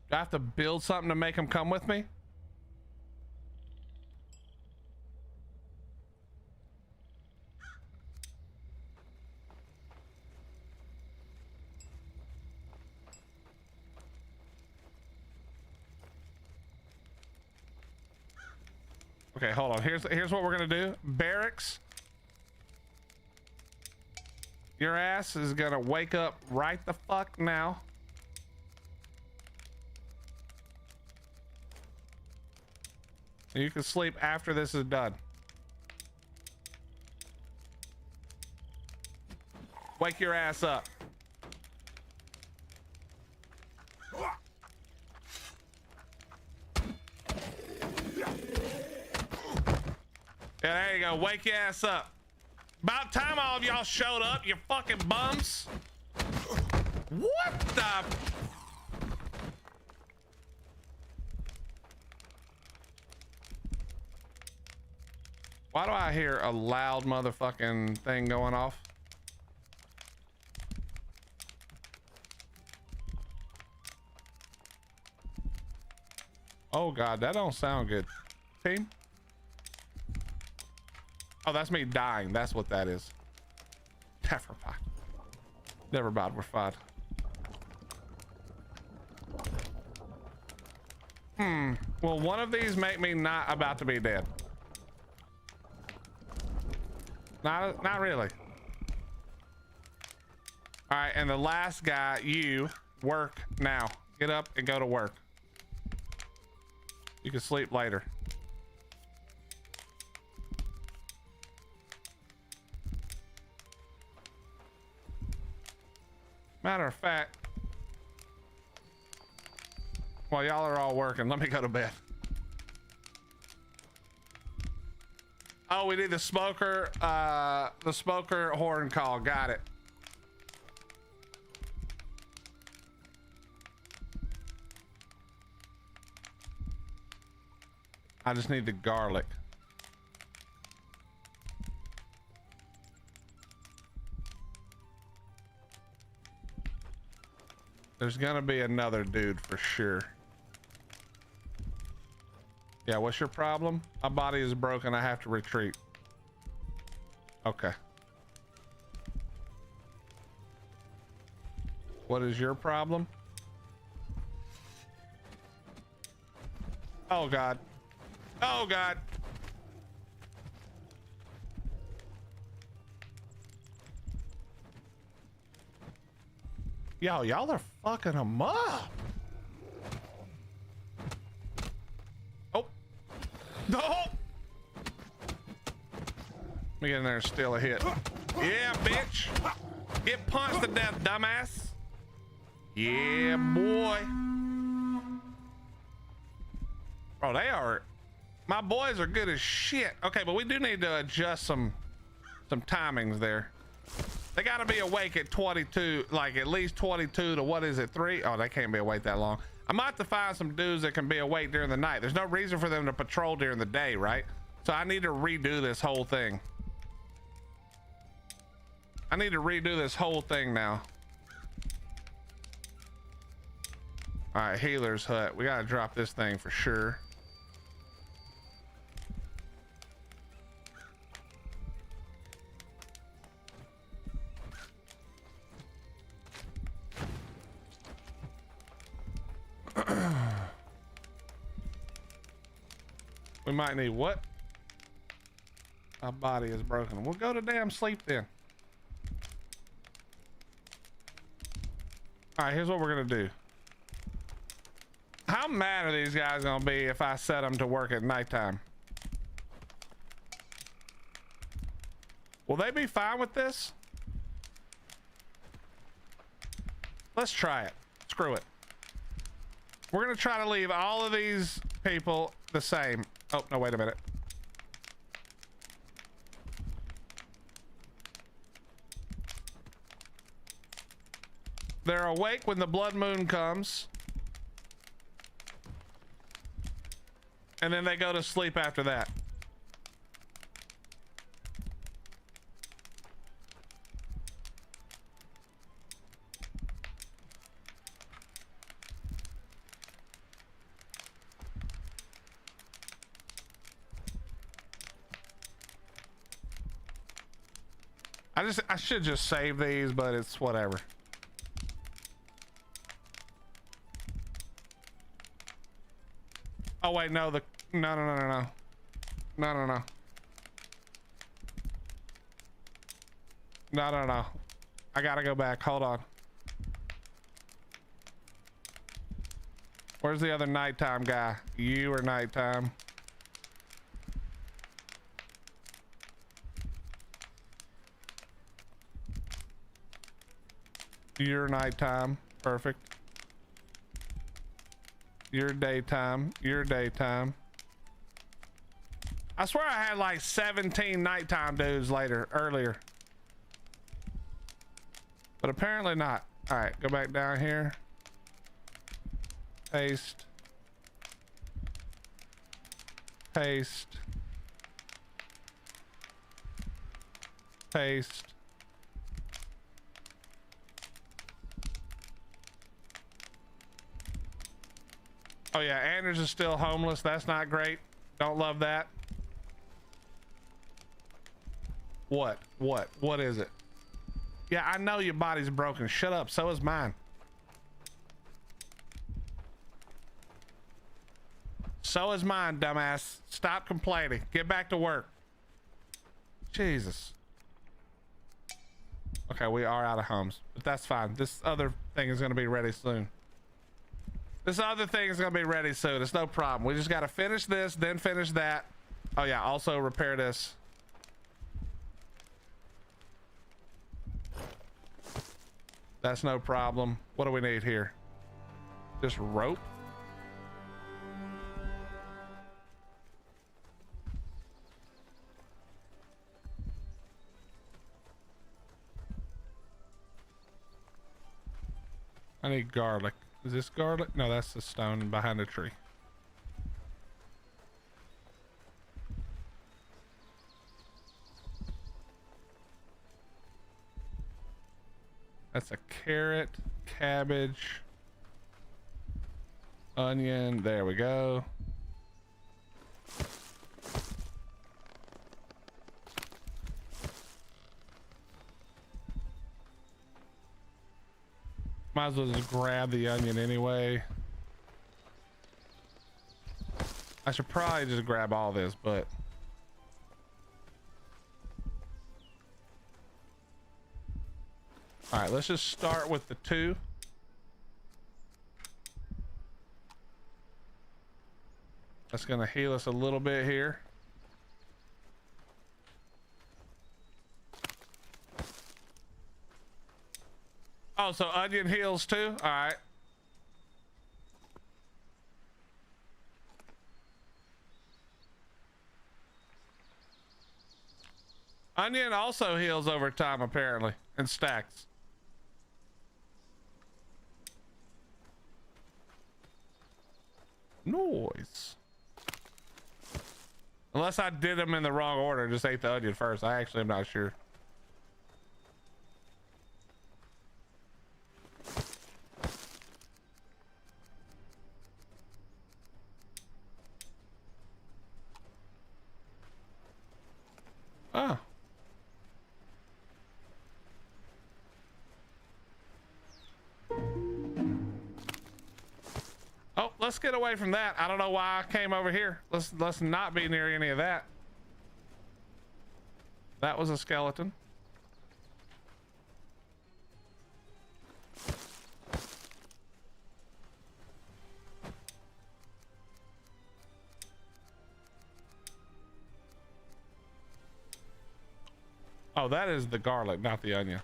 Do I have to build something to make them come with me? Okay, hold on. Here's what we're gonna do. Barracks. Your ass is gonna wake up right the fuck now. You can sleep after this is done. Wake your ass up. Yeah, there you go. Wake your ass up. About time all of y'all showed up, you fucking bums. What the? Why do I hear a loud motherfucking thing going off? Oh God, that don't sound good. Team? Oh, that's me dying. That's what that is. Never mind. Never mind, we're fine. Will one of these make me not about to be dead? Not really. All right, and the last guy, you work now. Get up and go to work. You can sleep later. Matter of fact, while y'all are all working, let me go to bed. Oh, we need the smoker horn call. Got it. I just need the garlic. There's gonna be another dude for sure. Yeah, what's your problem? My body is broken. I have to retreat. Okay. What is your problem? Oh God. Oh God. Yo, y'all are fucking them up. Oh. No. Let me get in there and steal a hit. Yeah, bitch. Get punched to death, dumbass. Yeah, boy. Bro, they are... My boys are good as shit. Okay, but we do need to adjust some timings there. They gotta be awake at 22, like at least 22 to what is it, 3? Oh, they can't be awake that long. I might have to find some dudes that can be awake during the night. There's no reason for them to patrol during the day, right? So I need to redo this whole thing. I need to redo this whole thing now. All right, healer's hut. We gotta drop this thing for sure. We might need what? My body is broken. We'll go to damn sleep then. All right, here's what we're gonna do. How mad are these guys gonna be if I set them to work at nighttime? Will they be fine with this? Let's try it. Screw it. We're gonna try to leave all of these people the same. Oh, no, wait a minute. They're awake when the blood moon comes. And then they go to sleep after that. I should just save these, but it's whatever. Oh wait, no, no. No. I gotta go back. Hold on. Where's the other nighttime guy? You are nighttime. You're nighttime. Perfect. You're daytime. You're daytime. I swear I had like 17 nighttime dudes earlier. But apparently not. All right, go back down here. Paste. Paste. Paste. Oh yeah, Anders is still homeless. That's not great. Don't love that. What is it? Yeah, I know your body's broken. Shut up. So is mine. So is mine, dumbass. Stop complaining. Get back to work. Jesus. Okay, we are out of homes, but that's fine. This other thing is going to be ready soon. This other thing is going to be ready soon. It's no problem. We just got to finish this, then finish that. Oh yeah, also repair this. That's no problem. What do we need here? Just rope? I need garlic. Is this garlic? No, that's the stone behind the tree. That's a carrot, cabbage, onion. There we go. Might as well just grab the onion anyway. I should probably just grab all this, but all right, let's just start with the 2. That's gonna heal us a little bit here. Oh, so onion heals too? All right. Onion also heals over time, apparently, in stacks. Noise. Unless I did them in the wrong order and just ate the onion first. I actually am not sure. let's get away from that. I don't know why I came over here. Let's not be near any of that. That was a skeleton. Oh, that is the garlic, not the onion.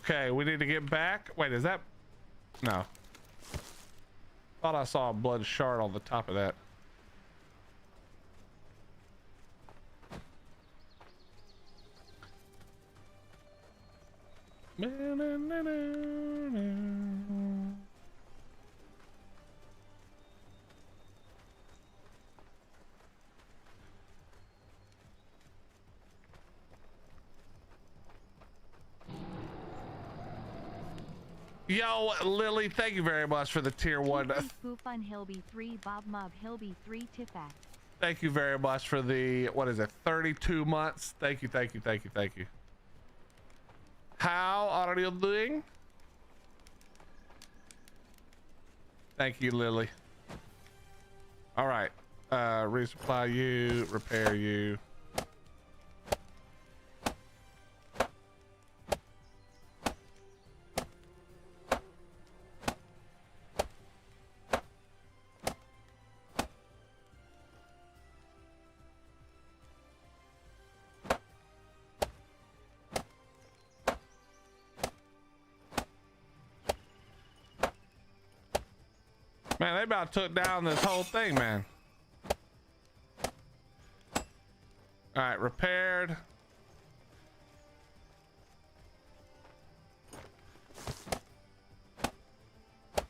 Okay, we need to get back. Wait, is that? No. Thought I saw a blood shard on the top of that. Yo, Lily, thank you very much for the tier 1. Fun Hilby 3 Bob Mub Hilby 3 Tifac. Thank you very much for the, what is it, 32 months. Thank you, thank you, thank you, thank you. How are you doing? Thank you, Lily. All right, resupply you, repair you. Man, they about took down this whole thing, man. All right, repaired.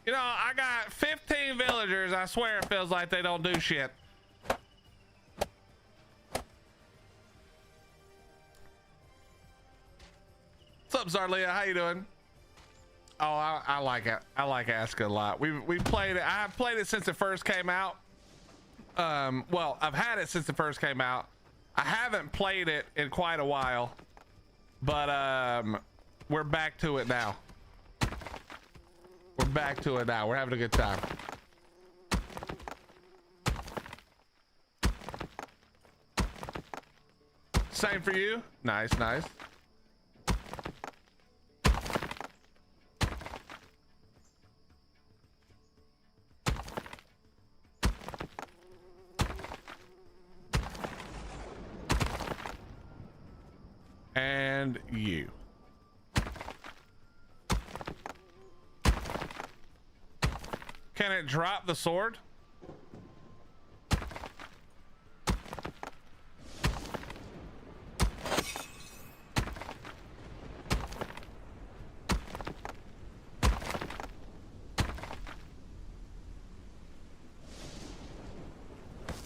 You know, I got 15 villagers. I swear it feels like they don't do shit. What's up, Zarlia? How you doing? Oh, I like it. I like ASKA a lot. We played it. I played it since it first came out. Well, I've had it since it first came out. I haven't played it in quite a while, but we're back to it now. We're back to it now. We're having a good time. Same for you. Nice, nice. And you. Can it drop the sword?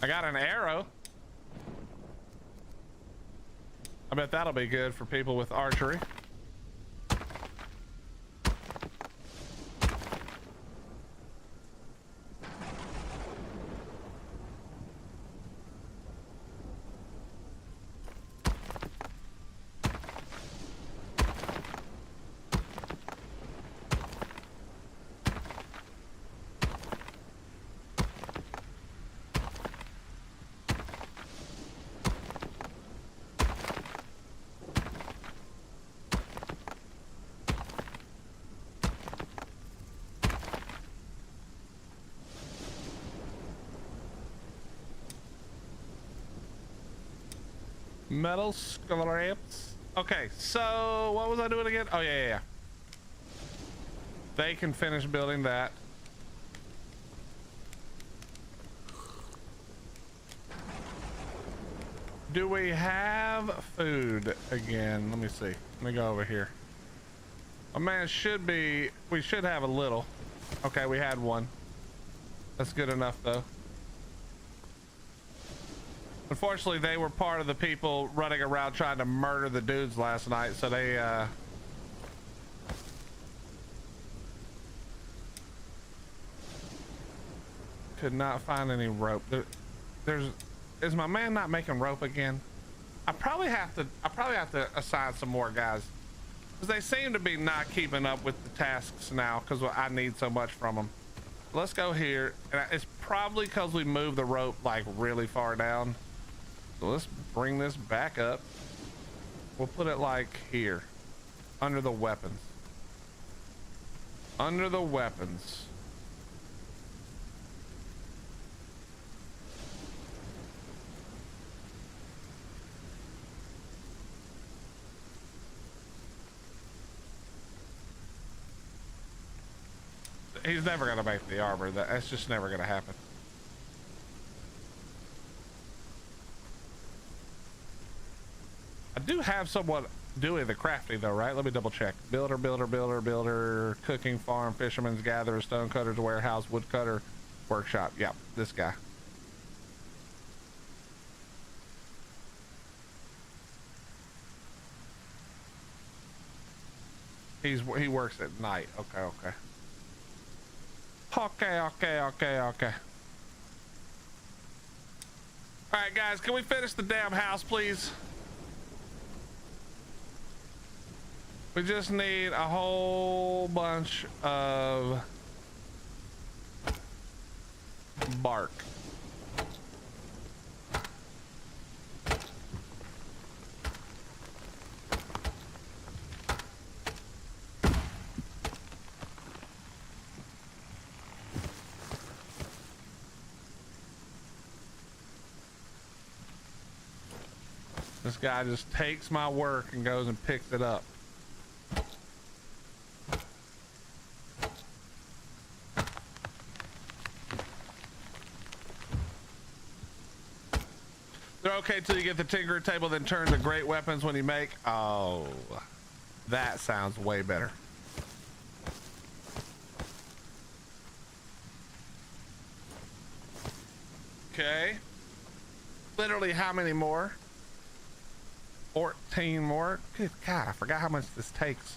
I got an arrow. I bet that'll be good for people with archery. Metal scraps. Okay, so what was I doing again? Oh yeah. They can finish building that. Do we have food again? Let me see. Let me go over here. Oh man, it should be, we should have a little. Okay, we had one. That's good enough though. Unfortunately, they were part of the people running around trying to murder the dudes last night, so they could not find any rope. Is my man not making rope again? I probably have to assign some more guys, because they seem to be not keeping up with the tasks now, because I need so much from them. Let's go here, and it's probably because we moved the rope like really far down. So let's bring this back up. We'll put it like here, under the weapons. Under the weapons. He's never gonna make the armor. That's just never gonna happen. I do have someone doing the crafting though, right? Let me double check. Builder, cooking farm, fisherman's gatherer, stone cutter's warehouse, woodcutter, workshop. Yep, this guy. He works at night. Okay. Okay. All right, guys, can we finish the damn house, please? We just need a whole bunch of bark. This guy just takes my work and goes and picks it up. They're okay till you get the tinker table, then turn to great weapons when you make. Oh, that sounds way better. Okay. Literally how many more? 14 more. Good God, I forgot how much this takes.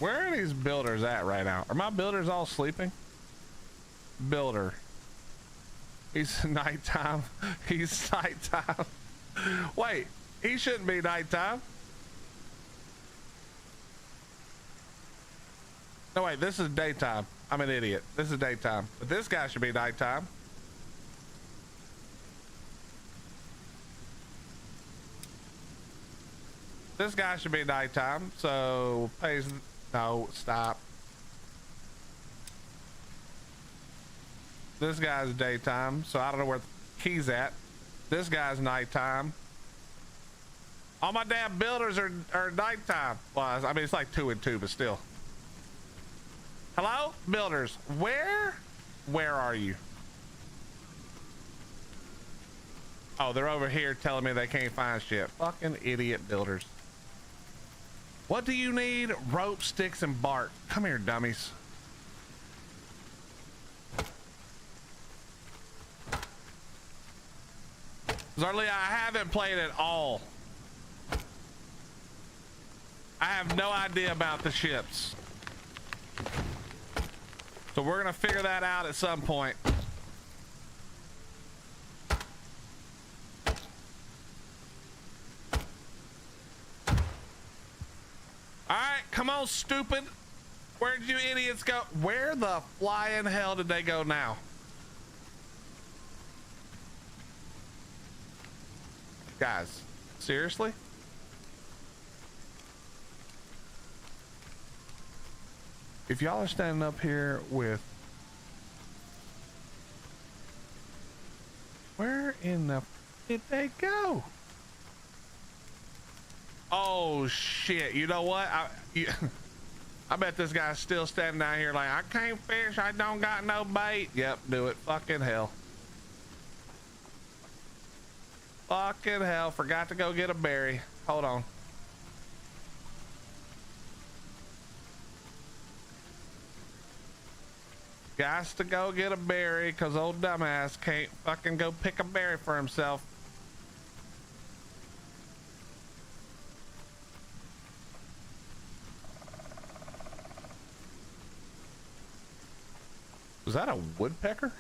Where are these builders at right now? Are my builders all sleeping? Builder. He's nighttime. He's nighttime. Wait, he shouldn't be nighttime. No, wait, this is daytime. I'm an idiot. This is daytime. But this guy should be nighttime. This guy should be nighttime. So, pays... No, stop. This guy's daytime, so I don't know where the key's at. This guy's nighttime. All my damn builders are nighttime. Well, I mean, it's like 2 and 2, but still. Hello? Builders, where are you? Oh, they're over here telling me they can't find shit. Fucking idiot builders. What do you need? Rope, sticks, and bark. Come here, dummies. Zarly, I haven't played at all. I have no idea about the ships. So we're gonna figure that out at some point. All right, come on, stupid. Where'd you idiots go? Where the flying hell did they go now? Guys, seriously? If y'all are standing up here with... Where in the... did they go? Oh, shit. You know what? I bet this guy's still standing down here like, I can't fish. I don't got no bait. Yep, do it. Fucking hell. Fucking hell, forgot to go get a berry. Hold on. Gots to go get a berry because old dumbass can't fucking go pick a berry for himself. Was that a woodpecker?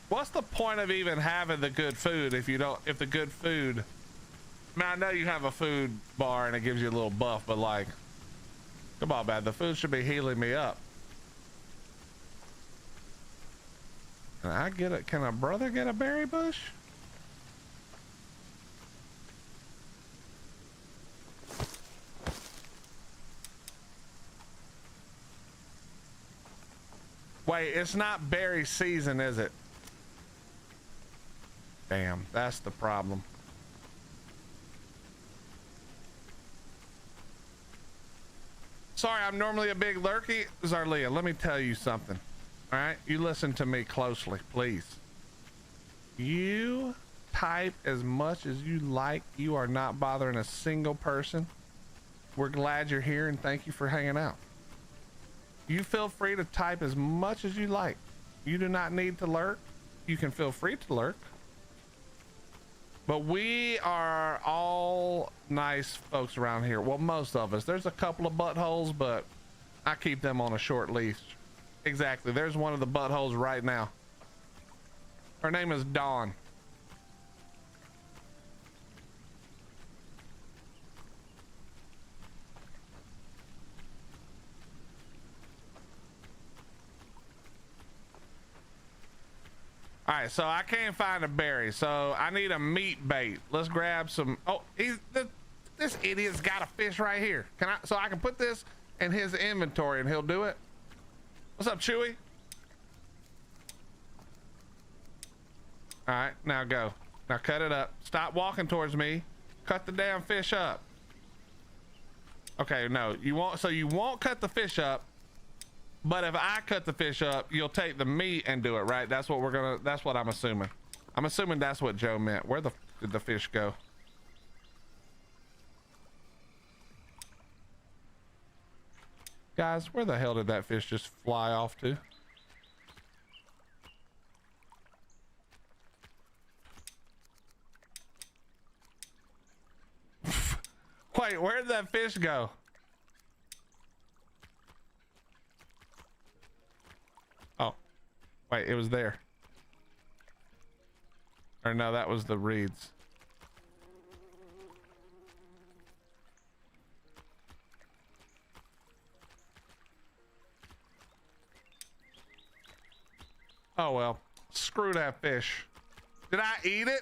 What's the point of even having the good food if the good food, I mean, I know you have a food bar and it gives you a little buff, but like, come on, man, the food should be healing me up. Can I get it? Can a brother get a berry bush? Wait, it's not berry season, is it? Damn, that's the problem. Sorry, I'm normally a big lurky. Zarlia, let me tell you something. All right, you listen to me closely, please. You type as much as you like. You are not bothering a single person. We're glad you're here and thank you for hanging out. You feel free to type as much as you like. You do not need to lurk. You can feel free to lurk. But we are all nice folks around here. Well, most of us. There's a couple of buttholes, but I keep them on a short leash. Exactly. There's one of the buttholes right now. Her name is Dawn. All right, so I can't find a berry, so I need a meat bait. Let's grab some. Oh, this idiot's got a fish right here. So I can put this in his inventory and he'll do it. What's up, Chewy? All right, now go. Now cut it up. Stop walking towards me. Cut the damn fish up. Okay, no, you won't. So you won't cut the fish up. But if I cut the fish up, you'll take the meat and do it, right? That's what that's what I'm assuming. I'm assuming that's what Joe meant. Where did the fish go? Guys, where the hell did that fish just fly off to? Wait, where did that fish go? Oh, wait, it was there. Or no, that was the reeds. Oh well, screw that fish. Did I eat it?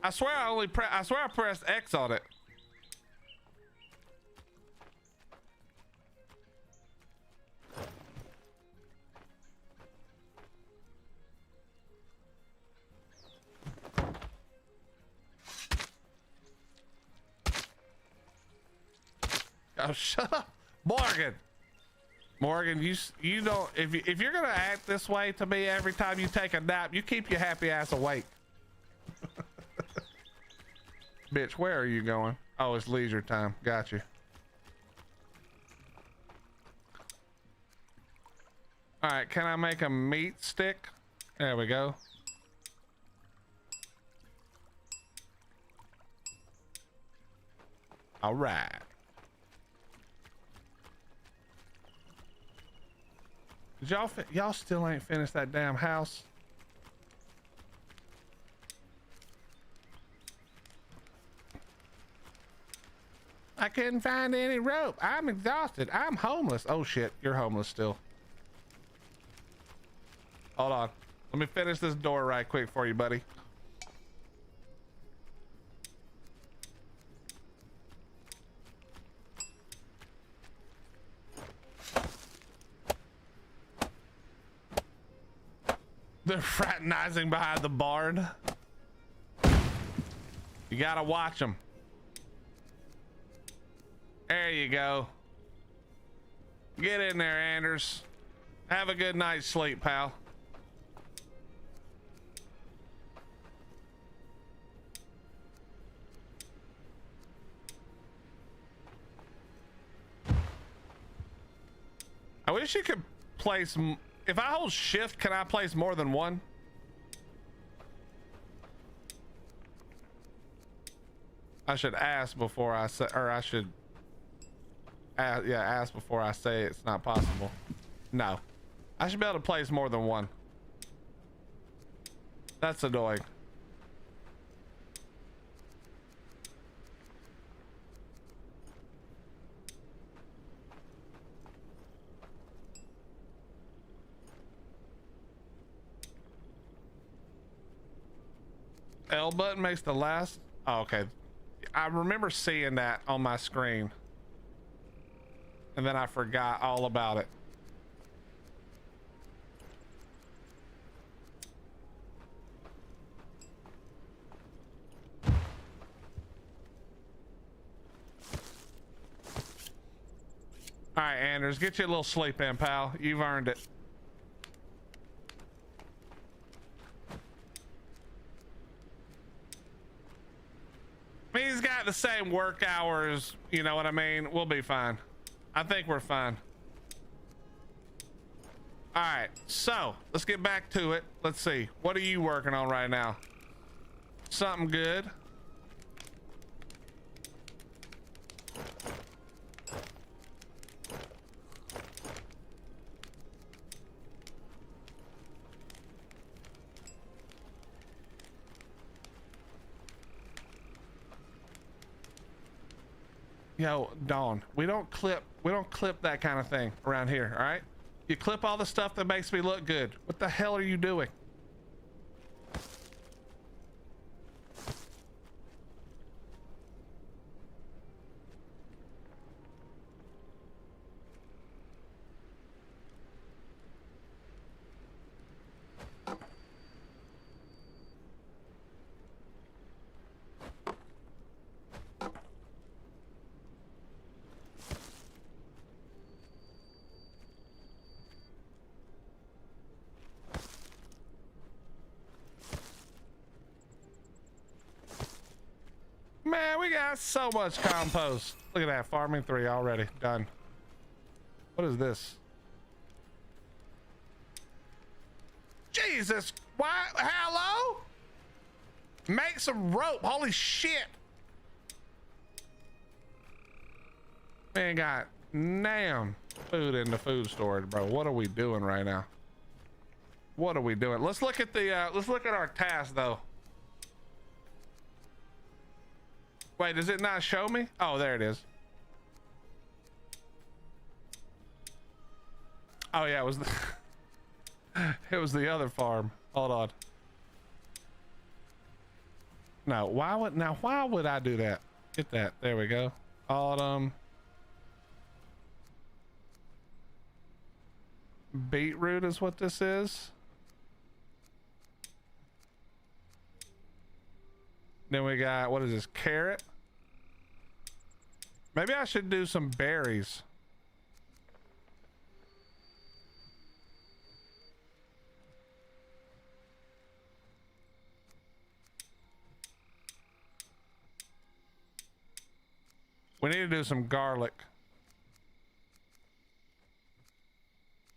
I swear I pressed X on it. Oh, shut up, Morgan. Morgan, you don't. If you're gonna act this way to me every time you take a nap, you keep your happy ass awake. Bitch, where are you going? Oh, it's leisure time. Got you. All right, can I make a meat stick? There we go. All right. Did y'all still ain't finished that damn house? I couldn't find any rope. I'm exhausted. I'm homeless. Oh shit, you're homeless still. Hold on. Let me finish this door right quick for you, buddy. They're fraternizing behind the barn. You gotta watch them. There you go. Get in there, Anders. Have a good night's sleep, pal. I wish you could place, if I hold shift, can I place more than one? I should ask before I say, or I should ask before I say it's not possible. No, I should be able to place more than one. That's annoying. L button makes the last. Oh, okay. I remember seeing that on my screen, and then I forgot all about it. All right, Anders, get you a little sleep in, pal. You've earned it. He's got the same work hours, you know what I mean? We'll be fine. I think we're fine. All right, so let's get back to it. Let's see. What are you working on right now? Something good. Yo, Dawn, we don't clip that kind of thing around here, all right? You clip all the stuff that makes me look good. What the hell are you doing? Man, we got so much compost. Look at that, farming 3 already done. What is this? Jesus, why? Hello? Make some rope. Holy shit. Man, got damn food in the food storage, bro. What are we doing right now? What are we doing? Let's look at the let's look at our task though. Wait, does it not show me? Oh, there it is. Oh yeah, it was the it was the other farm. Hold on. No, why would I do that? Get that. There we go. Autumn. Beetroot is what this is. Then we got, what is this? Carrot. Maybe I should do some berries. We need to do some garlic.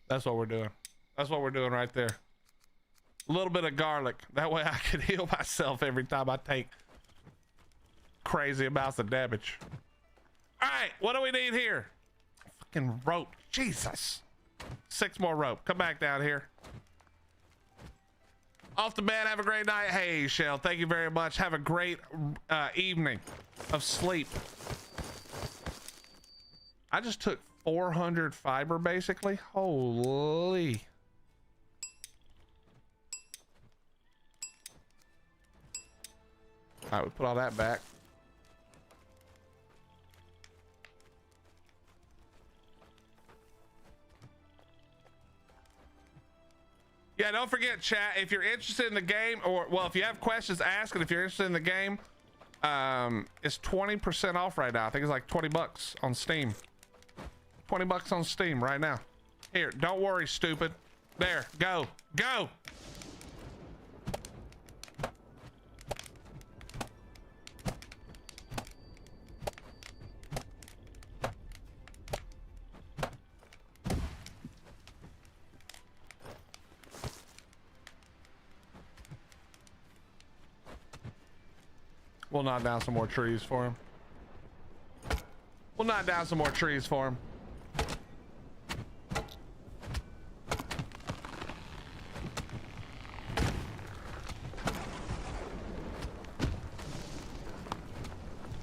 That's what we're doing. That's what we're doing right there. A little bit of garlic. That way I can heal myself every time I take crazy amounts of damage. All right, what do we need here? Fucking rope. Jesus. 6 more rope. Come back down here. Off to bed. Have a great night. Hey, Shell. Thank you very much. Have a great evening of sleep. I just took 400 fiber basically. Holy. All right, we put all that back. Yeah, don't forget, chat, if you're interested in the game, or, well, if you have questions, ask it. If you're interested in the game, It's 20% off right now. I think it's like 20 bucks on Steam. 20 bucks on Steam right now. Here, don't worry, stupid. There, go, go. We'll knock down some more trees for him. We'll knock down some more trees for him.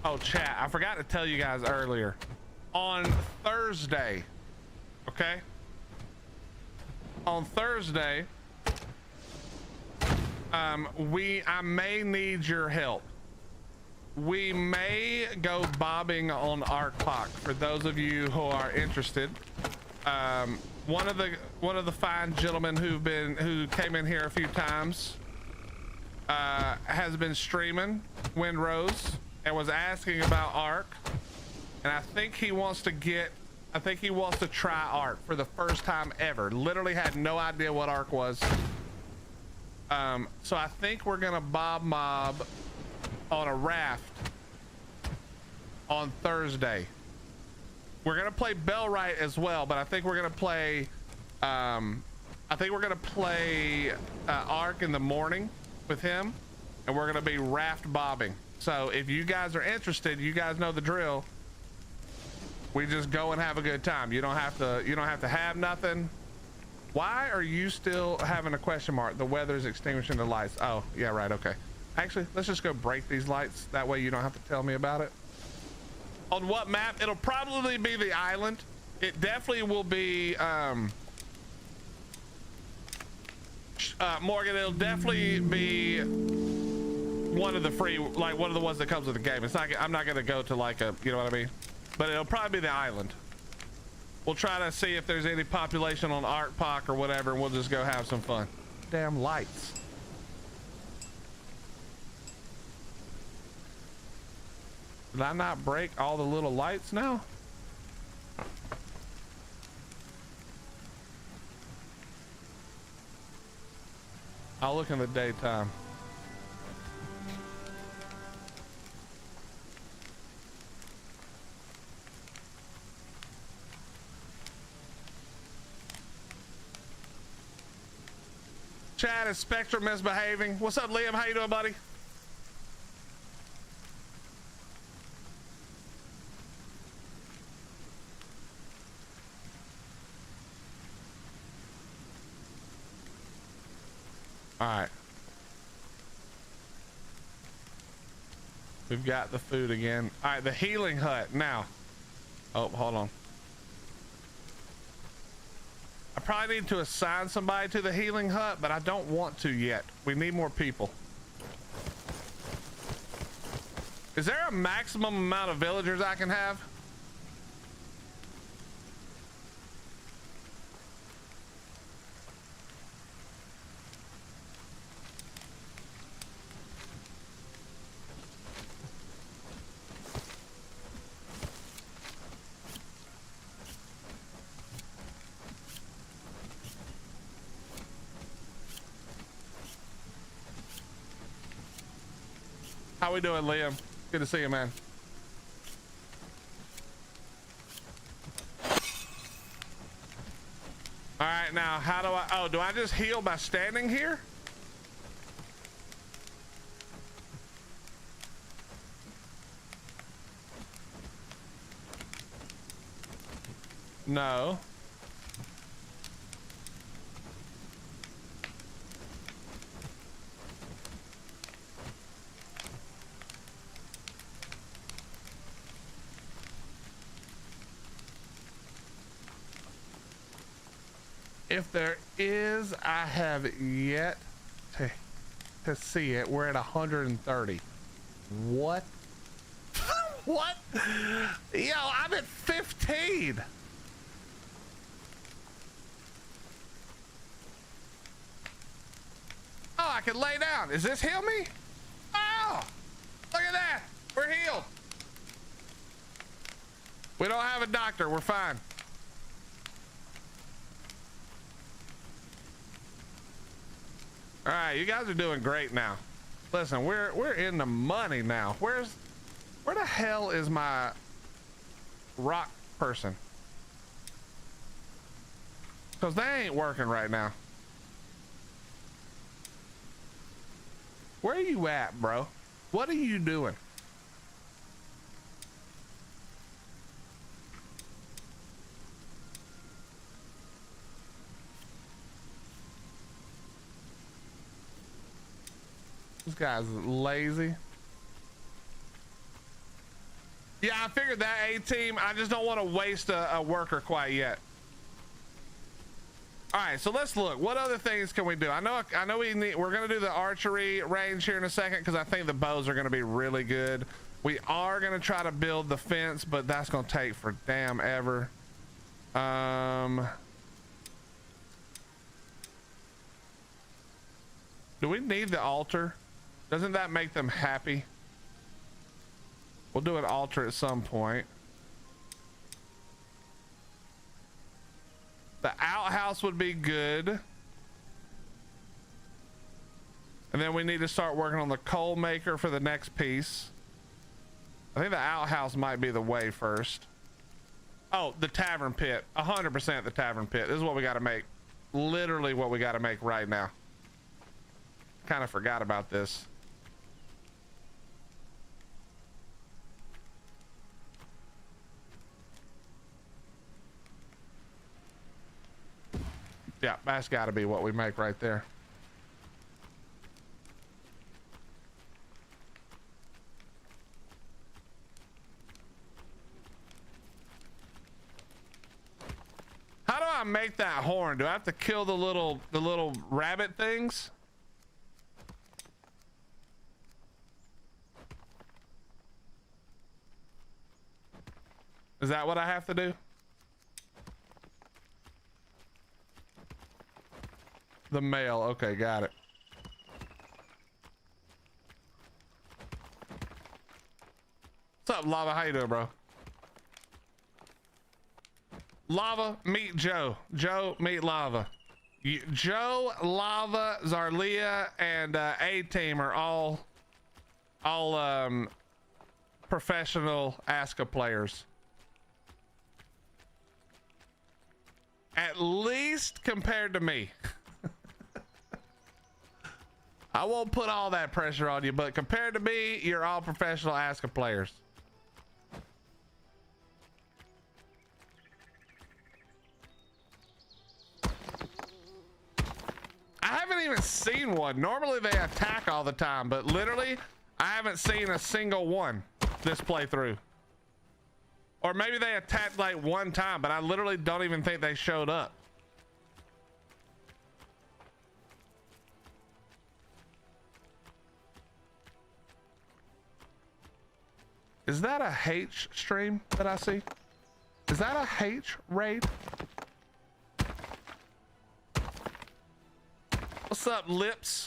Oh, chat, I forgot to tell you guys earlier. On Thursday, okay? On Thursday, I may need your help. We may go bobbing on ARC for those of you who are interested. One of the fine gentlemen who came in here a few times has been streaming Windrose and was asking about ARC, and I think he wants to try ARC for the first time ever. Literally had no idea what ARC was. So I think we're gonna bob mob on a raft on Thursday. We're gonna play Bellwright as well, but I think we're gonna play ARC in the morning with him, and we're gonna be raft bobbing. So if you guys are interested, you guys know the drill. We just go and have a good time. You don't have to have nothing. Why are you still having a question mark? The weather's extinguishing the lights. Oh yeah, right, okay. Actually, let's just go break these lights. That way you don't have to tell me about it. On what map? It'll probably be the island. It definitely will be, Morgan, it'll definitely be one of the free, like one of the ones that comes with the game. It's not, I'm not gonna go to like a, you know what I mean? But it'll probably be the island. We'll try to see if there's any population on ArcPoc or whatever, and we'll just go have some fun. Damn lights. Did I not break all the little lights now? I'll look in the daytime. Chad, is Spectrum misbehaving? What's up, Liam? How you doing, buddy? All right. We've got the food again. All right, the healing hut now. Oh, hold on. I probably need to assign somebody to the healing hut, but I don't want to yet. We need more people. Is there a maximum amount of villagers I can have? How we doing, Liam? Good to see you, man. All right, now how do do I just heal by standing here? No. If there is, I have yet to see it. We're at 130. What? What? Yo, I'm at 15. Oh, I can lay down. Is this heal me? Oh, look at that. We don't have a doctor. We're fine. All right, you guys are doing great now. Listen, we're in the money now. Where the hell is my rock person? Because they ain't working right now. Where are you at, bro? What are you doing? This guy's lazy. Yeah, I figured that A team. I just don't want to waste a worker quite yet. All right, so let's look. What other things can we do? I know we're gonna do the archery range here in a second because I think the bows are gonna be really good. We are gonna try to build the fence, but that's gonna take for damn ever. Do we need the altar? Doesn't that make them happy? We'll do an altar at some point. The outhouse would be good. And then we need to start working on the coal maker for the next piece. I think the outhouse might be the way first. Oh, the tavern pit. 100% the tavern pit. This is what we got to make. Literally what we got to make right now. Kind of forgot about this. Yeah, that's got to be what we make right there. How do I make that horn? Do I have to kill the little rabbit things? Is that what I have to do? The male. Okay, got it. What's up, Lava? How you doing, bro? Lava, meet Joe. Joe, meet Lava. Joe, Lava, Zarlia, and A-Team are all professional ASKA players. At least compared to me. I won't put all that pressure on you, but compared to me, you're all professional ASKA players. I haven't even seen one. Normally they attack all the time, but literally I haven't seen a single one this playthrough. Or maybe they attacked like one time, but I literally don't even think they showed up. Is that a H stream that I see? Is that a H raid? What's up, Lips?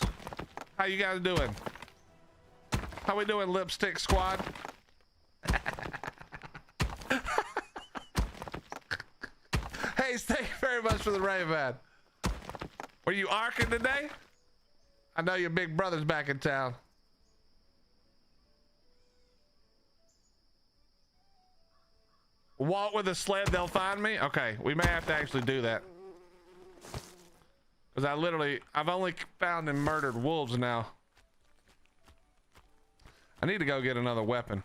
How you guys doing? How we doing, Lipstick Squad? Hey, thank you very much for the raid, man. Were you arcing today? I know your big brother's back in town. Walk with a sled, they'll find me? Okay, we may have to actually do that. Because I've only found and murdered wolves now. I need to go get another weapon.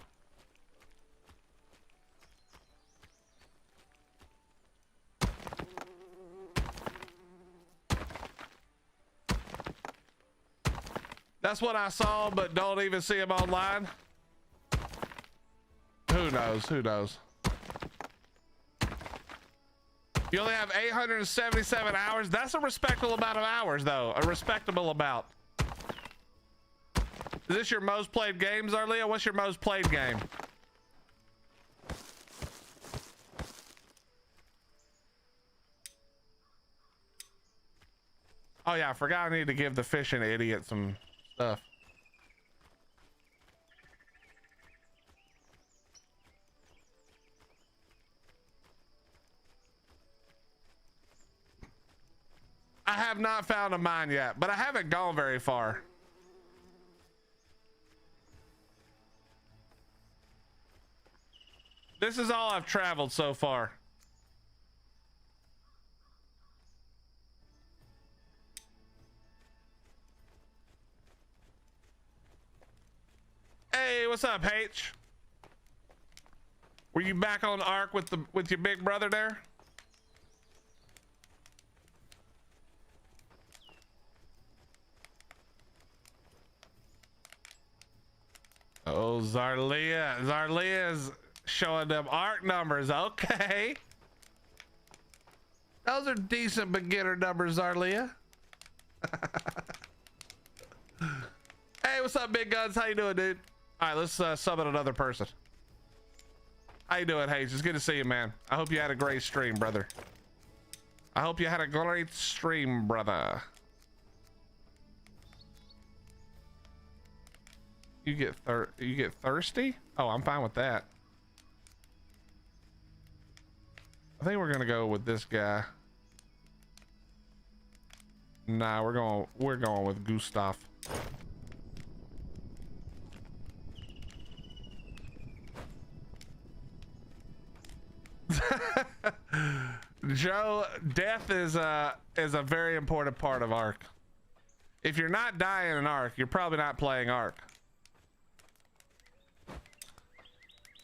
That's what I saw, but don't even see him online. Who knows? Who knows? You only have 877 hours. That's a respectable amount of hours, though. A respectable amount. Is this your most played game, Zarlia? What's your most played game? Oh yeah, I forgot I need to give the fishing idiot some stuff. have not found a mine yet, but I haven't gone very far. This is all I've traveled so far. Hey, what's up, H? Were you back on Ark with your big brother there? Oh, Zarlia is showing them Ark numbers. Okay, those are decent beginner numbers, Zarlia. Hey, what's up, big guns? How you doing, dude? All right, let's summon another person. How you doing, Hayes? It's good to see you, man. I hope you had a great stream, brother. I hope you had a great stream, brother. You get thirsty? Oh, I'm fine with that. I think we're gonna go with this guy. Nah, we're going with Gustav. Joe, death is a very important part of Ark. If you're not dying in Ark, you're probably not playing Ark.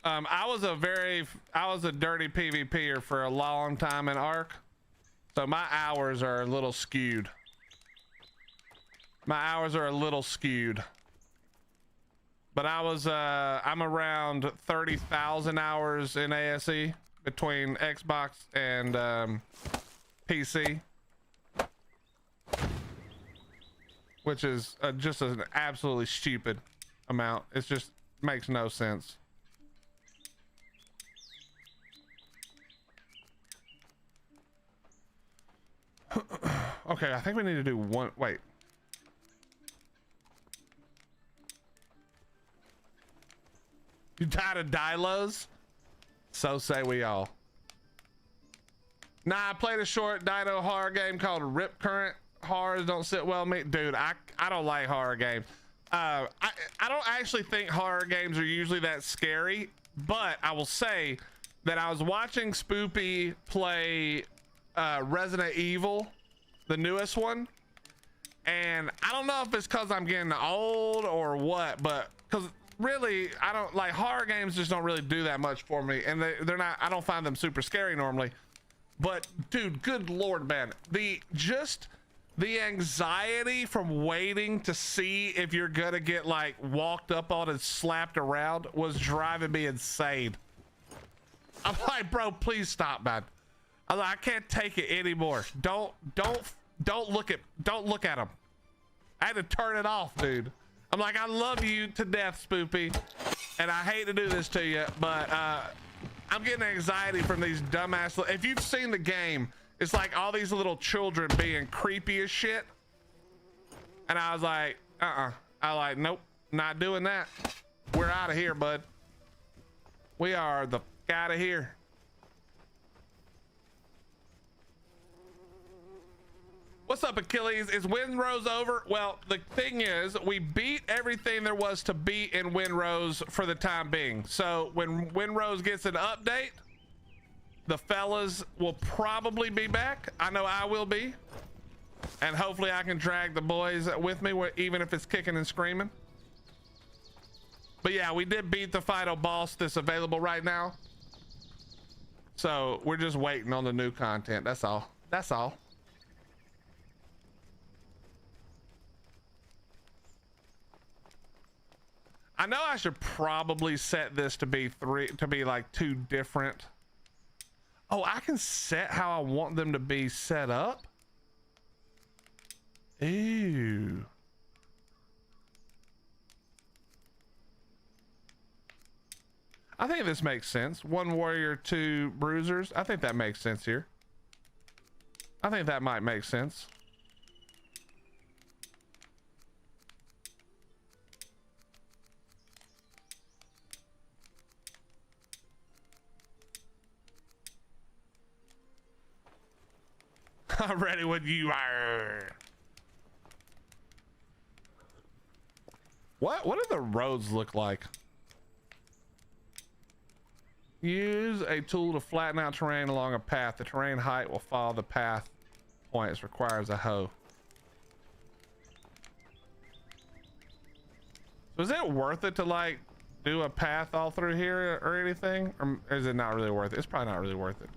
I was a dirty PvPer for a long time in Ark, so my hours are a little skewed. But I'm around 30,000 hours in ASE between Xbox and PC, which is just an absolutely stupid amount. It just makes no sense. Okay, I think we need to do one. Wait. You tired of Dilos? So say we all. Nah, I played a short dino horror game called Rip Current. Horrors don't sit well with me. Dude, I don't like horror games. I don't actually think horror games are usually that scary, but I will say that I was watching Spoopy play Resident Evil, the newest one, and I don't know if it's because I'm getting old or what, but because really I don't like horror games, just don't really do that much for me, and they're not, I don't find them super scary normally. But dude, good lord, man, the anxiety from waiting to see if you're gonna get like walked up on and slapped around was driving me insane. I'm like, bro, please stop, man. I'm like, I can't take it anymore. Don't look at him. I had to turn it off, dude. I'm like, I love you to death, Spoopy, and I hate to do this to you, but I'm getting anxiety from these dumbass. If you've seen the game, it's like all these little children being creepy as shit, and I was like, I like, nope, not doing that. We're out of here, bud. We are the out of here. What's up, Achilles? Is Windrose over? Well, the thing is, we beat everything there was to beat in Windrose for the time being. So when Windrose gets an update, the fellas will probably be back. I know I will be. And hopefully I can drag the boys with me, even if it's kicking and screaming. But yeah, we did beat the final boss that's available right now. So we're just waiting on the new content. That's all. That's all. I know I should probably set this to be like two different. Oh, I can set how I want them to be set up. Ew. I think this makes sense. One warrior, two bruisers. I think that makes sense here. I think that might make sense. I'm ready when you are. What do the roads look like? Use a tool to flatten out terrain along a path. The terrain height will follow the path points. Requires a hoe. So is it worth it to like do a path all through here or anything? Or is it not really worth it? It's probably not really worth it.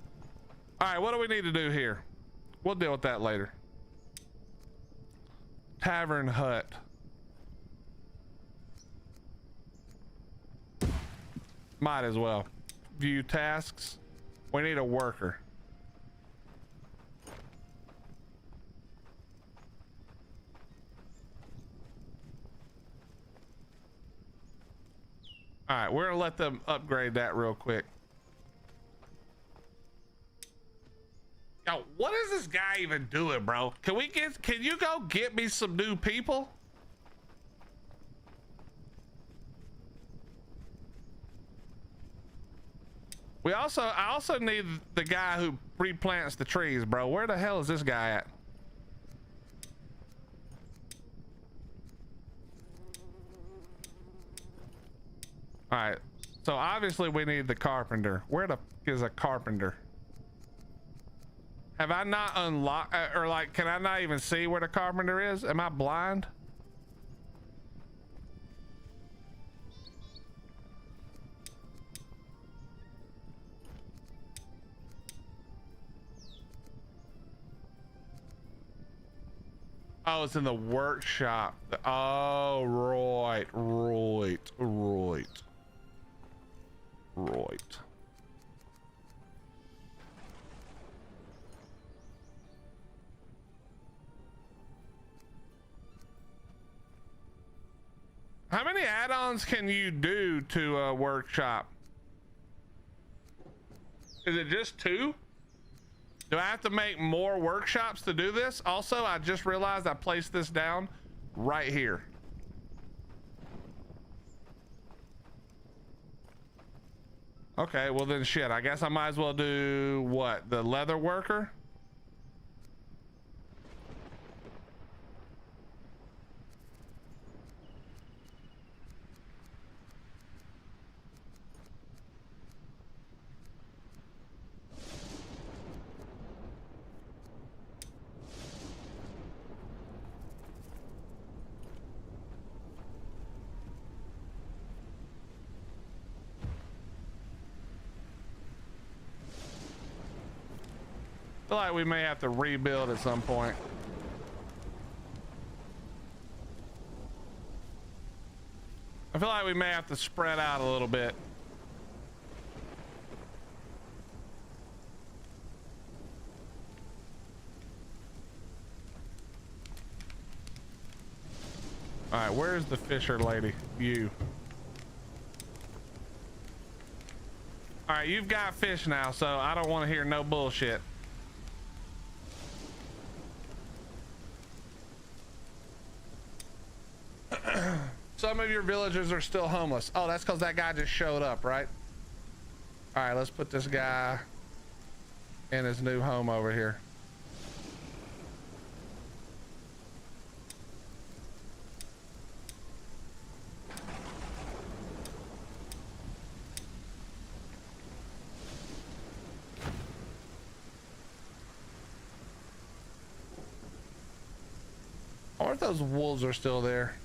All right, what do we need to do here? We'll deal with that later. Tavern hut. Might as well. View tasks. We need a worker. All right, we're gonna let them upgrade that real quick. Yo, what is this guy even doing, bro? Can you go get me some new people? I also need the guy who replants the trees, bro. Where the hell is this guy at? All right, so obviously we need the carpenter. Where the f is a carpenter? Have I not unlocked, or like, can I not even see where the carpenter is? Am I blind? Oh, it's in the workshop. Oh, right. How many add-ons can you do to a workshop? Is it just 2? Do I have to make more workshops to do this? Also, I just realized I placed this down right here. Okay, well then shit, I guess I might as well do what? The leather worker? I feel like we may have to rebuild at some point. I feel like we may have to spread out a little bit. All right, where's the fisher lady? You. All right, you've got fish now, so I don't want to hear no bullshit. Some of your villagers are still homeless. Oh, that's because that guy just showed up, right? All right, let's put this guy in his new home over here. I wonder if those wolves are still there.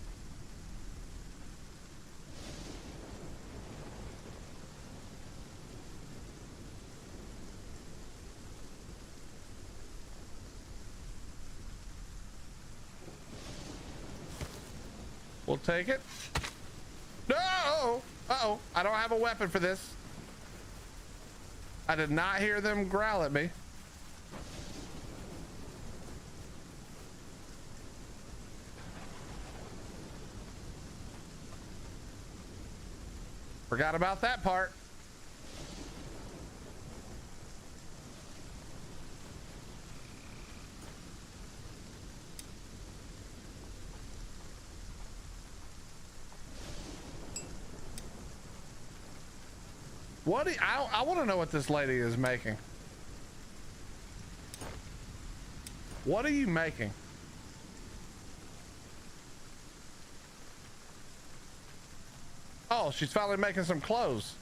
We'll take it. No! Uh-oh. I don't have a weapon for this. I did not hear them growl at me. Forgot about that part. What do you, I want to know what this lady is making. What are you making? Oh, she's finally making some clothes.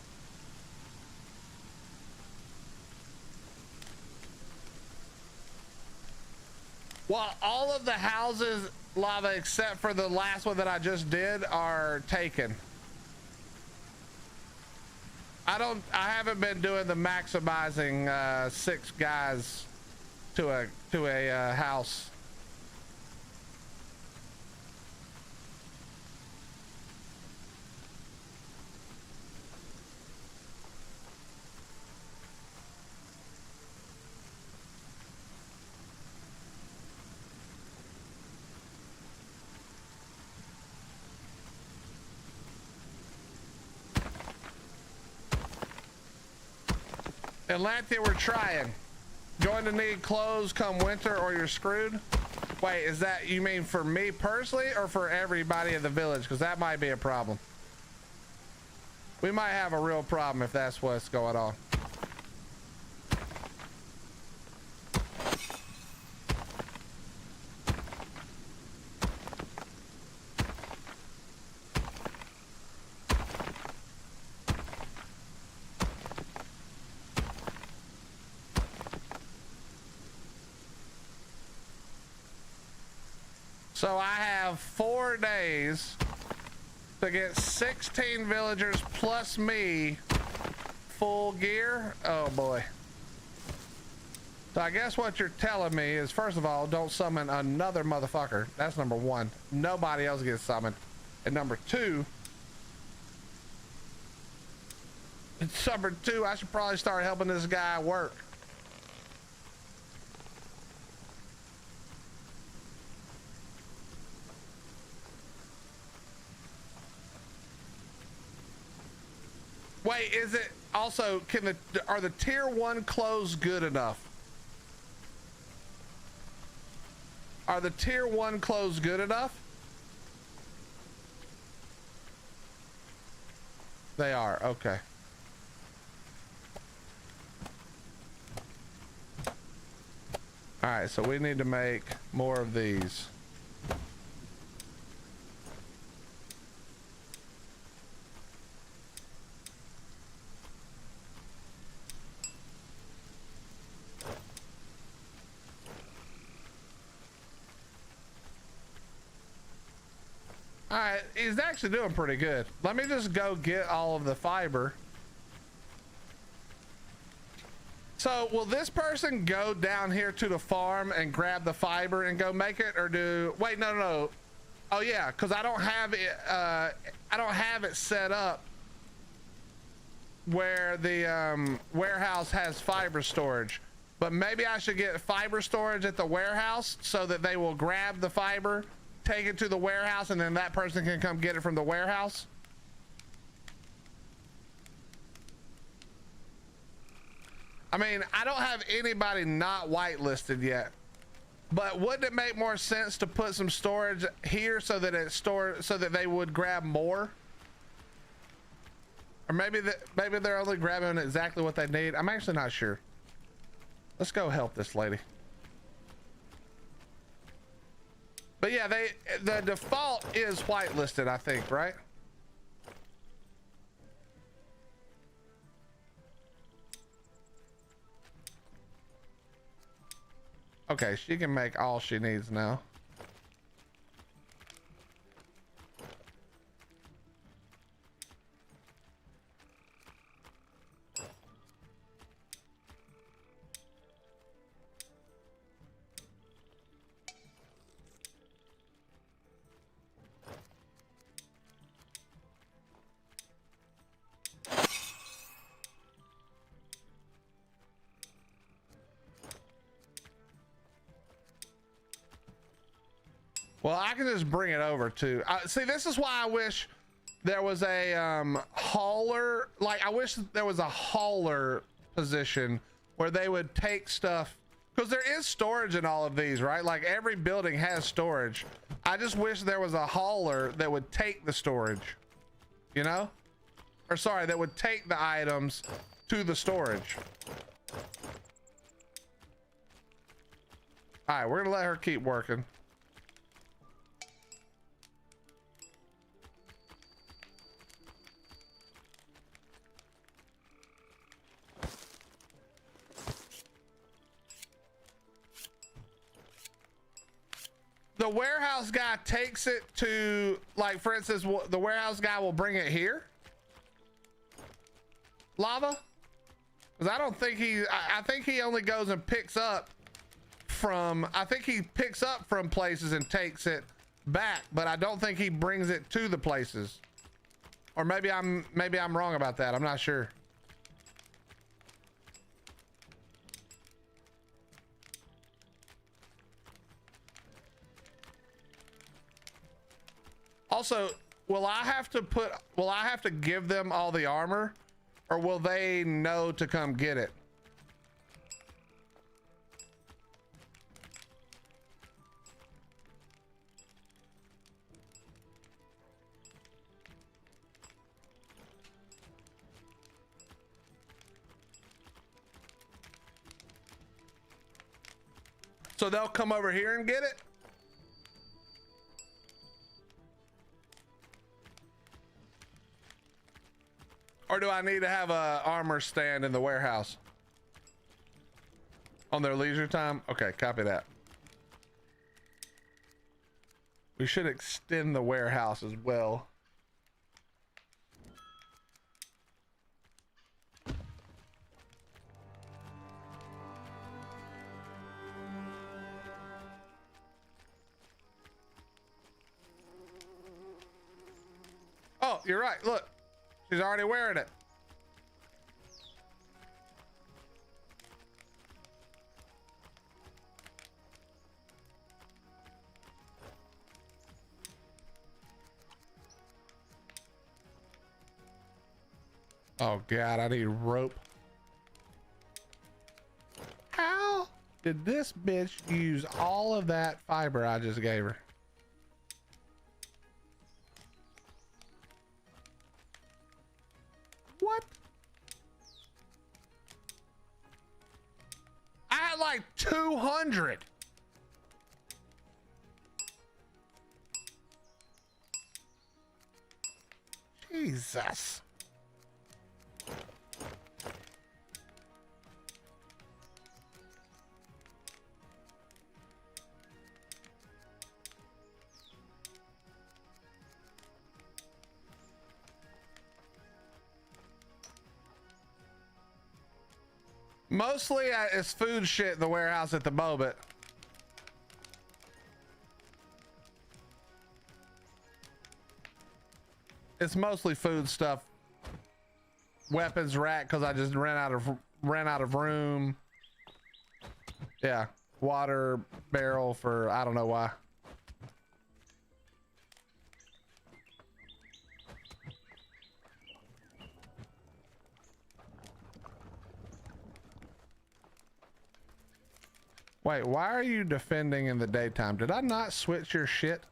Well, all of the houses, Lava, except for the last one that I just did, are taken. I haven't been doing the maximizing 6 guys to a house. Atlantia, we're trying. Going to need clothes come winter or you're screwed. Wait, is that, you mean for me personally or for everybody in the village? Because that might be a problem. We might have a real problem if that's what's going on. So I have 4 days to get 16 villagers plus me full gear. Oh boy. So I guess what you're telling me is, first of all, don't summon another motherfucker. That's number 1. Nobody else gets summoned. And number 2, I should probably start helping this guy work. Wait, is it also, are the tier 1 clothes good enough? Are the tier 1 clothes good enough? They are, okay. All right, so we need to make more of these. All right, he's actually doing pretty good. Let me just go get all of the fiber. So will this person go down here to the farm and grab the fiber and go make it, or do, wait, no. Oh yeah, because I don't have it set up where the warehouse has fiber storage. But maybe I should get fiber storage at the warehouse so that they will grab the fiber, take it to the warehouse, and then that person can come get it from the warehouse. I mean, I don't have anybody not whitelisted yet, but wouldn't it make more sense to put some storage here so that so that they would grab more? Or maybe they're only grabbing exactly what they need. I'm actually not sure. Let's go help this lady. But yeah, the default is whitelisted, I think, right? Okay, she can make all she needs now. Well, I can just bring it over to, see, this is why I wish there was a hauler. Like, I wish there was a hauler position where they would take stuff, because there is storage in all of these, right? Like, every building has storage. I just wish there was a hauler that would take the storage, you know? Or sorry, that would take the items to the storage. All right, we're gonna let her keep working. The warehouse guy takes it to, like, for instance, the warehouse guy will bring it here. Lava? Because I don't think I think he only goes and picks up from, I think he picks up from places and takes it back, but I don't think he brings it to the places. Or maybe I'm wrong about that. I'm not sure. Also, will I have to give them all the armor, or will they know to come get it? So they'll come over here and get it? Or do I need to have a armor stand in the warehouse? On their leisure time? Okay, copy that. We should extend the warehouse as well. Oh, you're right. Look, she's already wearing it. Oh God, I need rope. How did this bitch use all of that fiber I just gave her? What? I had like 200. Jesus. Mostly it's food shit in the warehouse at the moment. It's mostly food stuff. Weapons rack because I just ran out of room. Yeah, water barrel for I don't know why. Wait, why are you defending in the daytime? Did I not switch your shit?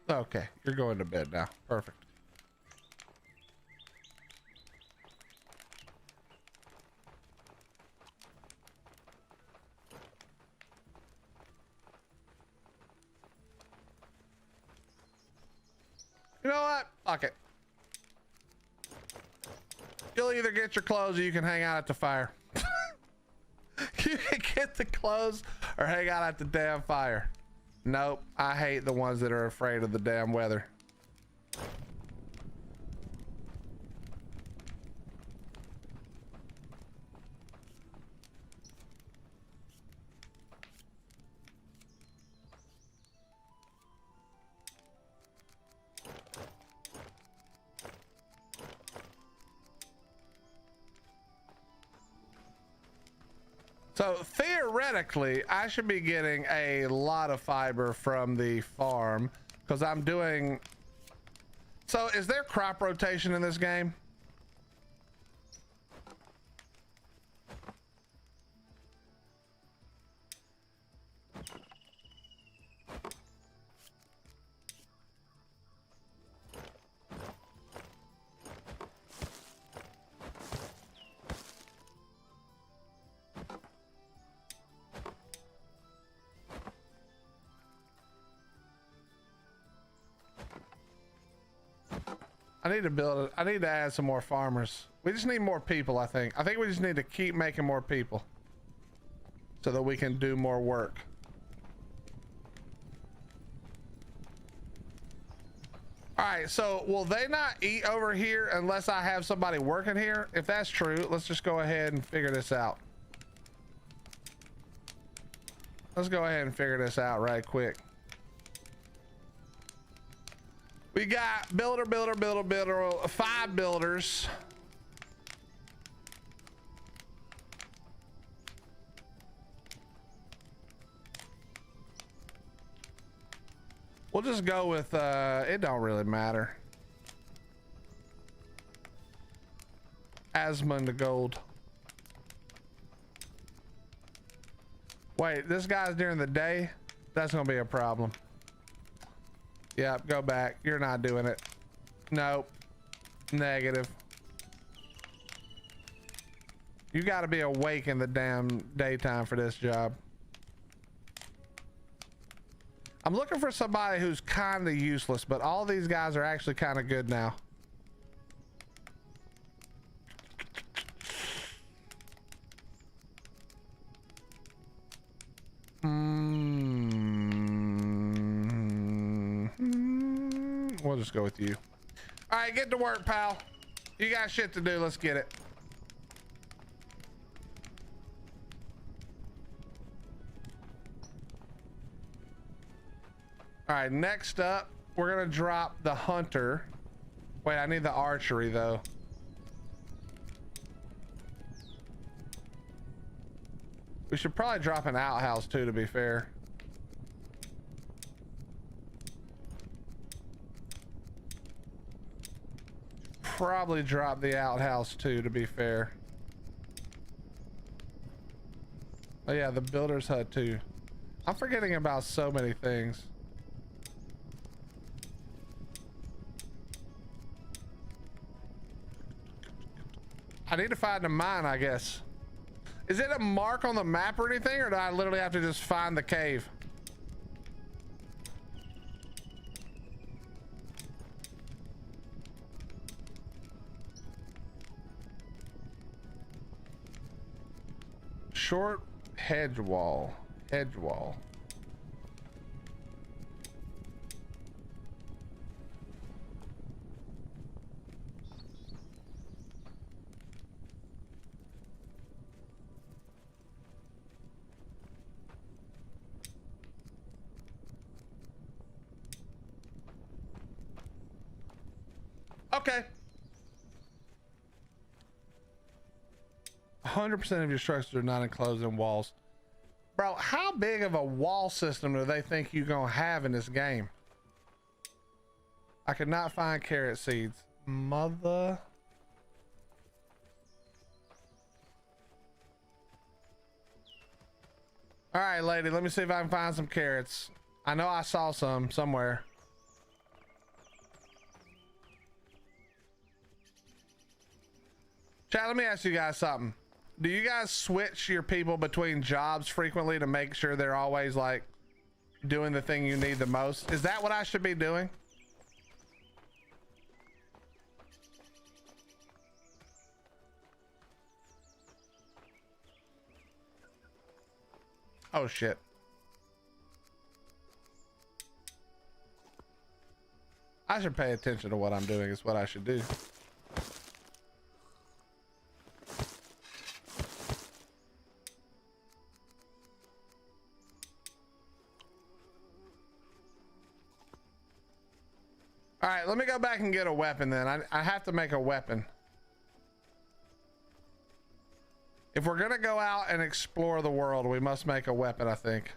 Okay, you're going to bed now. Perfect. You know what? Fuck it. You'll either get your clothes or you can hang out at the fire. You can get the clothes or hang out at the damn fire. Nope, I hate the ones that are afraid of the damn weather. So theoretically, I should be getting a lot of fiber from the farm because I'm doing. So is there crop rotation in this game? I need to build it. I need to add some more farmers. We just need more people, I think. I think we just need to keep making more people so that we can do more work. All right, so will they not eat over here unless I have somebody working here? If that's true, let's just go ahead and figure this out. Let's go ahead and figure this out right quick. We got builder, 5 builders. We'll just go with, it don't really matter. Asmund the gold. Wait, this guy's during the day? That's gonna be a problem. Yep, go back. You're not doing it. Nope. Negative. You gotta be awake in the damn daytime for this job. I'm looking for somebody who's kind of useless, but all these guys are actually kind of good now. We'll just go with you. All right, get to work, pal. You got shit to do. Let's get it. All right, next up, we're gonna drop the hunter. Wait, I need the archery though. We should probably drop an outhouse too, to be fair. Probably drop the outhouse too, to be fair. Oh yeah, the builder's hut too. I'm forgetting about so many things. I need to find a mine, I guess. Is it a mark on the map or anything, or do I literally have to just find the cave? Short hedge wall. Hedge wall. Okay. 100% of your structures are not enclosed in walls. Bro, how big of a wall system do they think you're gonna have in this game? I could not find carrot seeds. Mother. All right, lady, let me see if I can find some carrots. I know I saw some somewhere. Chat, let me ask you guys something. Do you guys switch your people between jobs frequently to make sure they're always like doing the thing you need the most? Is that what I should be doing? Oh shit. I should pay attention to what I'm doing is what I should do. All right, let me go back and get a weapon then. I have to make a weapon. If we're gonna go out and explore the world, we must make a weapon, I think.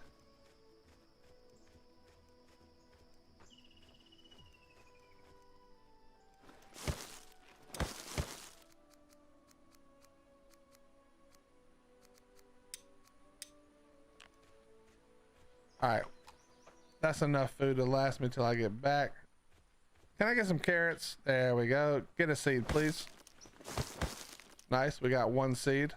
All right, that's enough food to last me till I get back. Can I get some carrots? There we go. Get a seed, please. Nice, we got one seed.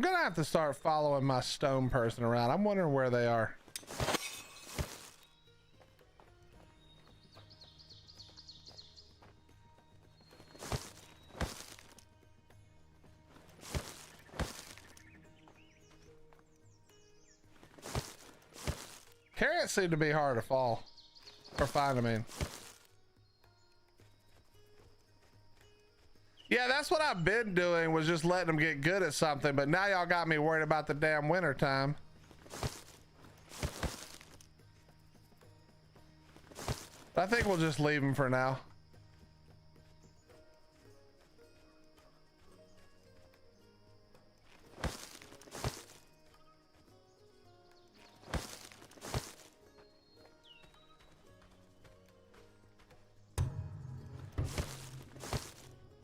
I'm gonna have to start following my stone person around. I'm wondering where they are. Carrots seem to be hard to fall or find, I mean. Yeah, that's what I've been doing, was just letting them get good at something, but now y'all got me worried about the damn winter time. I think we'll just leave them for now.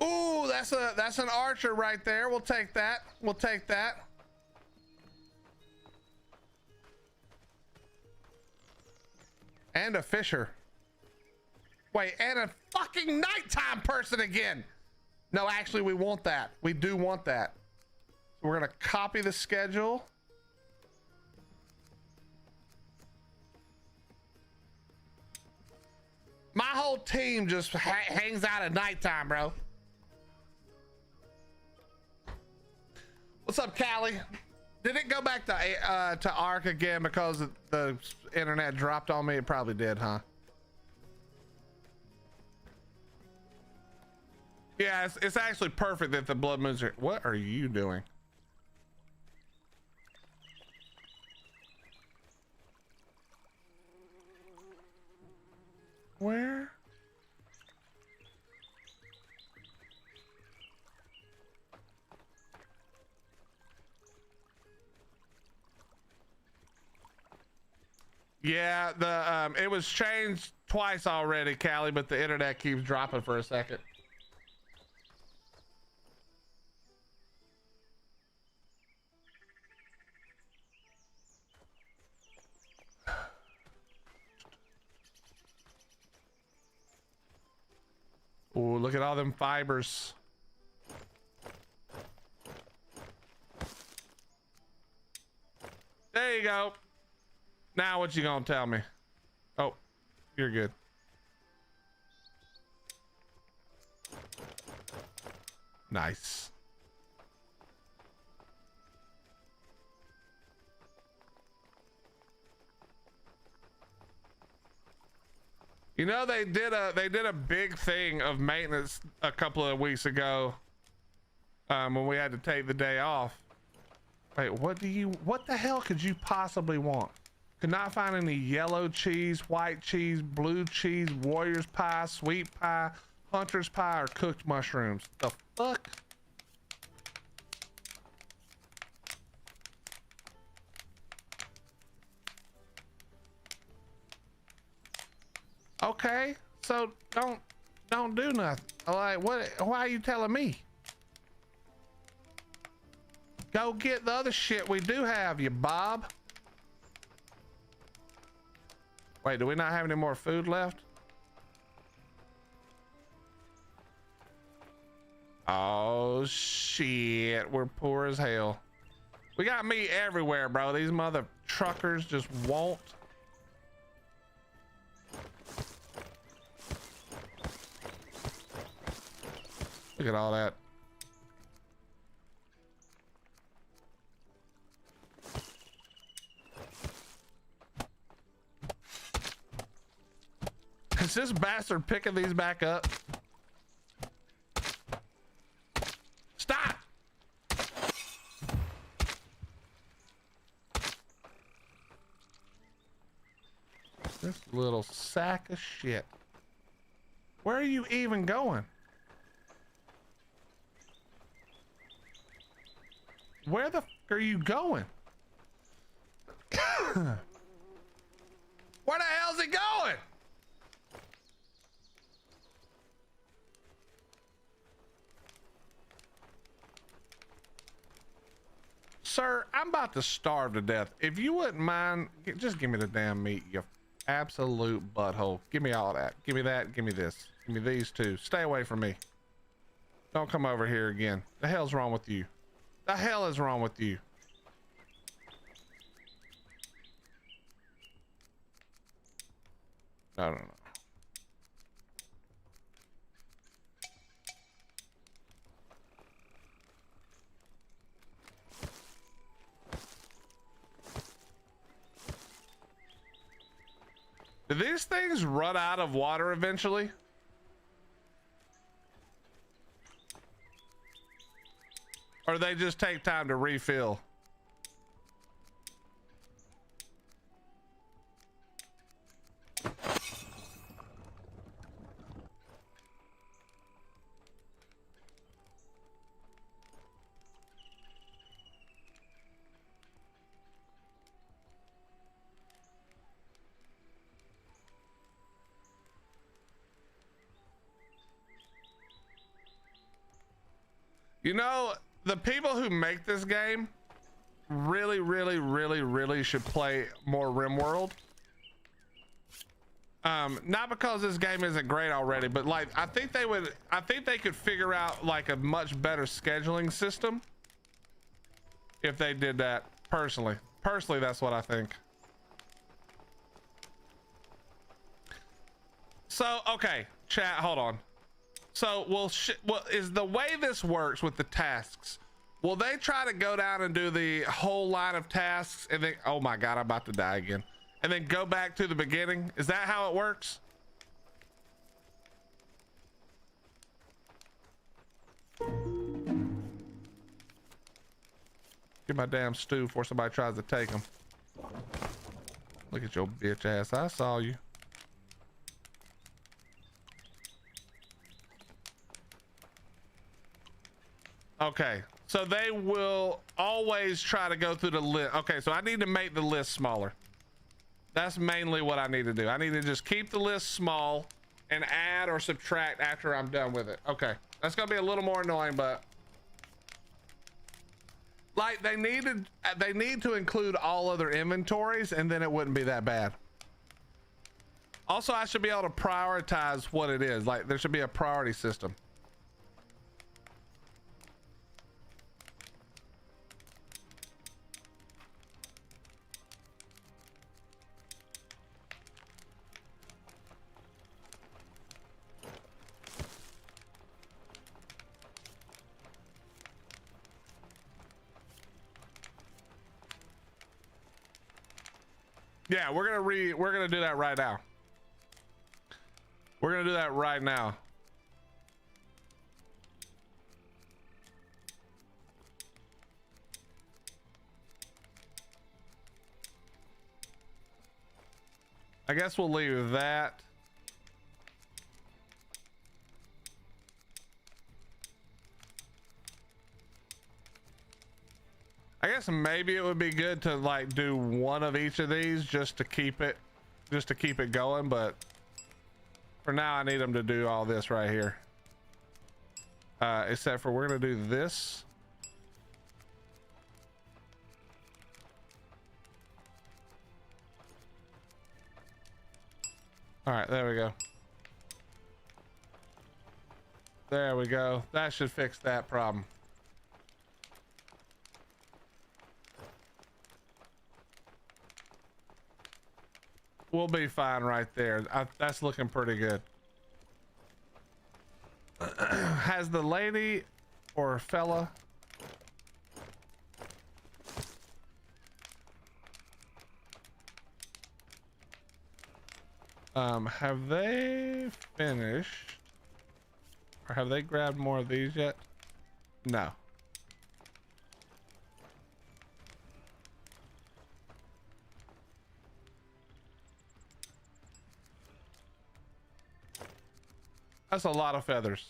Ooh, that's an archer right there. We'll take that. We'll take that. And a fisher. Wait, and a fucking nighttime person again. No, actually, we want that. We do want that. So we're gonna copy the schedule. My whole team just hangs out at nighttime, bro. What's up, Callie? Did it go back to ARK again because the internet dropped on me? It probably did, huh? Yeah, it's actually perfect that the blood moons are. What are you doing? Where? Yeah, it was changed twice already, Callie, but the internet keeps dropping for a second. Ooh, look at all them fibers. There you go. Now what you gonna tell me? Oh, you're good. Nice. You know, they did a big thing of maintenance a couple of weeks ago, when we had to take the day off. Wait, what the hell could you possibly want? Could not find any yellow cheese, white cheese, blue cheese, warrior's pie, sweet pie, hunter's pie, or cooked mushrooms. The fuck? Okay, so don't do nothing. Like, what? Why are you telling me? Go get the other shit we do have, you Bob. Wait, do we not have any more food left? Oh shit, we're poor as hell. We got meat everywhere, bro. These mother truckers just won't. Look at all that. Is this bastard picking these back up? Stop! This little sack of shit. Where are you even going? Where the f are you going? Where the hell's he going? Sir, I'm about to starve to death. If you wouldn't mind, just give me the damn meat, you absolute butthole. Give me all that. Give me that. Give me this. Give me these two. Stay away from me. Don't come over here again. The hell's wrong with you? The hell is wrong with you? No, no, no. Do these things run out of water eventually? Or they just take time to refill? You know, the people who make this game really should play more RimWorld. Not because this game isn't great already, but like I think they could figure out like a much better scheduling system if they did that. Personally, that's what I think. So okay, chat, hold on. So well, is the way this works with the tasks, will they try to go down and do the whole line of tasks and then, oh my god, I'm about to die again, and then go back to the beginning? Is that how it works? Get my damn stew before somebody tries to take them. Look at your bitch ass. I saw you. Okay, so they will always try to go through the list. Okay, so I need to make the list smaller. That's mainly what I need to do. I need to just keep the list small and add or subtract after I'm done with it. Okay, that's gonna be a little more annoying, but like they need to include all other inventories, and then it wouldn't be that bad. Also, I should be able to prioritize what it is. Like there should be a priority system. Yeah, we're gonna do that right now. We're gonna do that right now. I guess we'll leave that. I guess maybe it would be good to like do one of each of these just to keep it going, but for now I need them to do all this right here. Except for we're gonna do this. All right, there we go. There we go. That should fix that problem. We'll be fine right there. That's looking pretty good. Has the lady or fella have they finished, or have they grabbed more of these yet? No. That's a lot of feathers.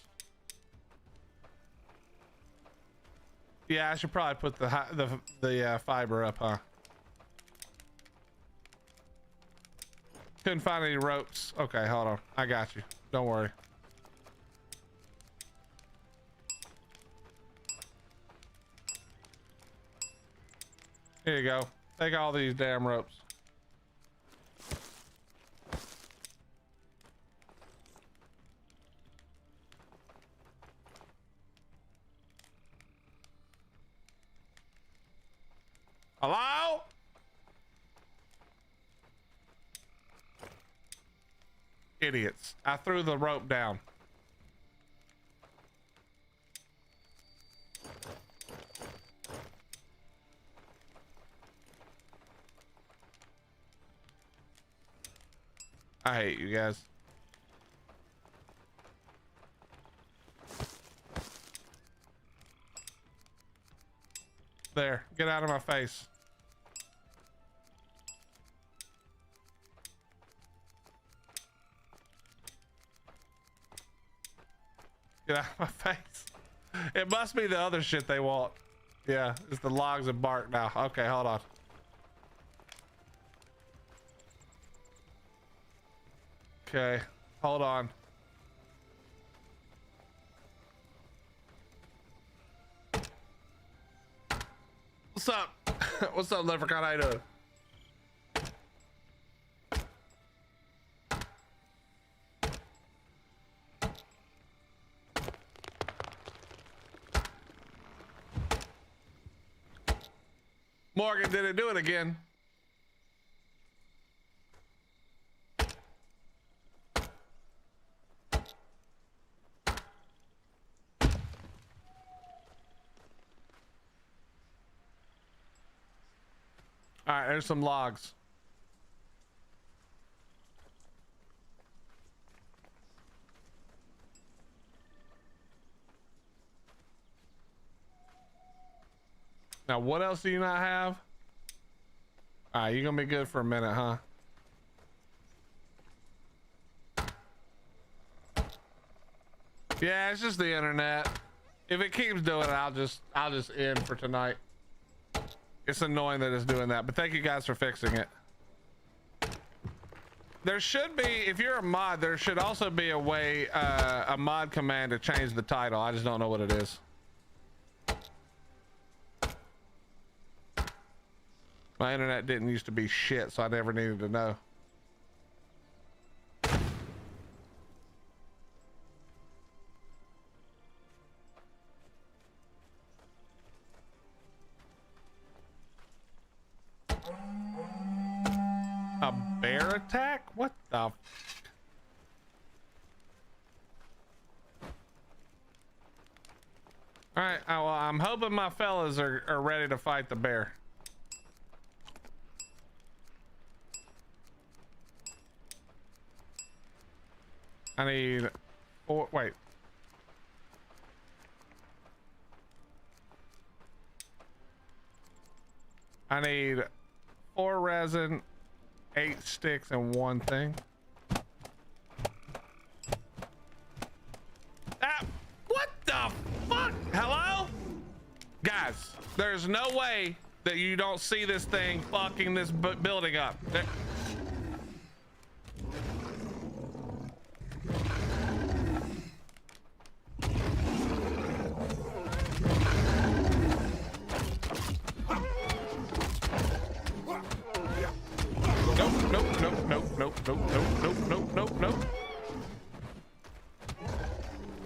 Yeah, I should probably put the fiber up, huh? Couldn't find any ropes. Okay, hold on. I got you. Don't worry. Here you go. Take all these damn ropes. idiots. I threw the rope down. I hate you guys. There, get out of my face. Get out of my face. It must be the other shit they want. Yeah, it's the logs and bark now. Okay, hold on. Okay, hold on. What's up? What's up, Leprechaun? How you doing? Morgan didn't do it again. All right, there's some logs. Now, what else do you not have? All right, you're gonna be good for a minute, huh? Yeah, it's just the internet. If it keeps doing it, I'll just end for tonight. It's annoying that it's doing that, but thank you guys for fixing it. There should be, if you're a mod, there should also be a way, a mod command to change the title. I just don't know what it is. My internet didn't used to be shit, so I never needed to know. A bear attack? What the? All right, well, I'm hoping my fellas are ready to fight the bear. I need 4, wait. I need 4 resin, 8 sticks, and 1 thing. Ah, what the fuck? Hello? Guys, there's no way that you don't see this thing fucking this building up. Nope.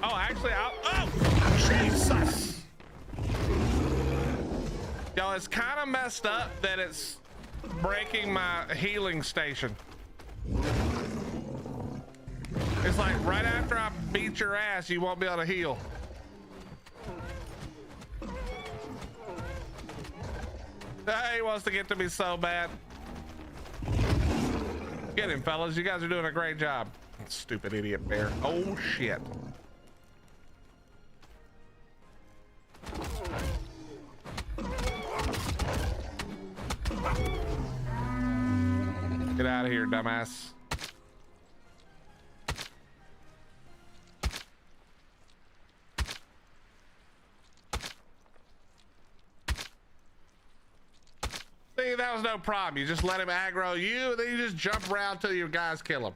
Oh, actually, oh, Jesus. Y'all, it's kind of messed up that it's breaking my healing station. It's like right after I beat your ass, you won't be able to heal. He wants to get to me so bad. Get him, fellas. You guys are doing a great job. Stupid idiot bear. Oh, shit. Get out of here, dumbass. See, that was no problem. You just let him aggro you, and then you just jump around till your guys kill him.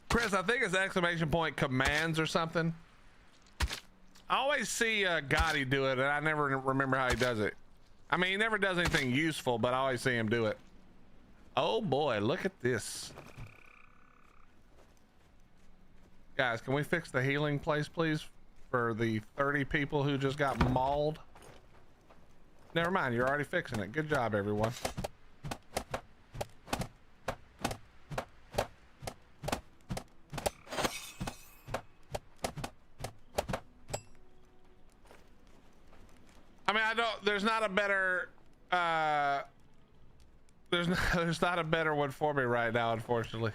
Chris, I think it's exclamation point commands or something. I always see Gotti do it, and I never remember how he does it. I mean, he never does anything useful, but I always see him do it. Oh boy, look at this. Guys, can we fix the healing place, please? for the 30 people who just got mauled. Never mind, you're already fixing it. Good job, everyone. I mean, there's not a better, there's not a better one for me right now, unfortunately.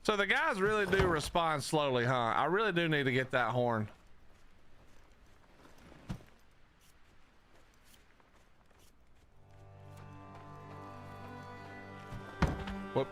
So the guys really do respond slowly, huh? I really do need to get that horn. Whoops.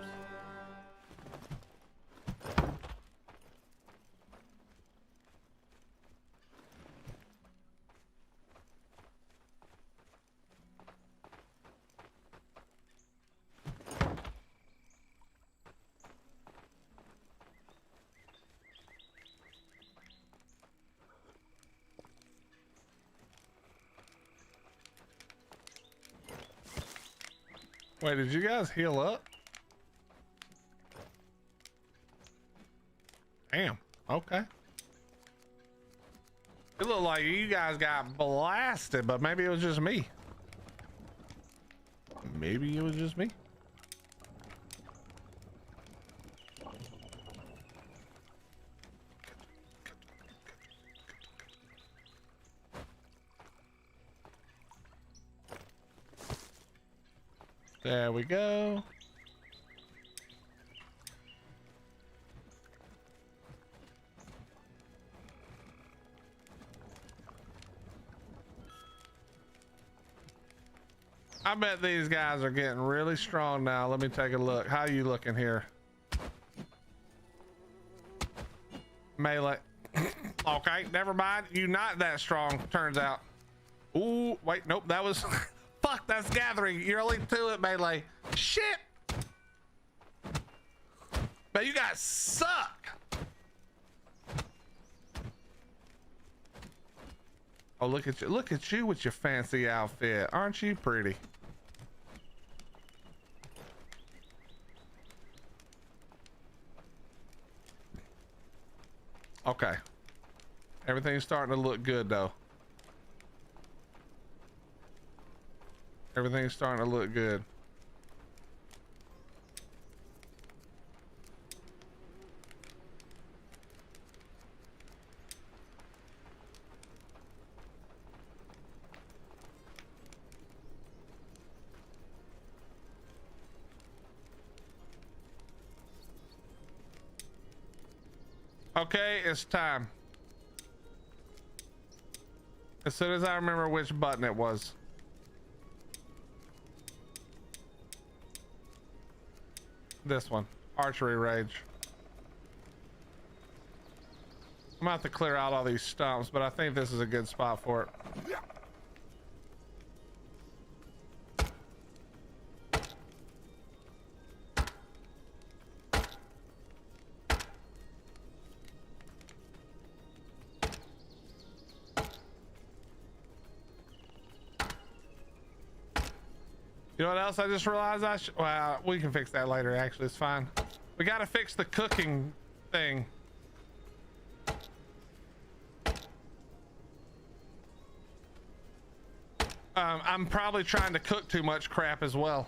Wait, did you guys heal up? Damn. Okay. It looked like you guys got blasted, but maybe it was just me. Maybe it was just me. There we go. I bet these guys are getting really strong now. Let me take a look. How you looking here? Melee. Okay, never mind. You not that strong, turns out. Ooh, wait, nope, that was... Fuck, that's gathering. You're only 2 at melee. Shit! Man, you guys suck! Oh, look at you. Look at you with your fancy outfit. Aren't you pretty? Okay. Everything's starting to look good, though. Everything's starting to look good. Okay, it's time. As soon as I remember which button it was. This one, archery rage. I'm gonna have to clear out all these stumps, but I think this is a good spot for it. You know what else I just realized? Well, we can fix that later. Actually, it's fine. We got to fix the cooking thing. I'm probably trying to cook too much crap as well.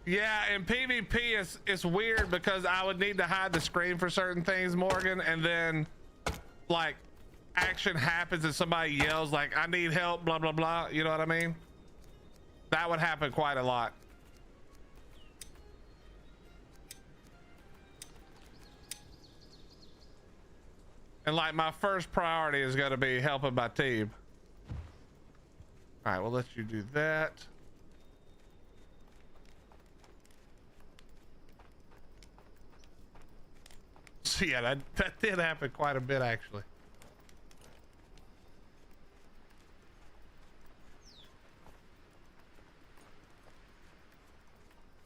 Yeah, and PvP is weird because I would need to hide the screen for certain things, Morgan, and then like action happens and somebody yells like, I need help, blah, blah, blah. You know what I mean? That would happen quite a lot. And like my first priority is going to be helping my team. All right, we'll let you do that. So yeah, that did happen quite a bit actually.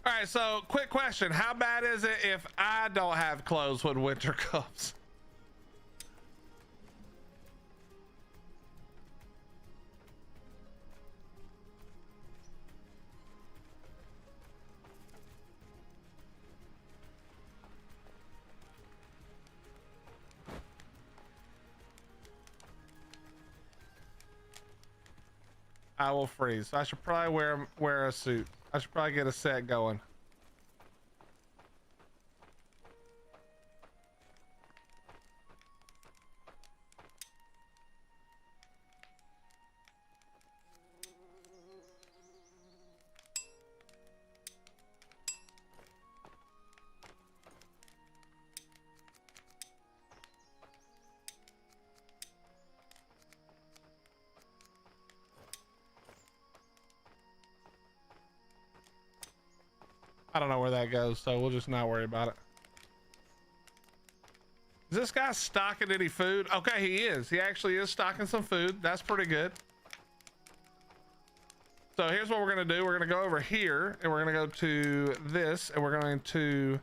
All right, right, so quick question. How bad is it if I don't have clothes when winter comes? I will freeze. I should probably wear a suit. I should probably get a set going. I don't know where that goes, so we'll just not worry about it. Is this guy stocking any food? Okay, he is. He actually is stocking some food. That's pretty good. So here's what we're gonna do. We're gonna go over here and we're gonna go to this and we're going to,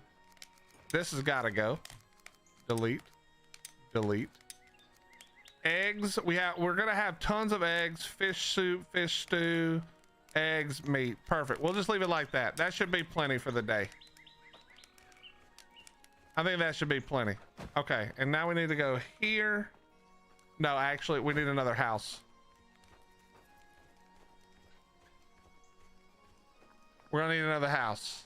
this has gotta go. Delete, delete. Eggs, we're gonna have tons of eggs, fish soup, fish stew, eggs, meat. Perfect. We'll just leave it like that. That should be plenty for the day. I think that should be plenty. Okay, and now we need to go here. No, actually, we need another house. We're gonna need another house.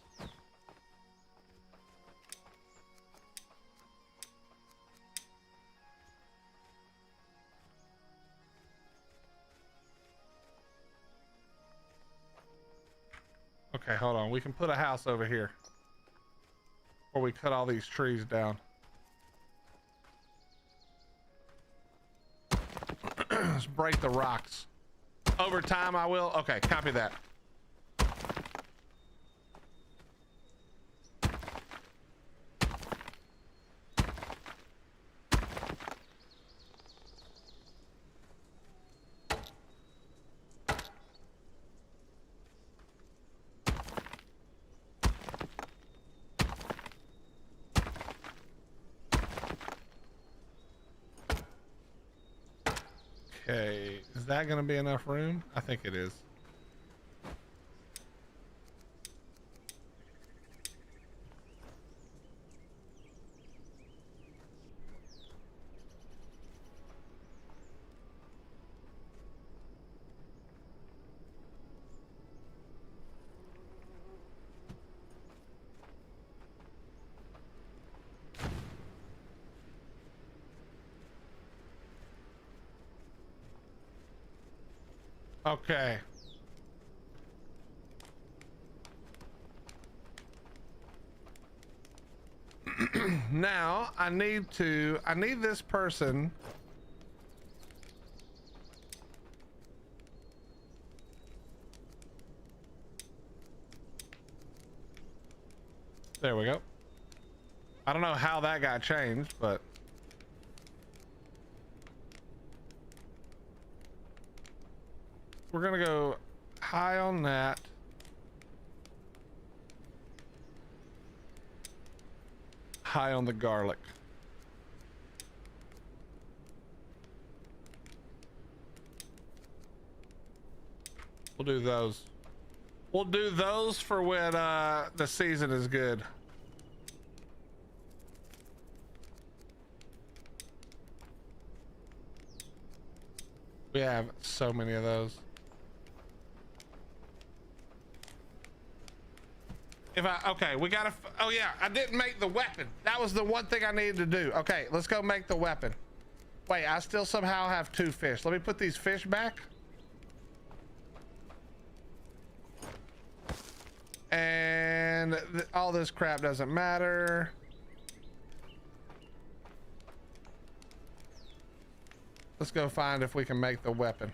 Okay, hold on. We can put a house over here. Or we cut all these trees down. Let's break the rocks. Over time I will. Okay, copy that. Okay, is that going to be enough room? I think it is. Okay. Now I need this person. There we go. I don't know how that got changed, but we're gonna go high on that. High on the garlic. We'll do those. We'll do those for when the season is good. We have so many of those. Okay, we gotta, oh yeah, I didn't make the weapon. That was the one thing I needed to do. Okay, let's go make the weapon. Wait, I still somehow have 2 fish. Let me put these fish back. And all this crap doesn't matter. Let's go find if we can make the weapon.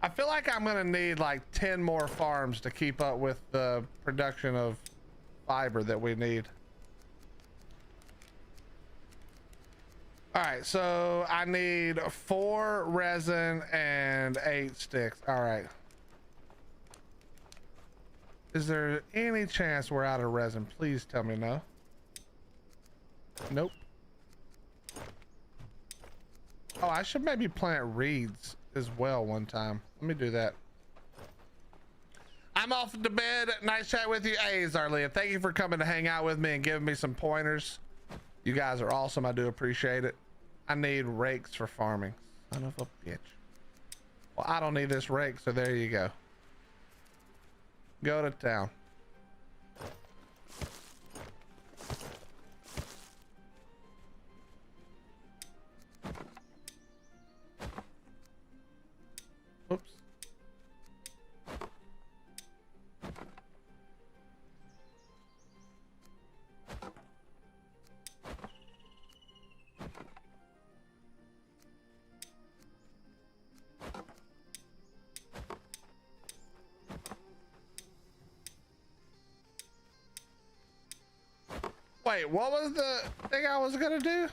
I feel like I'm gonna need like 10 more farms to keep up with the production of fiber that we need. All right, so I need 4 resin and 8 sticks. All right. Is there any chance we're out of resin? Please tell me no. Nope. Oh, I should maybe plant reeds as well one time. Let me do that. I'm off to bed. Nice chat with you. Hey, Zarlia, thank you for coming to hang out with me and giving me some pointers. You guys are awesome. I do appreciate it. I need rakes for farming. Son of a bitch. Well, I don't need this rake, so there you go. Go to town. Oops. Wait, what was the thing I was gonna do?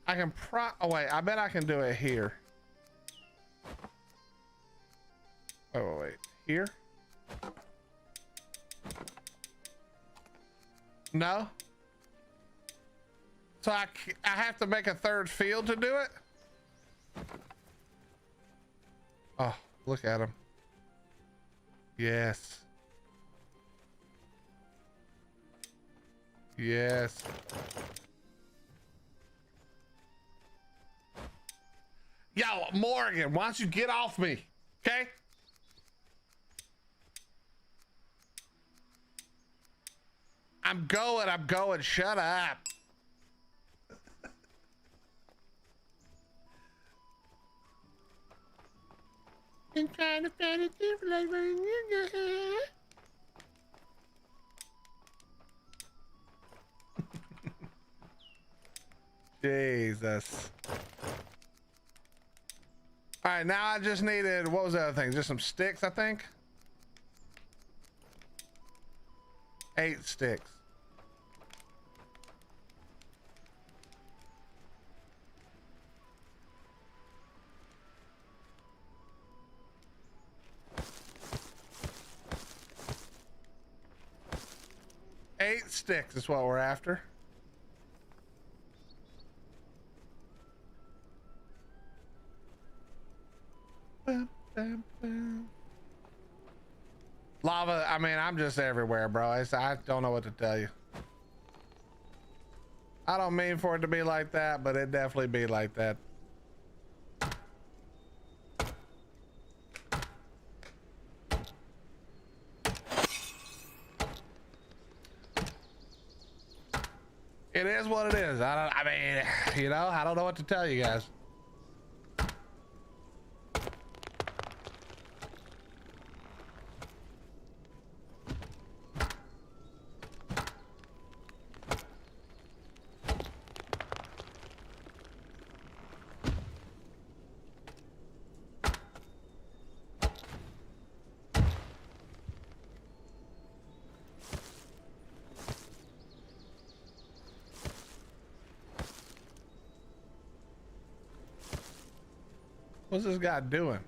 I can oh wait, I bet I can do it here. Oh wait, here? No? So I have to make a 3rd field to do it? Oh, look at him. Yes. Yes. Yo, Morgan, why don't you get off me? Okay? I'm going. Shut up. I'm trying to find a different Jesus. All right, now I just needed, what was the other thing? Just some sticks, I think. 8 sticks. Eight sticks is what we're after. Lava, I mean, I'm just everywhere, bro. I don't know what to tell you. I don't mean for it to be like that, but it definitely be like that. It is what it is. I mean, you know, I don't know what to tell you guys. What's this guy doing?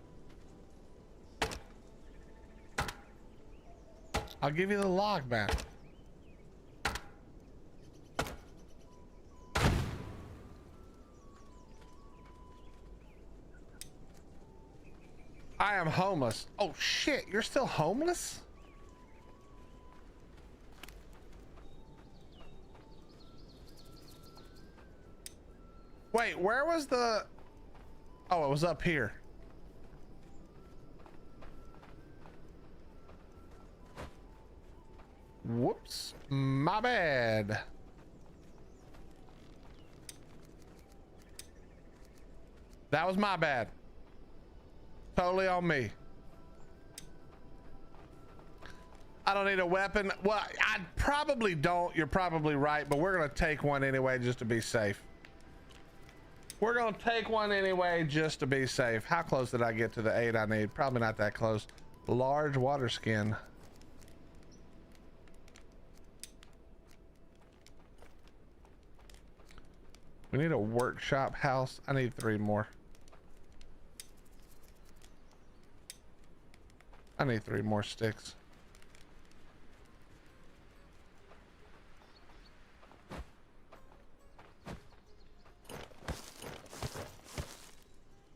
I'll give you the log back. I am homeless. Oh shit, you're still homeless? Wait, where was the... Oh, it was up here. Whoops, my bad. That was my bad. Totally on me. I don't need a weapon. Well, I probably don't. You're probably right, but we're gonna take one anyway just to be safe. We're gonna take one anyway just to be safe. How close did I get to the 8 I need? Probably not that close. Large water skin. We need a workshop house. I need 3 more. I need 3 more sticks.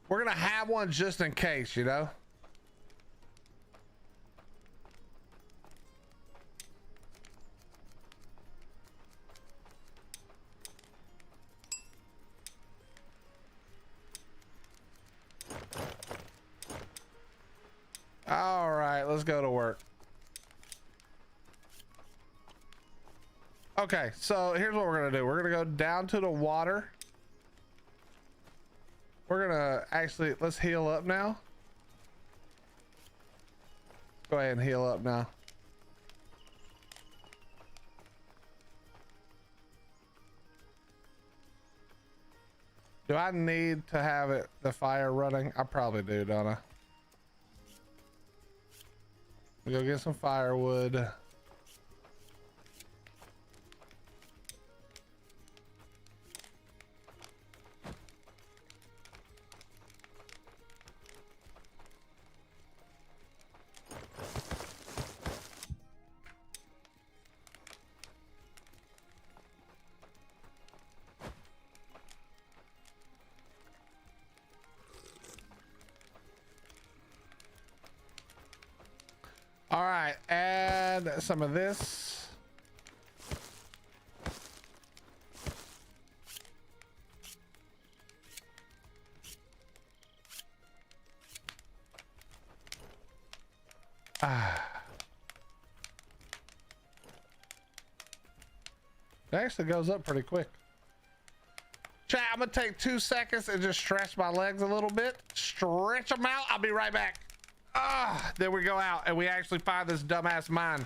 We're gonna have one just in case, you know? All right, let's go to work. Okay, so here's what we're gonna do. We're gonna go down to the water. We're gonna actually, let's heal up now. Go ahead and heal up now. Do I need to have the fire running? I probably do, don't I? We go get some firewood. All right, add some of this. It actually goes up pretty quick. Chat, I'm gonna take 2 seconds and just stretch my legs a little bit. Stretch them out. I'll be right back. Then we go out and we actually find this dumbass mine.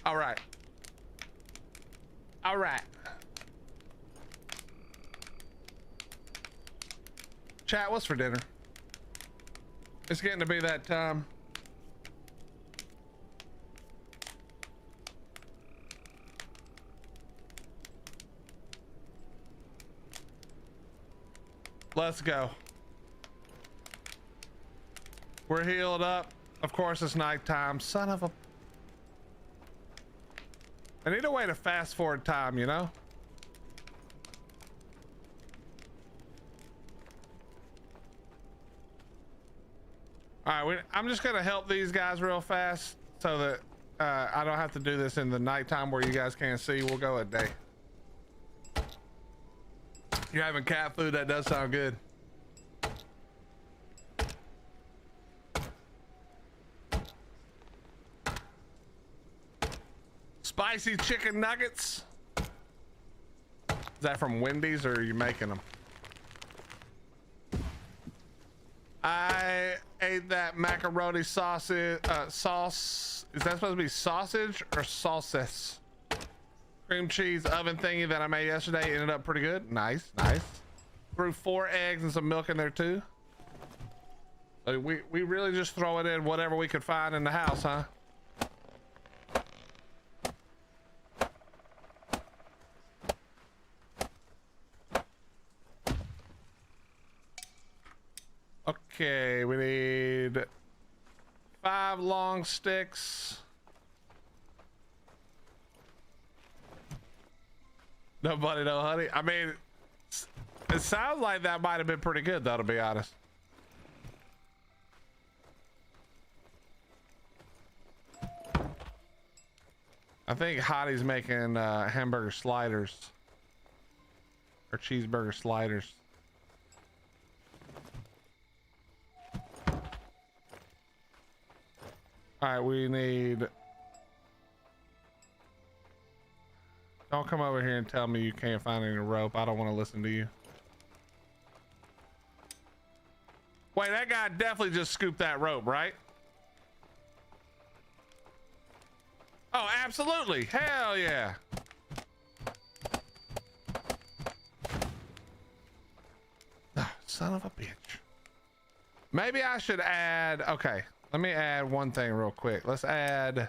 All right. All right. Chat, what's for dinner? It's getting to be that time. Let's go. We're healed up. Of course, it's nighttime. Son of a... I need a way to fast forward time, you know? All right, I'm just gonna help these guys real fast so that I don't have to do this in the nighttime where you guys can't see. We'll go at day. You're having cat food? That does sound good. Spicy chicken nuggets. Is that from Wendy's or are you making them? I ate that macaroni sausage sauce. Is that supposed to be sausage or sauces? Cream cheese oven thingy that I made yesterday ended up pretty good. Nice, nice. threw 4 eggs and some milk in there too. We really just throw it in whatever we could find in the house, huh? Okay, we need 5 long sticks. Nobody know honey. I mean, it sounds like that might have been pretty good though, to be honest. I think Hottie's making hamburger sliders or cheeseburger sliders. All right, we need. Don't come over here and tell me you can't find any rope. I don't want to listen to you. Wait, that guy definitely just scooped that rope, right? Oh, absolutely. Hell yeah. Oh, son of a bitch. Maybe I should add. Okay, let me add one thing real quick. Let's add.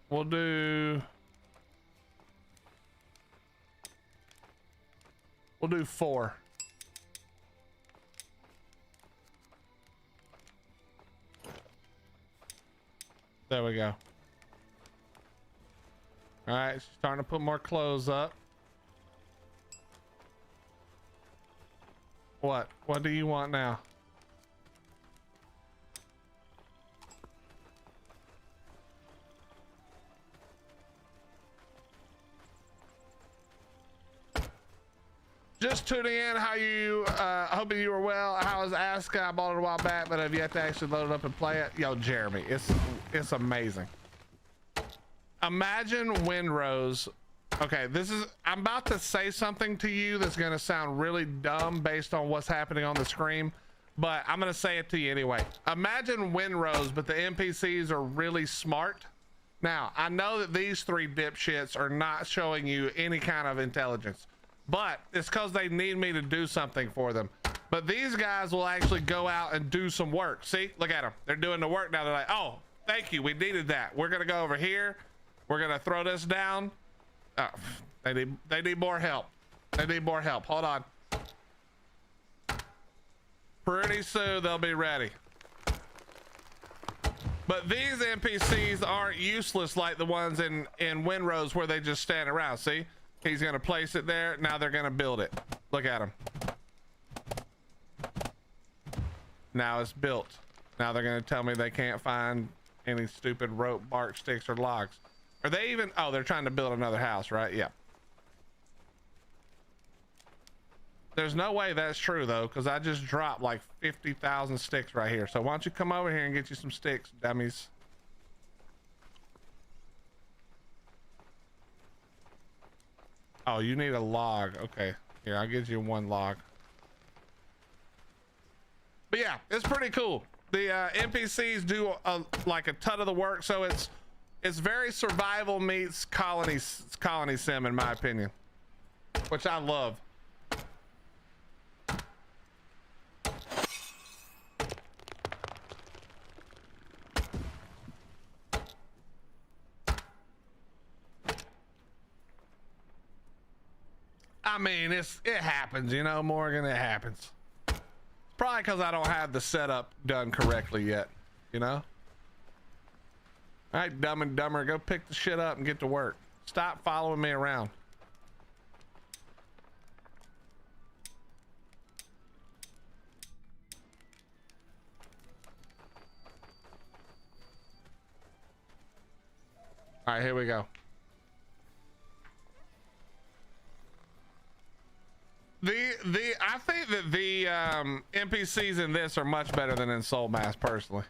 We'll do 4. There we go. All right, starting to put more clothes up. What do you want now? Just tuning in. How you? Hoping you were well. How is ASKA? I bought it a while back, but have yet to actually load it up and play it. Yo, Jeremy, it's amazing. Imagine Windrose. Okay, I'm about to say something to you that's gonna sound really dumb based on what's happening on the screen, but I'm gonna say it to you anyway. Imagine Windrose, but the NPCs are really smart. Now, I know that these 3 dipshits are not showing you any kind of intelligence, but it's because they need me to do something for them. But these guys will actually go out and do some work. See, look at them. They're doing the work now. They're like, oh, thank you. We needed that. We're going to go over here. We're going to throw this down. Oh, they need more help. They need more help. Hold on. Pretty soon they'll be ready. But these NPCs aren't useless like the ones in Windrose where they just stand around. See? He's going to place it there. Now they're going to build it. Look at him. Now it's built. Now they're going to tell me they can't find any stupid rope, bark, sticks, or logs. Are they even? Oh, they're trying to build another house, right? Yeah. There's no way that's true, though, because I just dropped like 50,000 sticks right here. So why don't you come over here and get you some sticks, dummies? Oh, you need a log. Okay. Here, I'll give you 1 log. But yeah, it's pretty cool. The NPCs do like a ton of the work, so it's very survival meets colony sim, in my opinion, which I love. I mean, it happens, you know, Morgan, it happens. It's probably because I don't have the setup done correctly yet, you know? All right, Dumb and Dumber, go pick the shit up and get to work. Stop following me around. All right, here we go. I think that the NPCs in this are much better than in Soul Mass, personally.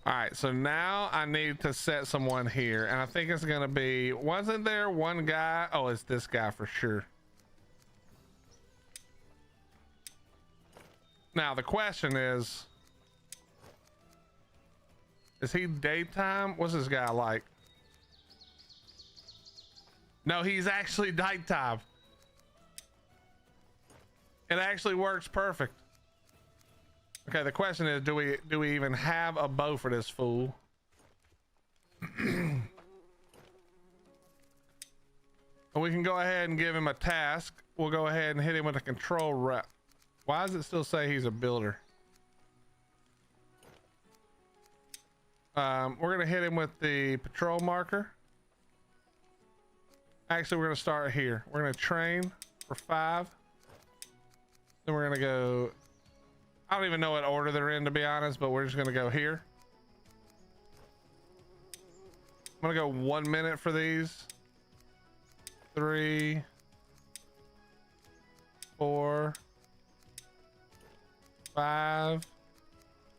All right, so now I need to set someone here, and I think it's gonna be, wasn't there one guy? Oh, it's this guy for sure. Now the question is he daytime? What's this guy like? No, he's actually nighttime. It actually works perfect. Okay, the question is, do we even have a bow for this fool? And we can go ahead and give him a task. We'll go ahead and hit him with a control rep. Why does it still say he's a builder? We're gonna hit him with the patrol marker. Actually, we're gonna start here. We're gonna train for 5. Then we're gonna go, I don't even know what order they're in, to be honest, but we're just gonna go here. I'm gonna go 1 minute for these. 3, 4, 5.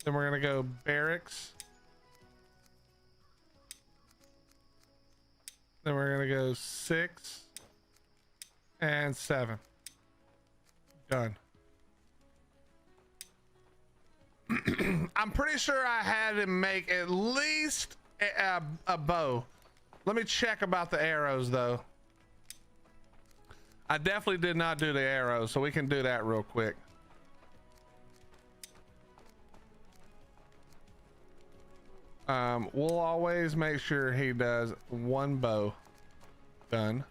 Then we're gonna go barracks. Then we're gonna go 6 and 7. Done. I'm pretty sure I had him make at least a bow. Let me check about the arrows though. I definitely did not do the arrows, so we can do that real quick. We'll always make sure he does 1 bow. Done.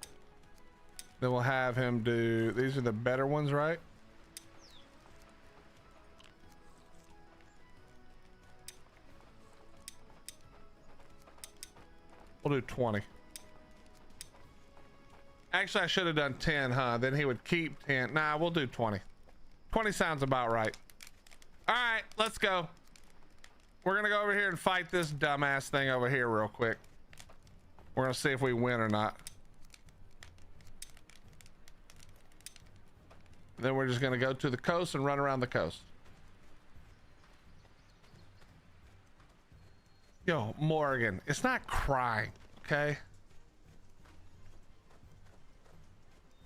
Then we'll have him do, these are the better ones, right? We'll do 20. Actually, I should have done 10, huh? Then he would keep 10. Nah, we'll do 20. 20 sounds about right. All right, let's go. We're gonna go over here and fight this dumbass thing over here real quick. We're gonna see if we win or not. Then we're just gonna go to the coast and run around the coast. Yo, Morgan, it's not crying, okay?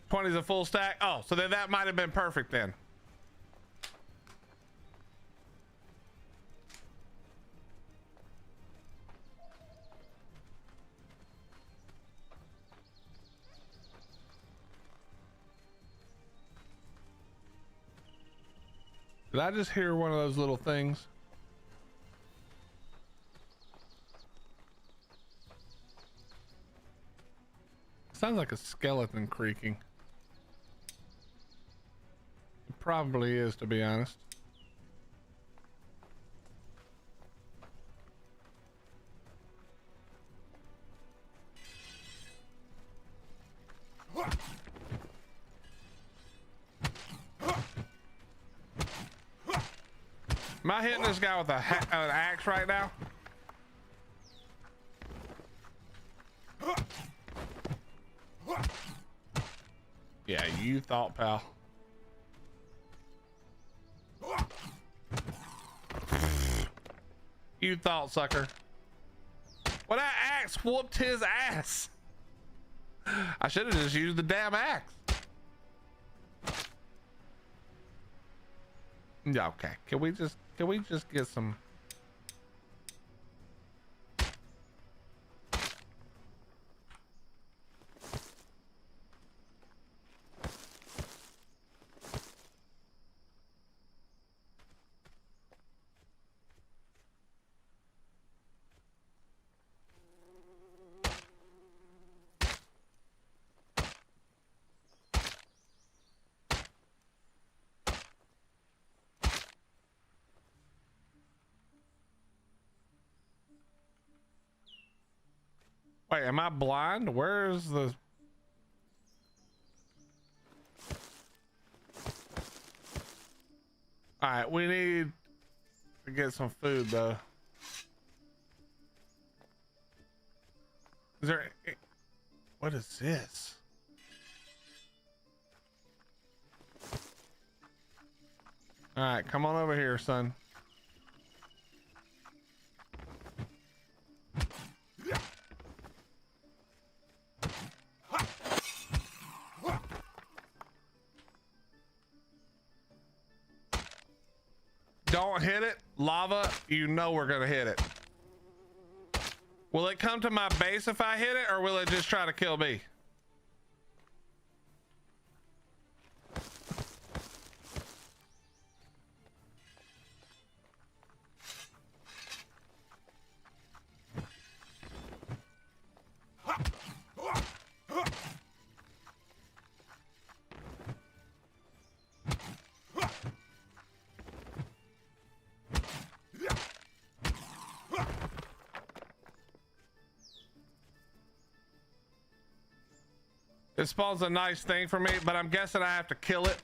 20 is a full stack. Oh, so then that might have been perfect then. Did I just hear one of those little things? Sounds like a skeleton creaking. It probably is, to be honest. Am I hitting this guy with an axe right now? Yeah, you thought, pal. You thought, sucker. Well, that axe whooped his ass. I should have just used the damn axe. Yeah, okay. Can we just get some? Wait, am I blind? Where's the... All right, we need to get some food though. Is there... What is this? All right, come on over here, son. don't hit it, lava, you know we're gonna hit it. Will it come to my base if I hit it, or will it just try to kill me? It spawns a nice thing for me, but I'm guessing I have to kill it.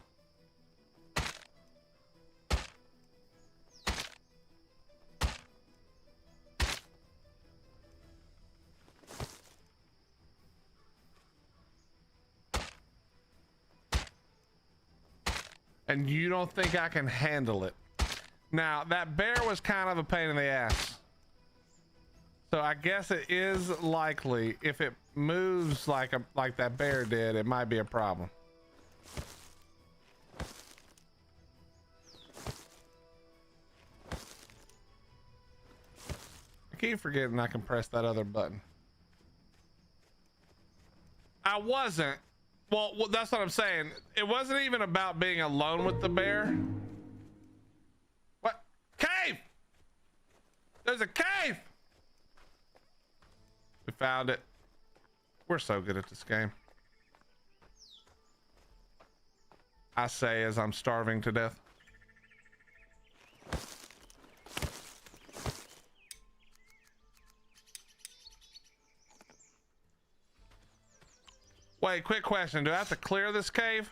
And you don't think I can handle it. Now, that bear was kind of a pain in the ass. So I guess it is likely if it moves like that bear did, it might be a problem. I keep forgetting I can press that other button. I wasn't. Well, that's what I'm saying. It wasn't even about being alone with the bear. What? Cave! There's a cave! We found it. We're so good at this game. I say as I'm starving to death. Wait, quick question. Do I have to clear this cave?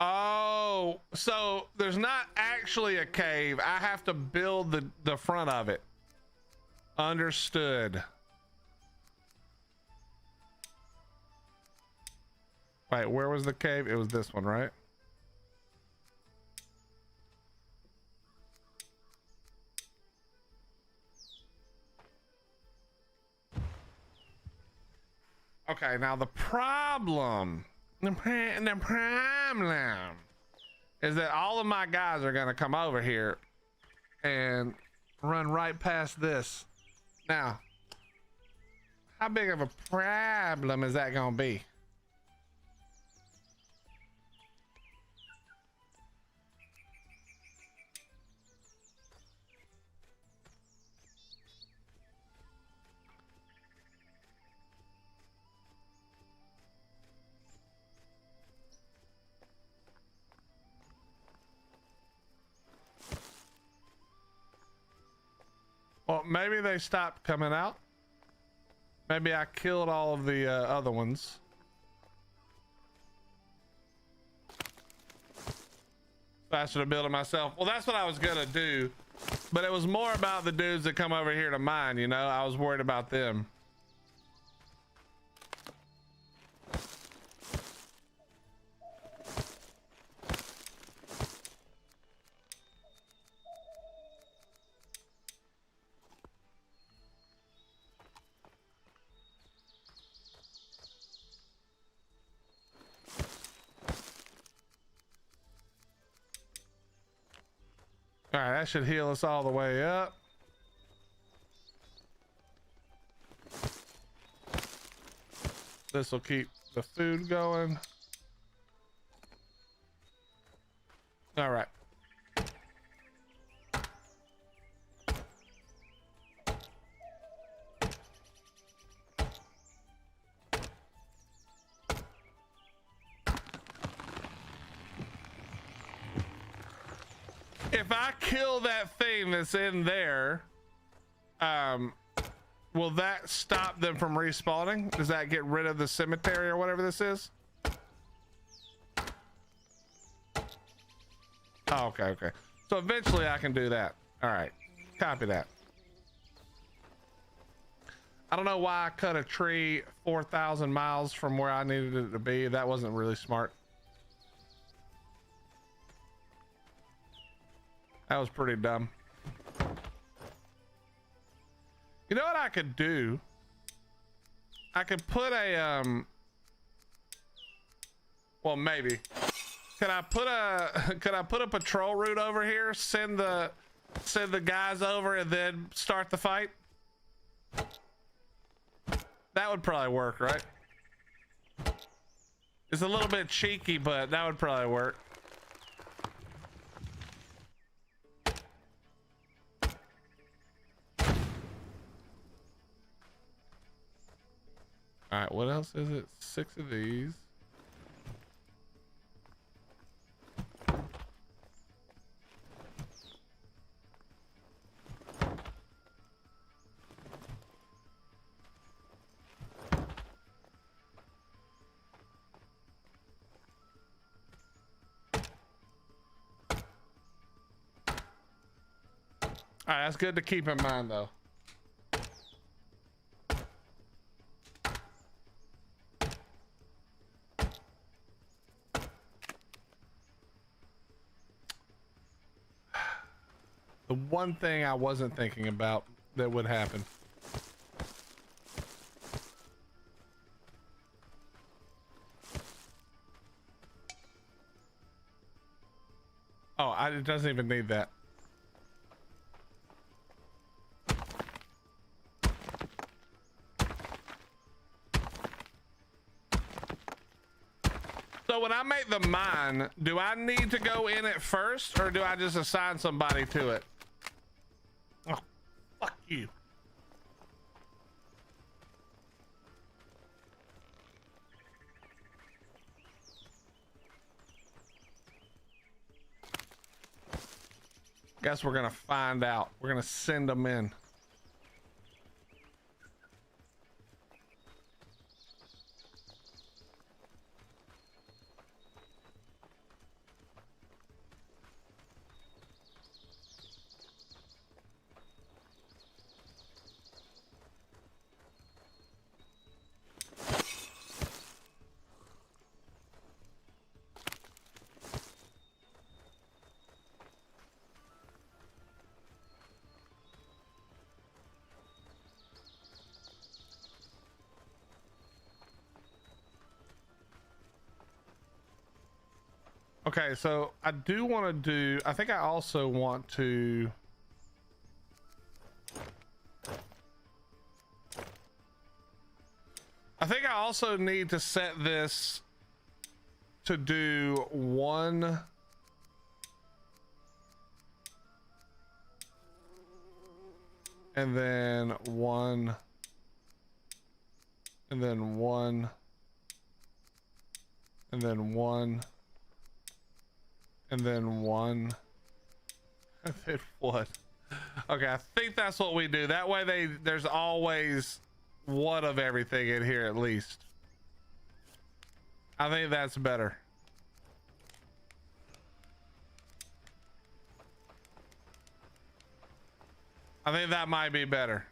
Oh, so there's not actually a cave. I have to build the front of it. Understood. Wait, where was the cave? It was this one, right? Okay, now the problem is that all of my guys are gonna come over here and run right past this. Now, how big of a problem is that gonna be? Well, maybe they stopped coming out. Maybe I killed all of the other ones. I should have built it myself. Well, that's what I was gonna do, but it was more about the dudes that come over here to mine, you know? I was worried about them. All right, that should heal us all the way up. This will keep the food going. All right. If I kill that thing that's in there, will that stop them from respawning? Does that get rid of the cemetery or whatever this is? Oh, okay, okay. So eventually I can do that. All right, copy that. I don't know why I cut a tree 4,000 miles from where I needed it to be. That wasn't really smart. That was pretty dumb. You know what I could do? I could put a well, maybe. Could I put a patrol route over here? Send the guys over and then start the fight? That would probably work, right? It's a little bit cheeky, but that would probably work. All right, what else is it? 6 of these. All right, that's good to keep in mind, though. The one thing I wasn't thinking about that would happen. Oh, it doesn't even need that. So when I make the mine, do I need to go in it first, or do I just assign somebody to it? Oh, fuck you. Guess we're gonna find out. We're gonna send them in. Okay, so I do want to do, I think I also want to, I think I also need to set this to do 1 and then 1 and then 1 and then 1 and then 1 and then what? Okay, I think that's what we do. That way there's always one of everything in here at least. I think that's better. I think that might be better.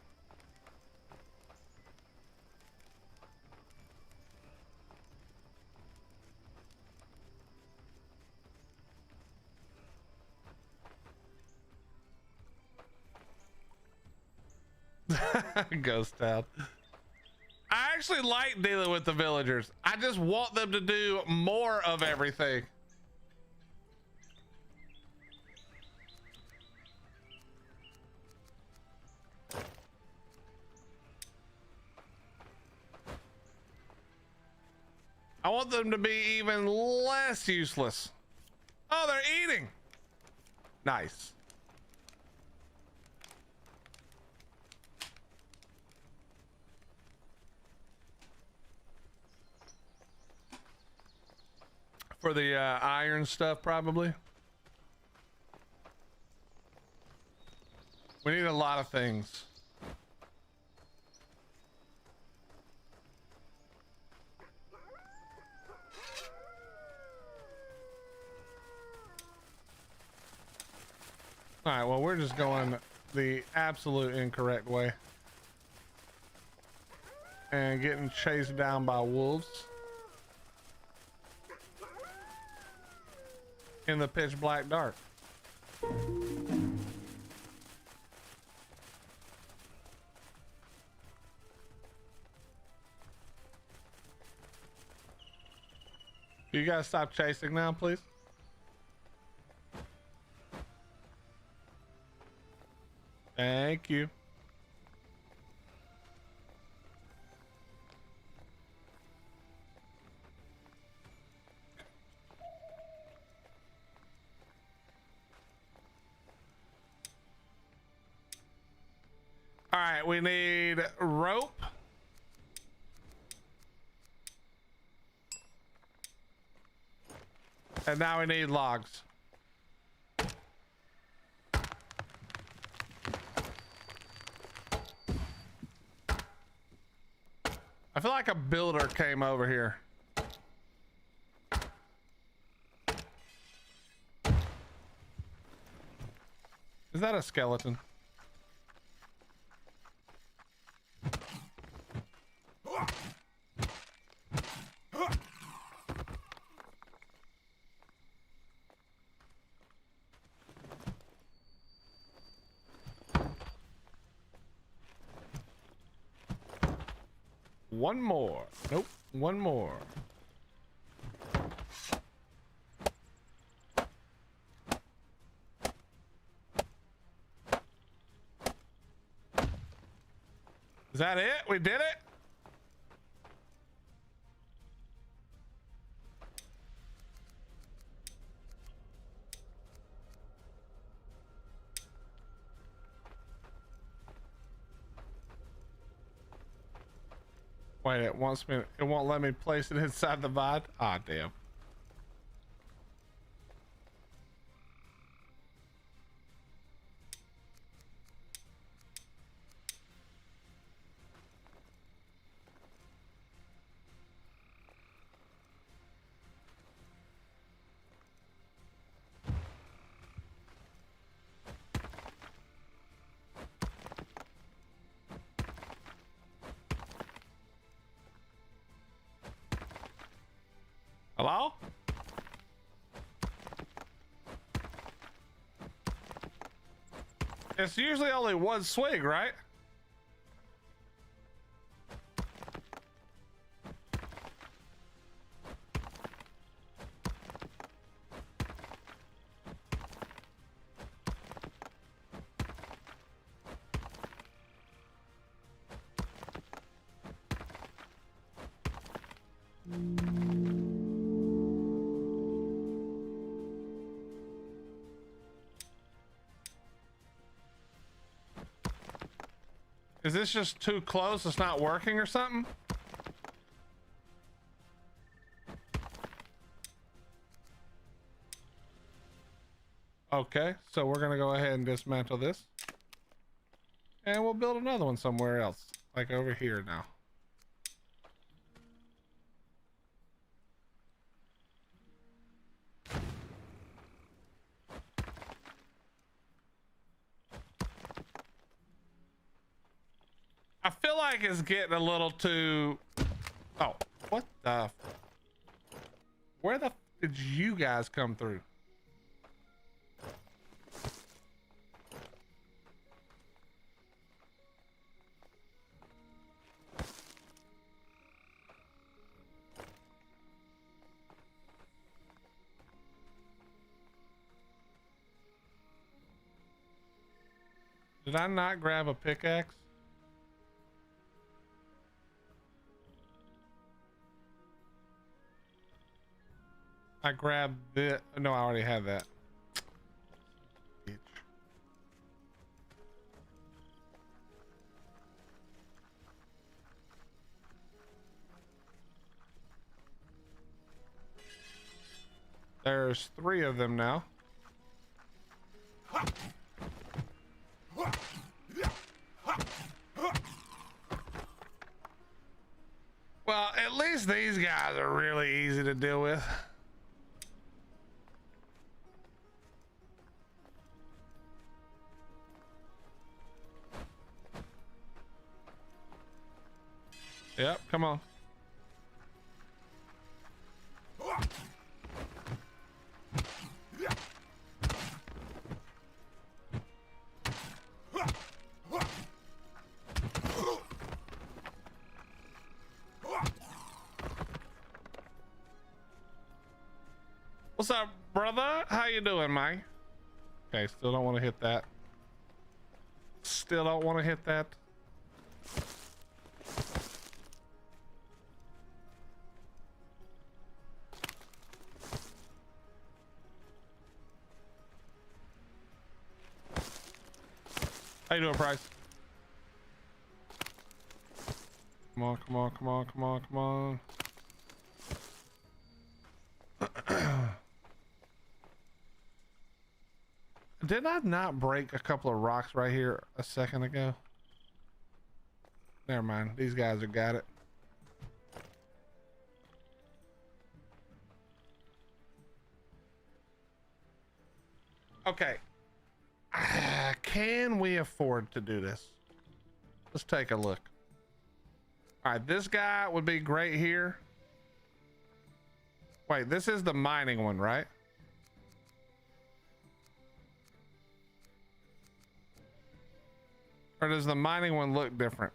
Ghost town. I actually like dealing with the villagers. I just want them to do more of everything. I want them to be even less useless. Oh, they're eating. Nice. For the iron stuff, probably. We need a lot of things. All right, well, we're just going the absolute incorrect way and getting chased down by wolves in the pitch black dark. You guys stop chasing now, please? Thank you. All right, we need rope. And now we need logs. I feel like a builder came over here. Is that a skeleton? One more. Nope. One more. Is that it? We did it? Wait, it wants me, it won't let me place it inside the VOD? Ah, damn. Hello? It's usually only one swing, right? Is this just too close? It's not working or something? Okay, so we're gonna go ahead and dismantle this. And we'll build another one somewhere else, like over here now. I feel like it's getting a little too... Oh, what the... Where the did you guys come through? Did I not grab a pickaxe? I grabbed the... No, I already had that. Bitch. There's 3 of them now. Well, at least these guys are really easy to deal with. Yep, come on. What's up, brother? How you doing, Mike? Okay, still don't want to hit that. Still don't want to hit that. How you doing, Price? Come on, come on, come on, come on, come on. Did I not break a couple of rocks right here a second ago? Never mind. These guys have got it. Okay. Can we afford to do this? Let's take a look. All right, this guy would be great here. Wait, this is the mining one, right? Or does the mining one look different?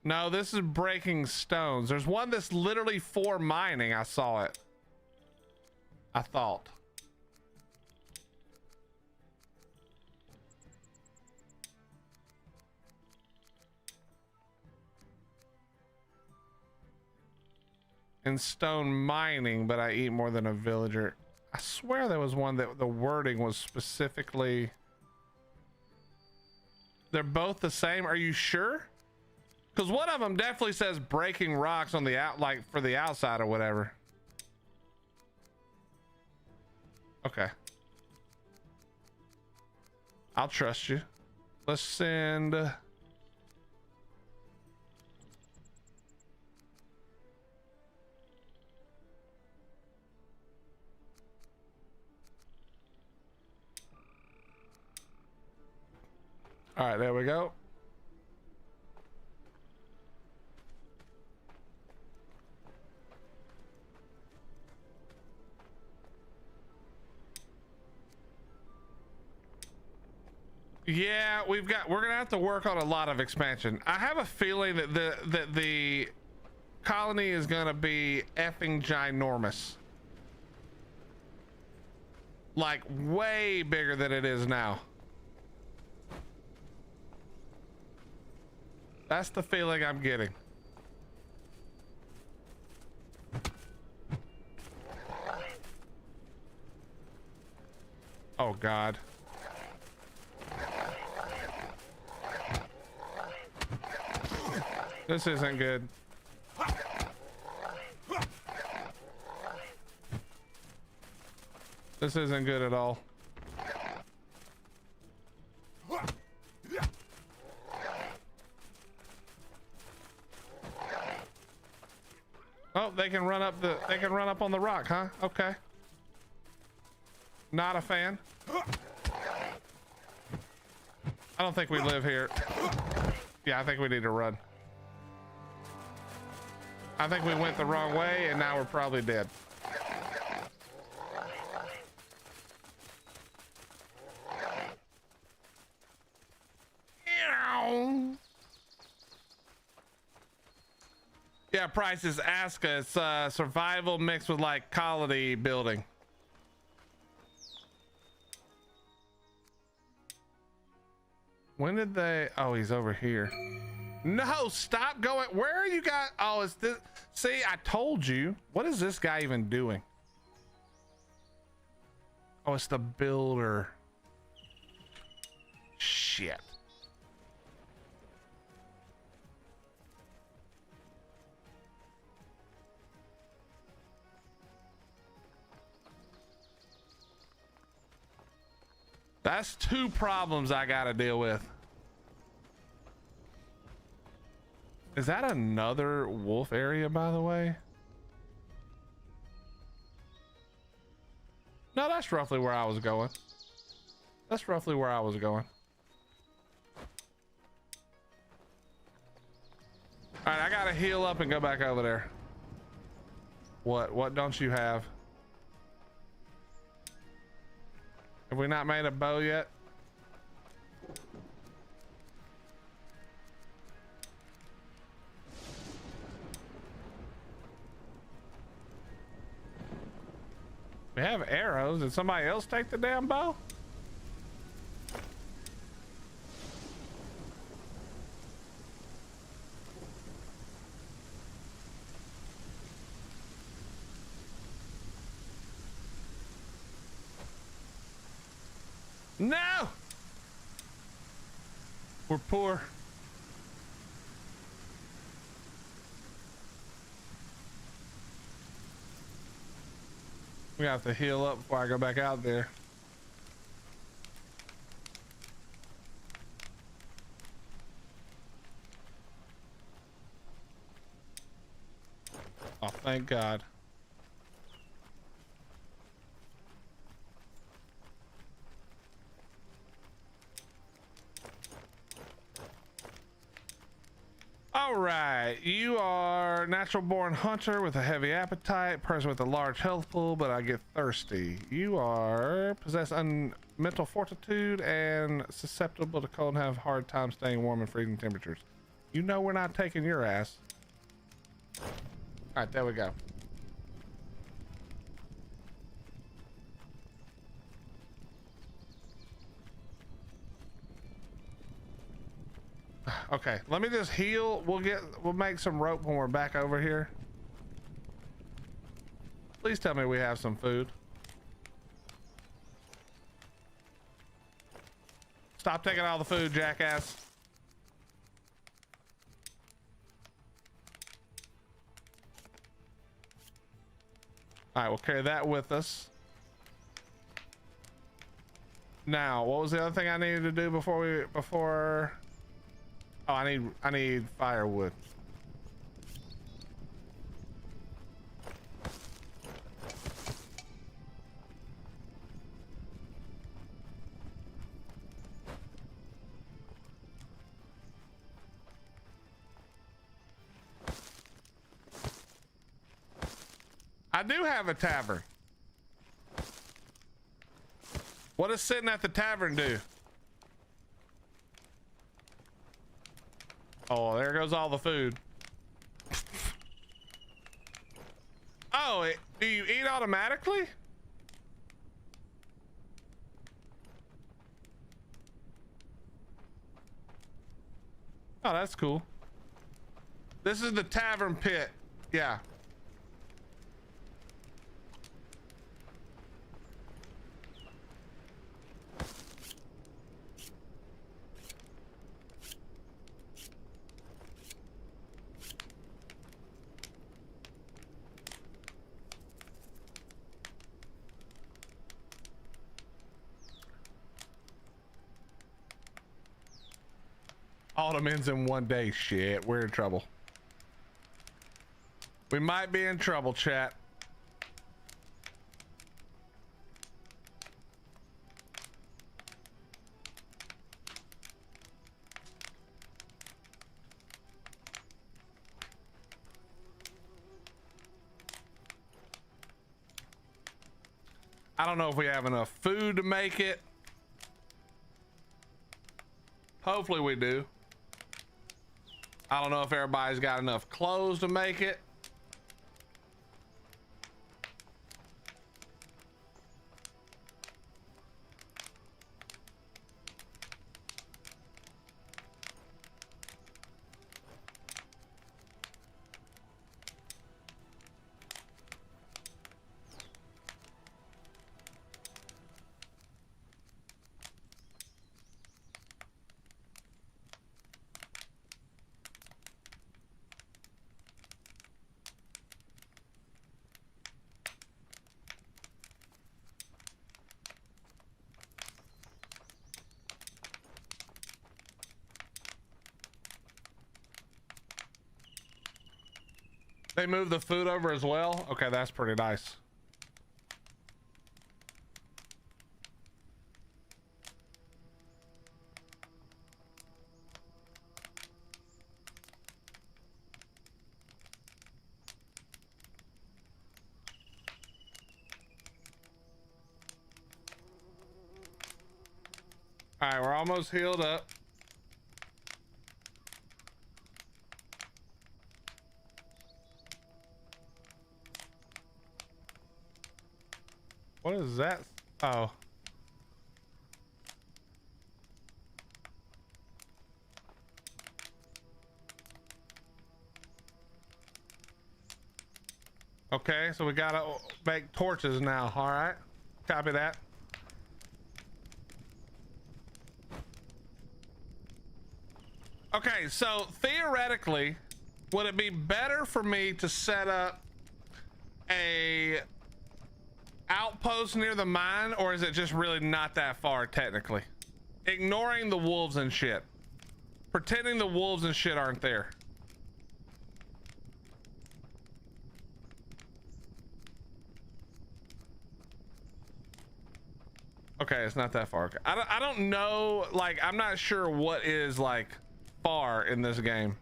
No, this is breaking stones. There's one that's literally for mining. I saw it. I thought. In stone mining, but I eat more than a villager. I swear there was one that the wording was specifically. They're both the same. Are you sure? Because one of them definitely says breaking rocks on the out, like for the outside or whatever. Okay. I'll trust you. Let's send. All right, there we go. Yeah, we're gonna have to work on a lot of expansion. I have a feeling that the colony is gonna be effing ginormous. Like way bigger than it is now. That's the feeling I'm getting. Oh God. This isn't good. This isn't good at all. Oh, they can run up on the rock, huh? Okay. Not a fan. I don't think we live here. Yeah, I think we need to run. I think we went the wrong way and now we're probably dead. Yeah, price is ASKA. It's survival mixed with like colony building. When did they? Oh, he's over here. No, stop going. Where are you guys? Oh, it's this. See, I told you. What is this guy even doing? Oh, it's the builder. Shit. That's two problems I gotta deal with. Is that another wolf area, by the way? No, that's roughly where I was going. That's roughly where I was going. All right, I gotta heal up and go back over there. What don't you have? Have we not made a bow yet? We have arrows. Did somebody else take the damn bow? No! We're poor. We have to heal up before I go back out there. Oh, thank God. All right, you are natural born hunter with a heavy appetite, person with a large health pool, but I get thirsty. You are possess mental fortitude and susceptible to cold and have a hard time staying warm in freezing temperatures. You know we're not taking your ass. All right, there we go. Okay, let me just heal. We'll make some rope when we're back over here. Please tell me we have some food. Stop taking all the food, jackass. All right, we'll carry that with us. Now, what was the other thing I needed to do before? Oh, I need firewood. I do have a tavern. What does sitting at the tavern do? Oh, there goes all the food. Oh, do you eat automatically? Oh, that's cool. This is the tavern pit. Yeah. Autumn ends in 1 day. Shit, we're in trouble. We might be in trouble, chat. I don't know if we have enough food to make it. Hopefully we do. I don't know if everybody's got enough clothes to make it. They moved the food over as well. Okay, that's pretty nice. All right, we're almost healed up. What is that? Oh. Okay, so we gotta make torches now. All right, copy that. Okay, so theoretically, would it be better for me to set up a outpost near the mine, or is it just really not that far technically? Ignoring the wolves and shit. Pretending the wolves and shit aren't there. Okay, it's not that far. Okay. I don't know, like, I'm not sure what is like far in this game.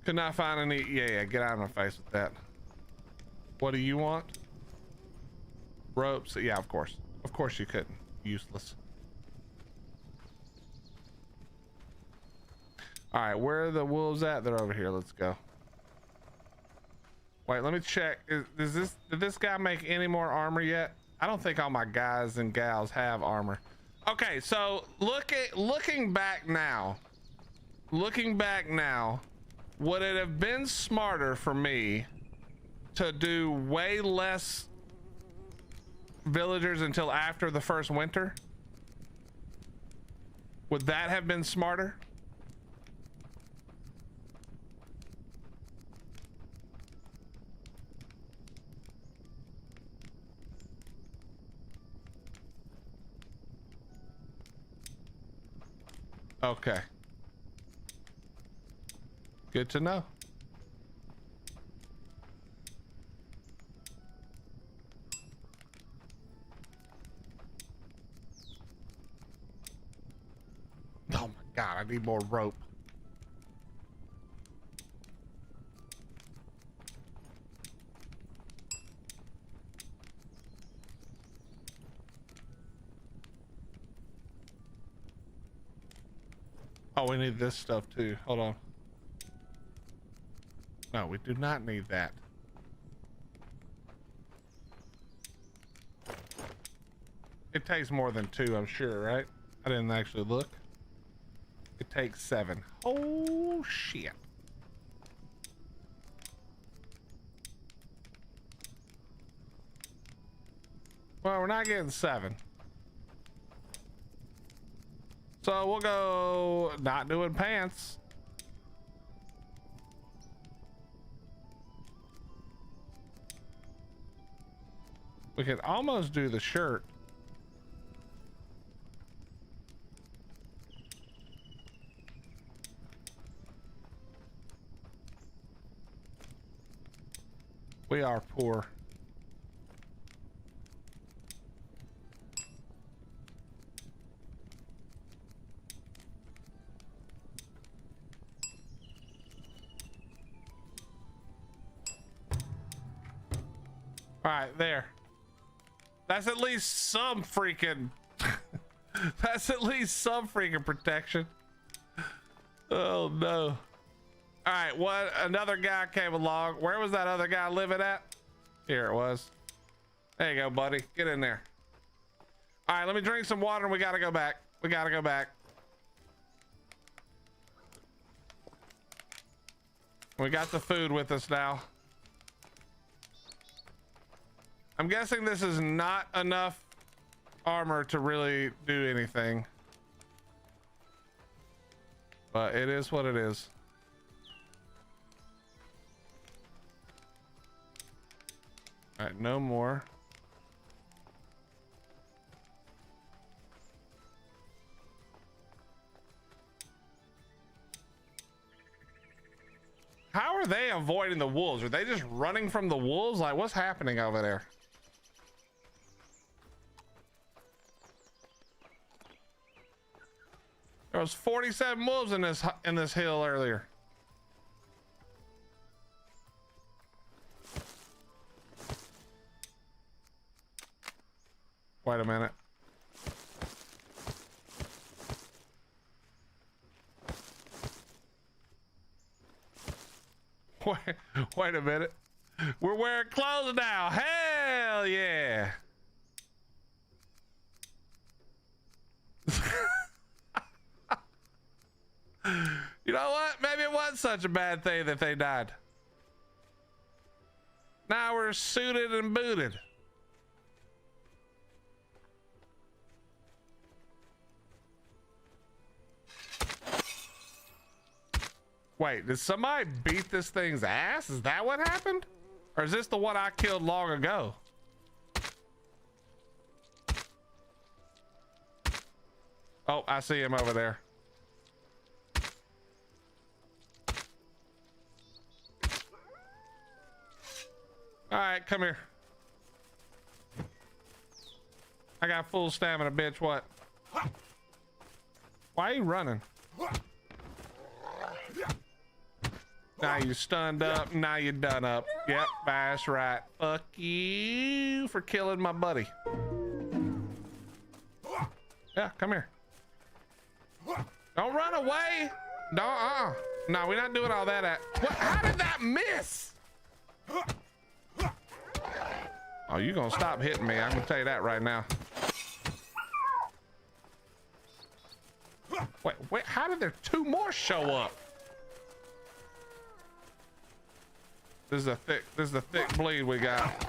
Could not find any. Yeah, get out of my face with that. What do you want? Ropes? Yeah, of course you couldn't. Useless. All right, where are the wolves at? They're over here. Let's go. Wait, let me check. Did this guy make any more armor yet? I don't think all my guys and gals have armor. Okay, so looking back now, would it have been smarter for me to do way less villagers until after the first winter? Would that have been smarter? Okay. Good to know. Oh my God, I need more rope. Oh, we need this stuff too. Hold on. No, we do not need that. It takes more than 2, I'm sure, right? I didn't actually look. It takes 7. Oh, shit. Well, we're not getting 7. So we'll go not doing pants. We could almost do the shirt. We are poor. All right, there. That's at least some freaking that's at least some freaking protection. Oh no. All right, what? Another guy came along. Where was that other guy living at? Here it was. There you go, buddy. Get in there. All right, let me drink some water and we gotta go back. We gotta go back. We got the food with us now. I'm guessing this is not enough armor to really do anything, but it is what it is. All right, no more. How are they avoiding the wolves? Are they just running from the wolves? Like, what's happening over there? There was 47 wolves in this hill earlier. Wait a minute. Wait a minute. We're wearing clothes now. Hell yeah. You know what? Maybe it wasn't such a bad thing that they died. Now we're suited and booted. Wait, did somebody beat this thing's ass? Is that what happened? Or is this the one I killed long ago? Oh, I see him over there. All right, come here. I got full stamina, bitch. What? Why are you running? Now you stunned up. Now you done up. Yep, that's right. Fuck you for killing my buddy. Yeah, come here. Don't run away. No, no, we're not doing all that. What? How did that miss? Oh, you gonna stop hitting me? I'm gonna tell you that right now. Wait, how did there two more show up? This is a thick bleed we got.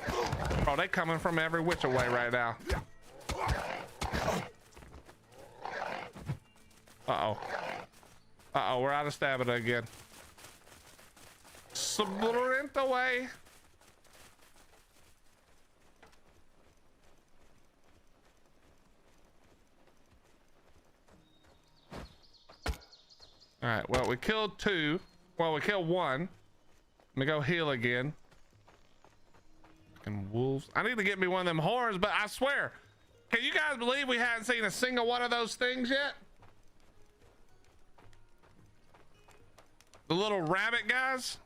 Oh, they coming from every which way right now. Uh-oh. Uh-oh, we're out of stamina again. Sprint away. All right, well, we killed two. Well, we killed one. Let me go heal again. Fucking wolves. I need to get me one of them horns, but I swear, can you guys believe we haven't seen a single one of those things yet? The little rabbit guys?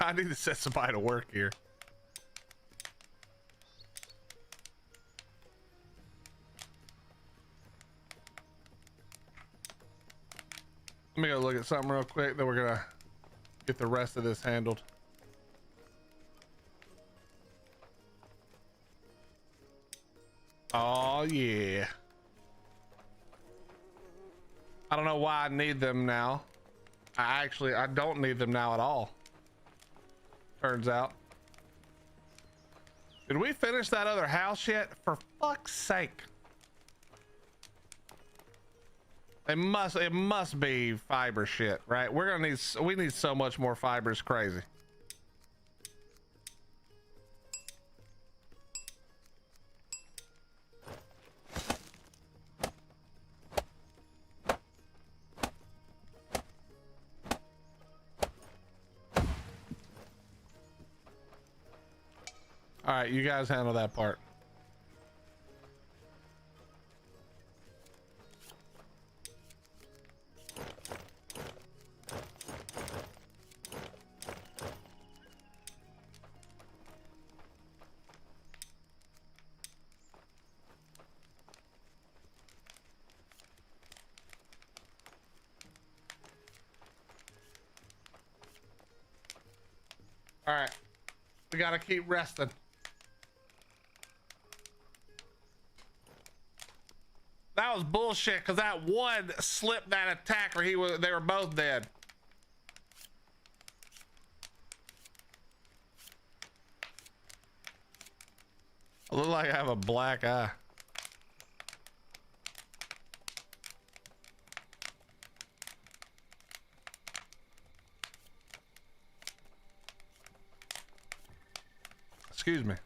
I need to set somebody to work here. Let me go look at something real quick, then we're gonna get the rest of this handled. Oh yeah. I don't know why I need them now. I don't need them now at all. Turns out. Did we finish that other house yet? For fuck's sake. It must be fiber shit, right? We need so much more fibers, crazy. All right, you guys handle that part. All right, we gotta keep resting. That was bullshit because that one slipped that attack or they were both dead. I look like I have a black eye. Excuse me.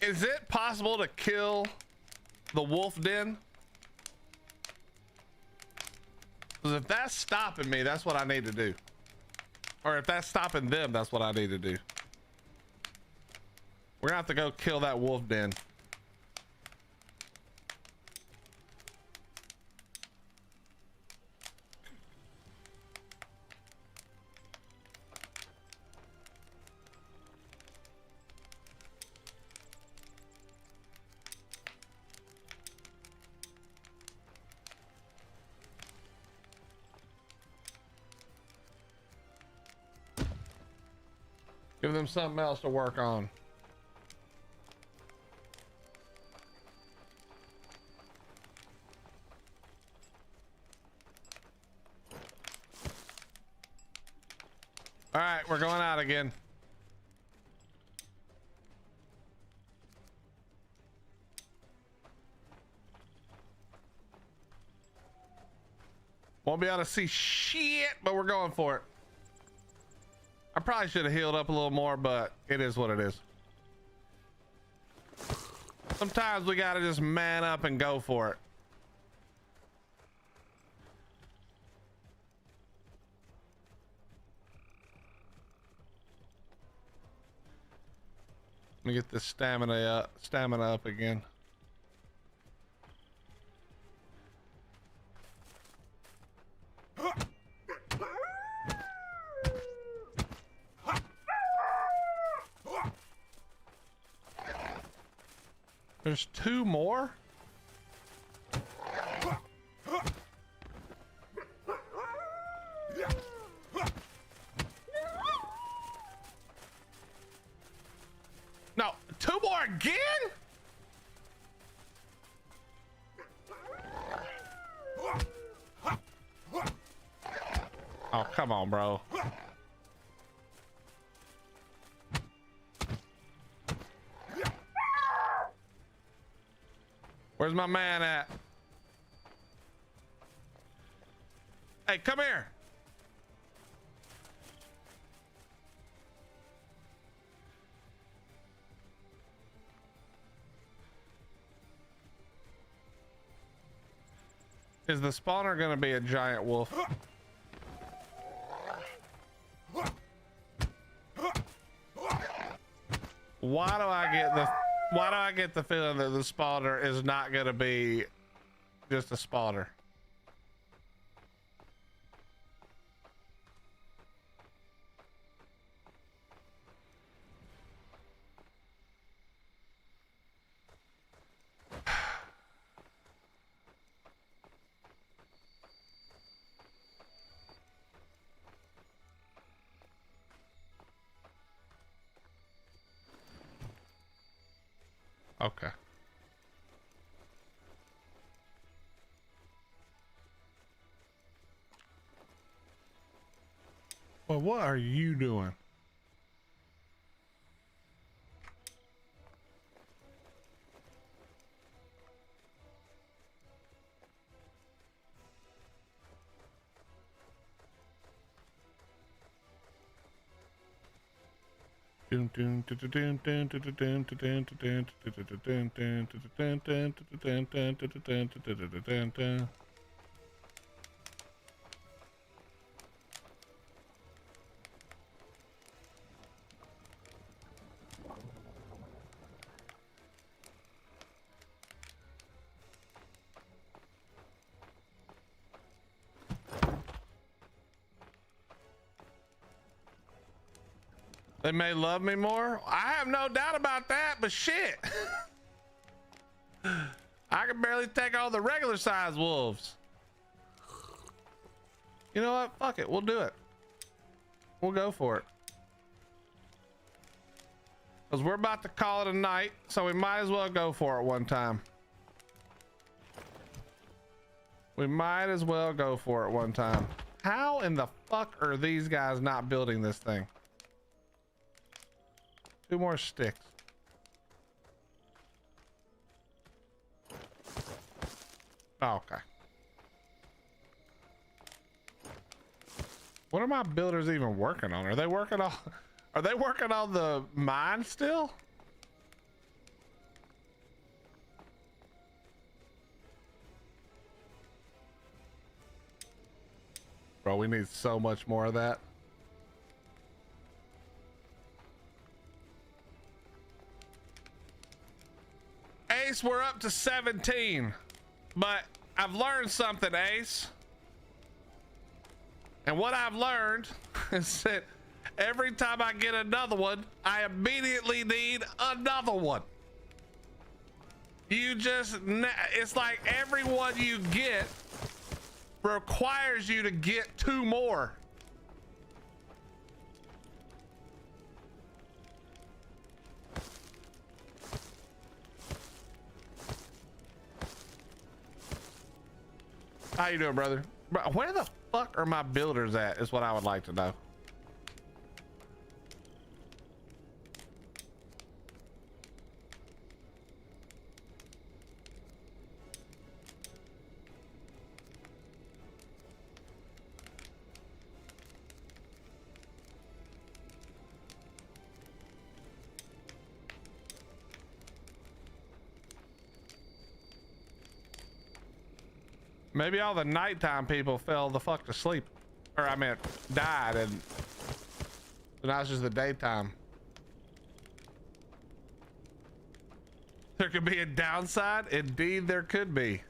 Is it possible to kill the wolf den? Because if that's stopping me, that's what I need to do. Or if that's stopping them, that's what I need to do. We're gonna have to go kill that wolf den. Give them something else to work on. All right, we're going out again. Won't be able to see shit, but we're going for it. I probably should have healed up a little more, but it is what it is. Sometimes we gotta just man up and go for it. Let me get this stamina up again. There's two more? No, two more again? Oh, come on, bro. Where's my man at? Hey, come here. Is the spawner gonna be a giant wolf? Why do I get the feeling that the spawner is not gonna be just a spawner? Okay. Well, what are you doing? They may love me more. I have no doubt about that, but shit. I can barely take on the regular size wolves. You know what? Fuck it. We'll do it. We'll go for it. Because we're about to call it a night, so we might as well go for it one time. We might as well go for it one time. How in the fuck are these guys not building this thing? 2 more sticks. Oh, okay. What are my builders even working on? Are they working on the mine still? Bro, we need so much more of that. Ace, we're up to 17, but I've learned something, Ace. And what I've learned is that every time I get another one, I immediately need another one. You just, it's like every one you get requires you to get 2 more. How you doing, brother? Bro, where the fuck are my builders at is what I would like to know. Maybe all the nighttime people fell the fuck to sleep. Or I meant died, and now it's just the daytime. There could be a downside. Indeed, there could be.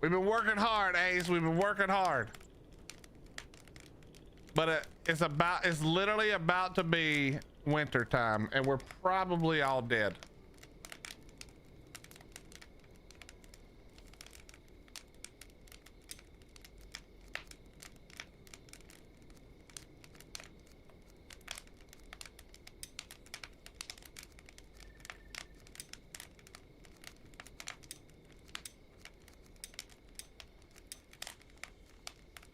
We've been working hard, Ace. We've been working hard. But it's literally about to be winter time, and we're probably all dead.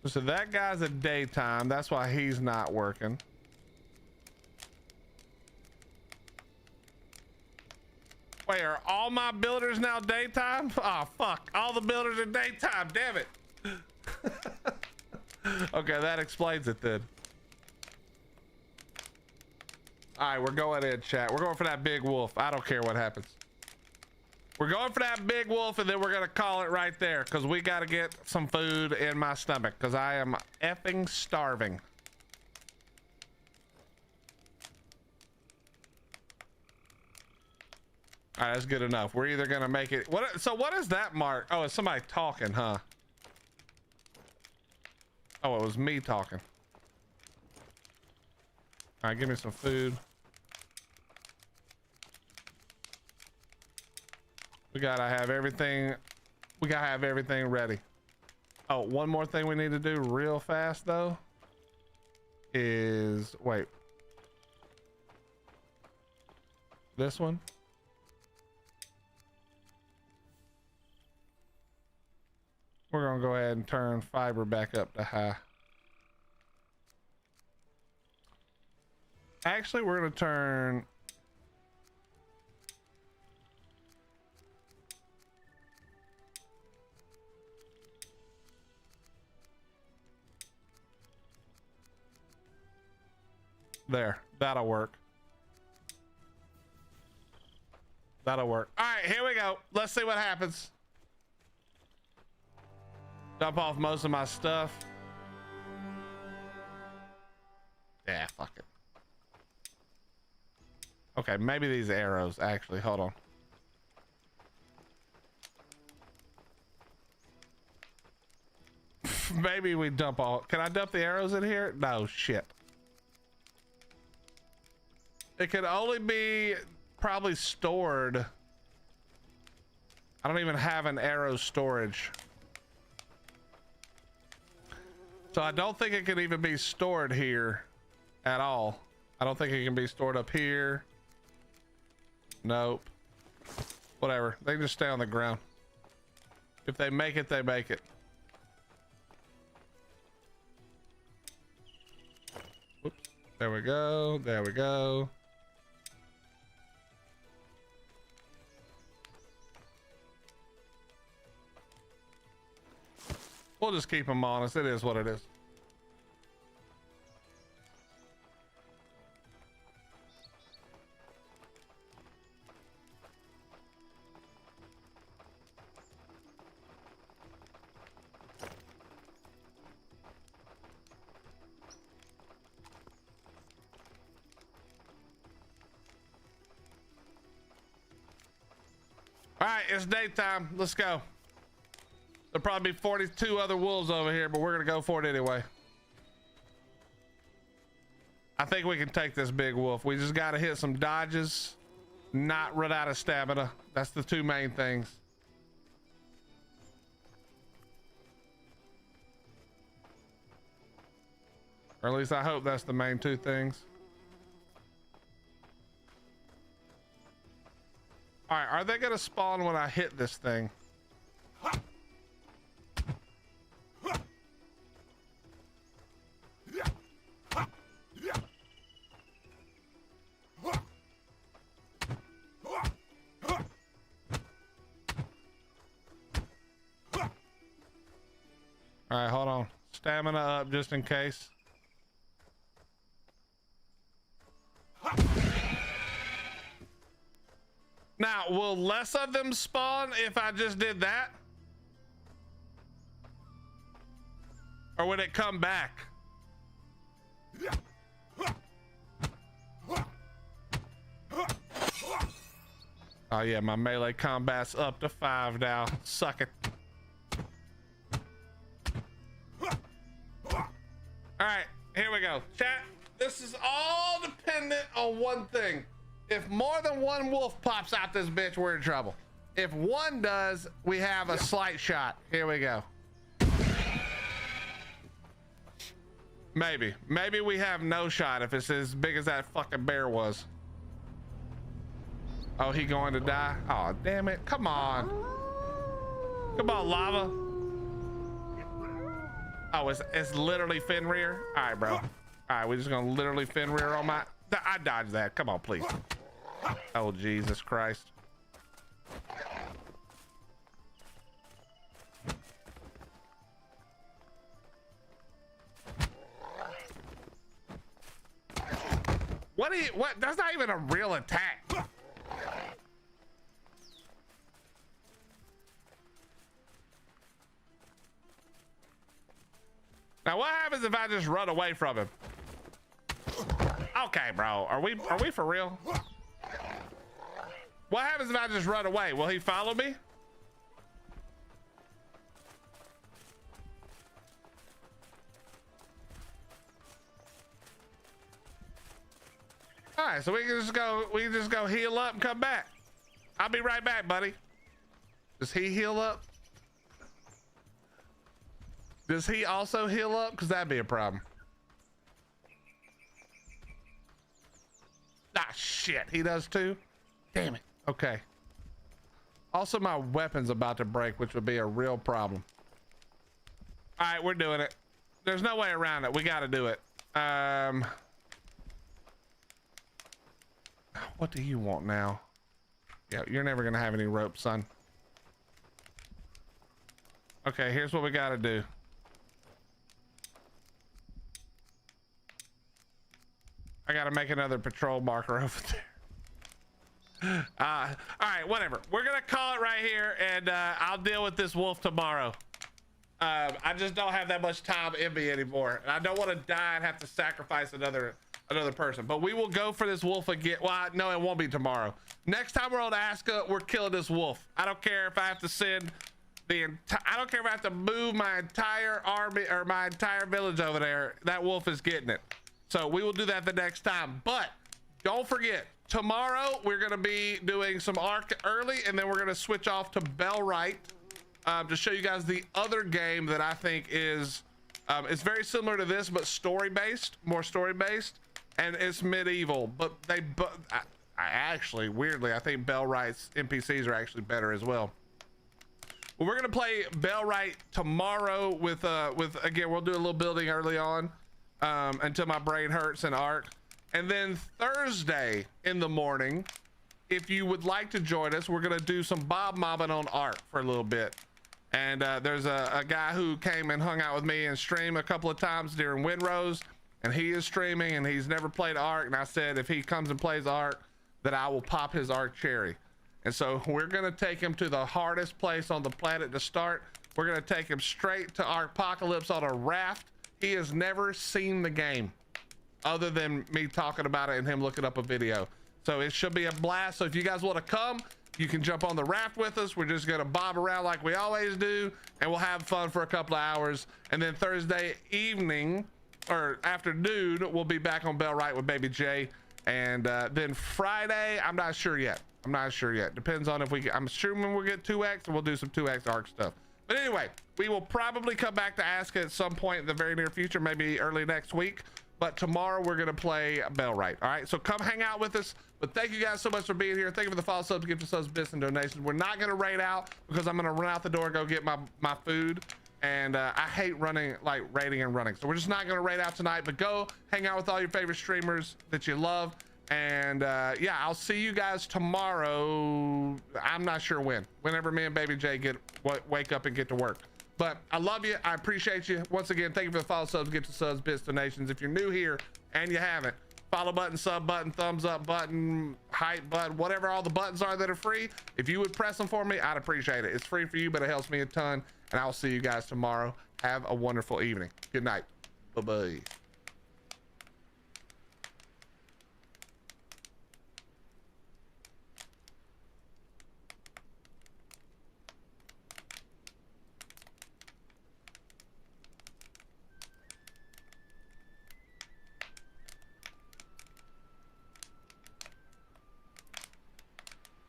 So that guy's a daytime. That's why he's not working. Wait, are all my builders now daytime? Oh, fuck. All the builders are daytime. Damn it. Okay, that explains it then. All right, we're going in, chat. We're going for that big wolf. I don't care what happens. We're going for that big wolf, and then we're gonna call it right there because we got to get some food in my stomach because I am effing starving. All right, that's good enough. We're either gonna make it. So what is that mark? Oh, it's somebody talking, huh? Oh, it was me talking. All right, give me some food. We gotta have everything. We gotta have everything ready. Oh, one more thing we need to do real fast though is wait. This one. We're gonna go ahead and turn fiber back up to high. Actually, we're gonna turn. There, that'll work. That'll work. All right, here we go. Let's see what happens. Dump off most of my stuff. Yeah, fuck it. Okay, maybe these arrows actually, hold on. Maybe we dump all. Can I dump the arrows in here? No, shit. It could only be probably stored. I don't even have an arrow storage. So I don't think it can even be stored here at all. I don't think it can be stored up here. Nope. Whatever. They can just stay on the ground. If they make it, they make it. Whoops. There we go. There we go. We'll just keep them honest. It is what it is. All right, it's daytime. Let's go. There'll probably be 42 other wolves over here, but we're gonna go for it anyway. I think we can take this big wolf. We just gotta hit some dodges, not run out of stamina. That's the two main things. Or at least I hope that's the main two things. All right, are they gonna spawn when I hit this thing? All right, hold on. Stamina up just in case. Now, will less of them spawn if I just did that? Or would it come back? Oh yeah, my melee combat's up to 5 now. Suck it. All right, here we go. Chat, this is all dependent on one thing. If more than one wolf pops out this bitch, we're in trouble. If one does, we have a slight shot. Here we go. Maybe we have no shot if it's as big as that fucking bear was. Oh, he going to die? Oh, damn it. Come on. Come on, lava. Oh, it's literally Fenrir. All right, bro. All right, we're just gonna literally Fenrir on my... I dodged that. Come on, please. Oh, Jesus Christ. What do you... What? That's not even a real attack. Now, what happens if I just run away from him? Okay, bro. Are we for real? What happens if I just run away? Will he follow me? All right, so we can just go heal up and come back. I'll be right back, buddy. Does he heal up? Does he also heal up? Because that'd be a problem. Ah, shit. He does too? Damn it. Okay. Also, my weapon's about to break, which would be a real problem. All right, we're doing it. There's no way around it. We got to do it. What do you want now? Yeah, you're never going to have any rope, son. Okay, here's what we got to do. I gotta make another patrol marker over there. All right, whatever. We're gonna call it right here, and I'll deal with this wolf tomorrow. I just don't have that much time in me anymore, and I don't want to die and have to sacrifice another person. But we will go for this wolf again. Well, no, it won't be tomorrow. Next time we're on ASKA, we're killing this wolf. I don't care if I have to send I don't care if I have to move my entire army or my entire village over there. That wolf is getting it. So we will do that the next time. But don't forget, tomorrow we're going to be doing some Ark early, and then we're going to switch off to Bellwright to show you guys the other game that I think is it's very similar to this, but more story based, and it's medieval. But I actually, weirdly, I think Bellwright's NPCs are actually better as well. Well, we're going to play Bellwright tomorrow with again, we'll do a little building early on. Until my brain hurts in Ark. And then Thursday in the morning, if you would like to join us, we're going to do some Bob mobbing on Ark for a little bit. And there's a guy who came and hung out with me and streamed a couple of times during Windrose, and he is streaming and he's never played Ark. And I said if he comes and plays Ark, that I will pop his Ark cherry. And so we're gonna take him to the hardest place on the planet to start. We're gonna take him straight to Arkopocalypse on a raft. He has never seen the game other than me talking about it and him looking up a video. So it should be a blast. So if you guys want to come, you can jump on the raft with us. We're just gonna bob around like we always do, and we'll have fun for a couple of hours. And then Thursday evening or afternoon, we'll be back on Bellwright with Baby J. And then Friday, I'm not sure yet. Depends on if we get, I'm assuming we'll get 2x and we'll do some 2x Ark stuff. But anyway, we will probably come back to ASKA at some point in the very near future, maybe early next week. But tomorrow we're gonna play Bellwright. All right, so come hang out with us. But thank you guys so much for being here. Thank you for the follow, subs, gift subs, bits, and donations. We're not gonna raid out because I'm gonna run out the door, go get my food. And I hate running, like raiding and running. So we're just not gonna raid out tonight, but go hang out with all your favorite streamers that you love. And yeah, I'll see you guys tomorrow. I'm not sure whenever me and Baby J wake up and get to work. But I love you. I appreciate you. Once again, thank you for the follow, subs, gift subs, bits, donations. If you're new here and you haven't, follow button, sub button, thumbs up button, hype button, whatever all the buttons are that are free. If you would press them for me, I'd appreciate it. It's free for you, but it helps me a ton. And I'll see you guys tomorrow. Have a wonderful evening. Good night. Bye-bye.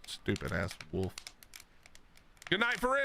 Stupid ass wolf. Good night for real.